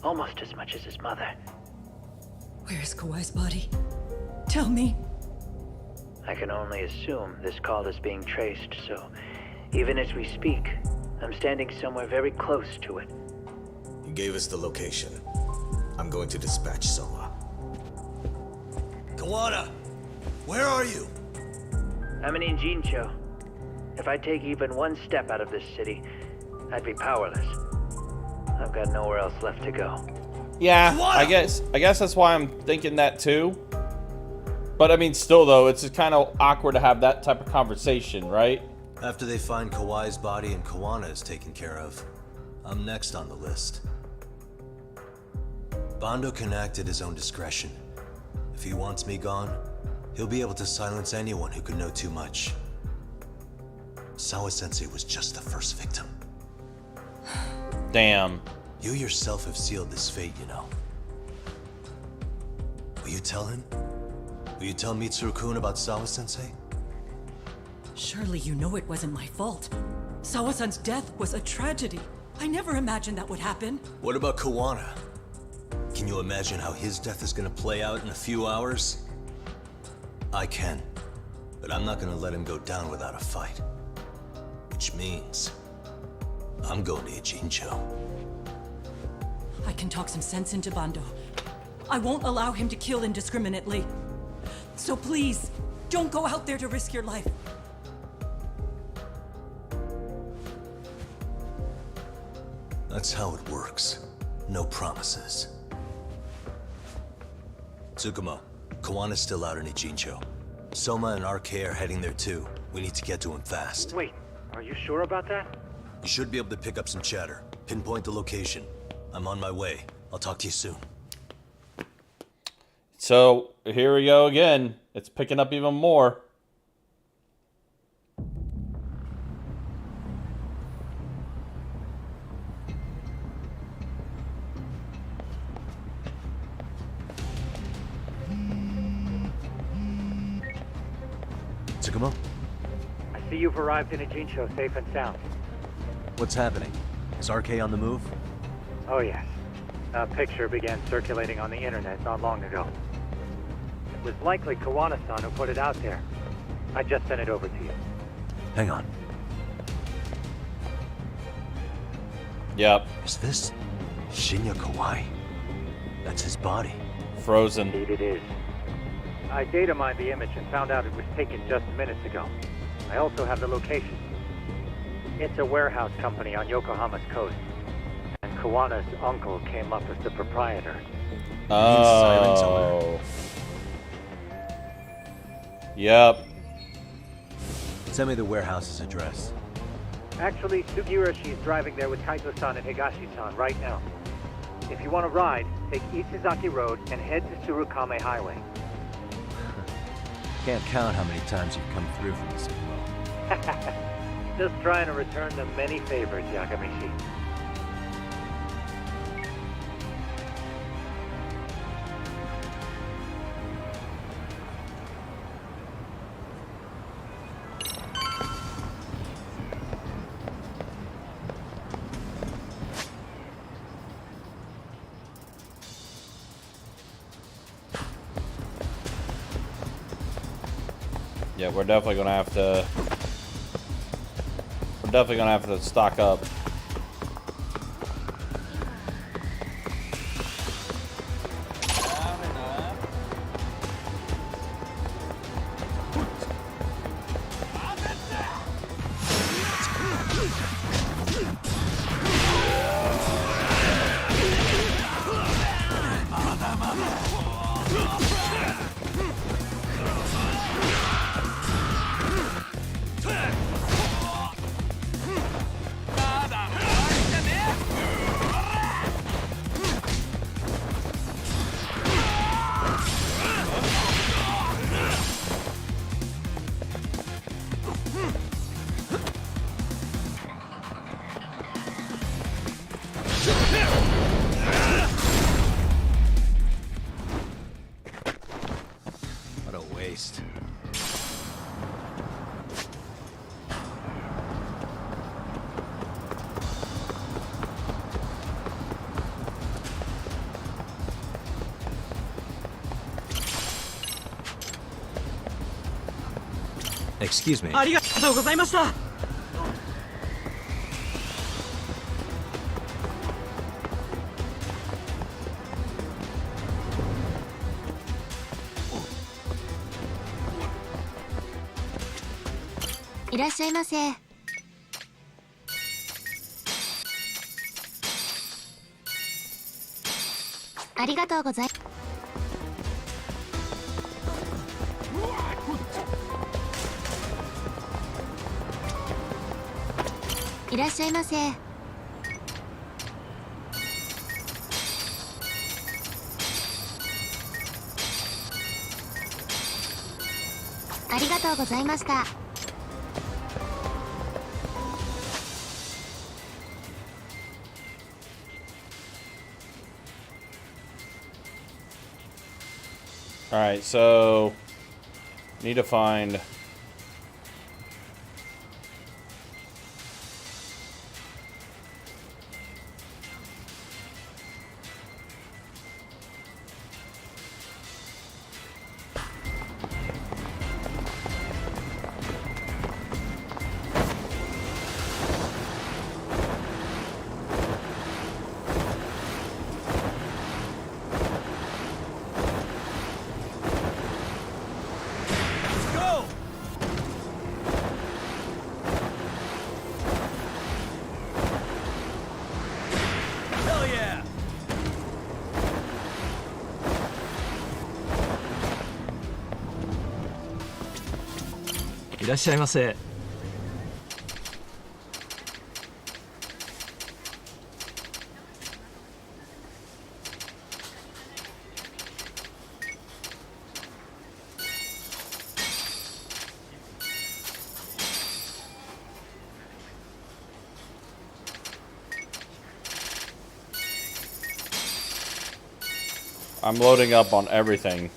Almost as much as his mother. Where is Kawai's body? Tell me. I can only assume this call is being traced, so even as we speak, I'm standing somewhere very close to it. You gave us the location. I'm going to dispatch Soma. Kawana! Where are you? I'm in Injincho. If I take even one step out of this city, I'd be powerless. I've got nowhere else left to go. Yeah, I guess that's why I'm thinking that too. But I mean, still though, it's kind of awkward to have that type of conversation, right? After they find Kawai's body and Kawana is taken care of, I'm next on the list. Bando can act at his own discretion. If he wants me gone, he'll be able to silence anyone who could know too much. Sawa-sensei was just the first victim. Damn. You yourself have sealed this fate, you know. Will you tell him? Will you tell Mitsuru-kun about Sawa-sensei? Surely you know it wasn't my fault. Sawa-san's death was a tragedy. I never imagined that would happen. What about Kawana? Can you imagine how his death is gonna play out in a few hours? I can. But I'm not gonna let him go down without a fight. Which means... I'm going to Ijincho. I can talk some sense into Bando. I won't allow him to kill indiscriminately. So please, don't go out there to risk your life. That's how it works. No promises. Tsukumo, Kawana's still out in Ijincho. Soma and RK are heading there too. We need to get to him fast. Wait, are you sure about that? You should be able to pick up some chatter. Pinpoint the location. I'm on my way. I'll talk to you soon. So, here we go again. It's picking up even more. Tsukumo? I see you've arrived in Ijincho safe and sound. What's happening? Is RK on the move? Oh yes. A picture began circulating on the internet not long ago. It was likely Kawana-san who put it out there. I just sent it over to you. Hang on. Yep. Is this Shinya Kawai? That's his body. Frozen. Indeed it is. I data mined the image and found out it was taken just minutes ago. I also have the location. It's a warehouse company on Yokohama's coast. And Kawana's uncle came up as the proprietor. Oh. Yep. Send me the warehouse's address. Actually, Sugiurashi is driving there with Kaito-san and Higashi-san right now. If you want to ride, take Isizaki Road and head to Tsurukame Highway. Can't count how many times you've come through from this world. Just trying to return the many favors, Yagami. Yeah, we're definitely gonna have to. We're definitely gonna have to stock up. What a waste. Excuse me. ありがとうございました。いらっしゃいませ。ありがとうござい。いらっしゃいませ。ありがとうございました。Alright, so need to find いらっしゃいませ。I'm loading up on everything.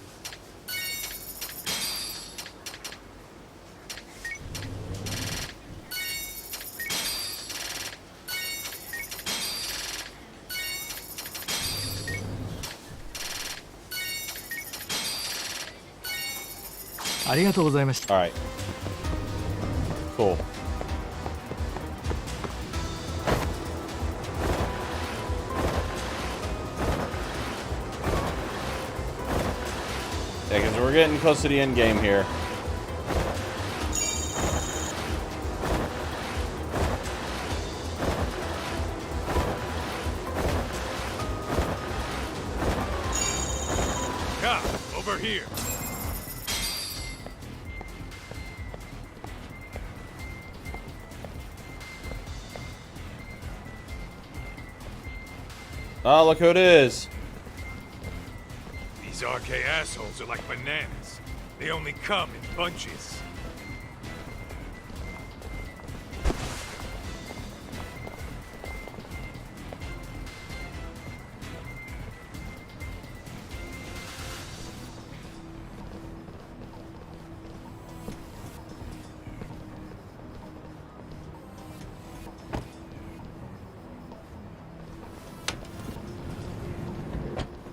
Alright. Cool. Yeah, because we're getting close to the end game here. Cop, over here. Oh, look who it is. These RK assholes are like bananas. They only come in bunches.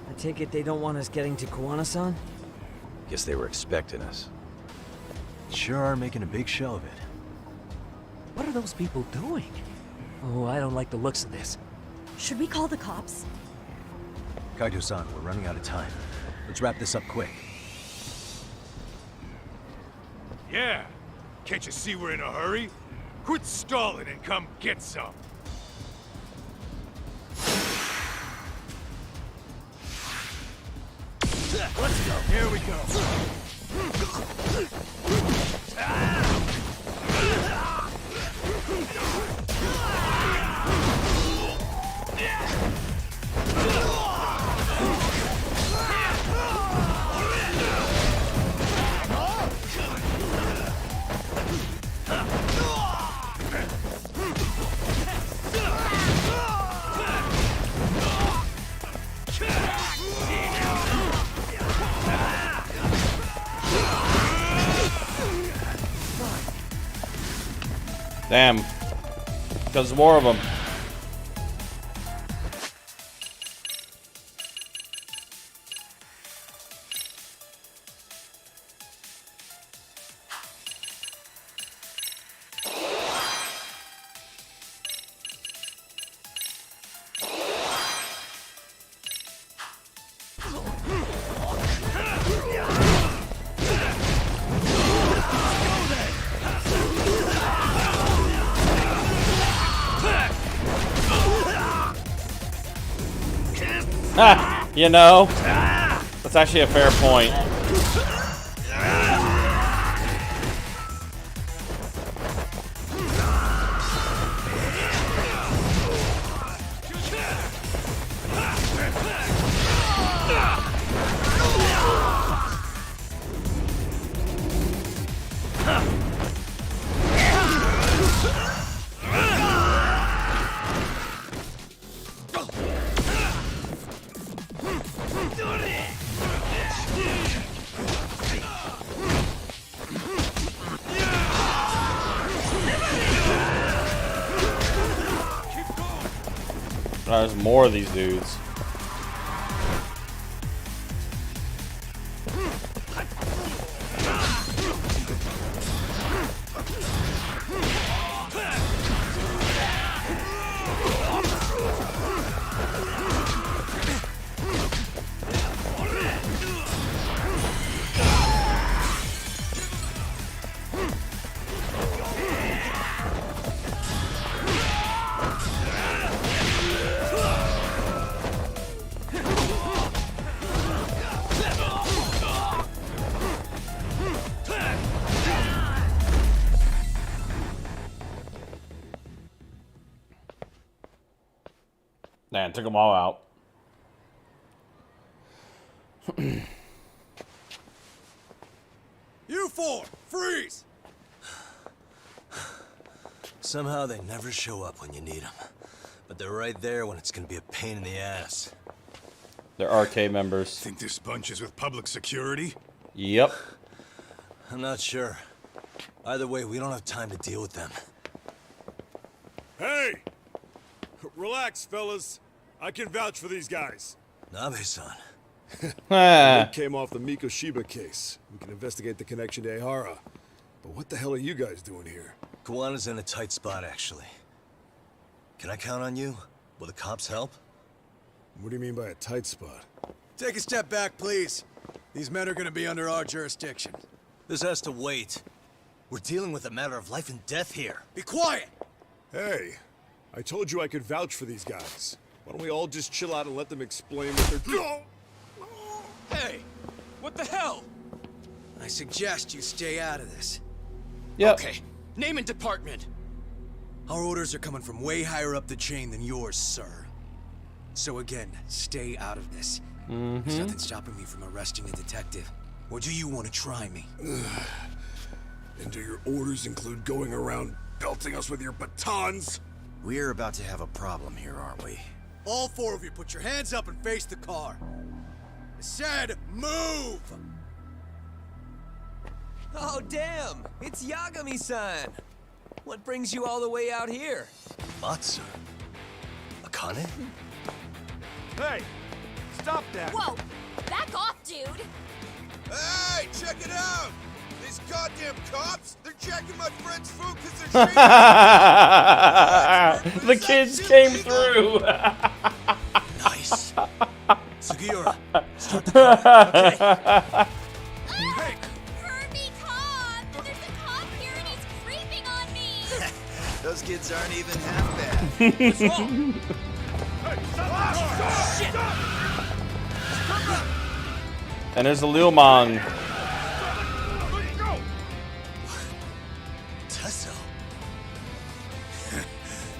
I take it they don't want us getting to Kuwana-san? Guess they were expecting us. Sure are making a big show of it. What are those people doing? Oh, I don't like the looks of this. Should we call the cops? Kaido-san, we're running out of time. Let's wrap this up quick. Yeah. Can't you see we're in a hurry? Quit stalling and come get some. Let's go. Here we go. Damn. Because more of them. Ah, you know, that's actually a fair point. There's more of these dudes. Man, took them all out. You four, freeze! Somehow they never show up when you need them. But they're right there when it's gonna be a pain in the ass. They're RK members. Think this bunch is with public security? Yep. I'm not sure. Either way, we don't have time to deal with them. Hey! Relax, fellas. I can vouch for these guys. Nabe-san. We came off the Mikoshiba case. We can investigate the connection to Ehara. But what the hell are you guys doing here? Kawana's in a tight spot, actually. Can I count on you? Will the cops help? What do you mean by a tight spot? Take a step back, please. These men are gonna be under our jurisdiction. This has to wait. We're dealing with a matter of life and death here. Be quiet! Hey, I told you I could vouch for these guys. Why don't we all just chill out and let them explain what they're doing? Hey! What the hell? I suggest you stay out of this. Yep. Okay, name and department. Our orders are coming from way higher up the chain than yours, sir. So again, stay out of this. There's nothing stopping me from arresting a detective. Or do you want to try me? And do your orders include going around belting us with your batons? We're about to have a problem here, aren't we? All four of you, put your hands up and face the car. I said, move! Oh, damn! It's Yagami-san! What brings you all the way out here? Matsu? Akane? Hey! Stop that! Whoa! Back off, dude! Hey, check it out! These goddamn cops, they're checking my friend's food because they're The kids came through. Nice. Sugiura, start the car. Okay. Hey! Kirby, cop! There's a cop here and he's creeping on me! Those kids aren't even half bad. What's wrong? Hey, stop! Shit! And there's a Liu Mong. Tesso.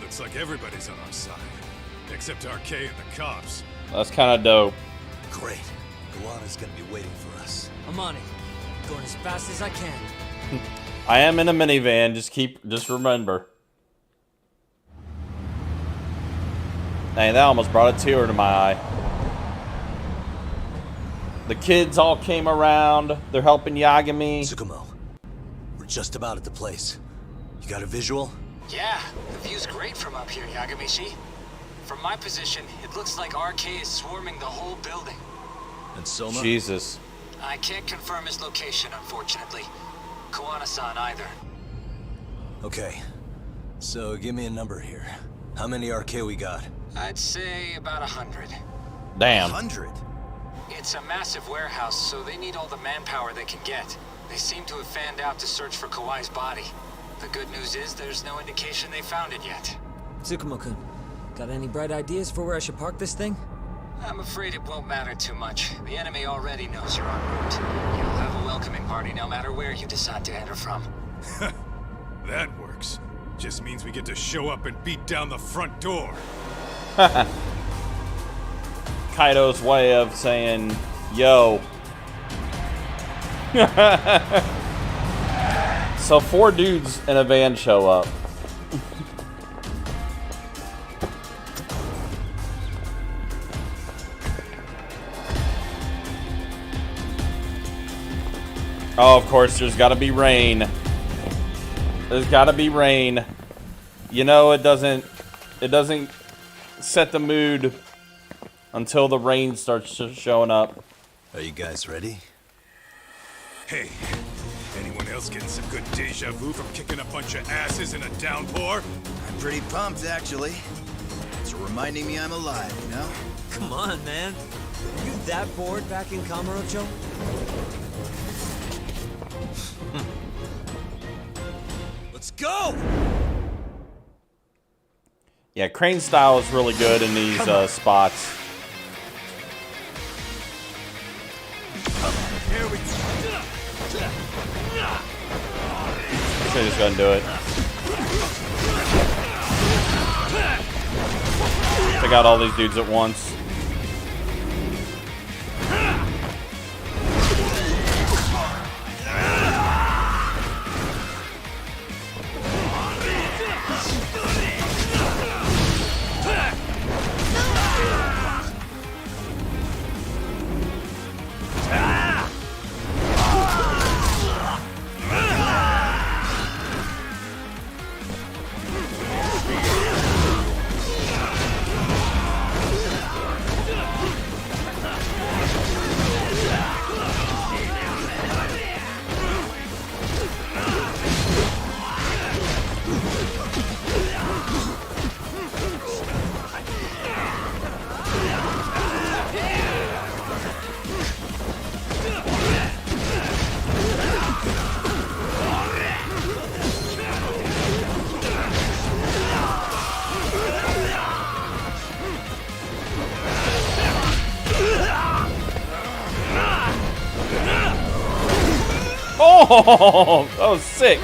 Looks like everybody's on our side. Except RK and the cops. That's kind of dope. Great. Kawana's gonna be waiting for us. I'm on it. Going as fast as I can. I am in a minivan. Just remember. Dang, that almost brought a tear to my eye. The kids all came around. They're helping Yagami. Tsukumo, we're just about at the place. You got a visual? Yeah, the view's great from up here, Yagami-shi. From my position, it looks like RK is swarming the whole building. And Soma? Jesus. I can't confirm his location, unfortunately. Kawana-san either. Okay. So give me a number here. How many RK we got? I'd say about 100. Damn. 100? It's a massive warehouse, so they need all the manpower they can get. They seem to have fanned out to search for Kawai's body. The good news is there's no indication they found it yet. Tsukumo-kun, got any bright ideas for where I should park this thing? I'm afraid it won't matter too much. The enemy already knows you're en route. You'll have a welcoming party no matter where you decide to enter from. That works. Just means we get to show up and beat down the front door. Kaido's way of saying, yo. So 4 dudes in a van show up. Oh, of course, there's gotta be rain. There's gotta be rain. You know, it doesn't set the mood until the rain starts showing up. Are you guys ready? Hey, anyone else getting some good deja vu from kicking a bunch of asses in a downpour? I'm pretty pumped, actually. It's reminding me I'm alive, you know? Come on, man. Are you that bored back in Kamurocho? Let's go! Yeah, crane style is really good in these spots. Here we go. Should just go and do it. Take out all these dudes at once. Oh, that was sick.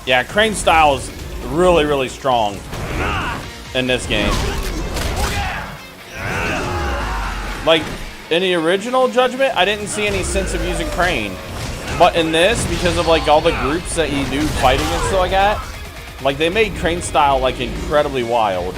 Yeah, Crane style is really, really strong in this game. Like, in the original Judgment, I didn't see any sense of using Crane. But in this, because of like all the groups that you do fighting and stuff like that, like they made Crane style like incredibly wild.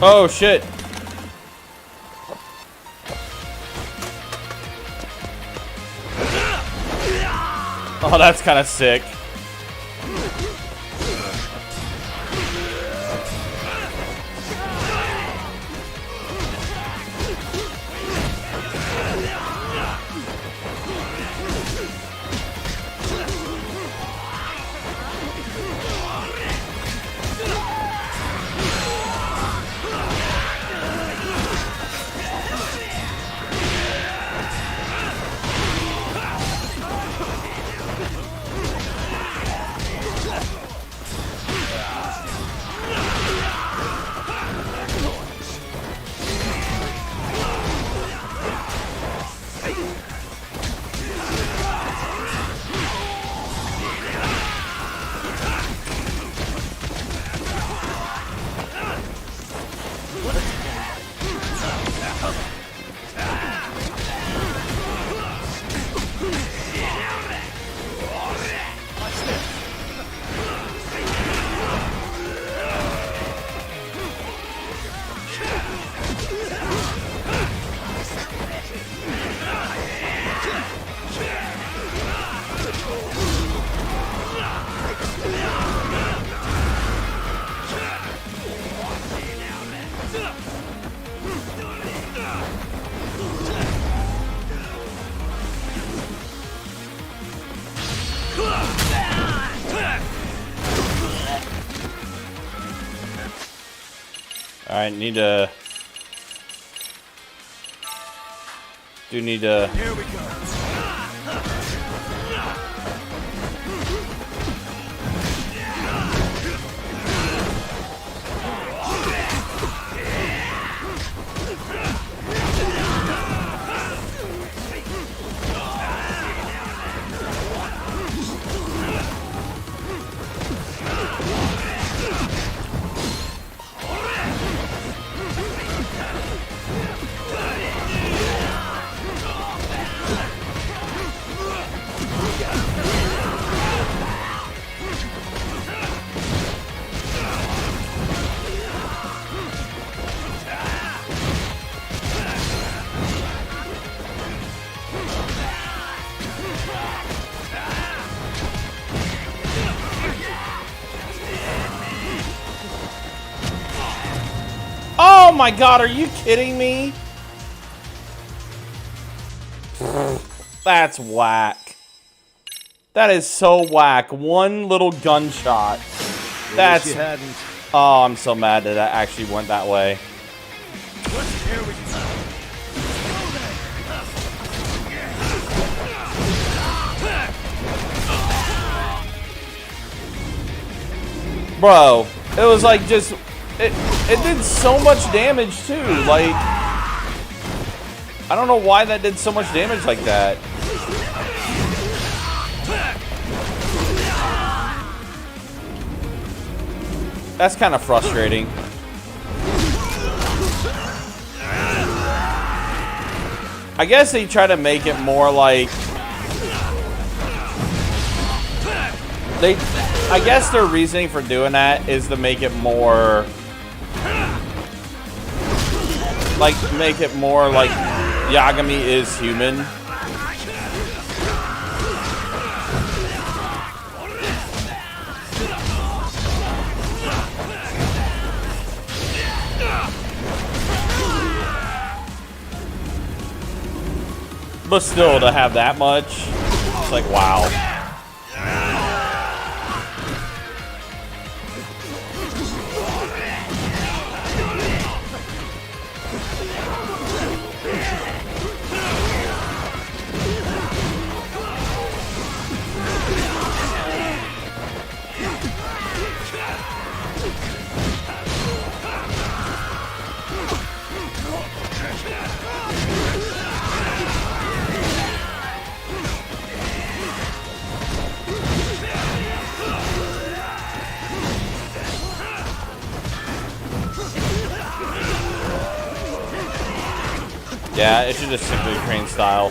Oh shit. Oh, that's kind of sick. Alright, need to... Here we go. my god, are you kidding me? That's whack. That is so whack. One little gunshot. That's... Oh, I'm so mad that it actually went that way. Bro, it was like just... It did so much damage too. Like... I don't know why that did so much damage like that. That's kind of frustrating. I guess they try to make it more like... I guess their reasoning for doing that is to make it more... Like, make it more like Yagami is human. But still, to have that much, it's like, wow. Yeah, it should just stick to the crane style.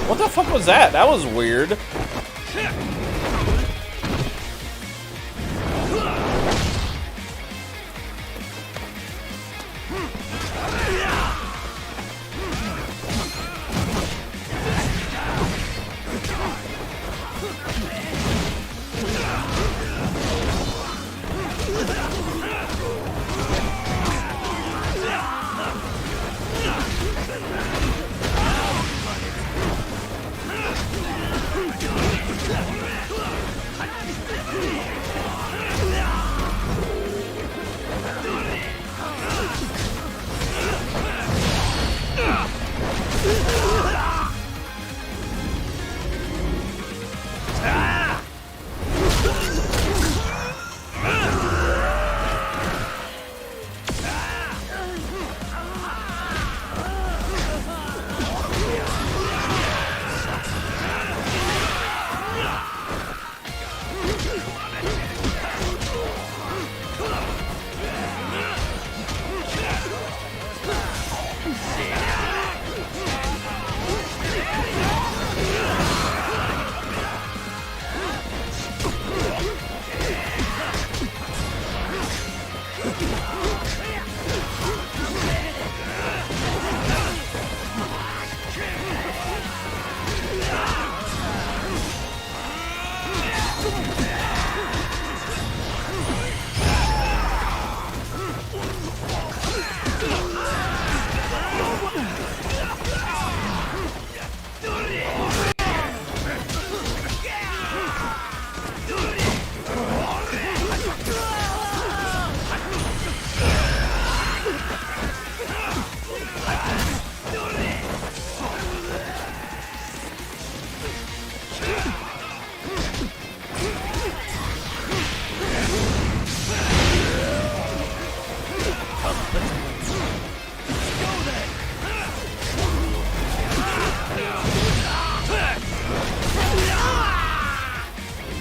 What the fuck was that? That was weird.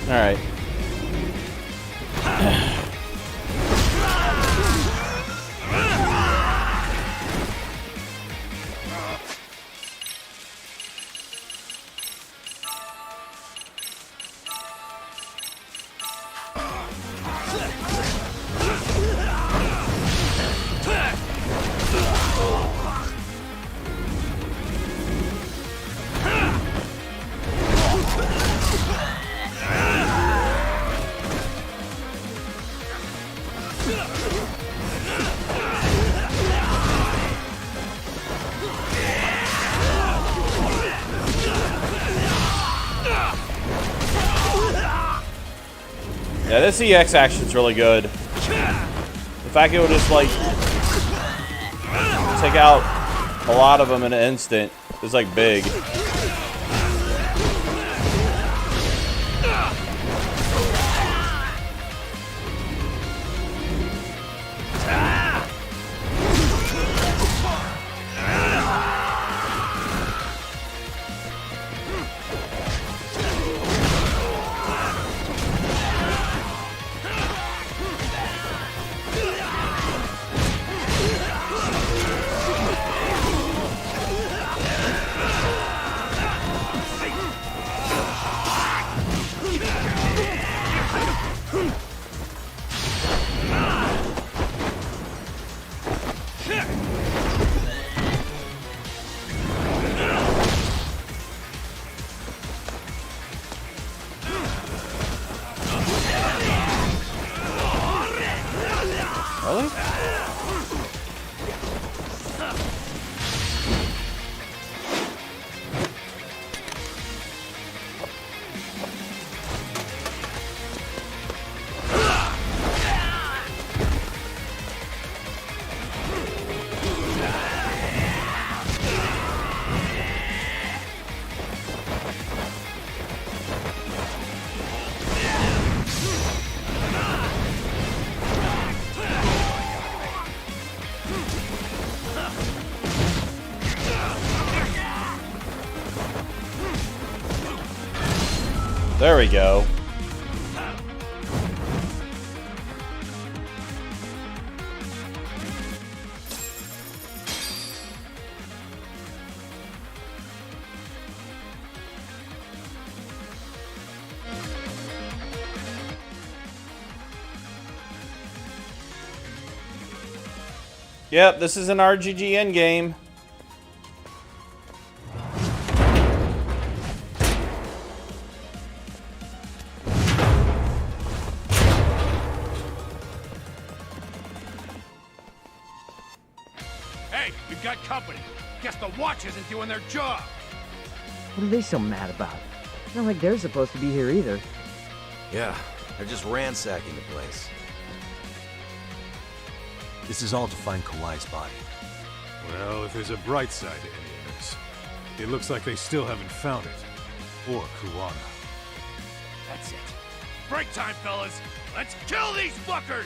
Alright. Yeah, this EX action's really good. The fact it would just like take out a lot of them in an instant is like big. Really? There we go. Yep, this is an RGG endgame. Hey, we've got company. Guess the watch isn't doing their job. What are they so mad about? It's not like they're supposed to be here either. Yeah, they're just ransacking the place. This is all to find Kawai's body. Well, if there's a bright side to any of this, it looks like they still haven't found it. Or Kuwana. That's it. Break time, fellas. Let's kill these fuckers!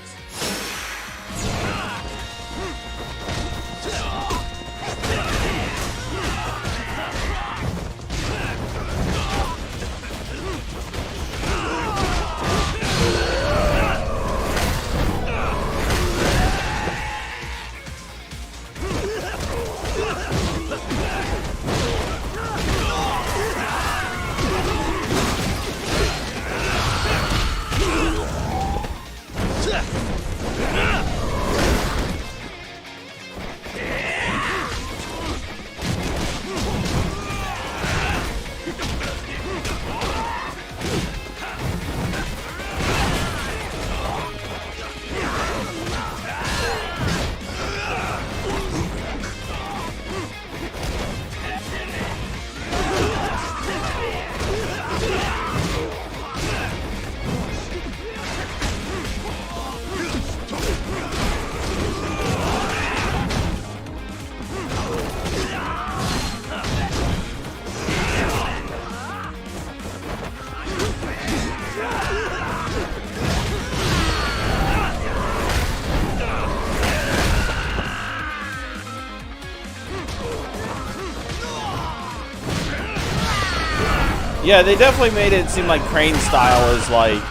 Yeah, they definitely made it seem like Crane style is like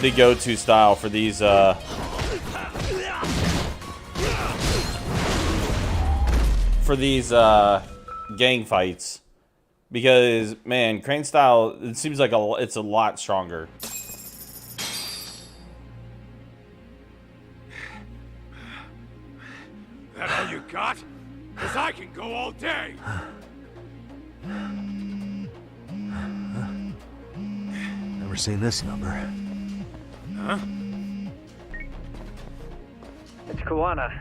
the go-to style for these gang fights, because man, Crane style, it seems like it's a lot stronger. That all you got? 'Cause I can go all day. Never seen this number. Huh? It's Kuwana.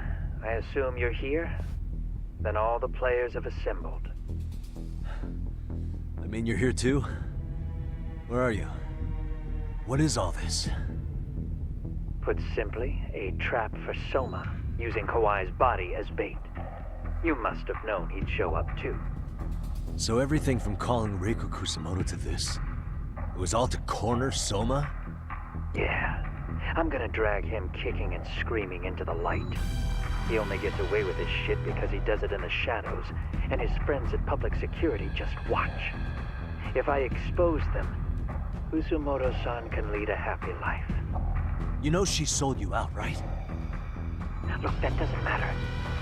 I assume you're here? Then all the players have assembled. I mean, you're here too? Where are you? What is all this? Put simply, a trap for Soma, using Kawai's body as bait. You must have known he'd show up too. So everything from calling Reiko Kusumoto to this, it was all to corner Soma? Yeah. I'm gonna drag him kicking and screaming into the light. He only gets away with his shit because he does it in the shadows, and his friends at public security just watch. If I expose them, Kusumoto-san can lead a happy life. You know she sold you out, right? Look, that doesn't matter.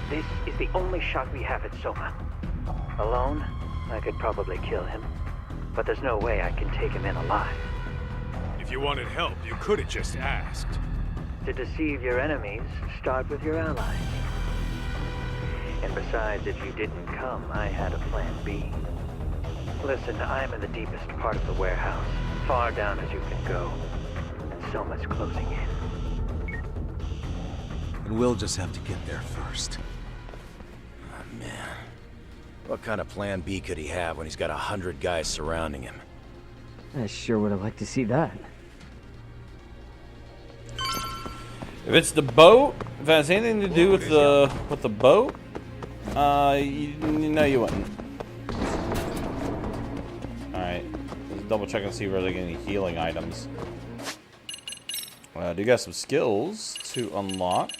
This is the only shot we have at Soma. Alone, I could probably kill him, but there's no way I can take him in alive. If you wanted help, you could have just asked. To deceive your enemies, start with your allies. And besides, if you didn't come, I had a plan B. Listen, I'm in the deepest part of the warehouse, far down as you can go. And Soma's closing in. And we'll just have to get there first. Oh, man. What kind of plan B could he have when he's got 100 guys surrounding him? I sure would have liked to see that. If it's the boat, if it has anything to do with the boat, no, you wouldn't. All right, let's double check and see if there's like any healing items. Do you got some skills to unlock?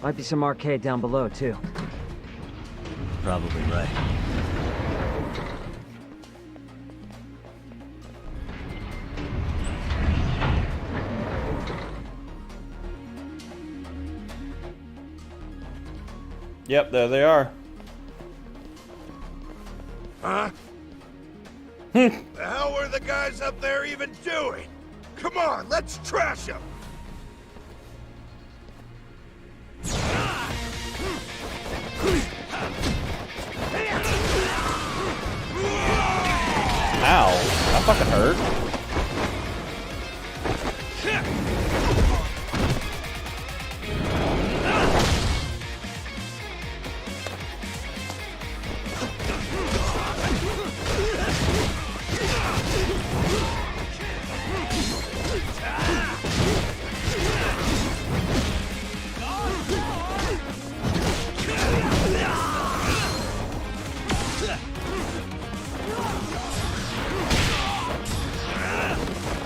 Might be some arcade down below, too. Probably right. Yep, there they are. Huh? The hell were the guys up there even doing? Come on, let's trash them! Ow, that fucking hurt.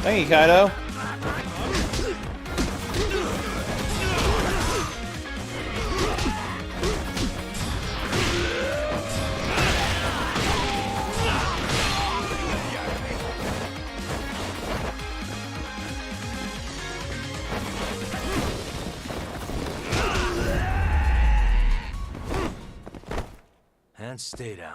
Thank you, Kaido. And stay down.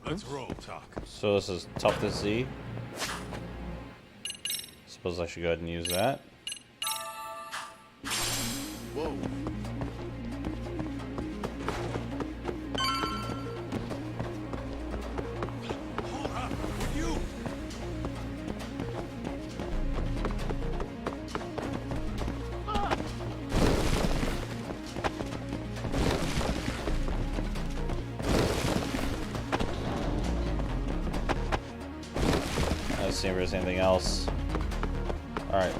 Let's roll, Talk. So this is tough to see. Suppose I should go ahead and use that. Whoa. Hold up! You! Let's see if there's anything else. Alright.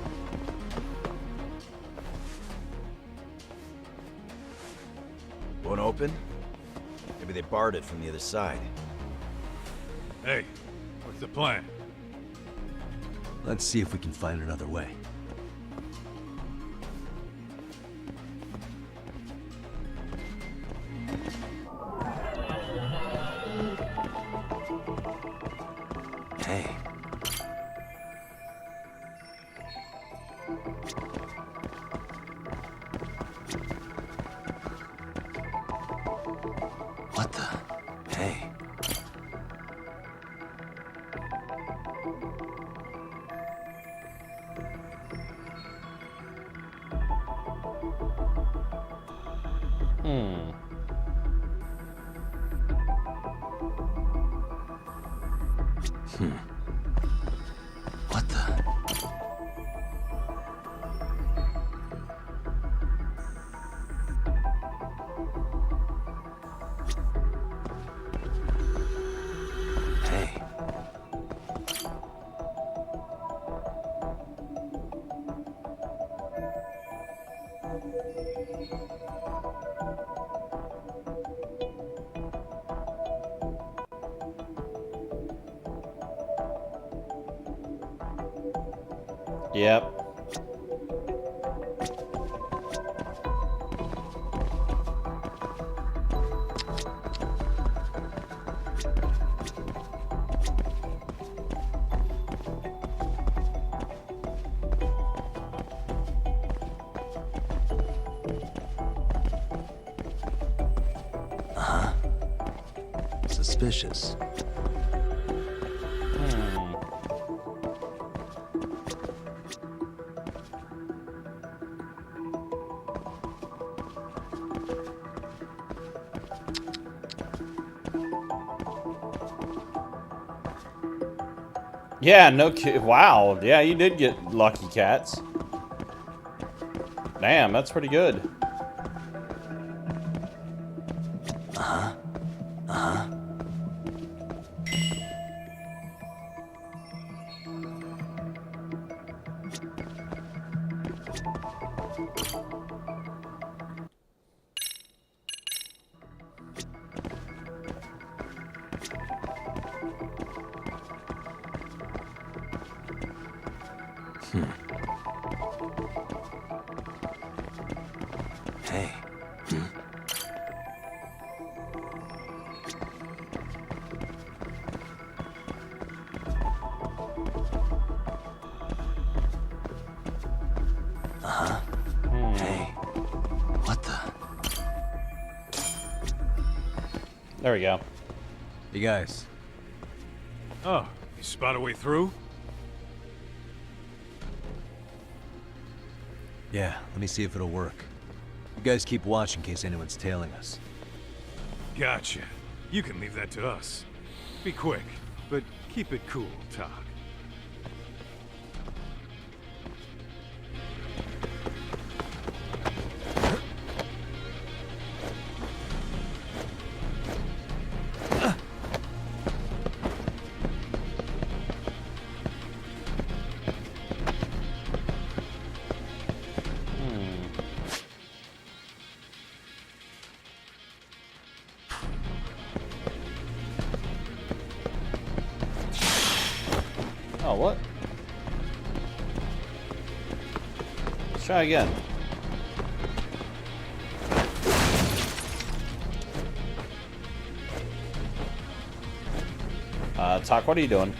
Won't open? Maybe they barred it from the other side. Hey, what's the plan? Let's see if we can find another way. Hey. What the? Hey. What the? Hey. Yep. Suspicious. Yeah, no kid. Wow. Yeah, you did get lucky, cats. Damn, that's pretty good. Hey. Hey. What the? There we go. You guys. Oh, you spot a way through? Yeah, let me see if it'll work. You guys keep watch in case anyone's tailing us. Gotcha. You can leave that to us. Be quick, but keep it cool, Todd. Oh, what? Let's try again. Talk, what are you doing?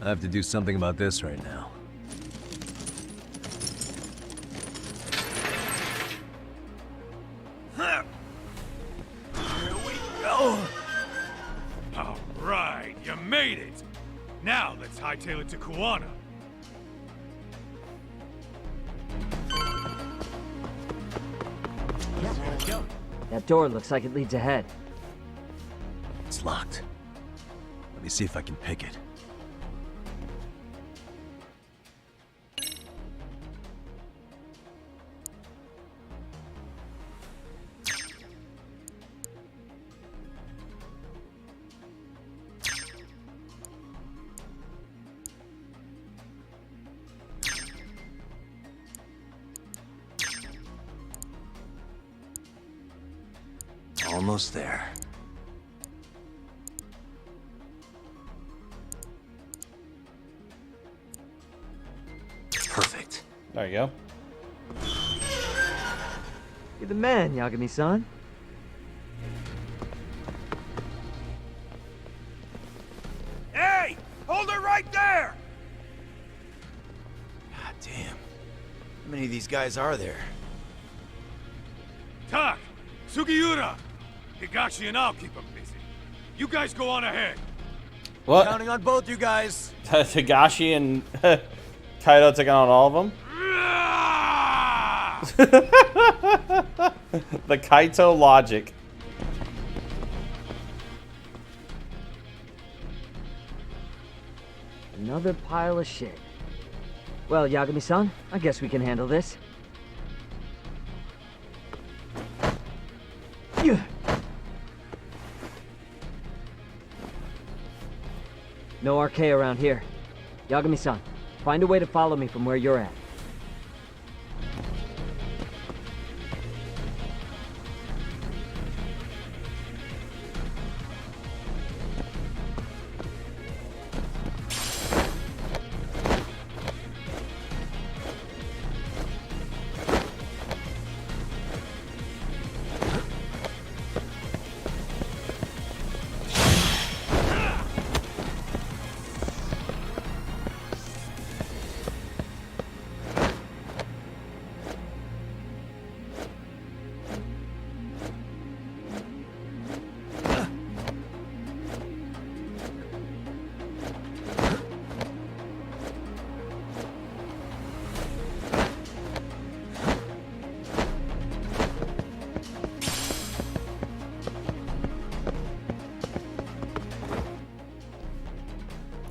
I have to do something about this right now. Here we go! All right, you made it! Now let's hightail it to Kuwana. That door looks like it leads ahead. It's locked. Let me see if I can pick it. Almost there. Perfect. There you go. You're the man, Yagami-san. these guys are there? Tak! Sugiura! Higashi and I'll keep them busy. You guys go on ahead. What? Counting on both you guys. Higashi and Kaido taking on all of them? The Kaito logic. Another pile of shit. Well, Yagami-san, I guess we can handle this. No RK around here. Yagami-san, find a way to follow me from where you're at.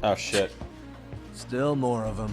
Oh shit. Still more of them.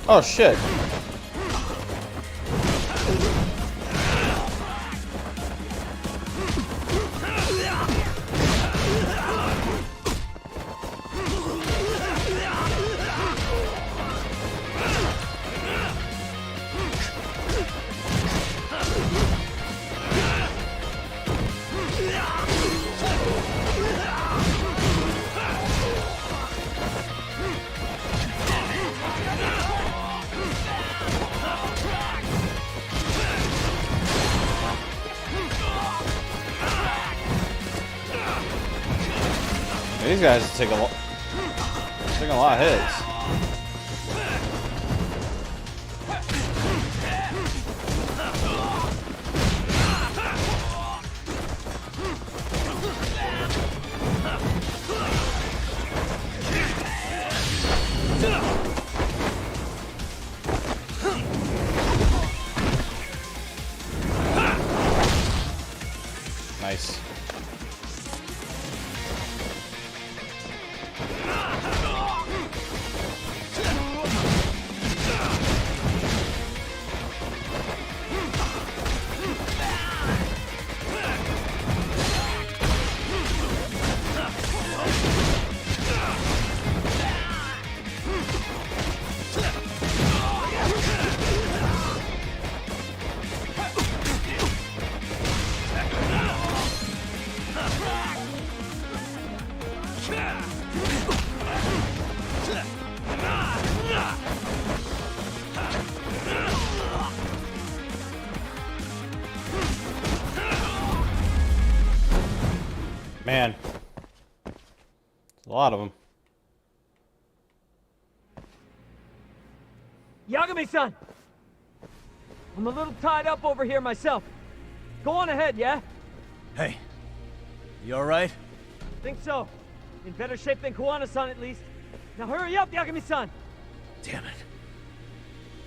Oh shit. These guys take a lot of hits. Nice. Man, a lot of them. Yagami-san! I'm a little tied up over here myself. Go on ahead, yeah? Hey, you alright? Think so. In better shape than Kuwana-san, at least. Now hurry up, Yagami-san! Damn it.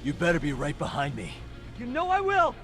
You better be right behind me. You know I will!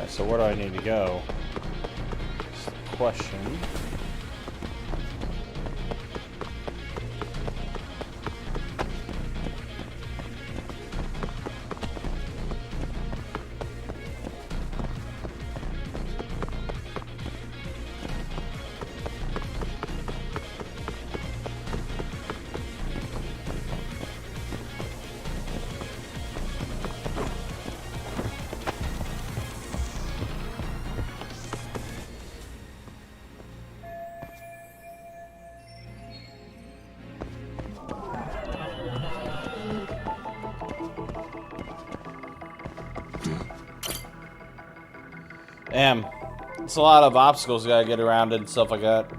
So where do I need to go? That's the question. Damn. It's a lot of obstacles you gotta get around and stuff like that.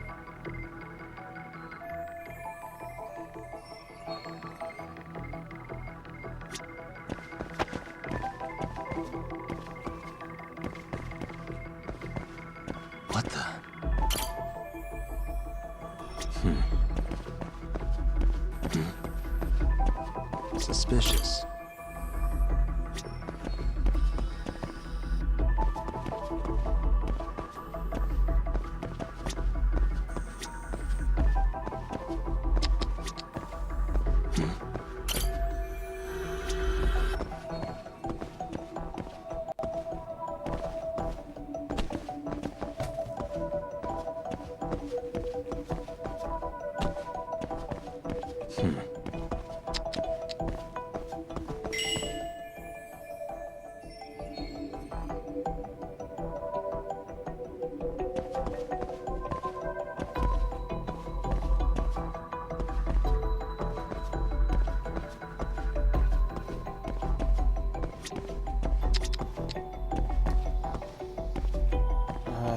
What the? Suspicious.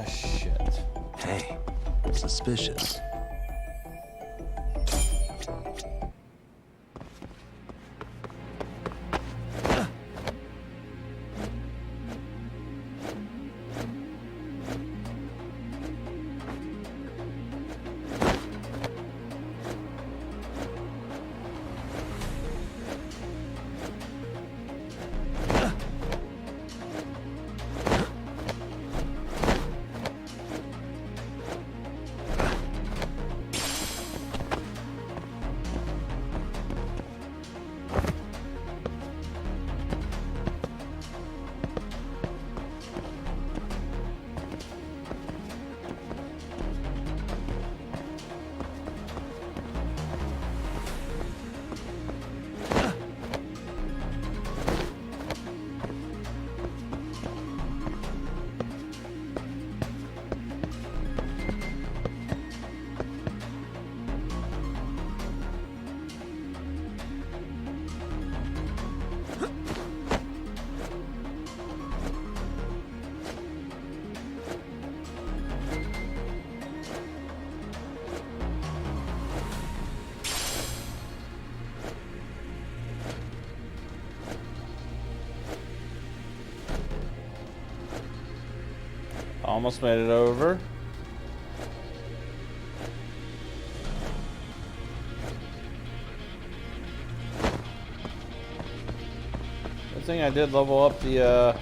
Shit. Hey, suspicious. Almost made it over. Good thing I did level up the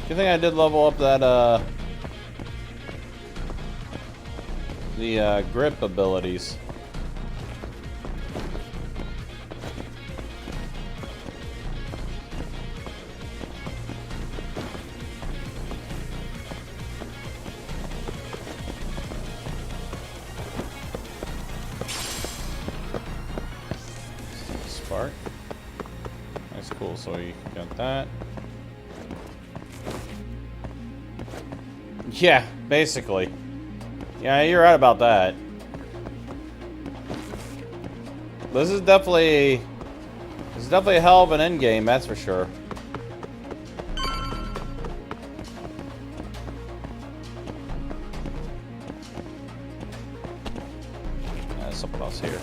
Good thing I did level up that, the grip abilities. Spark. That's cool, so you got that. Yeah, basically. Yeah, you're right about that. This is definitely a hell of an end game, that's for sure. There's something else here.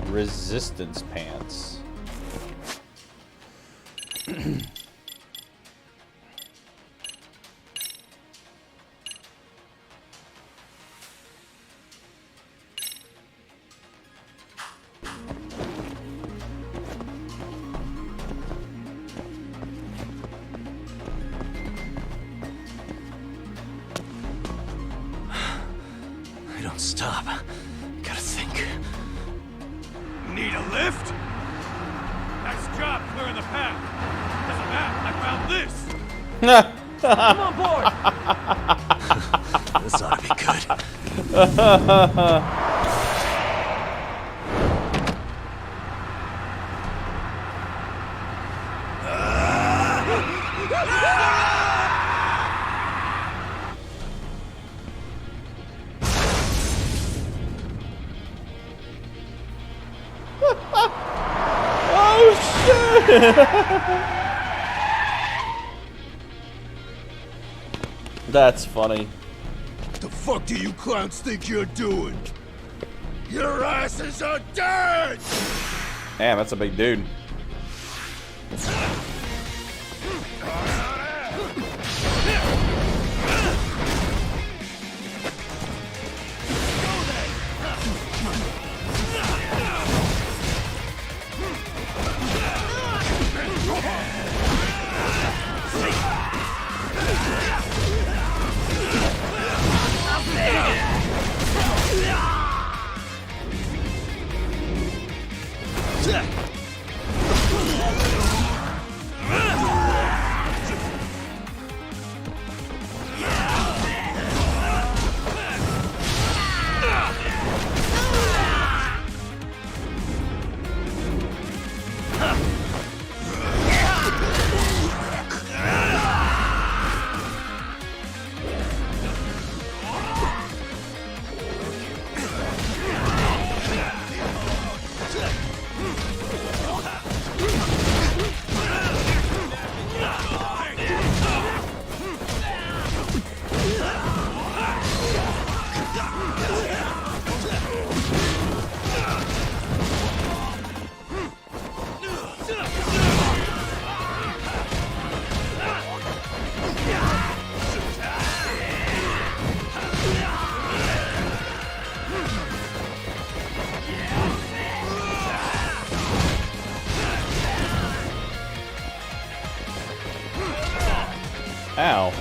Resistance pants. I don't stop. Gotta think. Need a lift? Nice job clearing the path. As a map, I found this. Come on board! This ought to be good. Oh shit! That's funny. What the fuck do you clowns think you're doing? Your asses are dead! Damn, that's a big dude. Ow.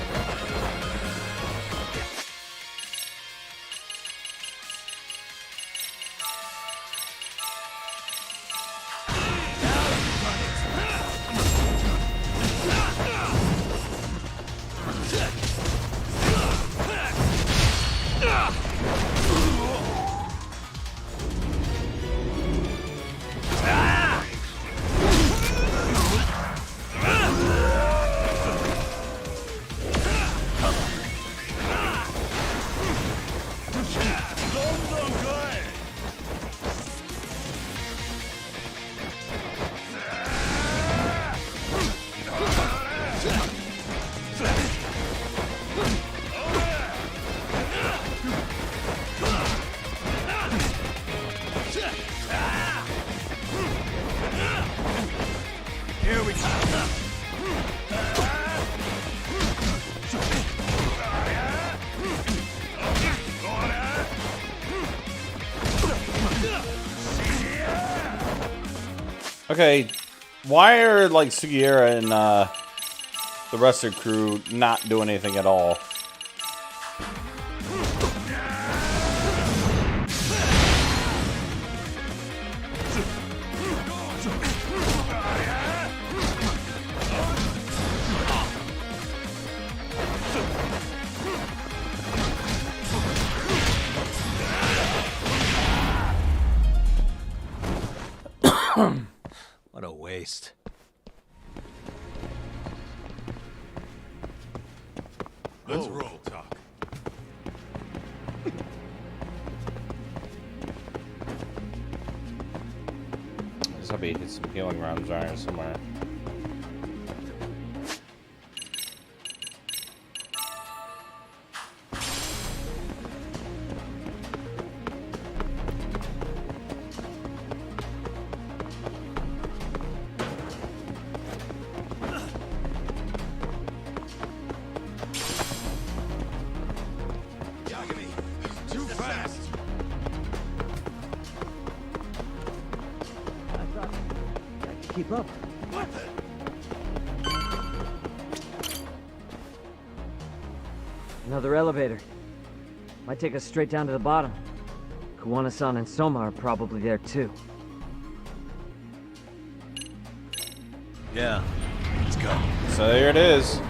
Okay, why are like Sugiura and the rest of the crew not doing anything at all? What a waste. Let's roll, Talk. There's gotta be some healing rounds around here somewhere. Yagami, too fast. Keep up. What the? Another elevator. Might take us straight down to the bottom. Kuwana-san and Soma are probably there too. Yeah, let's go. So there it is.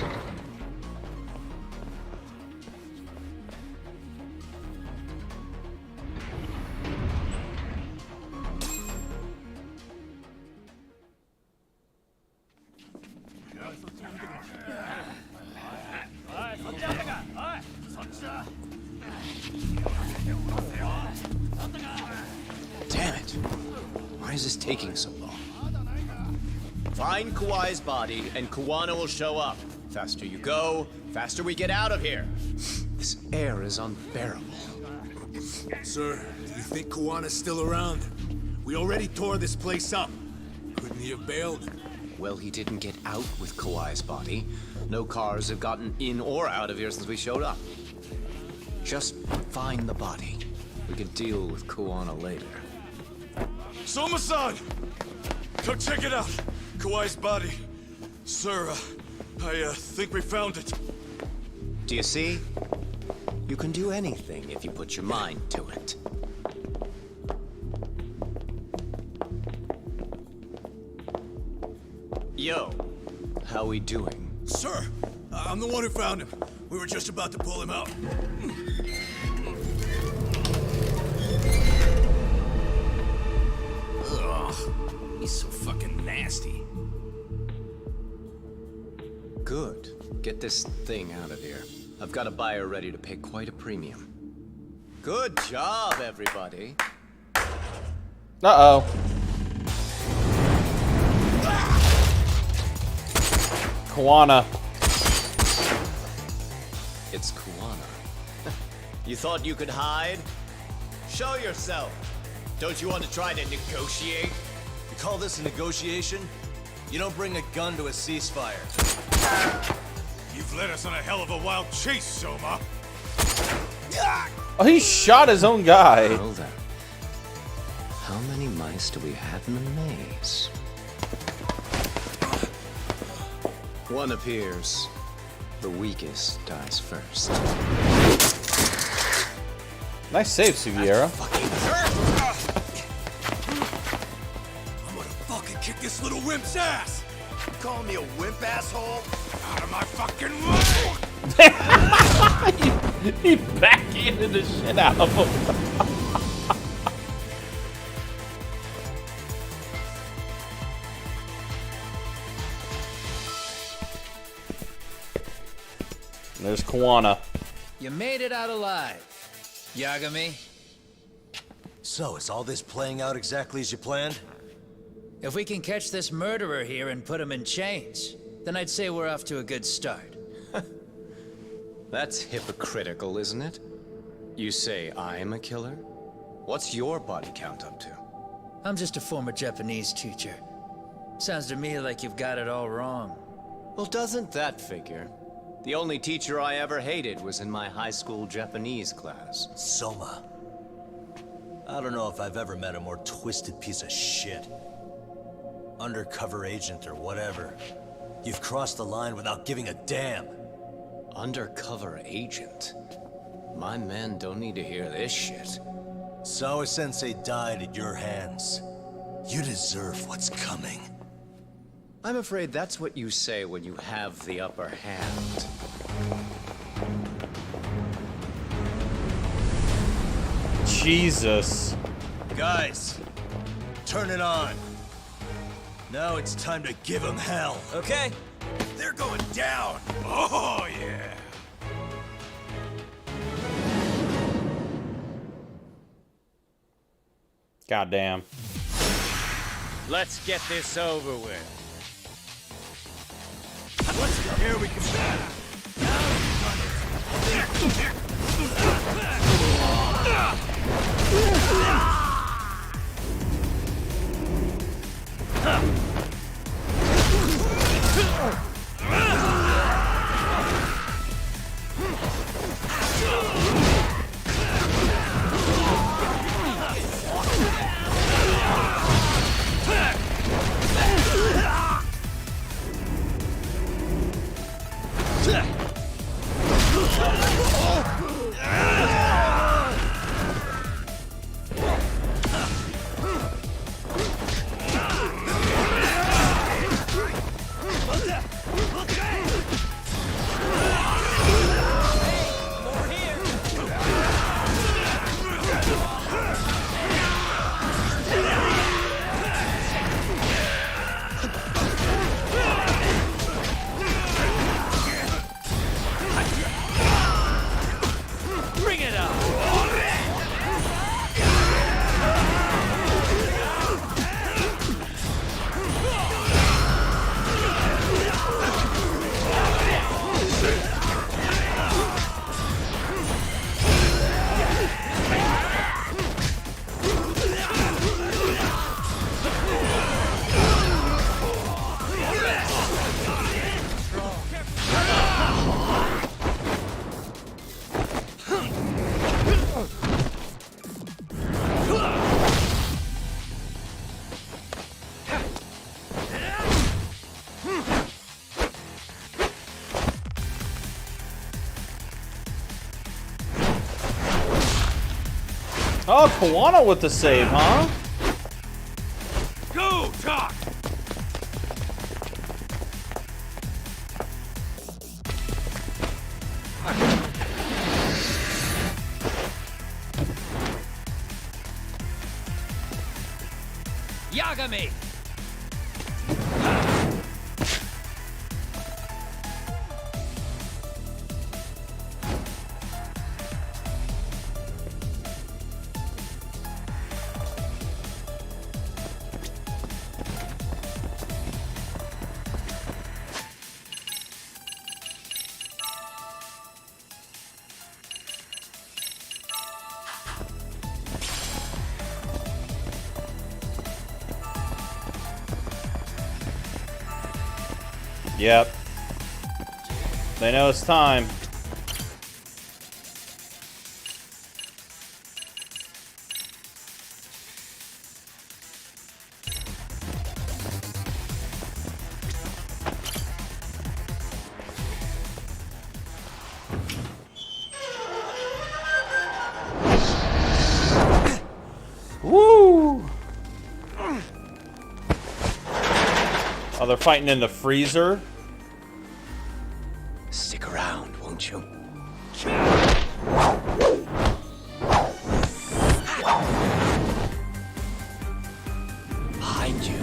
Damn it! Why is this taking so long? Find Kawai's body, and Kuwana will show up. Faster you go, faster we get out of here. This air is unbearable. Sir, do you think Kuwana's still around? We already tore this place up. Couldn't he have bailed? Well, he didn't get out with Kawai's body. No cars have gotten in or out of here since we showed up. Just find the body. We can deal with Kuwana later. Soma-san! Come check it out. Kawai's body. Sir, I think we found it. Do you see? You can do anything if you put your mind to it. Yo, how we doing? Sir, I'm the one who found him. We were just about to pull him out. Ugh, he's so fucking nasty. Good. Get this thing out of here. I've got a buyer ready to pay quite a premium. Good job, everybody. Uh-oh. Kuwana. It's Kuwana. You thought you could hide? Show yourself. Don't you want to try to negotiate? You call this a negotiation? You don't bring a gun to a ceasefire. You've led us on a hell of a wild chase, Soma. Oh, he shot his own guy. Well then. How many mice do we have in the maze? One appears. The weakest dies first. Nice save, Sugiura. I'm gonna fucking kick this little wimp's ass! You calling me a wimp, asshole? Out of my fucking way! He backhanded the shit out of him. There's Kuwana. You made it out alive, Yagami. So, is all this playing out exactly as you planned? If we can catch this murderer here and put him in chains, then I'd say we're off to a good start. That's hypocritical, isn't it? You say I'm a killer? What's your body count up to? I'm just a former Japanese teacher. Sounds to me like you've got it all wrong. Well, doesn't that figure? The only teacher I ever hated was in my high school Japanese class. Soma. I don't know if I've ever met a more twisted piece of shit. undercover agent or whatever. You've crossed the line without giving a damn. Undercover agent? My men don't need to hear this shit. Sawa-sensei died at your hands. You deserve what's coming. I'm afraid that's what you say when you have the upper hand. Jesus. Guys, turn it on. Now it's time to give them hell. Okay. They're going down. Oh, yeah. Goddamn. Let's get this over with. Here we Oh, Kawana with the save, huh? go, Doc. Yagami! Yep. They know it's time. Woo! Oh, they're fighting in the freezer. Stick around, won't you? Behind you.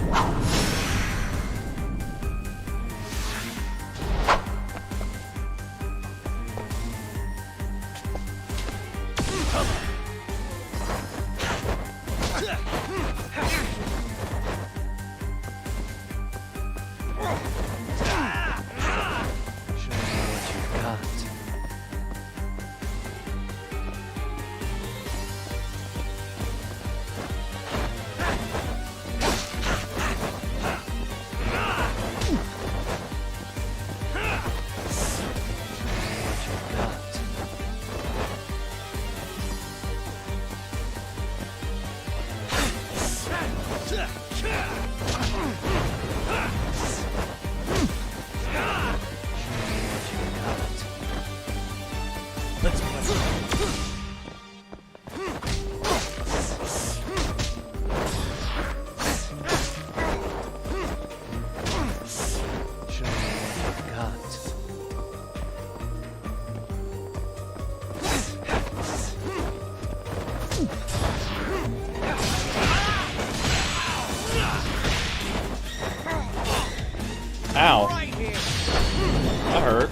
Let's play. Show me what you've got. Ow. That hurt.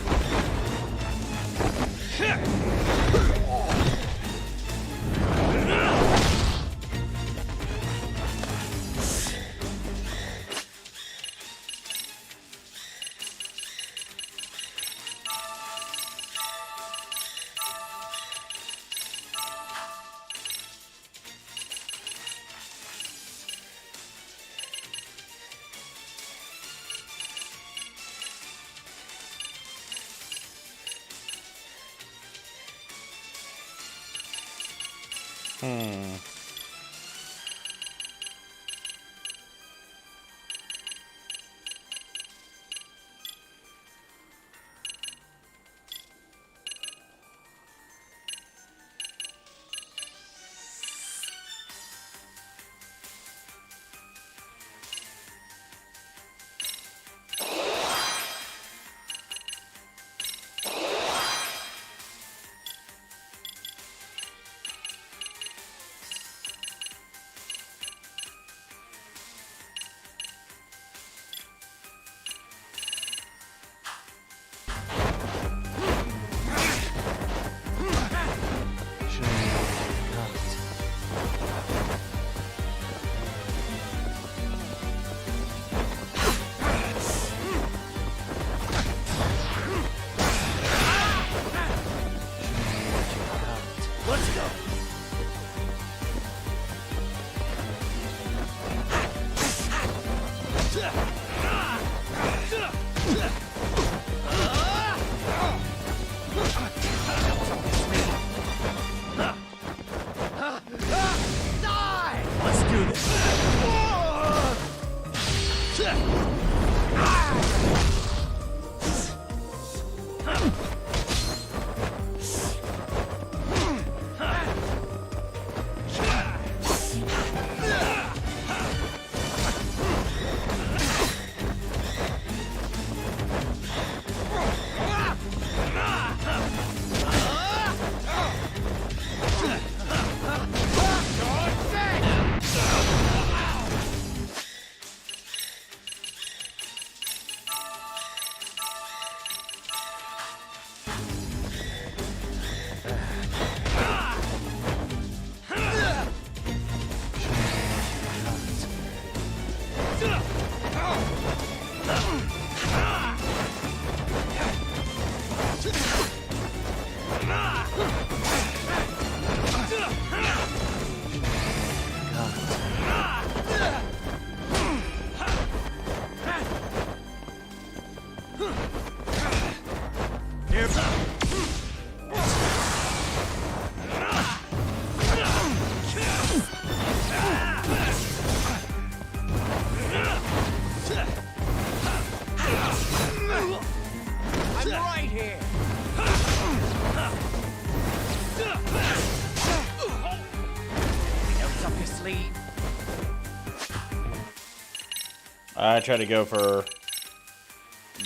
I try to go for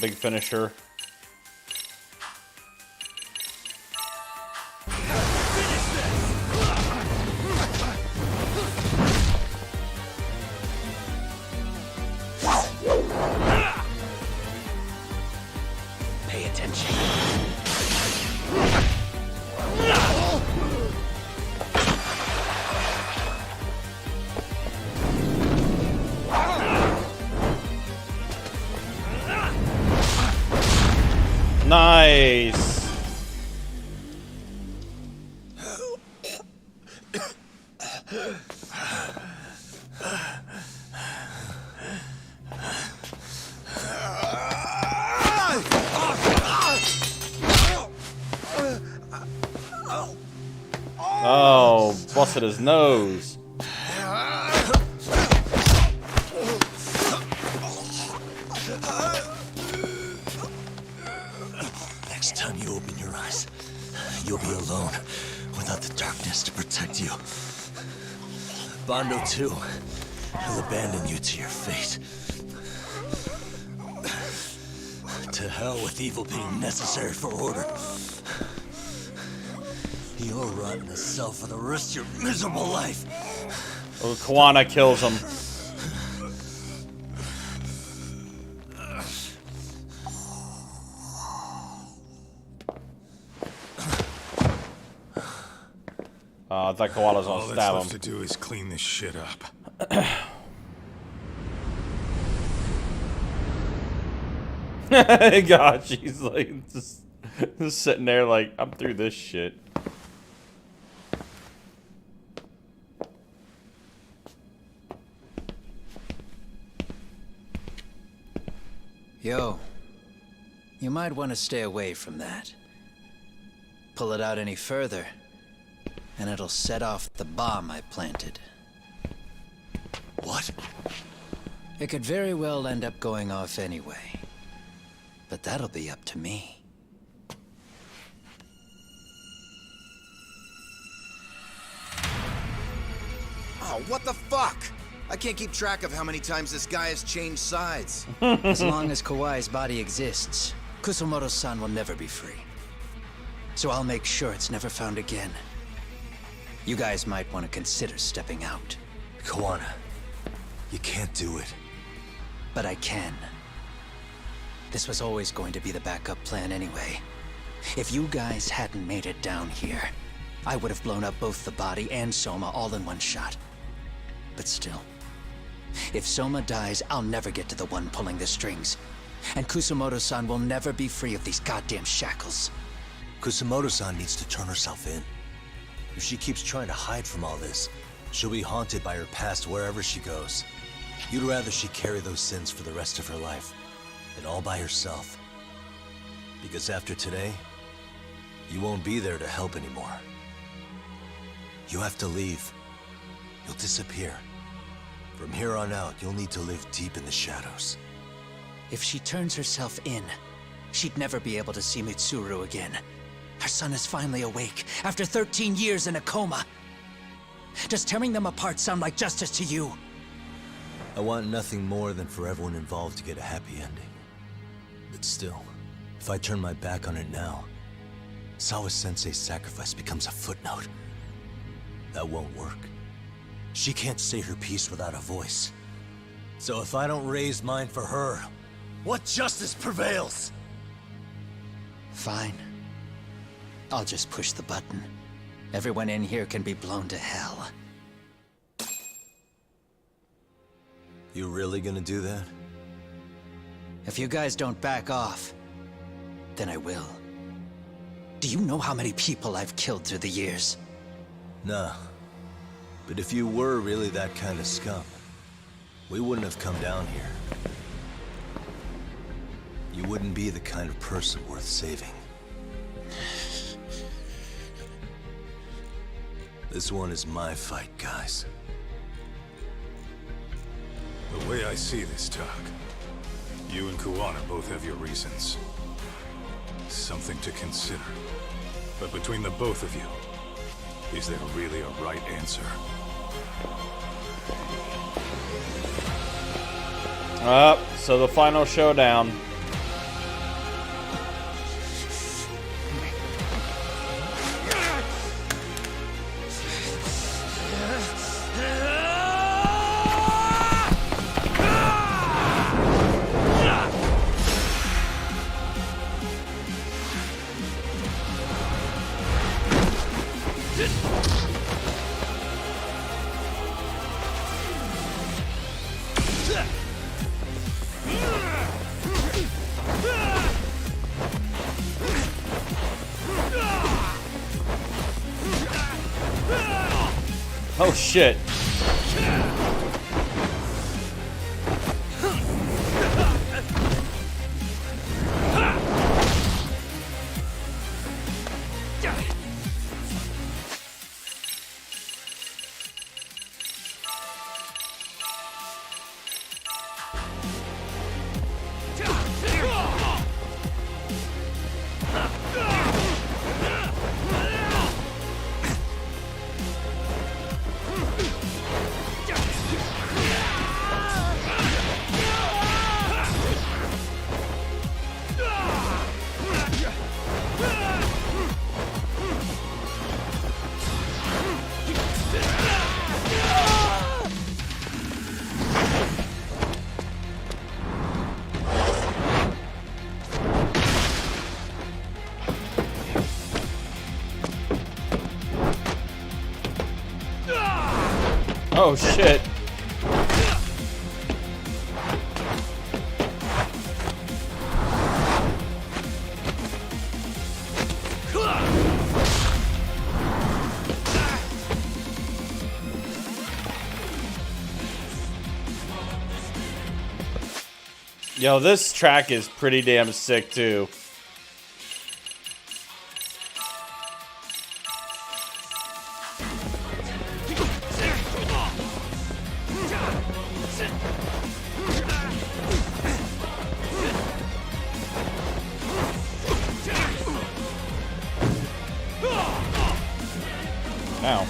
big finisher. Pay attention. Nice. Oh, busted his nose. next time you open your eyes, you'll be alone, without the darkness to protect you. Bondo, too, will abandon you to your fate. To hell with evil being necessary for order. You'll rot in a cell for the rest of your miserable life. Oh, Kuwana kills him. I thought Koala's All gonna that's stab left him. to do is clean this shit up. God, she's like just sitting there like, I'm through this shit. Yo, you might want to stay away from that. Pull it out any further, and it'll set off the bomb I planted. What? It could very well end up going off anyway. But that'll be up to me. Oh, what the fuck? I can't keep track of how many times this guy has changed sides. As long as Kawai's body exists, Kusumoto-san will never be free. So I'll make sure it's never found again. You guys might want to consider stepping out. Kawana, you can't do it. But I can. This was always going to be the backup plan anyway. If you guys hadn't made it down here, I would have blown up both the body and Soma all in one shot. But still, if Soma dies, I'll never get to the one pulling the strings. And Kusumoto-san will never be free of these goddamn shackles. Kusumoto-san needs to turn herself in. If she keeps trying to hide from all this, she'll be haunted by her past wherever she goes. You'd rather she carry those sins for the rest of her life, and all by herself. Because after today, you won't be there to help anymore. You have to leave. You'll disappear. From here on out, you'll need to live deep in the shadows. If she turns herself in, she'd never be able to see Mitsuru again. Her son is finally awake, after 13 years in a coma. Does tearing them apart sound like justice to you? I want nothing more than for everyone involved to get a happy ending. But still, if I turn my back on it now, Sawa-sensei's sacrifice becomes a footnote. That won't work. She can't say her piece without a voice. So if I don't raise mine for her, what justice prevails? Fine. I'll just push the button. Everyone in here can be blown to hell. You really gonna do that? If you guys don't back off, then I will. Do you know how many people I've killed through the years? Nah. But if you were really that kind of scum, we wouldn't have come down here. You wouldn't be the kind of person worth saving. This one is my fight, guys. The way I see this, Tak, you and Kuwana both have your reasons. Something to consider. But between the both of you, is there really a right answer? So the final showdown. Oh shit. Oh shit. Yo, this track is pretty damn sick too. Ow.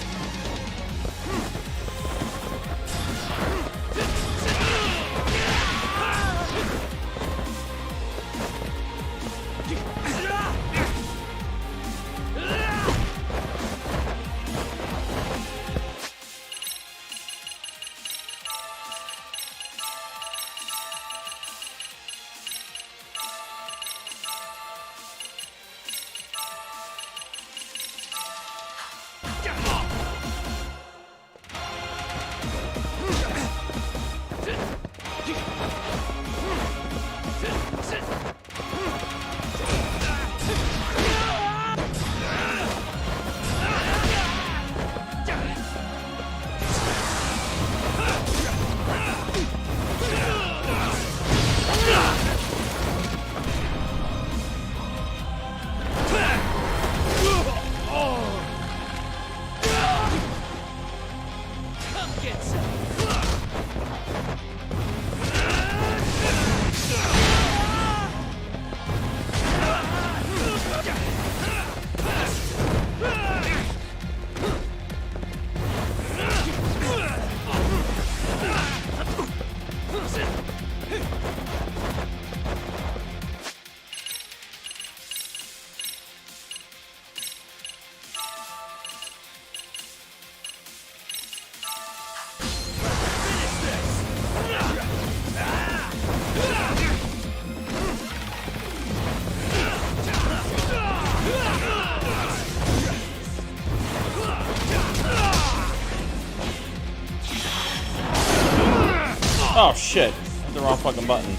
Oh shit, hit the wrong fucking button.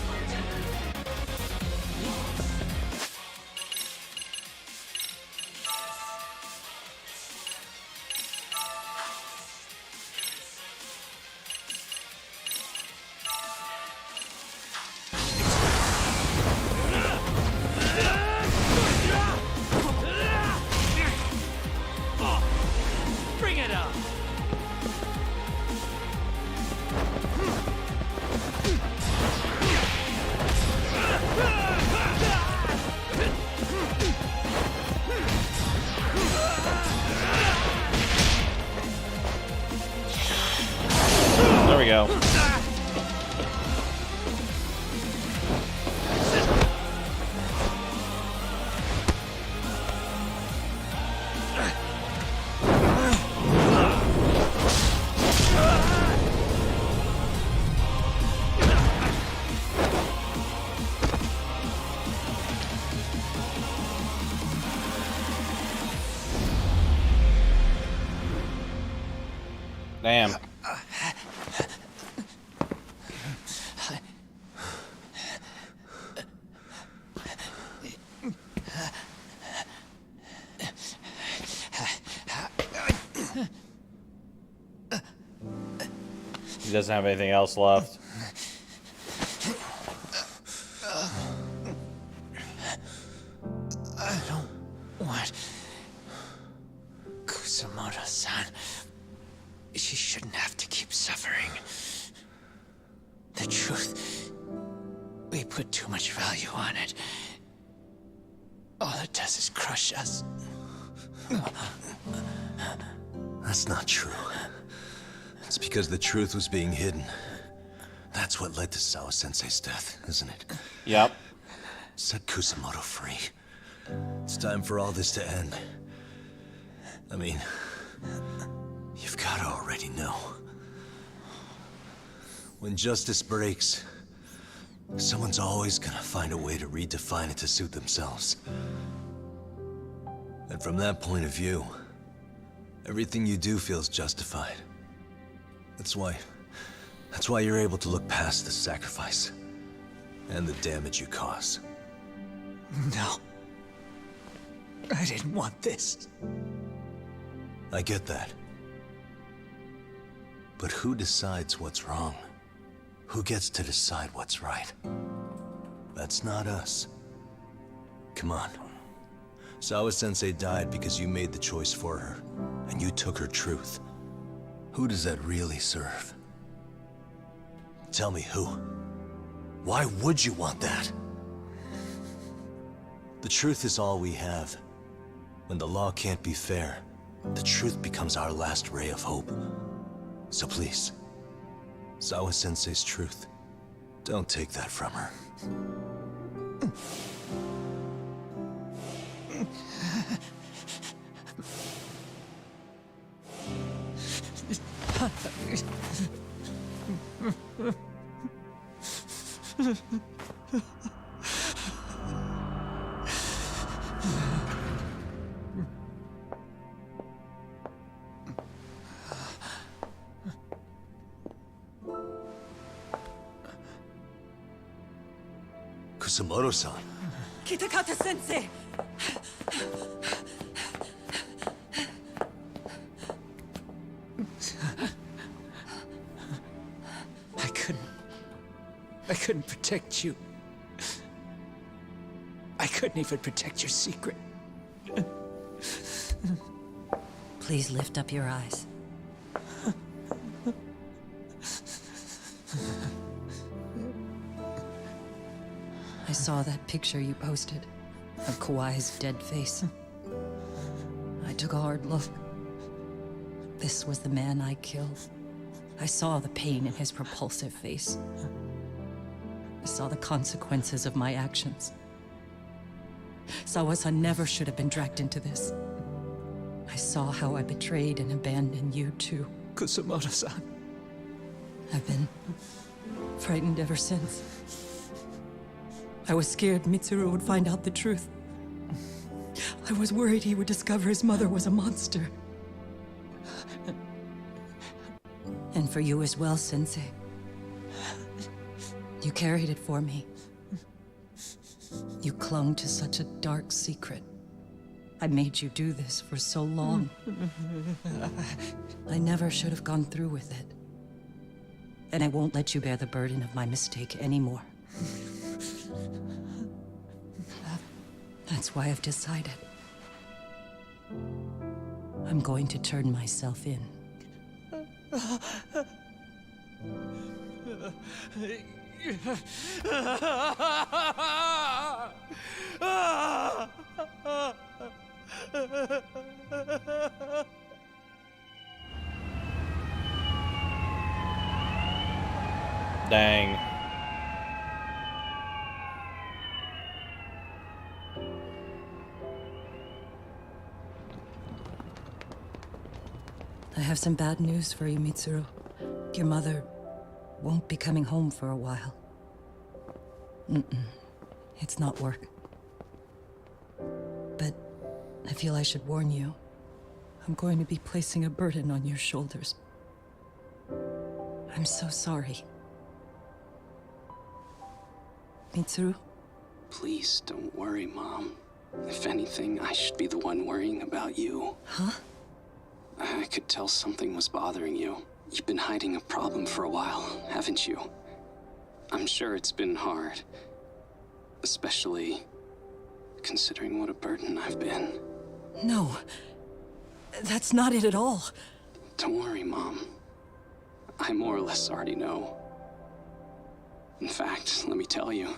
Bring it up! There we go. Damn. He doesn't have anything else left. I don't want Kusamoto-san. She shouldn't have to keep suffering. The truth, we put too much value on it. All it does is crush us. That's not true. It's because the truth was being hidden. That's what led to Sawa-sensei's death, isn't it? Yep. Set Kusamoto free. It's time for all this to end. I mean, you've got to already know. When justice breaks, someone's always gonna find a way to redefine it to suit themselves. And from that point of view, everything you do feels justified. That's why you're able to look past the sacrifice and the damage you cause. No. I didn't want this. I get that. But who decides what's wrong? Who gets to decide what's right? That's not us. Come on. Sawa-sensei died because you made the choice for her, and you took her truth. Who does that really serve? Tell me who. Why would you want that? The truth is all we have. When the law can't be fair, the truth becomes our last ray of hope. So please, Sawa-sensei's truth, don't take that from her. Kusumoto-san. Kitakata-sensei! I couldn't protect you. I couldn't even protect your secret. Please lift up your eyes. I saw that picture you posted of Kawai's dead face. I took a hard look. This was the man I killed. I saw the pain in his repulsive face. I saw the consequences of my actions. Sawa-san never should have been dragged into this. I saw how I betrayed and abandoned you too. Kusumoto-san. I've been frightened ever since. I was scared Mitsuru would find out the truth. I was worried he would discover his mother was a monster. And for you as well, Sensei. You carried it for me. You clung to such a dark secret. I made you do this for so long. I never should have gone through with it. And I won't let you bear the burden of my mistake anymore. That's why I've decided. I'm going to turn myself in. Dang. I have some bad news for you, Mitsuru. Your mother won't be coming home for a while. It's not work. But I feel I should warn you. I'm going to be placing a burden on your shoulders. I'm so sorry. Mitsuru? Please don't worry, Mom. If anything, I should be the one worrying about you. Huh? I could tell something was bothering you. You've been hiding a problem for a while, haven't you? I'm sure it's been hard. Especially considering what a burden I've been. No. That's not it at all. Don't worry, Mom. I more or less already know. In fact, let me tell you.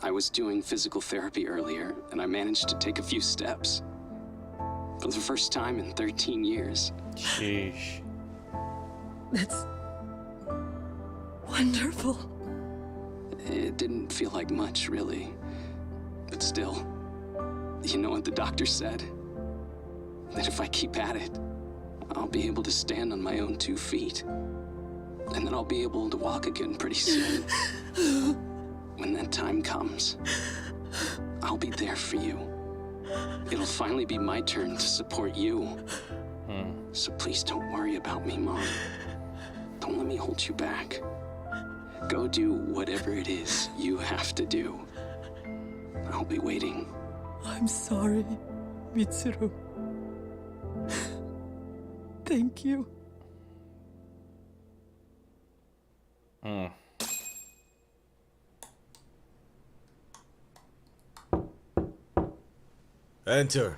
I was doing physical therapy earlier, and I managed to take a few steps. For the first time in 13 years. Sheesh. That's wonderful. It didn't feel like much, really. But still, you know what the doctor said? That if I keep at it, I'll be able to stand on my own 2 feet. And then I'll be able to walk again pretty soon. When that time comes, I'll be there for you. It'll finally be my turn to support you. So please don't worry about me, Mom. Don't let me hold you back. Go do whatever it is you have to do. I'll be waiting. I'm sorry, Mitsuru. Thank you. Enter.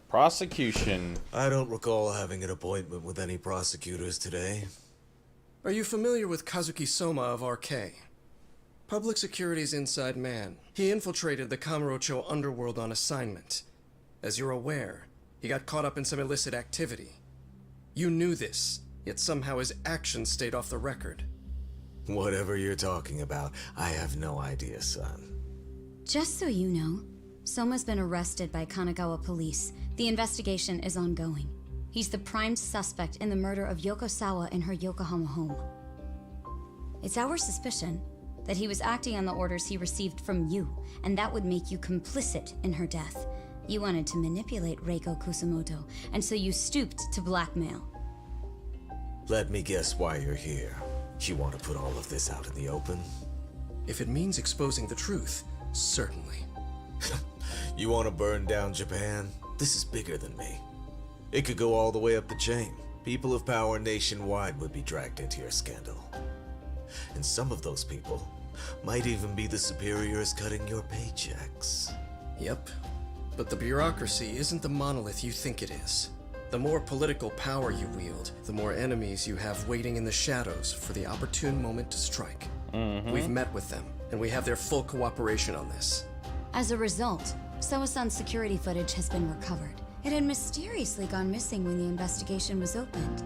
Prosecution. I don't recall having an appointment with any prosecutors today. Are you familiar with Kazuki Soma of RK? Public Security's inside man. He infiltrated the Kamurocho underworld on assignment. As you're aware, he got caught up in some illicit activity. You knew this, yet somehow his actions stayed off the record. Whatever you're talking about, I have no idea, son. Just so you know, Soma's been arrested by Kanagawa police. The investigation is ongoing. He's the prime suspect in the murder of Yoko Sawa in her Yokohama home. It's our suspicion that he was acting on the orders he received from you, and that would make you complicit in her death. You wanted to manipulate Reiko Kusumoto, and so you stooped to blackmail. Let me guess why you're here. You want to put all of this out in the open? If it means exposing the truth, certainly. You want to burn down Japan? This is bigger than me. It could go all the way up the chain. People of power nationwide would be dragged into your scandal. And some of those people might even be the superiors cutting your paychecks. Yep. But the bureaucracy isn't the monolith you think it is. The more political power you wield, the more enemies you have waiting in the shadows for the opportune moment to strike. We've met with them, and we have their full cooperation on this. As a result, Sawa-san's security footage has been recovered. It had mysteriously gone missing when the investigation was opened.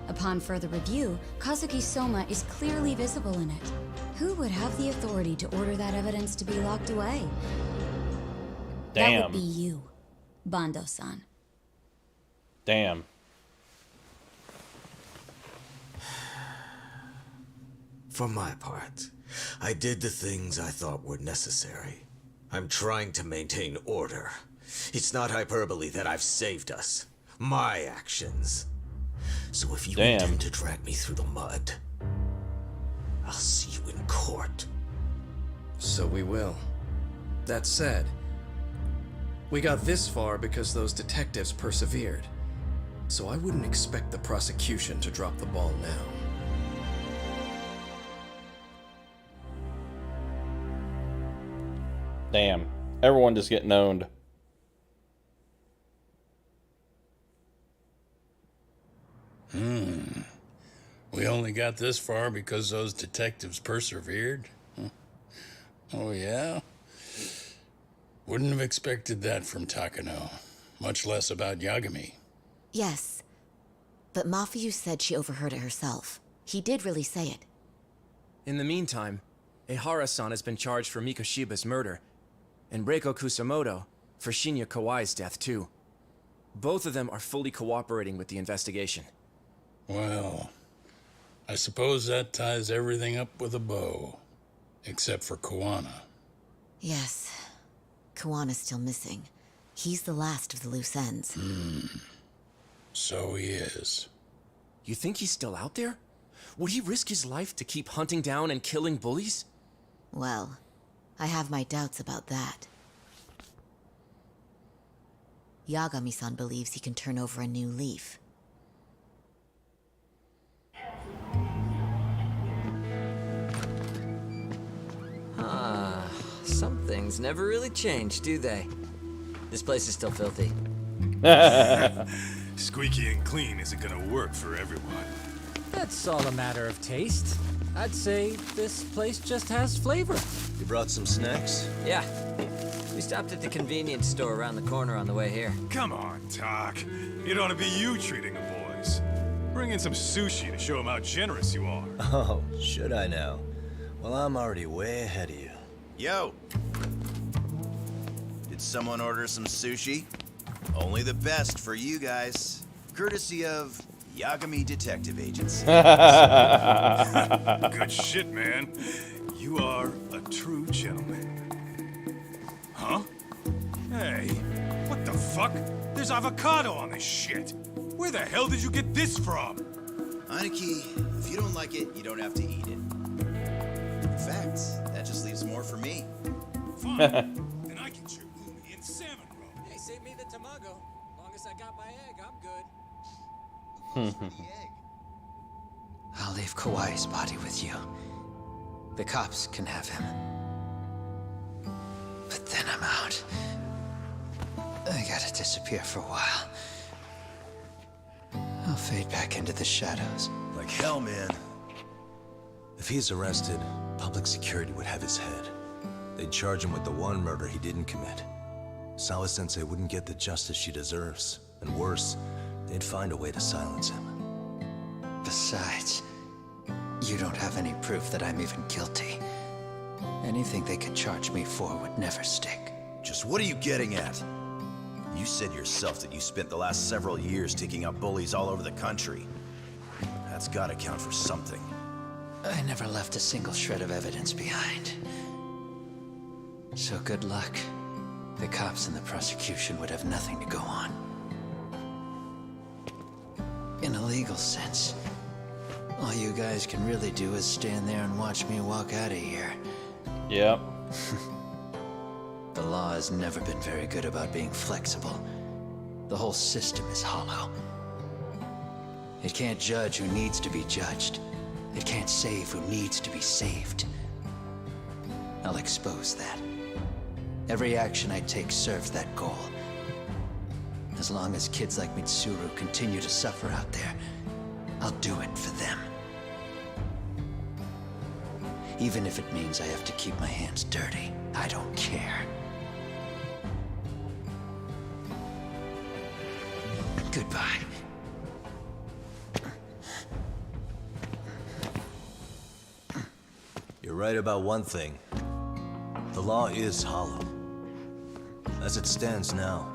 Upon further review, Kazuki Soma is clearly visible in it. Who would have the authority to order that evidence to be locked away? Damn. That would be you, Bando-san. Damn. For my part, I did the things I thought were necessary. I'm trying to maintain order. It's not hyperbole that I've saved us. My actions. So if you intend to drag me through the mud, I'll see you in court. So we will. That said, we got this far because those detectives persevered. So I wouldn't expect the prosecution to drop the ball now. Damn. Everyone just getting owned. We only got this far because those detectives persevered? Oh, yeah? Wouldn't have expected that from Takano. Much less about Yagami. Yes. But Mafuyu said she overheard it herself. He did really say it. In the meantime, Ehara-san has been charged for Mikoshiba's murder, and Reiko Kusumoto for Shinya Kawai's death, too. Both of them are fully cooperating with the investigation. Well, I suppose that ties everything up with a bow. Except for Kuwana. Yes. Kuwana's still missing. He's the last of the loose ends. So he is. You think he's still out there? Would he risk his life to keep hunting down and killing bullies? Well, I have my doubts about that. Yagami-san believes he can turn over a new leaf. Some things never really change, do they? This place is still filthy. Squeaky and clean isn't gonna work for everyone. That's all a matter of taste. I'd say this place just has flavor. You brought some snacks? Yeah. We stopped at the convenience store around the corner on the way here. Come on, Doc. It ought to be you treating the boys. Bring in some sushi to show them how generous you are. Oh, should I now? Well, I'm already way ahead of you. Yo! Did someone order some sushi? Only the best for you guys. Courtesy of Yagami Detective Agency. Good shit, man. You are a true gentleman. Hey, what the fuck? There's avocado on this shit. Where the hell did you get this from? Aniki, if you don't like it, you don't have to eat it. In fact, that just leaves more for me. Fine. Then I can chew uni and salmon roe. Hey, save me the tamago. Long as I got my egg, I'm good. I'll leave Kawai's body with you. The cops can have him. But then I'm out. I gotta disappear for a while. I'll fade back into the shadows. Like hell, man. If he's arrested, public security would have his head. They'd charge him with the one murder he didn't commit. Sawa-sensei wouldn't get the justice she deserves. And worse, they'd find a way to silence him. Besides, you don't have any proof that I'm even guilty. Anything they could charge me for would never stick. Just what are you getting at? You said yourself that you spent the last several years taking out bullies all over the country. That's gotta count for something. I never left a single shred of evidence behind. So good luck. The cops and the prosecution would have nothing to go on. In a legal sense, all you guys can really do is stand there and watch me walk out of here. Yep. The law has never been very good about being flexible. The whole system is hollow. It can't judge who needs to be judged. It can't save who needs to be saved. I'll expose that. Every action I take serves that goal. As long as kids like Mitsuru continue to suffer out there, I'll do it for them. Even if it means I have to keep my hands dirty, I don't care. Goodbye. You're right about one thing. The law is hollow. As it stands now,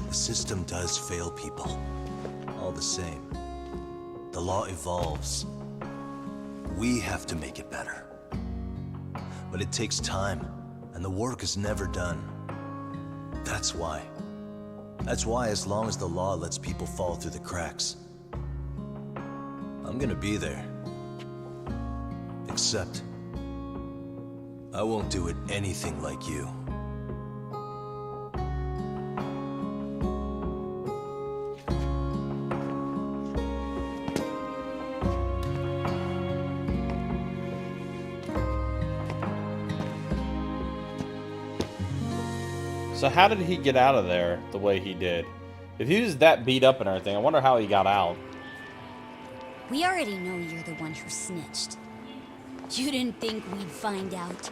the system does fail people. All the same, the law evolves. We have to make it better. But it takes time, and the work is never done. That's why, as long as the law lets people fall through the cracks, I'm gonna be there. Except, I won't do it anything like you. So how did he get out of there the way he did? If he was that beat up and everything, I wonder how he got out. We already know you're the one who snitched. You didn't think we'd find out.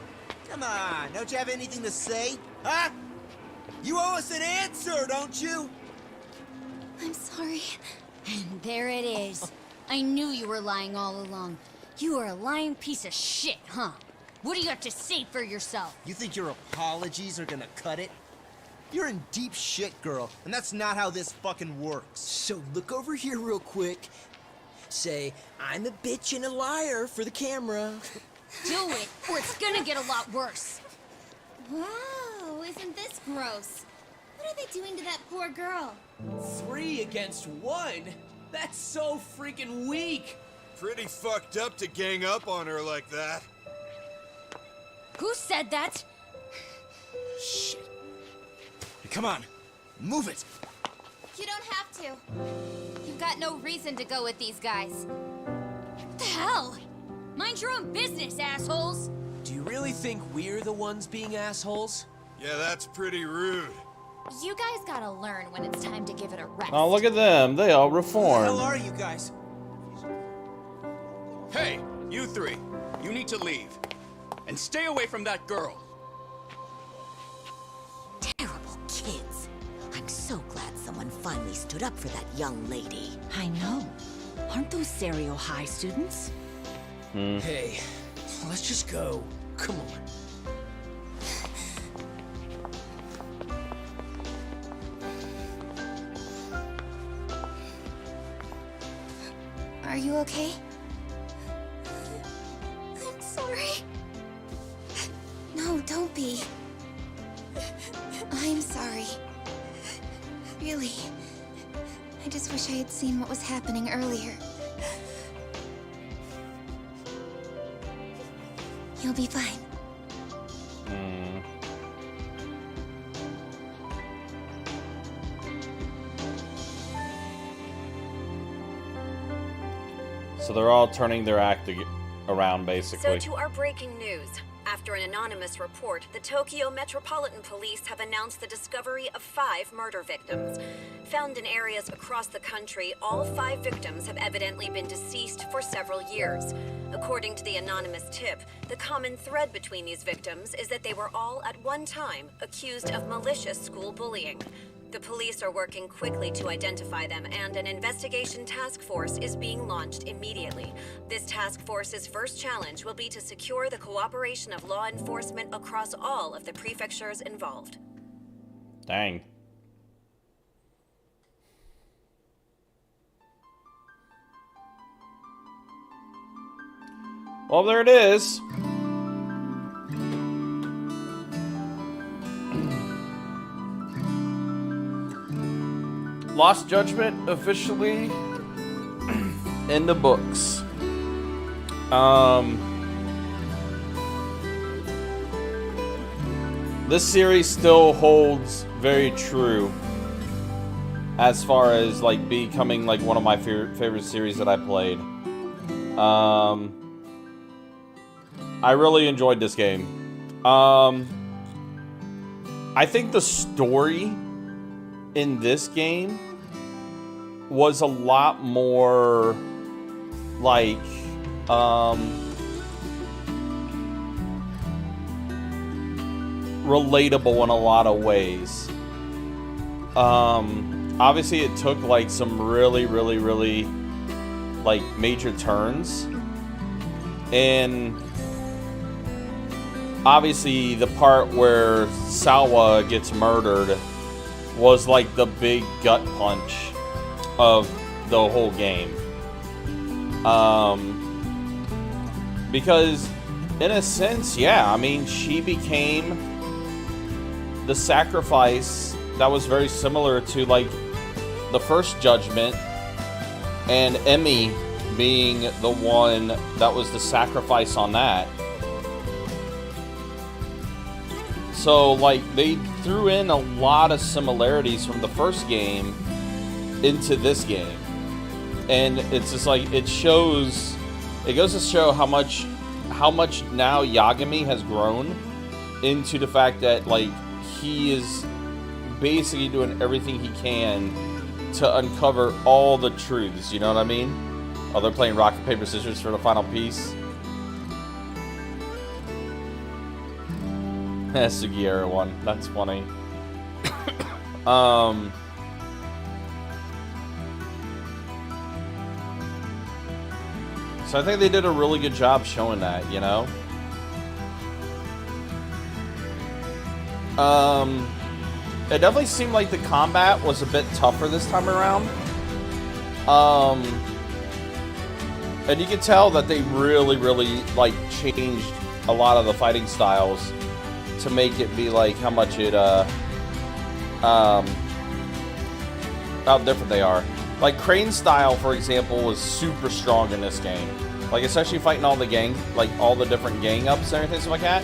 Come on, don't you have anything to say? Huh? You owe us an answer, don't you? I'm sorry. And there it is. I knew you were lying all along. You are a lying piece of shit, huh? What do you have to say for yourself? You think your apologies are gonna cut it? You're in deep shit, girl, and that's not how this fucking works. So look over here real quick. Say, I'm a bitch and a liar for the camera. Do it, or it's gonna get a lot worse. Wow, isn't this gross? What are they doing to that poor girl? 3 against 1? That's so freaking weak. Pretty fucked up to gang up on her like that. Who said that? Shit. Hey, come on, move it. You don't have to. You've got no reason to go with these guys. What the hell? Mind your own business, assholes! Do you really think we're the ones being assholes? Yeah, that's pretty rude. You guys gotta learn when it's time to give it a rest. Oh, look at them. They all Who the reformed. hell are you guys? Hey, you 3. You need to leave. And stay away from that girl. Terrible kids. I'm so glad someone finally stood up for that young lady. I know. Aren't those Serio High students? Hey, let's just go. Come on. Are you okay? I'm sorry. No, don't be. I'm sorry. Really, I just wish I had seen what was happening earlier. You'll be fine. So they're all turning their act around, basically. So to our breaking news. After an anonymous report, the Tokyo Metropolitan Police have announced the discovery of 5 murder victims. Found in areas across the country, all 5 victims have evidently been deceased for several years. According to the anonymous tip, the common thread between these victims is that they were all at one time accused of malicious school bullying. The police are working quickly to identify them, and an investigation task force is being launched immediately. This task force's first challenge will be to secure the cooperation of law enforcement across all of the prefectures involved. Dang. Well, there it is. Lost Judgment officially in the books. This series still holds very true as far as like becoming like one of my favorite series that I played. I really enjoyed this game. I think the story in this game was a lot more like relatable in a lot of ways. Obviously it took like some really like major turns, and obviously the part where Sawa gets murdered was like the big gut punch of the whole game. Because in a sense, yeah, I mean, she became the sacrifice that was very similar to like the first Judgment, and Emmy being the one that was the sacrifice on that. So like they threw in a lot of similarities from the first game into this game, and it's just like it goes to show how much now Yagami has grown into the fact that like he is basically doing everything he can to uncover all the truths, you know what I mean? Oh, they're playing rock, paper, scissors for the final piece. Sugiura one. That's funny. So I think they did a really good job showing that, you know? It definitely seemed like the combat was a bit tougher this time around. And you can tell that they really like changed a lot of the fighting styles to make it be like how much it how different they are. Like Crane's style, for example, was super strong in this game. Like especially fighting all the gang, like all the different gang ups and everything like that.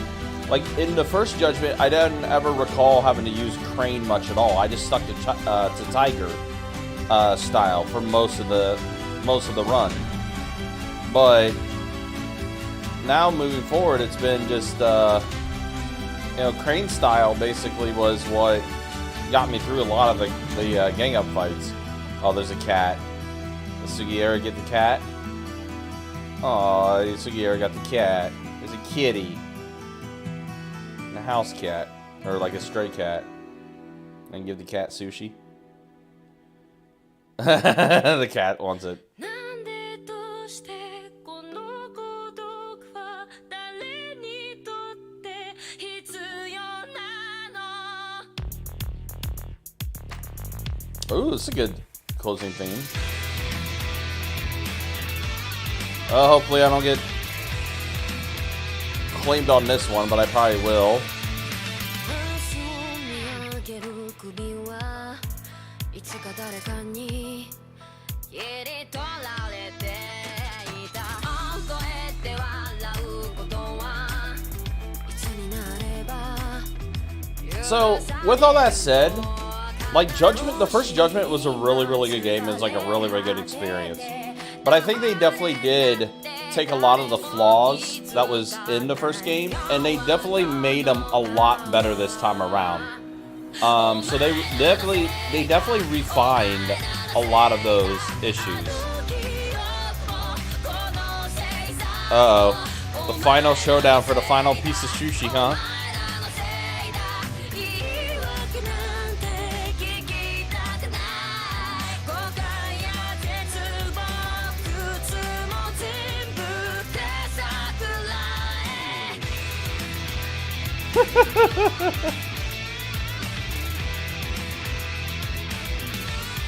Like in the first Judgment, I didn't ever recall having to use Crane much at all. I just stuck to Tiger style for most of the run. But now moving forward, it's been just you know, Crane style basically was what got me through a lot of the gang up fights. Oh, there's a cat. Does Sugiura get the cat? Oh, Sugiura got the cat. There's a kitty. And a house cat. Or like a stray cat. And give the cat sushi. The cat wants it. Ooh, this is a good closing theme. Hopefully I don't get claimed on this one, but I probably will. So, with all that said, like Judgment, the first Judgment was a really, really good game. It was like a really, really good experience. But I think they definitely did take a lot of the flaws that was in the first game, and they definitely made them a lot better this time around. So they definitely refined a lot of those issues. Uh-oh. The final showdown for the final piece of sushi, huh?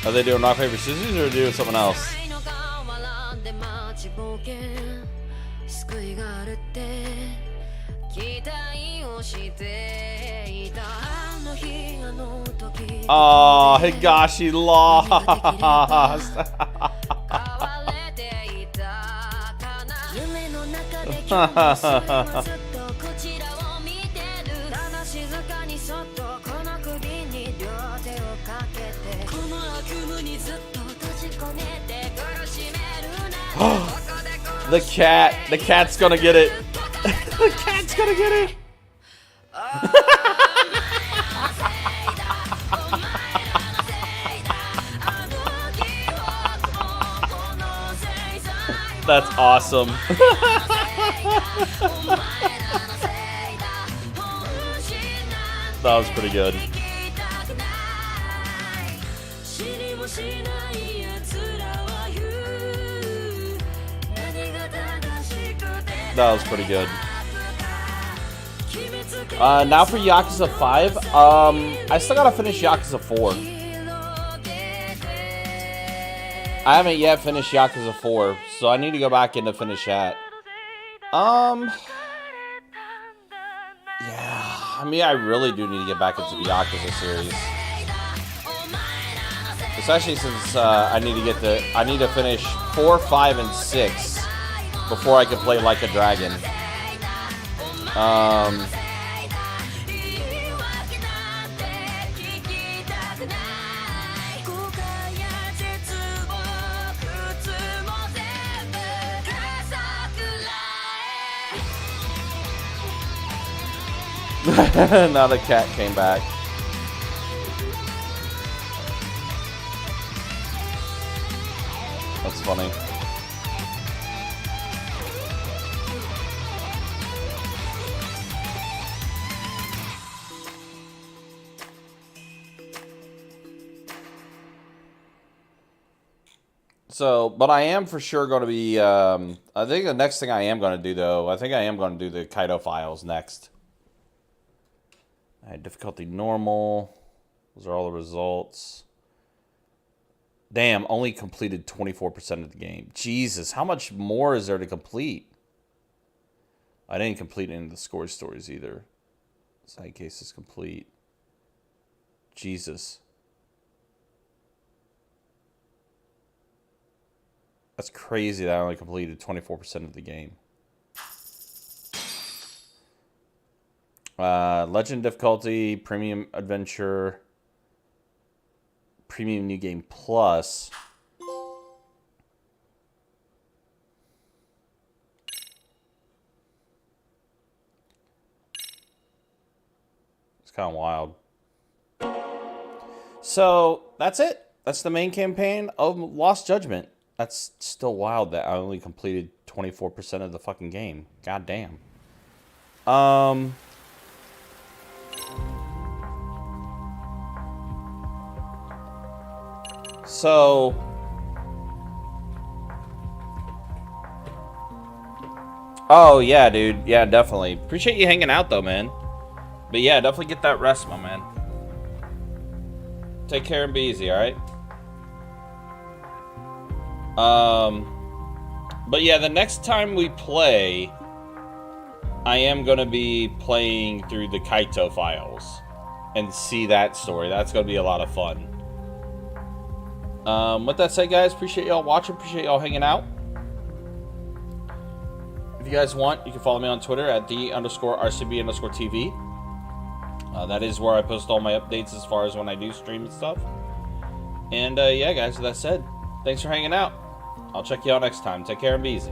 Are they doing rock, paper, scissors, or are they doing something else? Oh, Higashi lost. The cat's gonna get it. The cat's gonna get it. That's awesome. That was pretty good. That was pretty good. Now for Yakuza 5. I still gotta finish Yakuza 4. I haven't yet finished Yakuza 4, so I need to go back in to finish that. Yeah, I mean, I really do need to get back into the Yakuza series. Especially since I need to finish 4, 5, and 6 before I can play Like a Dragon. Now the cat came back. That's funny. So, but I am for sure going to be, I think the next thing I am going to do, though, I think I am going to do the Kaido files next. I had difficulty normal. Those are all the results. Damn, only completed 24% of the game. Jesus, how much more is there to complete? I didn't complete any of the score stories either. Side case is complete. Jesus. That's crazy that I only completed 24% of the game. Legend difficulty, premium adventure, premium new game plus. It's kind of wild. So that's it. That's the main campaign of Lost Judgment. That's still wild that I only completed 24% of the fucking game. God damn. So oh yeah, dude. Yeah, definitely. Appreciate you hanging out though, man. But yeah, definitely get that rest, my man. Take care and be easy, alright? But yeah, the next time we play, I am going to be playing through the Kaito files and see that story. That's going to be a lot of fun. With that said, guys, appreciate y'all watching. Appreciate y'all hanging out. If you guys want, you can follow me on Twitter at @the_RCB_TV. That is where I post all my updates as far as when I do stream and stuff. And yeah, guys, with that said, thanks for hanging out. I'll check you out next time. Take care and be easy.